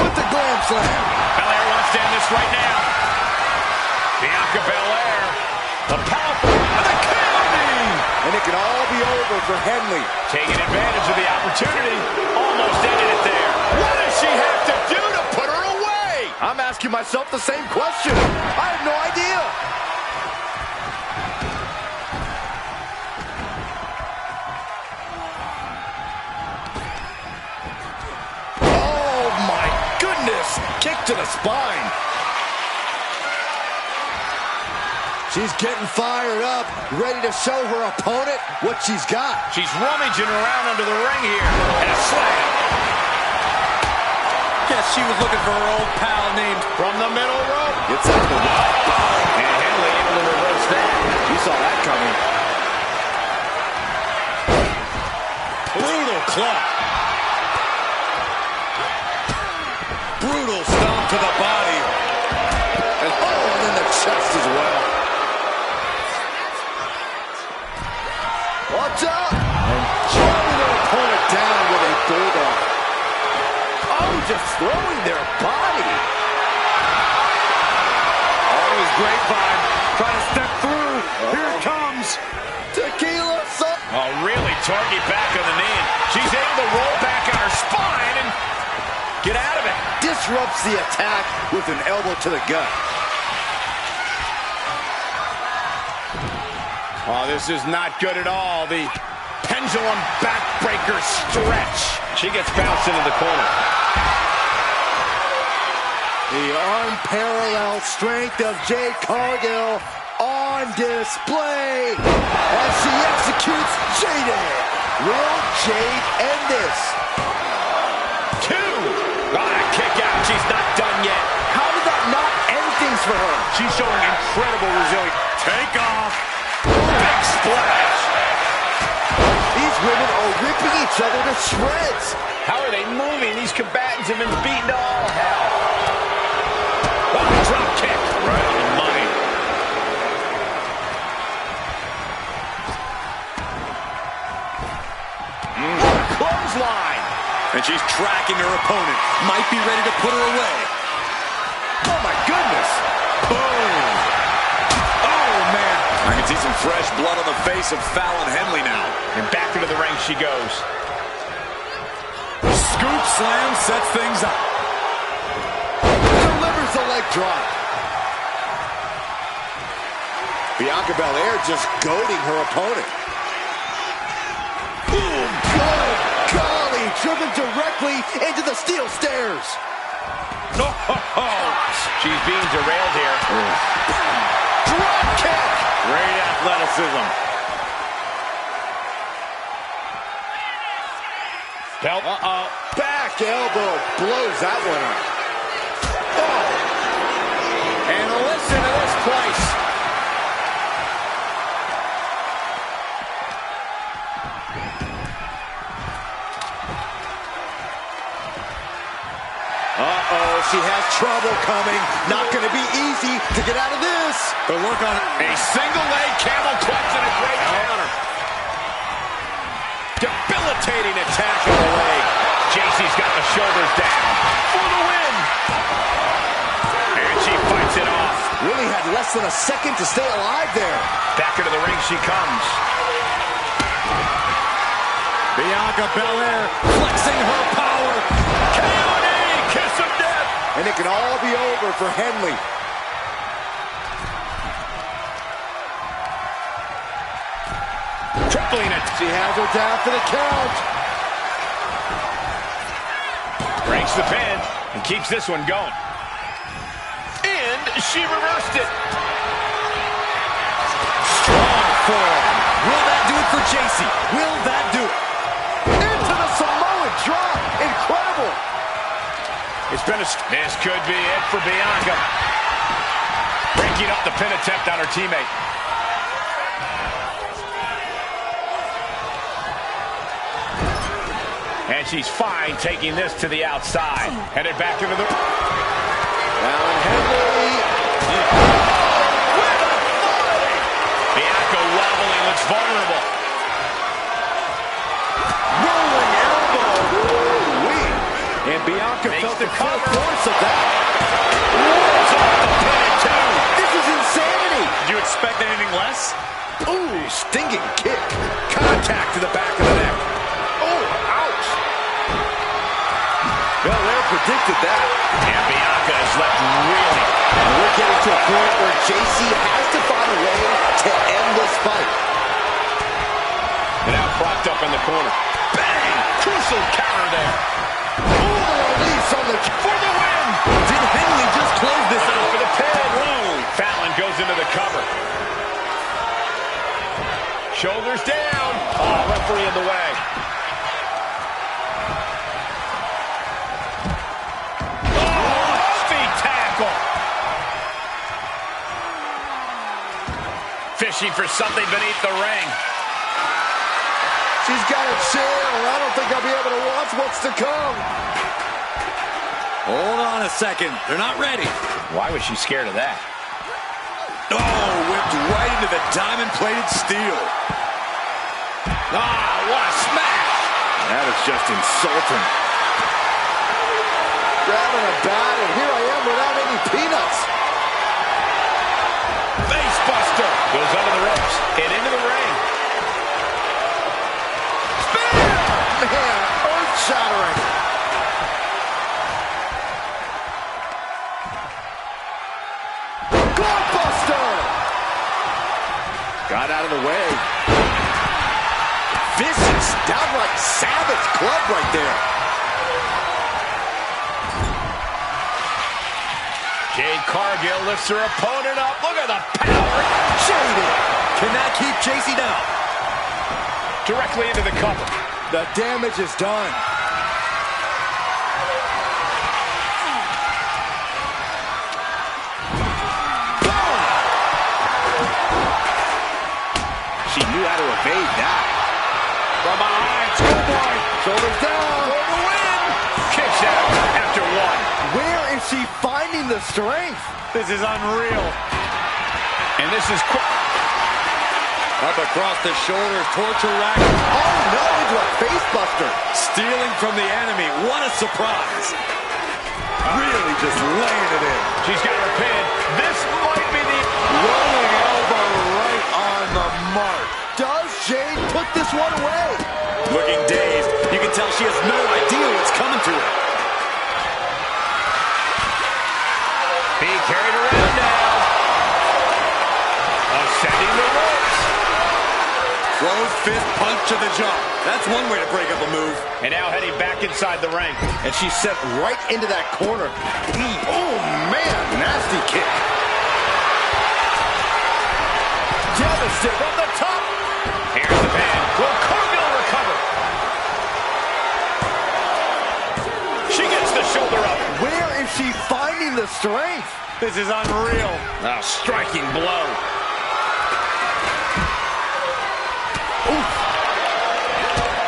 With the glam slam. Belair wants to end this right now. Bianca Belair. The powerful and the counting. And it can all be over for Henley. Taking advantage of the opportunity. Almost ended it there. What does she have to do to put her away? I'm asking myself the same question. I have no idea. Oh, my goodness. Kick to the spine. She's getting fired up, ready to show her opponent what she's got. She's rummaging around under the ring here. And a slam. Guess she was looking for her old pal named From the middle rope. Gets out the And Henley able to reverse that. You saw that coming. brutal club. Brutal stomp to the body. And in the chest as well. Watch out! And driving their opponent down with a bulldog. Oh, just throwing their body. Always grapevine. Trying to step through. Here it comes. Tequila. Oh, really target back on the knee. She's able to roll back on her spine and get out of it. Disrupts the attack with an elbow to the gut. Oh, this is not good at all. The pendulum backbreaker stretch. She gets bounced into the corner. The unparalleled strength of Jade Cargill on display as she executes Jade. Will Jade end this? 2. Kick out. She's not done yet. How did that not end things for her? She's showing incredible resilience. Take off. Big splash. These women are ripping each other to shreds. How are they moving? These combatants have been beaten to all hell. Oh, drop kick. Right on the money. Clothesline. And she's tracking her opponent. Might be ready to put her away. Oh, my goodness. Boom. Oh, man. I can see some fresh blood on the face of Fallon Henley now. And back into the ring she goes. Scoop slam sets things up. Delivers the leg drop. Bianca Belair just goading her opponent. Boom. Good golly. Driven directly into the steel stairs. No, she's being derailed here. Drop kick. Great athleticism. Help. Back elbow blows that one up. Oh. And listen to this place. She has trouble coming. Not going to be easy to get out of this. The look on A single leg camel clutch and a great counter. Debilitating attack on the leg. Jacy's got the shoulders down for the win. And she fights it off. Really had less than a second to stay alive there. Back into the ring she comes. Bianca Belair flexing her power. KOD, kiss of death. And it can all be over for Henley. Tripling it. She has her down for the count. Breaks the pin and keeps this one going. And she reversed it. Strong forearm. Will that do it for Jacy? Will that do it? Into the Samoan drop. Incredible. This could be it for Bianca. Breaking up the pin attempt on her teammate. And she's fine taking this to the outside. Headed back into the... Now Henley. Bianca wobbling, looks vulnerable. Rolling elbow. Woo-wee. And Bianca felt the full force of that. This is insanity. Did you expect anything less? Ooh, stinging kick. Contact to the back of the neck. Oh, ouch. Belair predicted that. And Bianca is left reeling. And we're getting to a point where Jacy has to find a way to end this fight. And now propped up in the corner. Bang! Crucial counter there. Oh, the release on the... For the win! Did Henley just close this out For the pin. Fallon goes into the cover. Shoulders down. Oh, referee in the way. Oh, feet tackle. Fishing for something beneath the ring. She's got a chair, or I don't think I'll be able to watch what's to come. Hold on a second. They're not ready. Why was she scared of that? Oh, whipped right into the diamond-plated steel. Ah, what a smash! That is just insulting. Grabbing a bat, and here I am without any peanuts. Face buster. Goes under the ropes and into the ring. Man, earth-shattering. Glove-buster! Got out of the way. Vicious, downright savage club right there. Jade Cargill lifts her opponent up. Look at the power. Jade. Can that keep Jacy down? Directly into the cover. The damage is done. Boom! She knew how to evade that. From behind, schoolboy. Shoulders down. For the win. Kicks out after one. Where is she finding the strength? This is unreal. And this is quick. Up across the shoulders, torture rack. Oh no, into a face buster. Stealing from the enemy. What a surprise. Really just laying it in. She's got her pin. This might be the... Rolling elbow right on the mark. Does Jade put this one away? Looking dazed. You can tell she has no idea what's coming to her. Being carried around now. Ascending the ropes. Closed fist punch to the jaw. That's one way to break up a move. And now heading back inside the ring. And she's set right into that corner. Oh, man, nasty kick. Devastating from the top. Here's the pin. Will Cargill recover? She gets the shoulder up. Where is she finding the strength? This is unreal. A striking blow. Oof.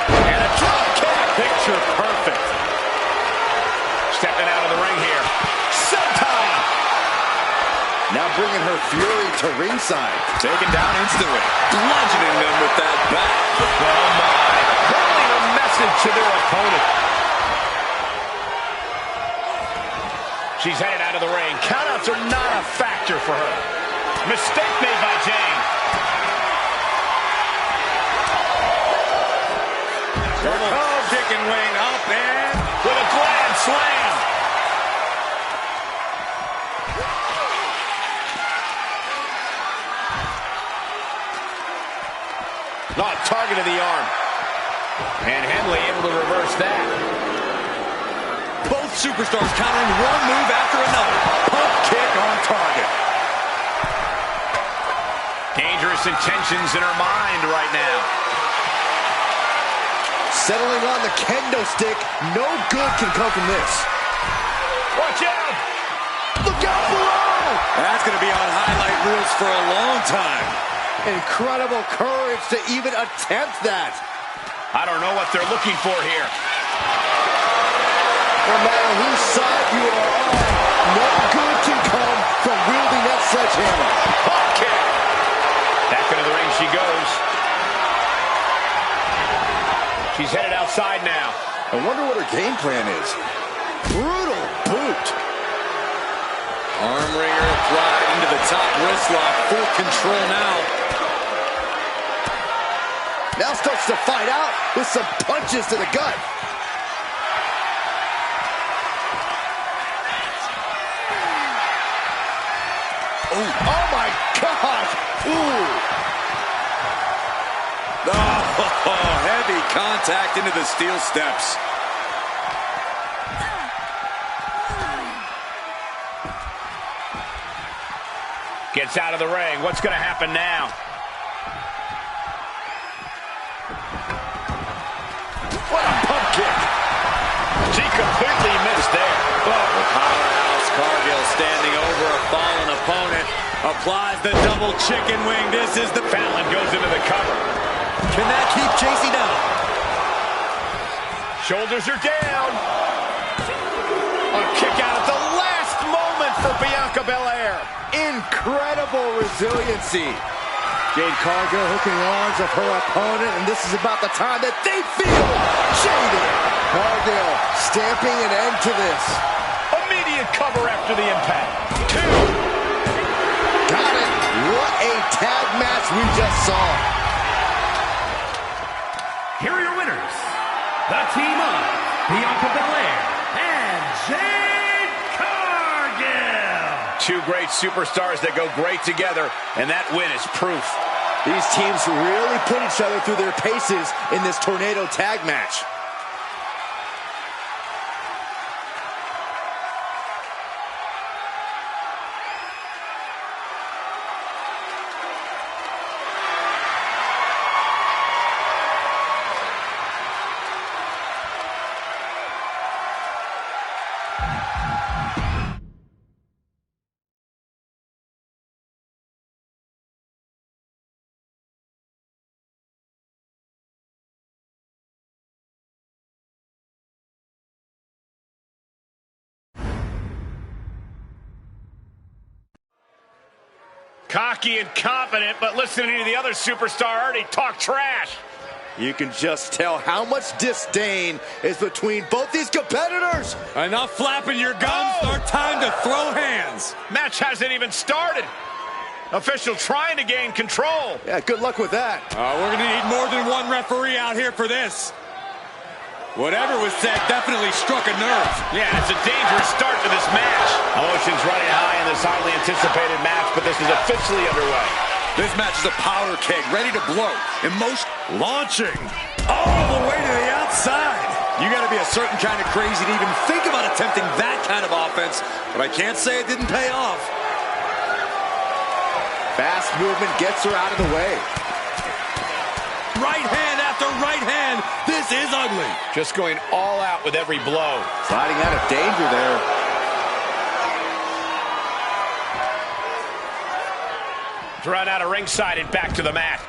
And a drop kick. Picture perfect. Stepping out of the ring here. Senton. Now bringing her fury to ringside. Taken down instantly. Bludgeoning them with that bat. Oh, my. Hurling a message to their opponent. She's headed out of the ring. Countouts are not a factor for her. Mistake made by Jade. Oh, chicken wing up and With a glad slam. Not target of the arm. And Henley able to reverse that. both superstars countering one move after another. Pump kick on target. Dangerous intentions in her mind right now. Settling on the kendo stick. No good can come from this. Watch out! Look out below! That's going to be on highlight reels for a long time. Incredible courage to even attempt that. I don't know what they're looking for here. No matter whose side you are on, no good can come from wielding that sledgehammer. Pump kick. Back into the ring she goes. She's headed outside now. I wonder what her game plan is. Brutal boot. Arm wringer applied into the top wrist lock. Full control now. Now starts to fight out with some punches to the gut. Oh my God! Ooh! Oh, heavy contact into the steel steps. Gets out of the ring. What's going to happen now? What a pump kick! She completely missed there. The powerhouse Cargill standing over a fallen opponent. Applies the double chicken wing. This is the Fallon goes into the cover. Can that keep Jacy down? Shoulders are down. A kick out at the last moment for Bianca Belair. Incredible resiliency. Jade Cargill hooking arms of her opponent, and this is about the time that they feel jaded. Cargill stamping an end to this. Immediate cover after the impact. 2. Got it. What a tag match we just saw. Here are your winners, the team of Bianca Belair and Jade Cargill. Two great superstars that go great together, and that win is proof. These teams really put each other through their paces in this tornado tag match. Cocky and confident, but listening to the other superstar already talk trash. You can just tell how much disdain is between both these competitors. Enough flapping your gums. Oh. Our time to throw hands. Match hasn't even started. Official trying to gain control. Yeah, good luck with that. We're going to need more than one referee out here for this. Whatever was said definitely struck a nerve. Yeah, it's a dangerous start to this match. Emotions running high in this highly anticipated match, but this is officially underway. This match is a powder keg, ready to blow. Launching all the way to the outside. You got to be a certain kind of crazy to even think about attempting that kind of offense, but I can't say it didn't pay off. Fast movement gets her out of the way. Right hand after right hand. This is ugly. Just going all out with every blow. Sliding out of danger there. Thrown out of ringside and back to the mat.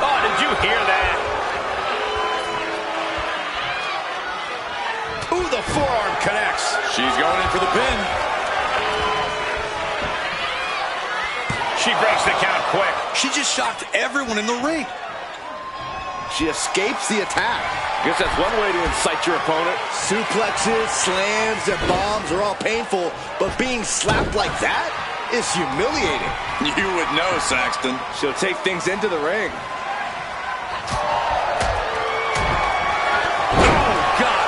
Oh, did you hear that? Ooh, the forearm connects. She's going in for the pin. She breaks the count quick. She just shocked everyone in the ring. She escapes the attack. Guess that's one way to incite your opponent. Suplexes, slams, and bombs are all painful, but being slapped like that is humiliating. You would know, Saxton. She'll take things into the ring. Oh, God.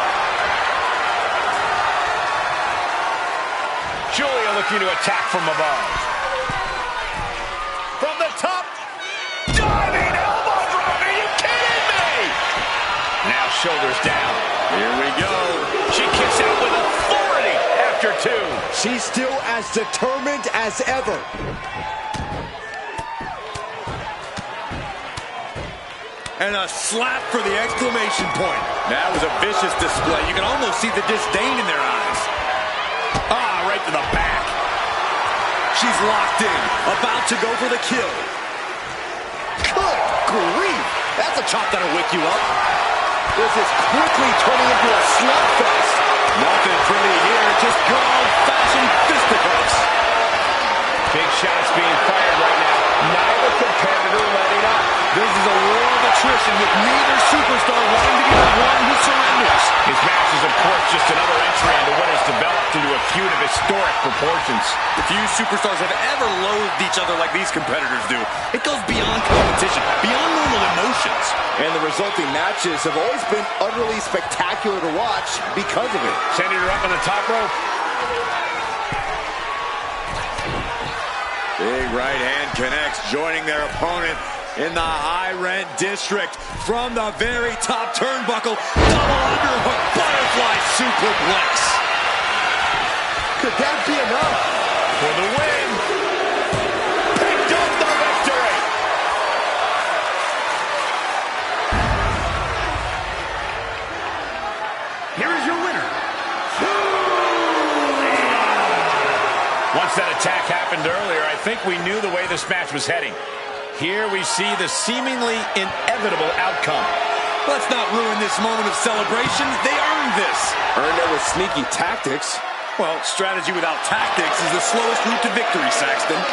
Giulia looking to attack from above. From the top. Diving elbow drop. Are you kidding me? Now shoulders down. Here we go. She kicks out with authority after two. She's still as determined as ever. And a slap for the exclamation point. That was a vicious display. You can almost see the disdain in their eyes. Ah, right to the back. She's locked in, about to go for the kill. Good grief. That's a chop that'll wake you up. This is quickly turning into a slugfest. Nothing pretty here, just good old-fashioned fisticuffs. Big shots being fired right now. Neither competitor letting up. This is a war of attrition with neither superstar wanting to be the one who surrenders. His match is, of course, just another entry into what has developed into a feud of historic proportions. Few superstars have ever loathed each other like these competitors do. It goes beyond competition, beyond normal emotions. And the resulting matches have always been utterly spectacular to watch because of it. Sending her up on the top rope. Big right hand connects, joining their opponent in the high-rent district from the very top turnbuckle. Double underhook, butterfly superplex. Could that be enough? For the win. Picked up the victory. Here is your winner, Once that attack happened earlier, I think we knew the way this match was heading. Here we see the seemingly inevitable outcome. Let's not ruin this moment of celebration. They earned this. Earned it with sneaky tactics. Well, strategy without tactics is the slowest route to victory, Saxton.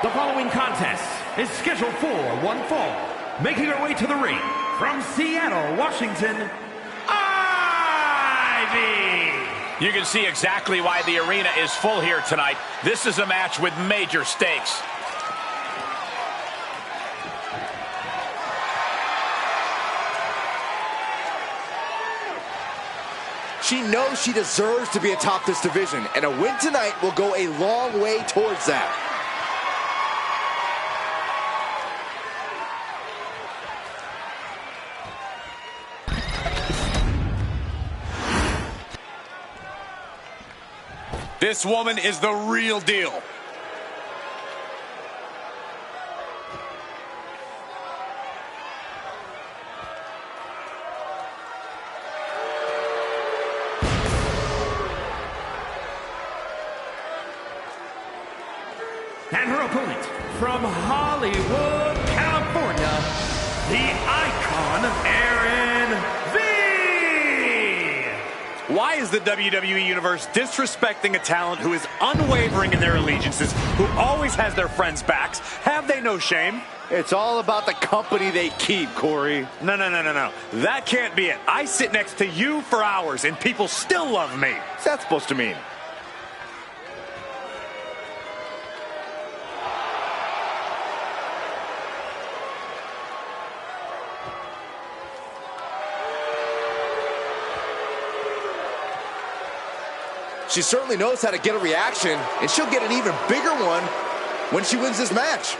The following contest is scheduled for one fall. Making her way to the ring from Seattle, Washington, Ivy. You can see exactly why the arena is full here tonight. This is a match with major stakes. She knows she deserves to be atop this division, and a win tonight will go a long way towards that. This woman is the real deal. And her opponent, from Hollywood, California, the icon, Aaron V. Why is the WWE Universe disrespecting a talent who is unwavering in their allegiances, who always has their friends' backs? Have they no shame? It's all about the company they keep, Corey. No. That can't be it. I sit next to you for hours, and people still love me. What's that supposed to mean? She certainly knows how to get a reaction, and she'll get an even bigger one when she wins this match.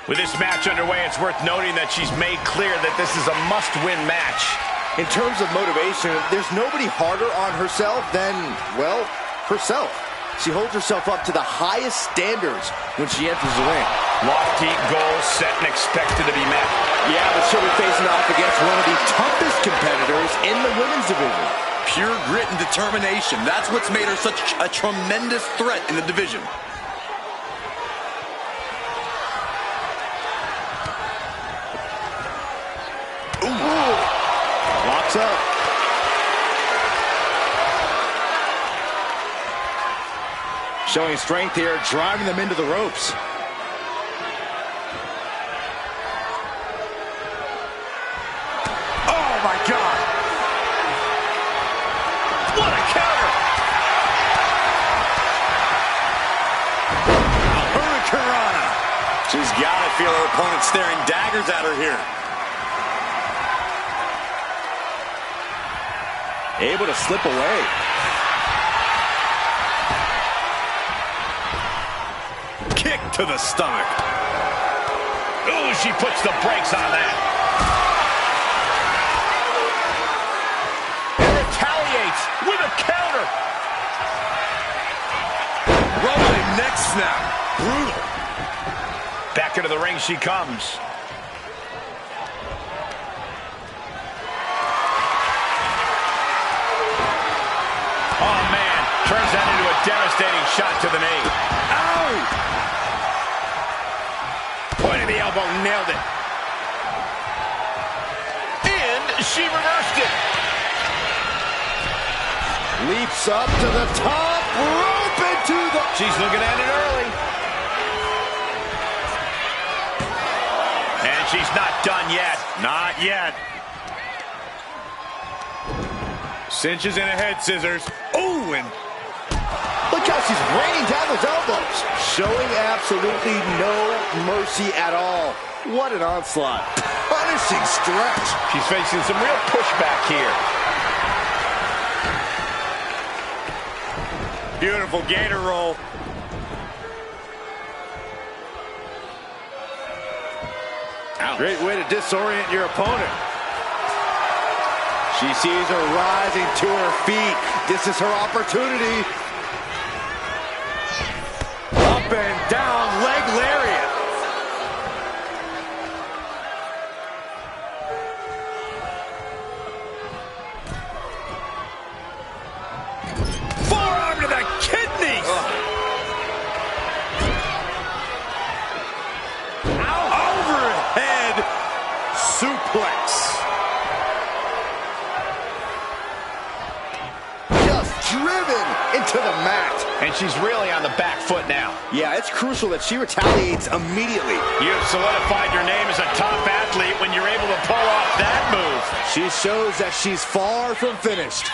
With this match underway, it's worth noting that she's made clear that this is a must-win match. In terms of motivation, there's nobody harder on herself than, well, herself. She holds herself up to the highest standards when she enters the ring. Lofty goals set and expected to be met. Yeah, but she'll be facing off against one of the toughest competitors in the women's division. Pure grit and determination. That's what's made her such a tremendous threat in the division. Locks up. Showing strength here, driving them into the ropes. Oh, my God. What a counter. A hurricanrana. She's got to feel her opponent staring daggers at her here. Able to slip away. Kick to the stomach. Ooh, she puts the brakes on that. And retaliates with a counter. Rolling neck snap. Brutal. Back into the ring she comes. Oh, man. Turns that into a devastating shot to the knee. Ow! Point of the elbow, nailed it. And she reversed it. Leaps up to the top rope into the... She's looking at it early. And she's not done yet. Not yet. Cinches in a head scissors. Oh, and Look how she's raining down those elbows. Showing absolutely no mercy at all. What an onslaught. Punishing stretch. She's facing some real pushback here. beautiful gator roll. Ouch. Great way to disorient your opponent. She sees her rising to her feet. This is her opportunity. Up and down, leg lariat. Forearm to the kidneys. Overhead suplex. Just driven into the mat. And she's really on the back foot now. Yeah, it's crucial that she retaliates immediately. You've solidified your name as a top athlete when you're able to pull off that move. She shows that she's far from finished.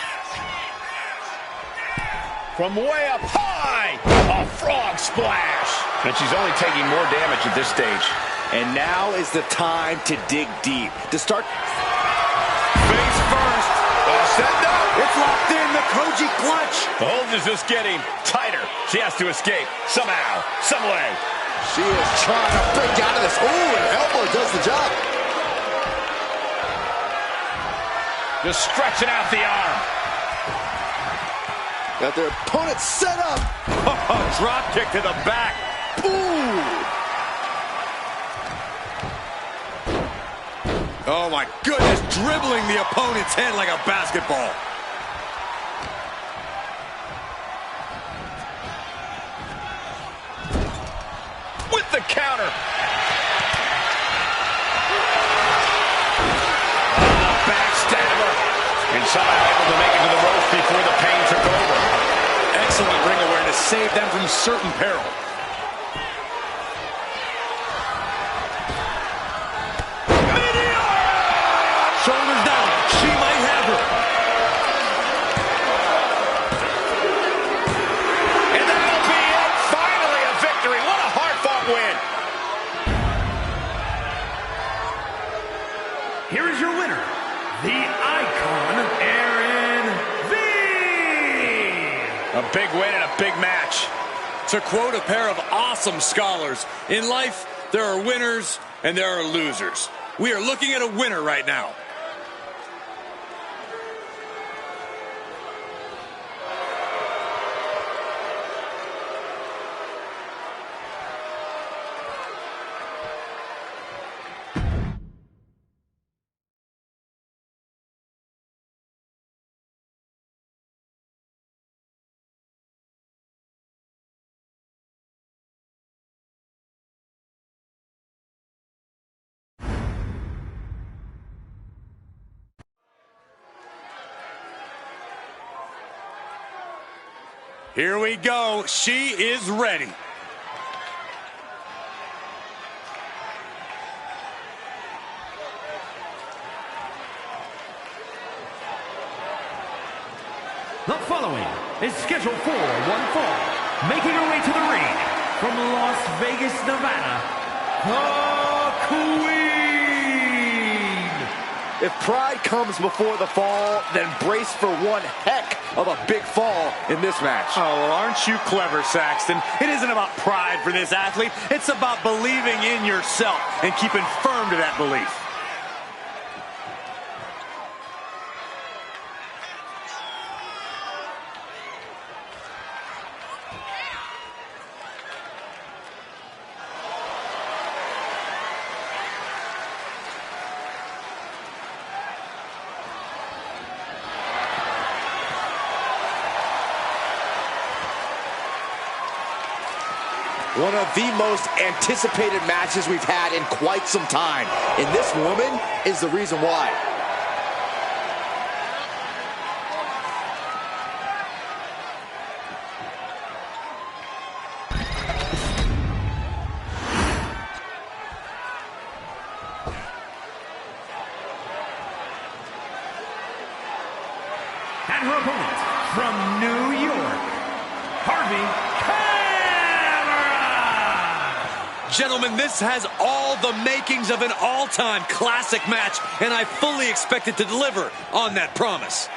From way up high, a frog splash. And she's only taking more damage at this stage. And now is the time to dig deep. To start face first. Set up. It's locked in, the Koji clutch. The hold is just getting tighter. She has to escape somehow, some way. She is trying to break out of this. Ooh, an elbow does the job. Just stretching out the arm. Got their opponent set up. Drop kick to the back. Ooh. Oh my goodness, dribbling the opponent's head like a basketball. With the counter. Backstabber. And somehow able to make it to the ropes before the pain took over. Excellent ring awareness, saved them from certain peril. Shoulders down. She might have her. And that'll be it. Finally a victory. What a hard-fought win. Here is your winner, the Icon, A big win and a big match. To quote a pair of awesome scholars, in life, there are winners and there are losers. We are looking at a winner right now. Here we go. She is ready. The following is scheduled for one fall. Making her way to the ring from Las Vegas, Nevada, the Queen. If pride comes before the fall, then brace for one heck of a big fall in this match. Oh, well, aren't you clever, Saxton? It isn't about pride for this athlete. It's about believing in yourself and keeping firm to that belief. One of the most anticipated matches we've had in quite some time. And this woman is the reason why. And her opponent from New York, Harvey. Gentlemen, this has all the makings of an all-time classic match, and I fully expect it to deliver on that promise.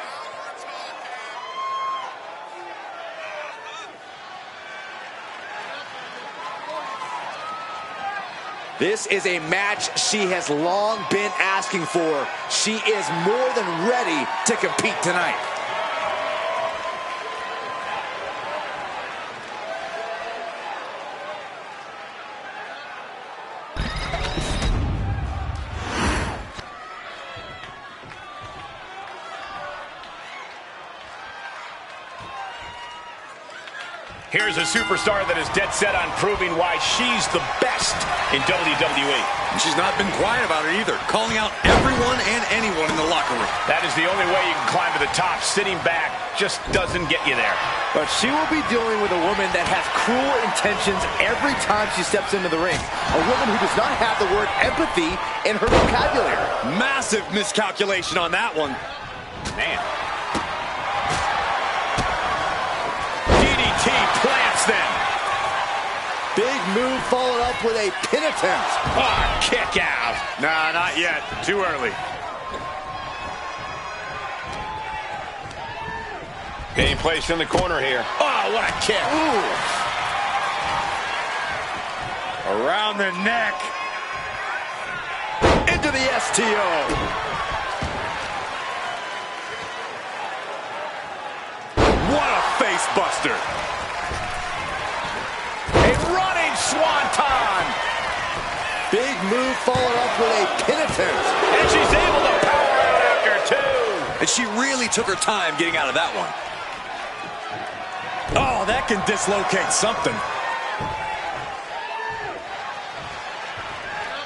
This is a match she has long been asking for. She is more than ready to compete tonight. Here's a superstar that is dead set on proving why she's the best in WWE. And she's not been quiet about it either, calling out everyone and anyone in the locker room. That is the only way you can climb to the top, sitting back, just doesn't get you there. But she will be dealing with a woman that has cruel intentions every time she steps into the ring. A woman who does not have the word empathy in her vocabulary. Massive miscalculation on that one. Man. DDT plants them. Big move followed up with a pin attempt. Ah, kick out. Nah, not yet. Too early. Being placed in the corner here. Oh, what a kick. Ooh. Around the neck. Into the STO. What a face buster. A running swanton. Big move followed up with a pin attempt. And she's able to power out after two. And she really took her time getting out of that one. Oh, that can dislocate something.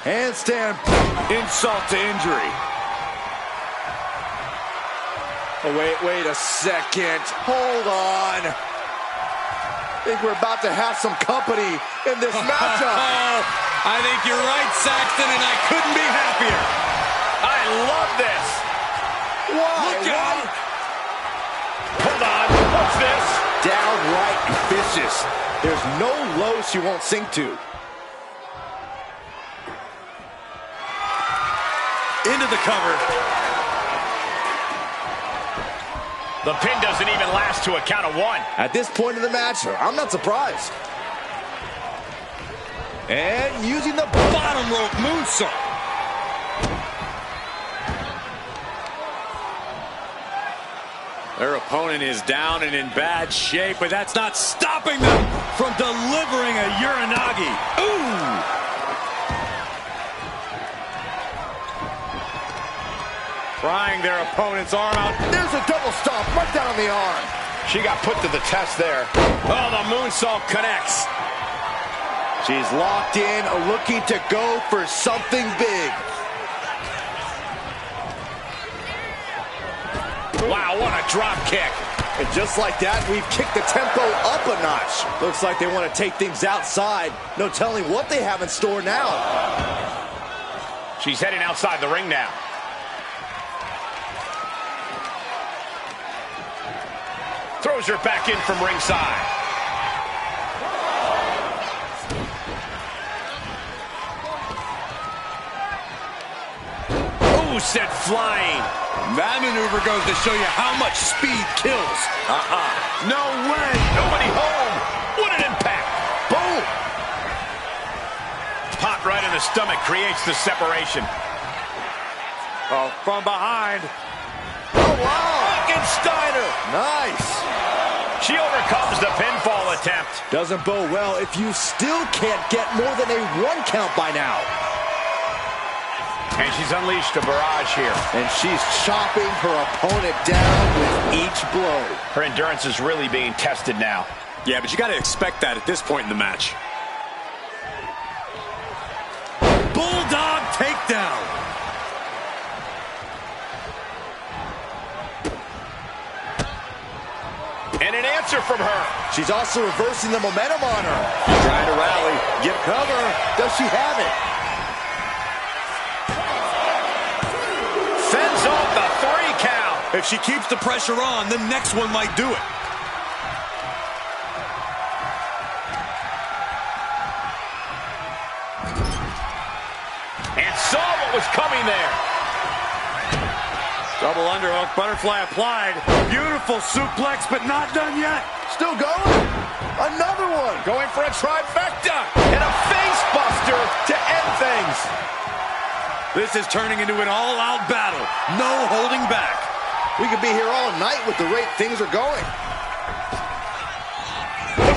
Handstand. Insult to injury. Oh, wait a second. Hold on. I think we're about to have some company in this matchup. Oh, I think you're right, Saxton, and I couldn't be happier. I love this. Why? Look out. Hold on. What's this? Downright vicious. There's no low she won't sink to. Into the cover. The pin doesn't even last to a count of one. At this point in the match, I'm not surprised. And using the Bottom rope moonsault. Their opponent is down and in bad shape, but that's not stopping them from delivering a Uranagi. Ooh! Prying their opponent's arm out. There's a double stomp right down on the arm. She got put to the test there. Oh, the moonsault connects. She's locked in, looking to go for something big. Wow, what a drop kick. And just like that, we've kicked the tempo up a notch. Looks like they want to take things outside. No telling what they have in store now. She's heading outside the ring now. Throws her back in from ringside. Oh, sent flying. That maneuver goes to show you how much speed kills. No way. Nobody home. What an impact. Boom. Pop right in the stomach creates the separation. Oh, from behind. Oh, wow. Steiner. Nice. She overcomes the pinfall attempt. Doesn't bode well if you still can't get more than a 1 count by now. And she's unleashed a barrage here. And she's chopping her opponent down with each blow. Her endurance is really being tested now. Yeah, but you got to expect that at this point in the match. Bulldog takedown. And an answer from her. She's also reversing the momentum on her. Trying to rally. Get cover. Does she have it? Fends off the 3 count. If she keeps the pressure on, the next one might do it. And saw what was coming there. Double underhook, butterfly applied. Beautiful suplex, but not done yet. Still going. Another one. Going for a trifecta. And a face buster to end things. This is turning into an all-out battle. No holding back. We could be here all night with the rate things are going.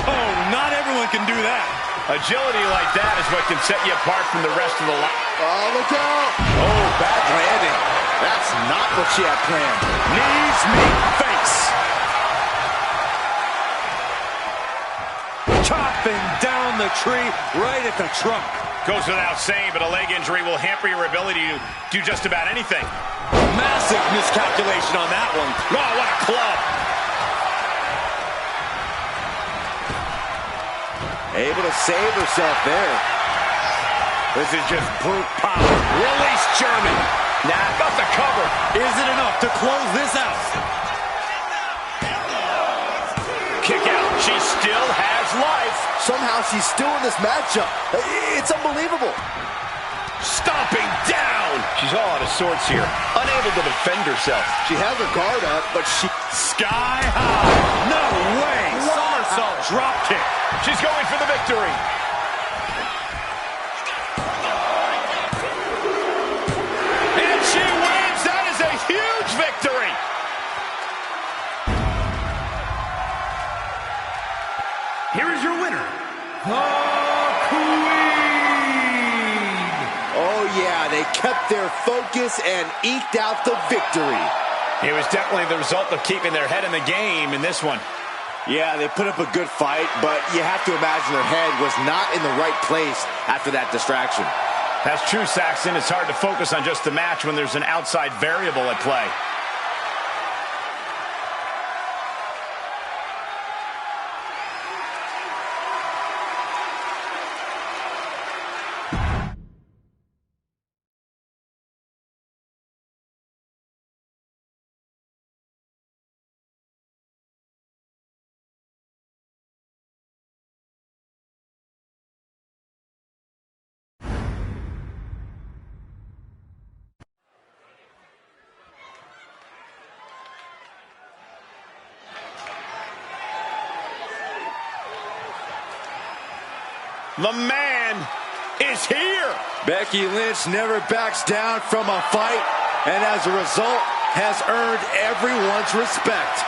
Oh, not everyone can do that. Agility like that is what can set you apart from the rest of the line. Oh, look out. Oh, bad landing. That's not what she had planned. Knees meet face. Chopping down the tree right at the trunk. Goes without saying, but a leg injury will hamper your ability to do just about anything. Massive miscalculation on that one. Oh, what a club. Able to save herself there. This is just brute power. Release German. Nah, got the cover. Is it enough to close this out? Kick out. She still has life. Somehow she's still in this matchup. It's unbelievable. Stomping down. She's all out of sorts here. Unable to defend herself. She has her guard up, but she... Sky high. No way. Somersault drop kick. She's going for the victory. And she wins. That is a huge victory. Here is your winner, the Queen. Oh, yeah, they kept their focus and eked out the victory. It was definitely the result of keeping their head in the game in this one. Yeah, they put up a good fight, but you have to imagine their head was not in the right place after that distraction. That's true, Saxton. It's hard to focus on just the match when there's an outside variable at play. The man is here. Becky Lynch never backs down from a fight, and as a result, has earned everyone's respect.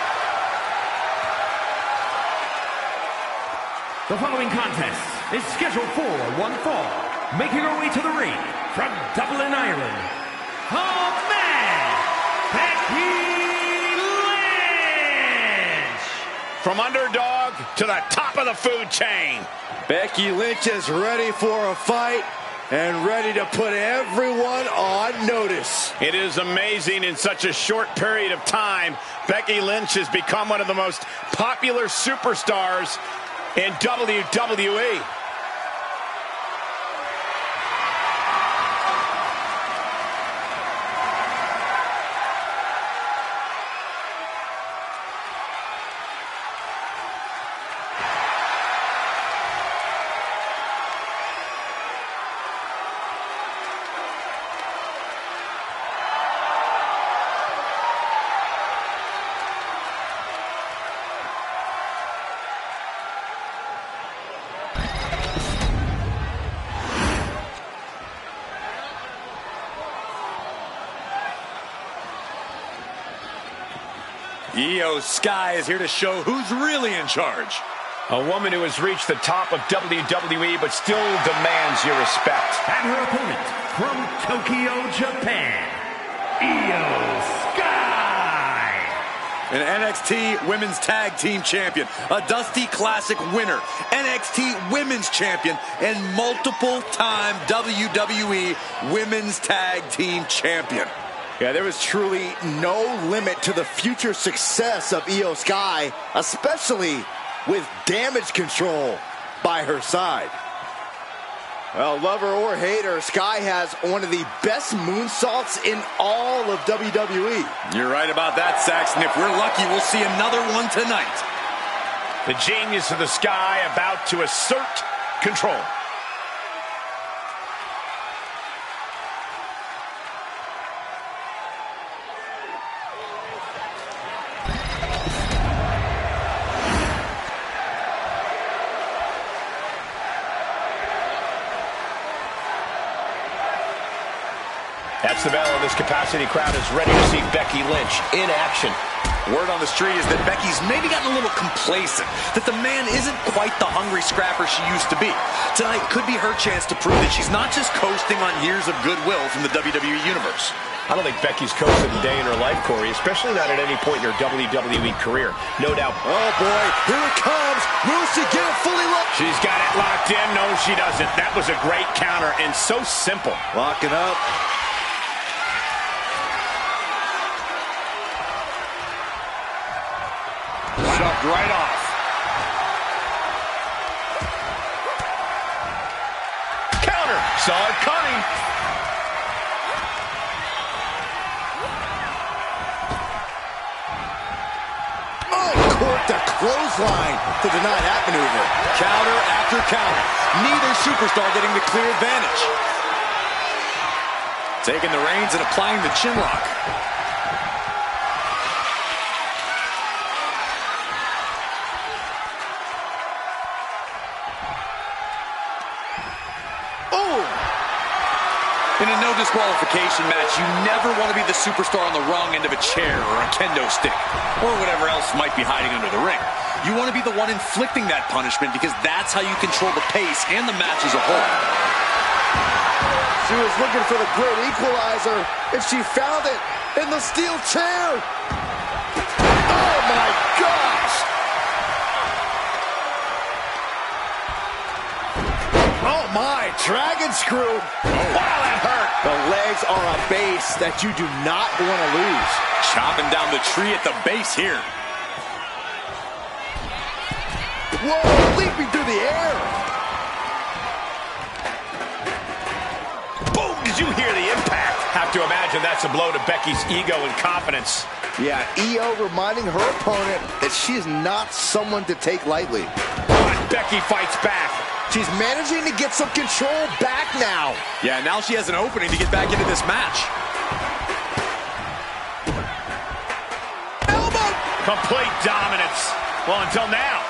The following contest is scheduled for one fall. Making her way to the ring from Dublin, Ireland, the man, Becky Lynch. From underdog to the top of the food chain. Becky Lynch is ready for a fight and ready to put everyone on notice. It is amazing in such a short period of time. Becky Lynch has become one of the most popular superstars in WWE. Io Sky is here to show who's really in charge. A woman who has reached the top of WWE but still demands your respect. And her opponent from Tokyo, Japan, Io Sky. An NXT Women's Tag Team Champion, a Dusty Classic winner, NXT Women's Champion, and multiple-time WWE Women's Tag Team Champion. Yeah, there was truly no limit to the future success of Io Sky, especially with damage control by her side. Well, love her or hate her, Sky has one of the best moonsaults in all of WWE. You're right about that, Saxton. If we're lucky, we'll see another one tonight. The genius of the Sky about to assert control. That's the bell, and this capacity crowd is ready to see Becky Lynch in action. Word on the street is that Becky's maybe gotten a little complacent, that the man isn't quite the hungry scrapper she used to be. Tonight could be her chance to prove that she's not just coasting on years of goodwill from the WWE Universe. I don't think Becky's coasted a day in her life, Corey, especially not at any point in her WWE career. No doubt. Oh, boy, here it comes. Will she get it fully locked? She's got it locked in. No, she doesn't. That was a great counter and so simple. Locking up. Shoved right off. Saw it coming. Caught the clothesline to deny that maneuver. Counter after counter. Neither superstar getting the clear advantage. Taking the reins and applying the chin lock. In a no disqualification match, you never want to be the superstar on the wrong end of a chair or a kendo stick, or whatever else might be hiding under the ring. You want to be the one inflicting that punishment because that's how you control the pace and the match as a whole. She was looking for the great equalizer, and she found it in the steel chair. Oh my gosh! Oh my, dragon screw. Wow, that hurt. The legs are a base that you do not want to lose. Chopping down the tree at the base here. Whoa, leaping through the air. Boom, did you hear the impact? Have to imagine that's a blow to Becky's ego and confidence. Yeah, EO reminding her opponent that she is not someone to take lightly. But Becky fights back. She's managing to get some control back now. Yeah, now she has an opening to get back into this match. Elbow! Complete dominance. Well, until now.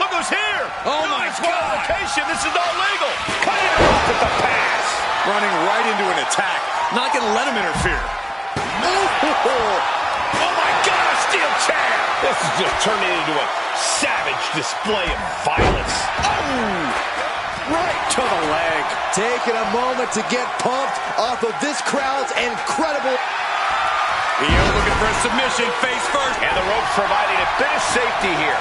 Look who's here. Oh my God. This is all legal. Cutting her off with the pass. Running right into an attack. Not going to let him interfere. Oh my God, a steel chair. This is just turning into a savage display of violence. Oh! Right to the leg. Taking a moment to get pumped off of this crowd's incredible. EO looking for a submission, face first. And the ropes providing a bit of safety here.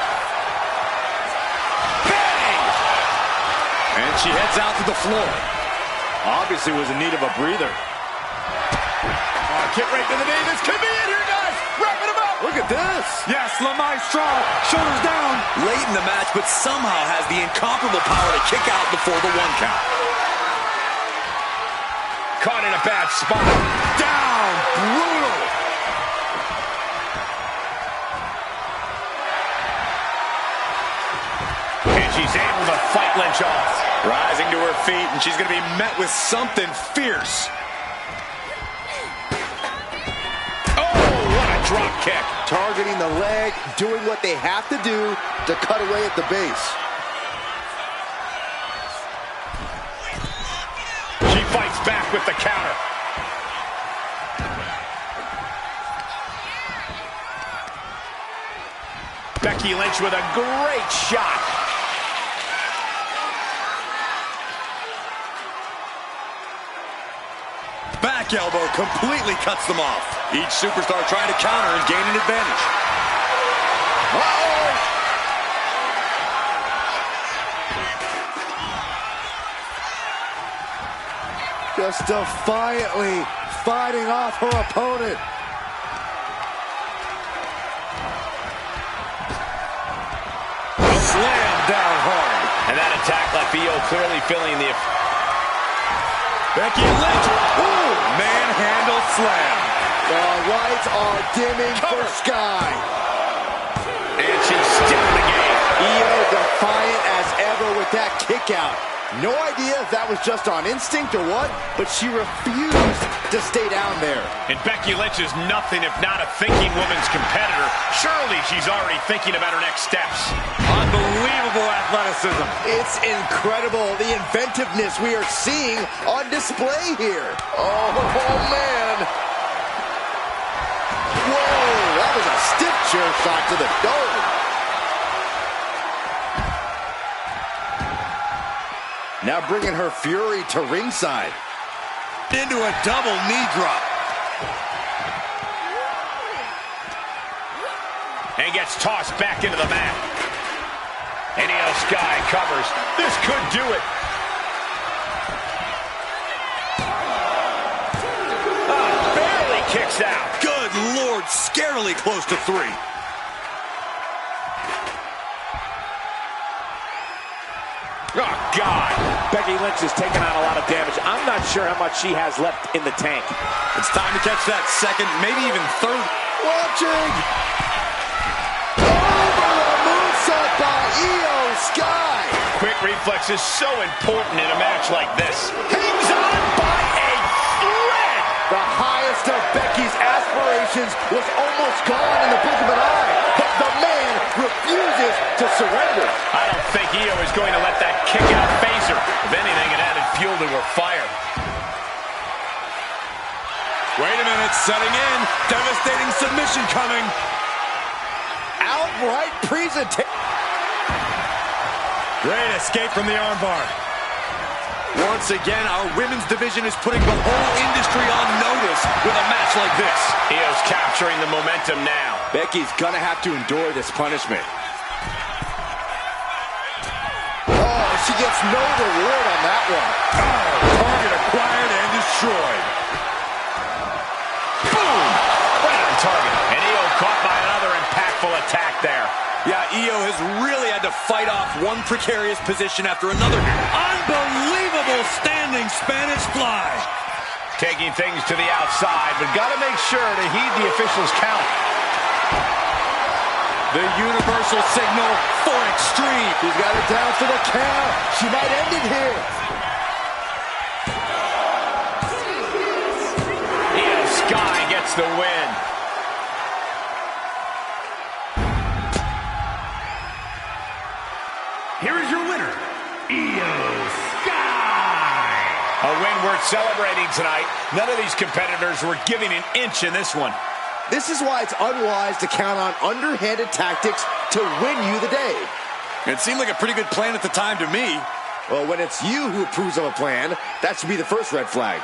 Bang! And she heads out to the floor. Obviously was in need of a breather. Kick right to the knee. This could be it here, guys. Wrapping him up. Look at this. Yes, La Maestro. Shoulders down. Late in the match, but somehow has the incomparable power to kick out before the 1 count. Caught in a bad spot. Down. Brutal. And she's able to fight Lynch off. Rising to her feet, and she's going to be met with something fierce. Drop kick. Targeting the leg, doing what they have to do to cut away at the base. She fights back with the counter. Becky Lynch with a great shot. Back elbow completely cuts them off. Each superstar trying to counter and gain an advantage. Uh-oh! Just defiantly fighting off her opponent. Slam down hard. And that attack left EO clearly feeling the... Becky Lynch. Ooh, manhandle slam. The lights are dimming for Sky. And she's still in the game. EO defiant as ever with that kick out. No idea if that was just on instinct or what, but she refused to stay down there. And Becky Lynch is nothing if not a thinking woman's competitor. Surely she's already thinking about her next steps. Unbelievable athleticism. It's incredible, the inventiveness we are seeing on display here. Oh, man. Whoa, that was a stiff chair shot to the dome. Now bringing her fury to ringside. Into a double knee drop. And gets tossed back into the mat. And Io Sky covers. This could do it. Barely kicks out. Good Lord, scarily close to 3. Oh, God. Becky Lynch is taking on a lot of damage. I'm not sure how much she has left in the tank. It's time to catch that second, maybe even third. Watching. Over the moonsault by Io Sky. Quick reflex is so important in a match like this. Hangs on by a thread. The highest of Becky's aspirations was almost gone in the blink of an eye, but the man refuses to surrender. I don't think Io is going to let that kick out phase her. If anything, it added fuel to her fire. Wait a minute, setting in. Devastating submission coming. Outright presentation. Great escape from the armbar. Once again, our women's division is putting the whole industry on notice with a match like this. Io's capturing the momentum now. Becky's gonna have to endure this punishment. Oh, she gets no reward on that one. Oh, target acquired and destroyed. Boom! Right on target. And Io caught by another impactful attack there. Yeah, Io has really had to fight off one precarious position after another. Unbelievable standing Spanish fly. Taking things to the outside, but got to make sure to heed the officials' count. The universal signal for extreme. She's got it down for the count. She might end it here. Io Sky gets the win. Here is your winner, Io Sky. A win worth celebrating tonight. None of these competitors were giving an inch in this one. This is why it's unwise to count on underhanded tactics to win you the day. It seemed like a pretty good plan at the time to me. Well, when it's you who approves of a plan, that should be the first red flag.